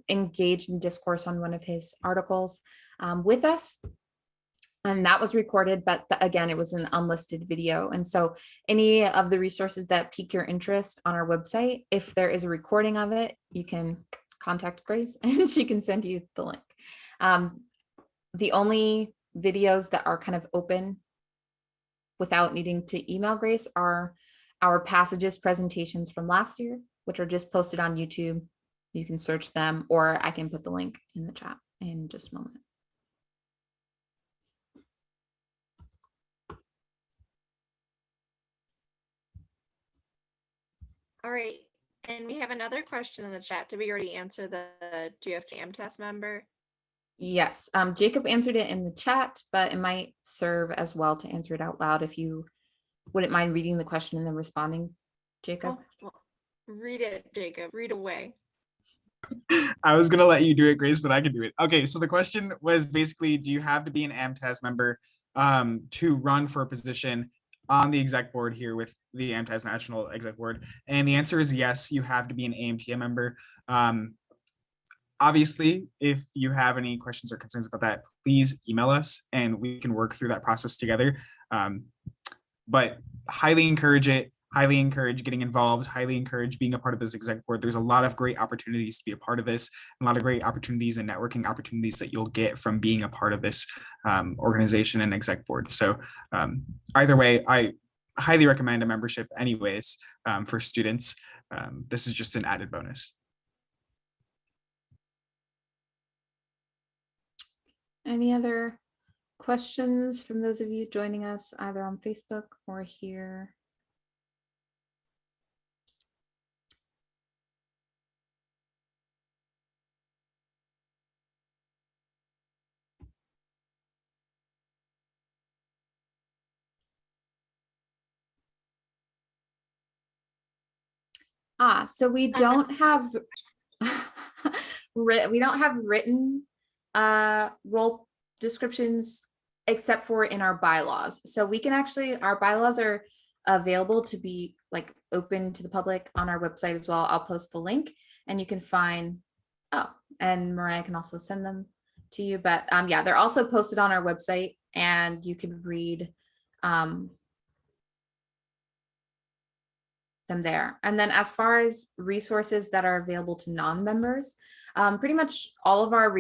engaged in discourse on one of his articles with us. And that was recorded, but again, it was an unlisted video. And so any of the resources that pique your interest on our website, if there is a recording of it, you can contact Grace and she can send you the link. The only videos that are kind of open without needing to email Grace are our Passages presentations from last year, which are just posted on YouTube. You can search them, or I can put the link in the chat in just a moment. All right. And we have another question in the chat. Did we already answer the GFT AMTAS member? Yes, Jacob answered it in the chat, but it might serve as well to answer it out loud if you wouldn't mind reading the question and then responding, Jacob. Oh, well, read it, Jacob. Read away. I was gonna let you do it, Grace, but I can do it. Okay, so the question was basically, do you have to be an AMTAS member to run for a position on the exec board here with the AMTAS National Exec Board? And the answer is yes, you have to be an AMTA member. Obviously, if you have any questions or concerns about that, please email us and we can work through that process together. But highly encourage it, highly encourage getting involved, highly encourage being a part of this exec board. There's a lot of great opportunities to be a part of this, a lot of great opportunities and networking opportunities that you'll get from being a part of this organization and exec board. So either way, I highly recommend a membership anyways for students. This is just an added bonus. Any other questions from those of you joining us either on Facebook or here? So we don't have we don't have written role descriptions except for in our bylaws. So we can actually, our bylaws are available to be like open to the public on our website as well. I'll post the link and you can find, and Mariah can also send them to you. But yeah, they're also posted on our website and you can read them there. And then as far as resources that are available to non-members, pretty much all of our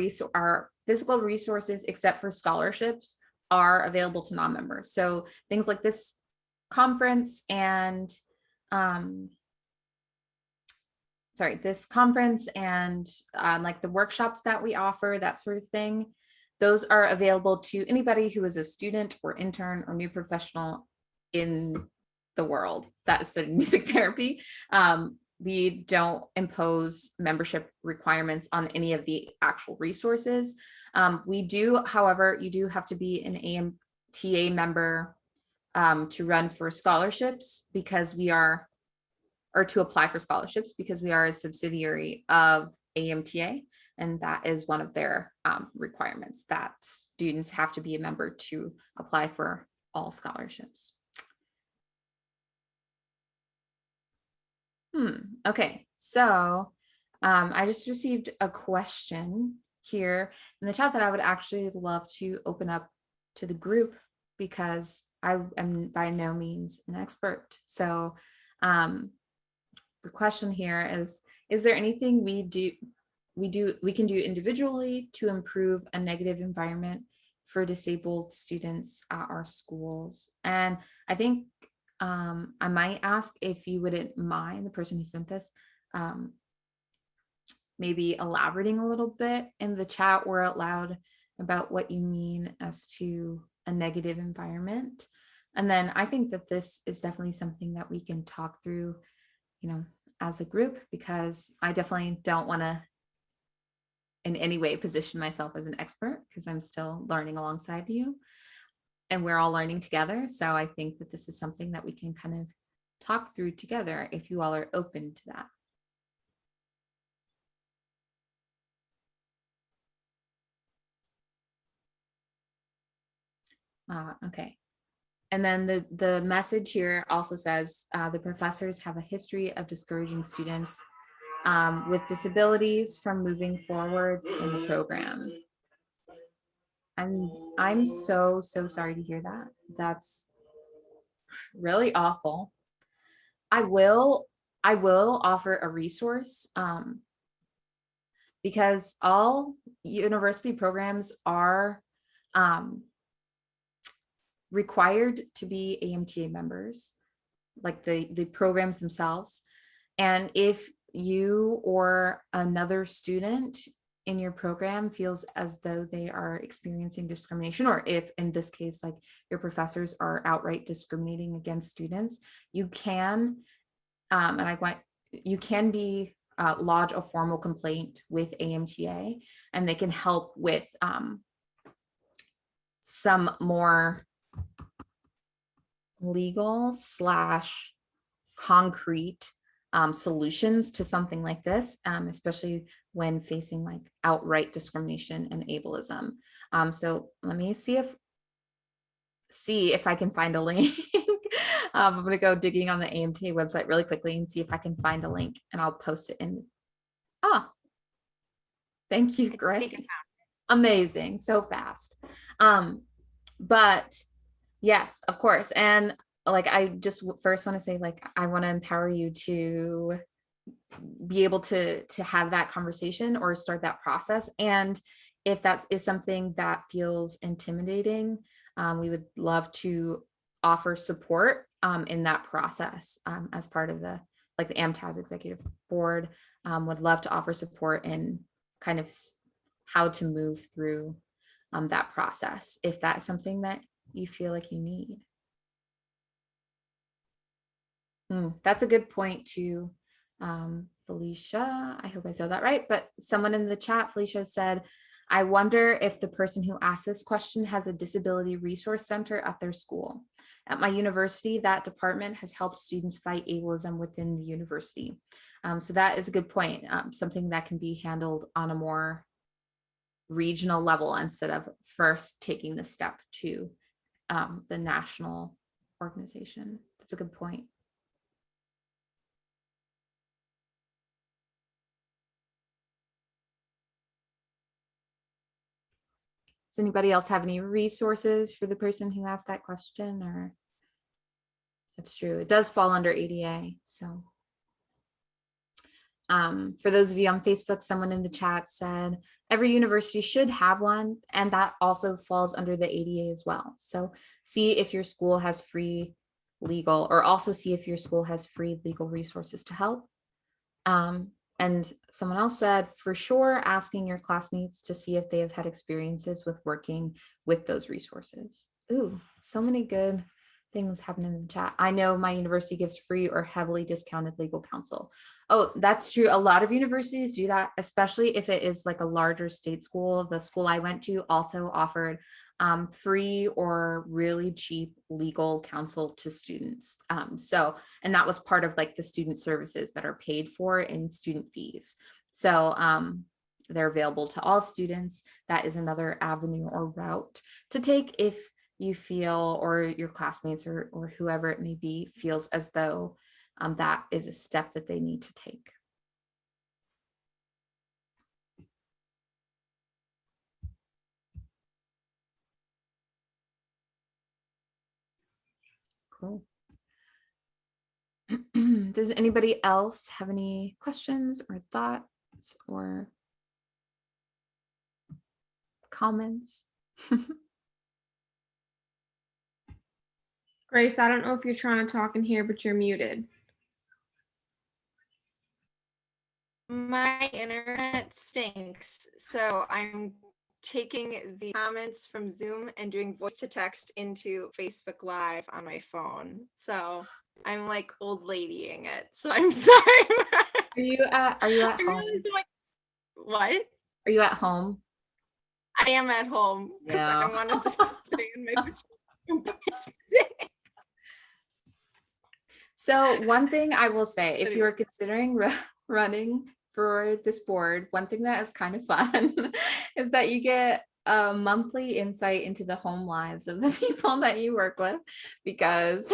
physical resources except for scholarships are available to non-members. So things like this conference and like the workshops that we offer, that sort of thing, those are available to anybody who is a student or intern or new professional in the world that is studying music therapy. We don't impose membership requirements on any of the actual resources. We do, however, you do have to be an AMTA member to run for scholarships because we are, or to apply for scholarships because we are a subsidiary of AMTA, and that is one of their requirements, that students have to be a member to apply for all scholarships. Okay, so I just received a question here in the chat that I would actually love to open up to the group because I am by no means an expert. So the question here is there anything we can do individually to improve a negative environment for disabled students at our schools? And I think I might ask if you wouldn't mind, the person who sent this, maybe elaborating a little bit in the chat or out loud about what you mean as to a negative environment. And then I think that this is definitely something that we can talk through, as a group, because I definitely don't want to in any way position myself as an expert because I'm still learning alongside you. And we're all learning together. So I think that this is something that we can kind of talk through together if you all are open to that. Okay. And then the message here also says the professors have a history of discouraging students with disabilities from moving forwards in the program. I'm so sorry to hear that. That's really awful. I will offer a resource because all university programs are required to be AMTA members, like the programs themselves. And if you or another student in your program feels as though they are experiencing discrimination, or if in this case, like your professors are outright discriminating against students, you can, and I you can be lodge a formal complaint with AMTA, and they can help with some more legal / concrete solutions to something like this, especially when facing like outright discrimination and ableism. So let me see if I can find a link. I'm going to go digging on the AMTA website really quickly and see if I can find a link, and I'll post it in. Thank you, Greg. Amazing, so fast. But yes, of course. And like, I just first want to say, like, I want to empower you to be able to have that conversation or start that process. And if that is something that feels intimidating, we would love to offer support in that process as part of the AMTAS executive board. Would love to offer support in kind of how to move through that process, if that's something that you feel like you need. That's a good point too. Felicia, I hope I said that right, but someone in the chat, Felicia, said, I wonder if the person who asked this question has a disability resource center at their school. At my university, that department has helped students fight ableism within the university. So that is a good point, something that can be handled on a more regional level instead of first taking the step to the national organization. That's a good point. Does anybody else have any resources for the person who asked that question? Or it's true, it does fall under ADA. So for those of you on Facebook, someone in the chat said every university should have one, and that also falls under the ADA as well. So see if your school has free legal, or also see if your school has free legal resources to help. And someone else said, for sure, asking your classmates to see if they have had experiences with working with those resources. Ooh, so many good things happening in the chat. I know my university gives free or heavily discounted legal counsel. Oh, that's true. A lot of universities do that, especially if it is like a larger state school. The school I went to also offered free or really cheap legal counsel to students. And that was part of like the student services that are paid for in student fees. So they're available to all students. That is another avenue or route to take if you feel, or your classmates or whoever it may be feels as though that is a step that they need to take. Cool. Does anybody else have any questions or thoughts or comments? Grace, I don't know if you're trying to talk in here, but you're muted. My internet stinks, so I'm taking the comments from Zoom and doing voice to text into Facebook Live on my phone. So I'm like old ladying it. So I'm sorry. Are you at home? What? Are you at home? I am at home because I wanted to stay in my pajamas. So one thing I will say, if you are considering running for this board, one thing that is kind of fun is that you get a monthly insight into the home lives of the people that you work with, because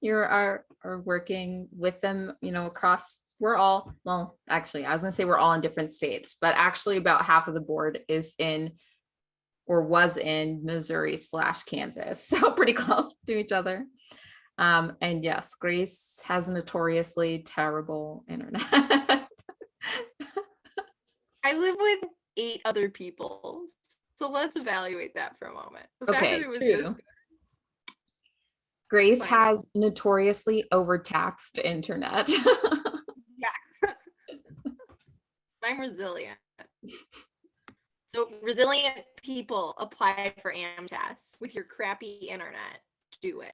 you are working with them, across, we're all, well, actually, I was gonna say we're all in different states, but actually about half of the board is in or was in Missouri/Kansas. So pretty close to each other. And yes, Grace has notoriously terrible internet. I live with 8 other people, so let's evaluate that for a moment. The fact Okay, that it was true. this Grace has notoriously overtaxed internet. Yes. I'm resilient. So resilient people, apply for AMTAS with your crappy internet. Do it.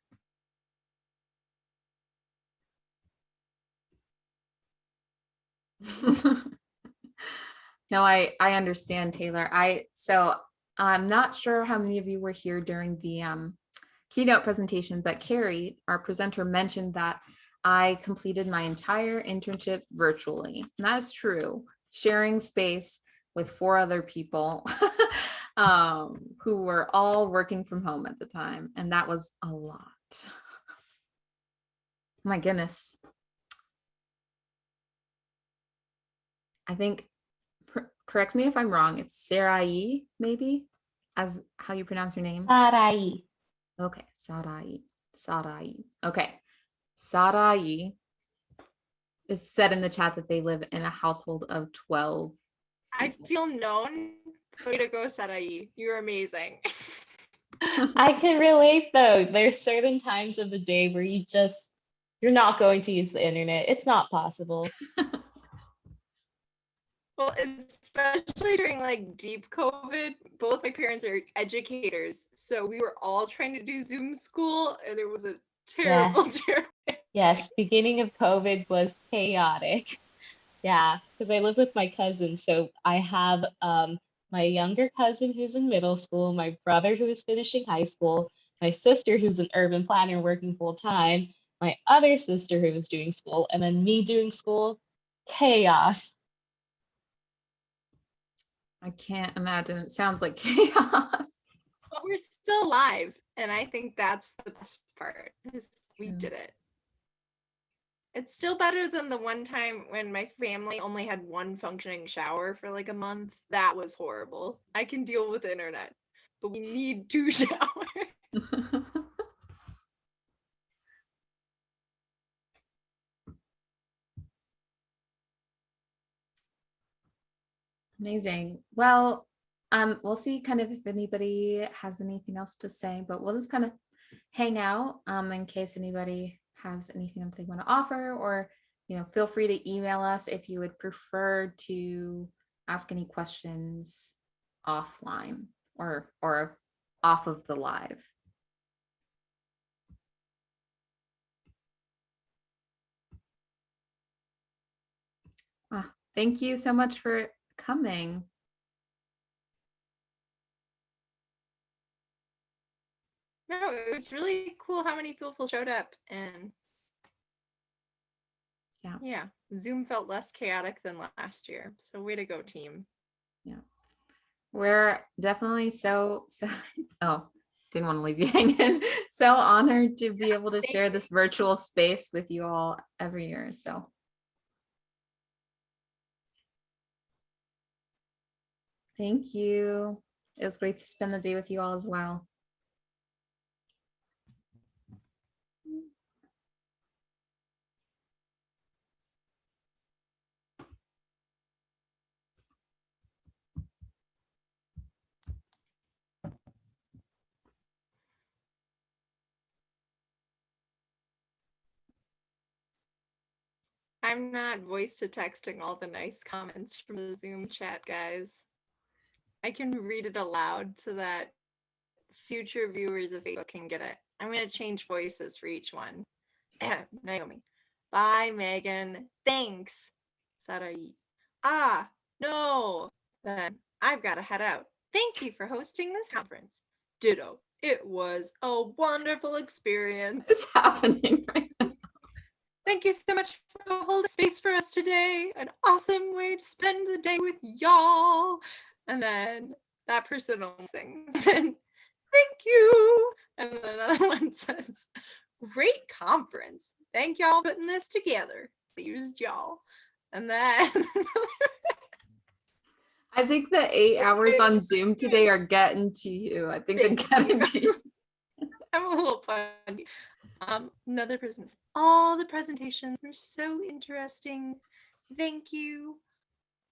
No, I understand, Taylor. So I'm not sure how many of you were here during the keynote presentation, but Carrie, our presenter, mentioned that I completed my entire internship virtually. And that is true, sharing space with 4 other people who were all working from home at the time. And that was a lot. My goodness. I think, correct me if I'm wrong, it's Sarai, maybe, as how you pronounce your name? Sarai. Okay, Sarai. Okay, Sarai is said in the chat that they live in a household of 12. I feel known. Way to go, Sarai. You're amazing. I can relate though. There's certain times of the day where you're not going to use the internet. It's not possible. Well, especially during like deep COVID, both my parents are educators. So we were all trying to do Zoom school and it was a terrible, terrible. Yes, beginning of COVID was chaotic. Yeah, because I live with my cousins. So I have my younger cousin who's in middle school, my brother who is finishing high school, my sister who's an urban planner working full time, my other sister who was doing school, and then me doing school. Chaos. I can't imagine. It sounds like chaos. But we're still alive. And I think that's the best part, is we did it. It's still better than the one time when my family only had one functioning shower for like a month. That was horrible. I can deal with internet, but we need 2 showers. Amazing. Well, we'll see kind of if anybody has anything else to say, but we'll just kind of hang out in case anybody has anything that they want to offer, or feel free to email us if you would prefer to ask any questions offline or off of the live. Thank you so much for coming. No, it was really cool how many people showed up, and yeah, Zoom felt less chaotic than last year. So way to go, team. Yeah, we're definitely so oh, didn't want to leave you hanging. So honored to be able to share this virtual space with you all every year. So thank you. It was great to spend the day with you all as well. I'm not voice to texting all the nice comments from the Zoom chat, guys. I can read it aloud so that future viewers of Facebook can get it. I'm going to change voices for each one. Naomi. Bye, Megan. Thanks. Sarai. Ah, no. Then I've got to head out. Thank you for hosting this conference. Ditto. It was a wonderful experience. What's happening right now? Thank you so much for holding space for us today. An awesome way to spend the day with y'all. And then that person only sings. Thank you. And then another one says, great conference. Thank y'all for putting this together. I used y'all. And then I think the 8 hours on Zoom today are getting to you. I think they're getting to you. I'm a little funny. Another person. All the presentations were so interesting. Thank you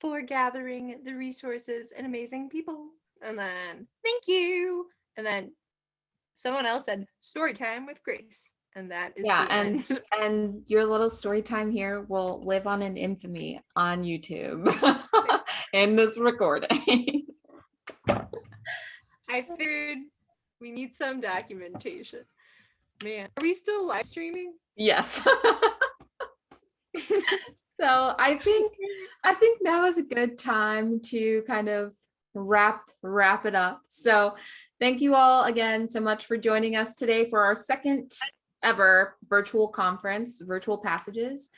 for gathering the resources and amazing people. And then thank you. And then someone else said story time with Grace. And that is the end. And your little story time here will live on in infamy on YouTube in this recording. I figured we need some documentation. Man, are we still live streaming? Yes. So I think I think now is a good time to kind of wrap it up. So thank you all again so much for joining us today for our second ever virtual conference, Virtual Passages.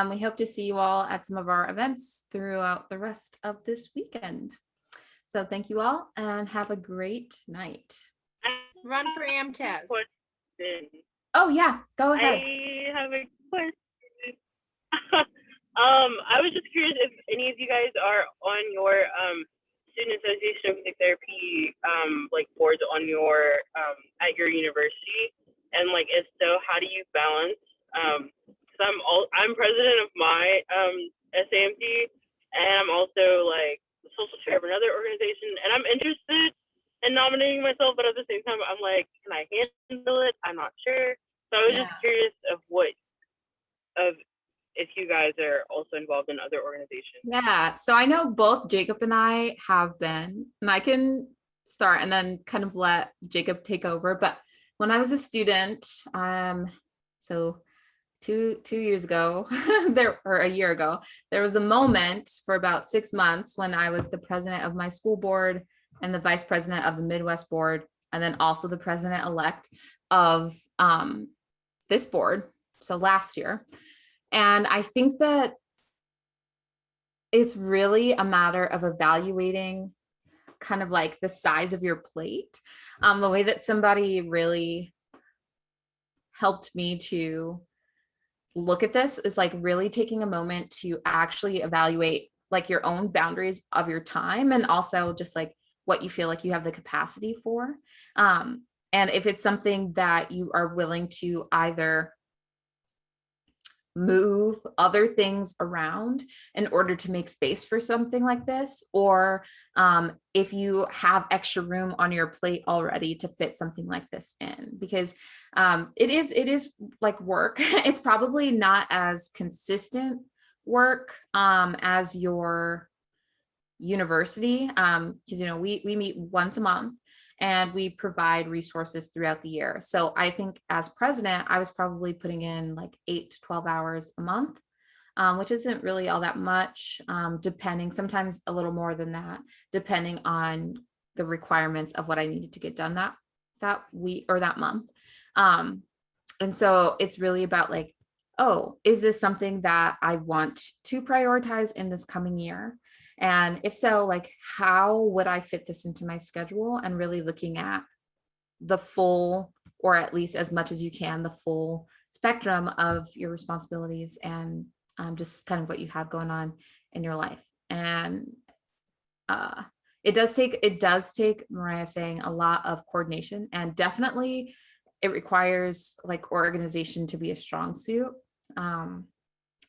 We hope to see you all at some of our events throughout the rest of this weekend. So thank you all and have a great night. Run for AMTAS. Oh yeah, go ahead. I have a question. I was just curious if any of you guys are on your Student Association of Music Therapy like boards on your at your university, and like if so, how do you balance? Because I'm president of my SAMD, and I'm also like the social chair of another organization, and I'm interested in nominating myself, but at the same time, I'm like, can I handle it? I'm not sure. So I was just curious of if you guys are also involved in other organizations. Yeah, so I know both Jacob and I have been, and I can start and then kind of let Jacob take over. But when I was a student, so two years ago, or a year ago, there was a moment for about 6 months when I was the president of my school board and the vice president of the Midwest board, and then also the president-elect of this board, so last year. And I think that it's really a matter of evaluating kind of like the size of your plate. The way that somebody really helped me to look at this is like really taking a moment to actually evaluate like your own boundaries of your time, and also just like what you feel like you have the capacity for. And if it's something that you are willing to either move other things around in order to make space for something like this, or if you have extra room on your plate already to fit something like this in, because it is like work. It's probably not as consistent work as your university, because we meet once a month and we provide resources throughout the year. So I think as president, I was probably putting in like 8 to 12 hours a month, which isn't really all that much, depending, sometimes a little more than that, depending on the requirements of what I needed to get done that week or that month. And so it's really about like, oh, is this something that I want to prioritize in this coming year? And if so, like, how would I fit this into my schedule? And really looking at the full, or at least as much as you can, the full spectrum of your responsibilities and just kind of what you have going on in your life. And it does take, Mariah saying, a lot of coordination, and definitely it requires like organization to be a strong suit,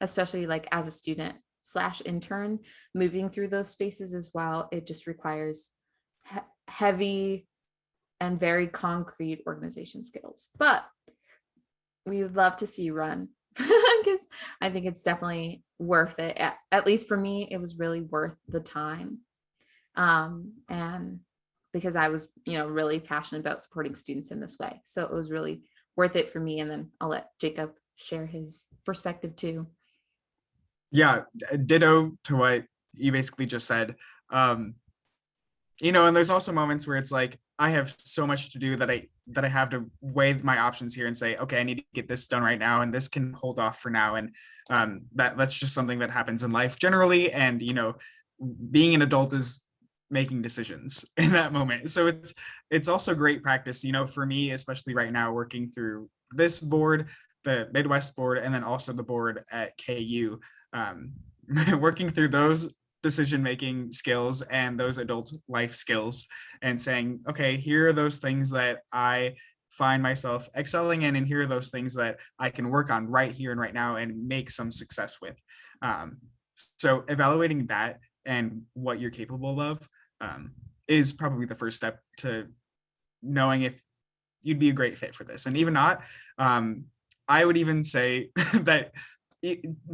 especially like as a student / intern moving through those spaces as well. It just requires heavy and very concrete organization skills, but we would love to see you run because I think it's definitely worth it. At least for me, it was really worth the time. And because I was, really passionate about supporting students in this way. So it was really worth it for me. And then I'll let Jacob share his perspective too. Yeah, ditto to what you basically just said. And there's also moments where it's like, I have so much to do that I have to weigh my options here and say, okay, I need to get this done right now, and this can hold off for now. And that's just something that happens in life generally. And, being an adult is making decisions in that moment. So it's also great practice, for me, especially right now, working through this board, the Midwest board, and then also the board at KU. Working through those decision-making skills and those adult life skills and saying, okay, here are those things that I find myself excelling in, and here are those things that I can work on right here and right now and make some success with. So evaluating that and what you're capable of is probably the first step to knowing if you'd be a great fit for this. And even not, I would even say that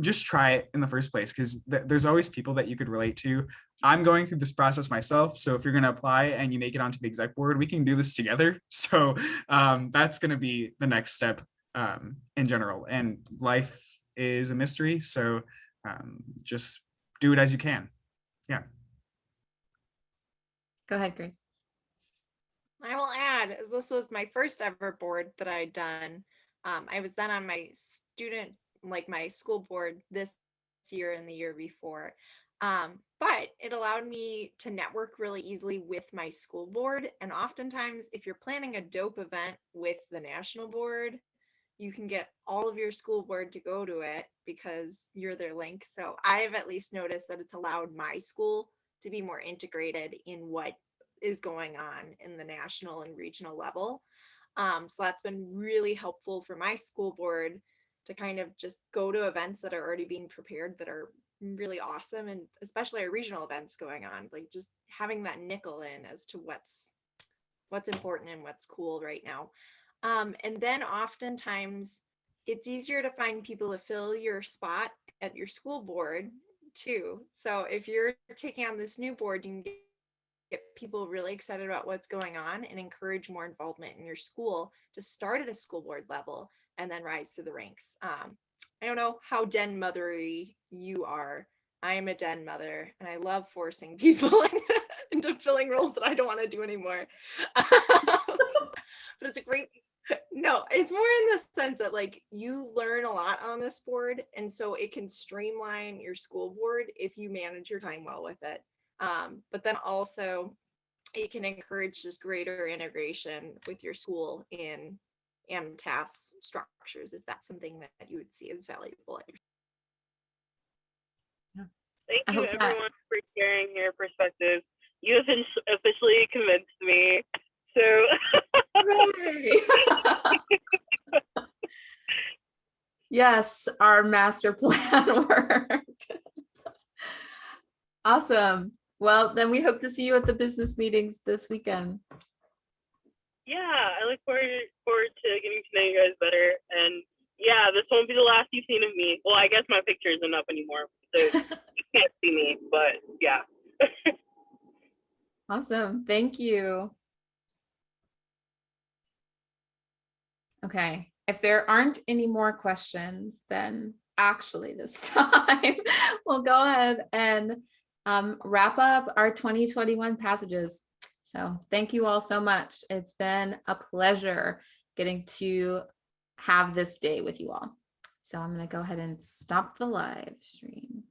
just try it in the first place, because there's always people that you could relate to. I'm going through this process myself, so if you're going to apply and you make it onto the exec board, we can do this together. So that's going to be the next step in general. And life is a mystery, so just do it as you can. Yeah. Go ahead, Grace. I will add, as this was my first ever board that I'd done, I was then on my my school board this year and the year before. But it allowed me to network really easily with my school board. And oftentimes, if you're planning a dope event with the national board, you can get all of your school board to go to it because you're their link. So I've at least noticed that it's allowed my school to be more integrated in what is going on in the national and regional level. So that's been really helpful for my school board to kind of just go to events that are already being prepared that are really awesome, and especially our regional events going on, like just having that nickel in as to what's important and what's cool right now. And then oftentimes it's easier to find people to fill your spot at your school board too. So if you're taking on this new board, you can get people really excited about what's going on and encourage more involvement in your school to start at a school board level and then rise through the ranks. I don't know how den mothery you are. I am a den mother and I love forcing people into filling roles that I don't want to do anymore. But it's a great, no, it's more in the sense that like you learn a lot on this board, and so it can streamline your school board if you manage your time well with it. But then also it can encourage just greater integration with your school in MTAS structures, if that's something that you would see as valuable. Thank you everyone for sharing your perspectives. You have officially convinced me. So Yes, our master plan worked. Awesome. Well, then we hope to see you at the business meetings this weekend. yeah, I look forward to getting to know you guys better. And yeah, this won't be the last you've seen of me. Well, I guess my picture isn't up anymore, so you can't see me, but yeah. Awesome. Thank you. Okay. If there aren't any more questions, then actually this time we'll go ahead and wrap up our 2021 passages. So thank you all so much. It's been a pleasure getting to have this day with you all. So I'm going to go ahead and stop the live stream.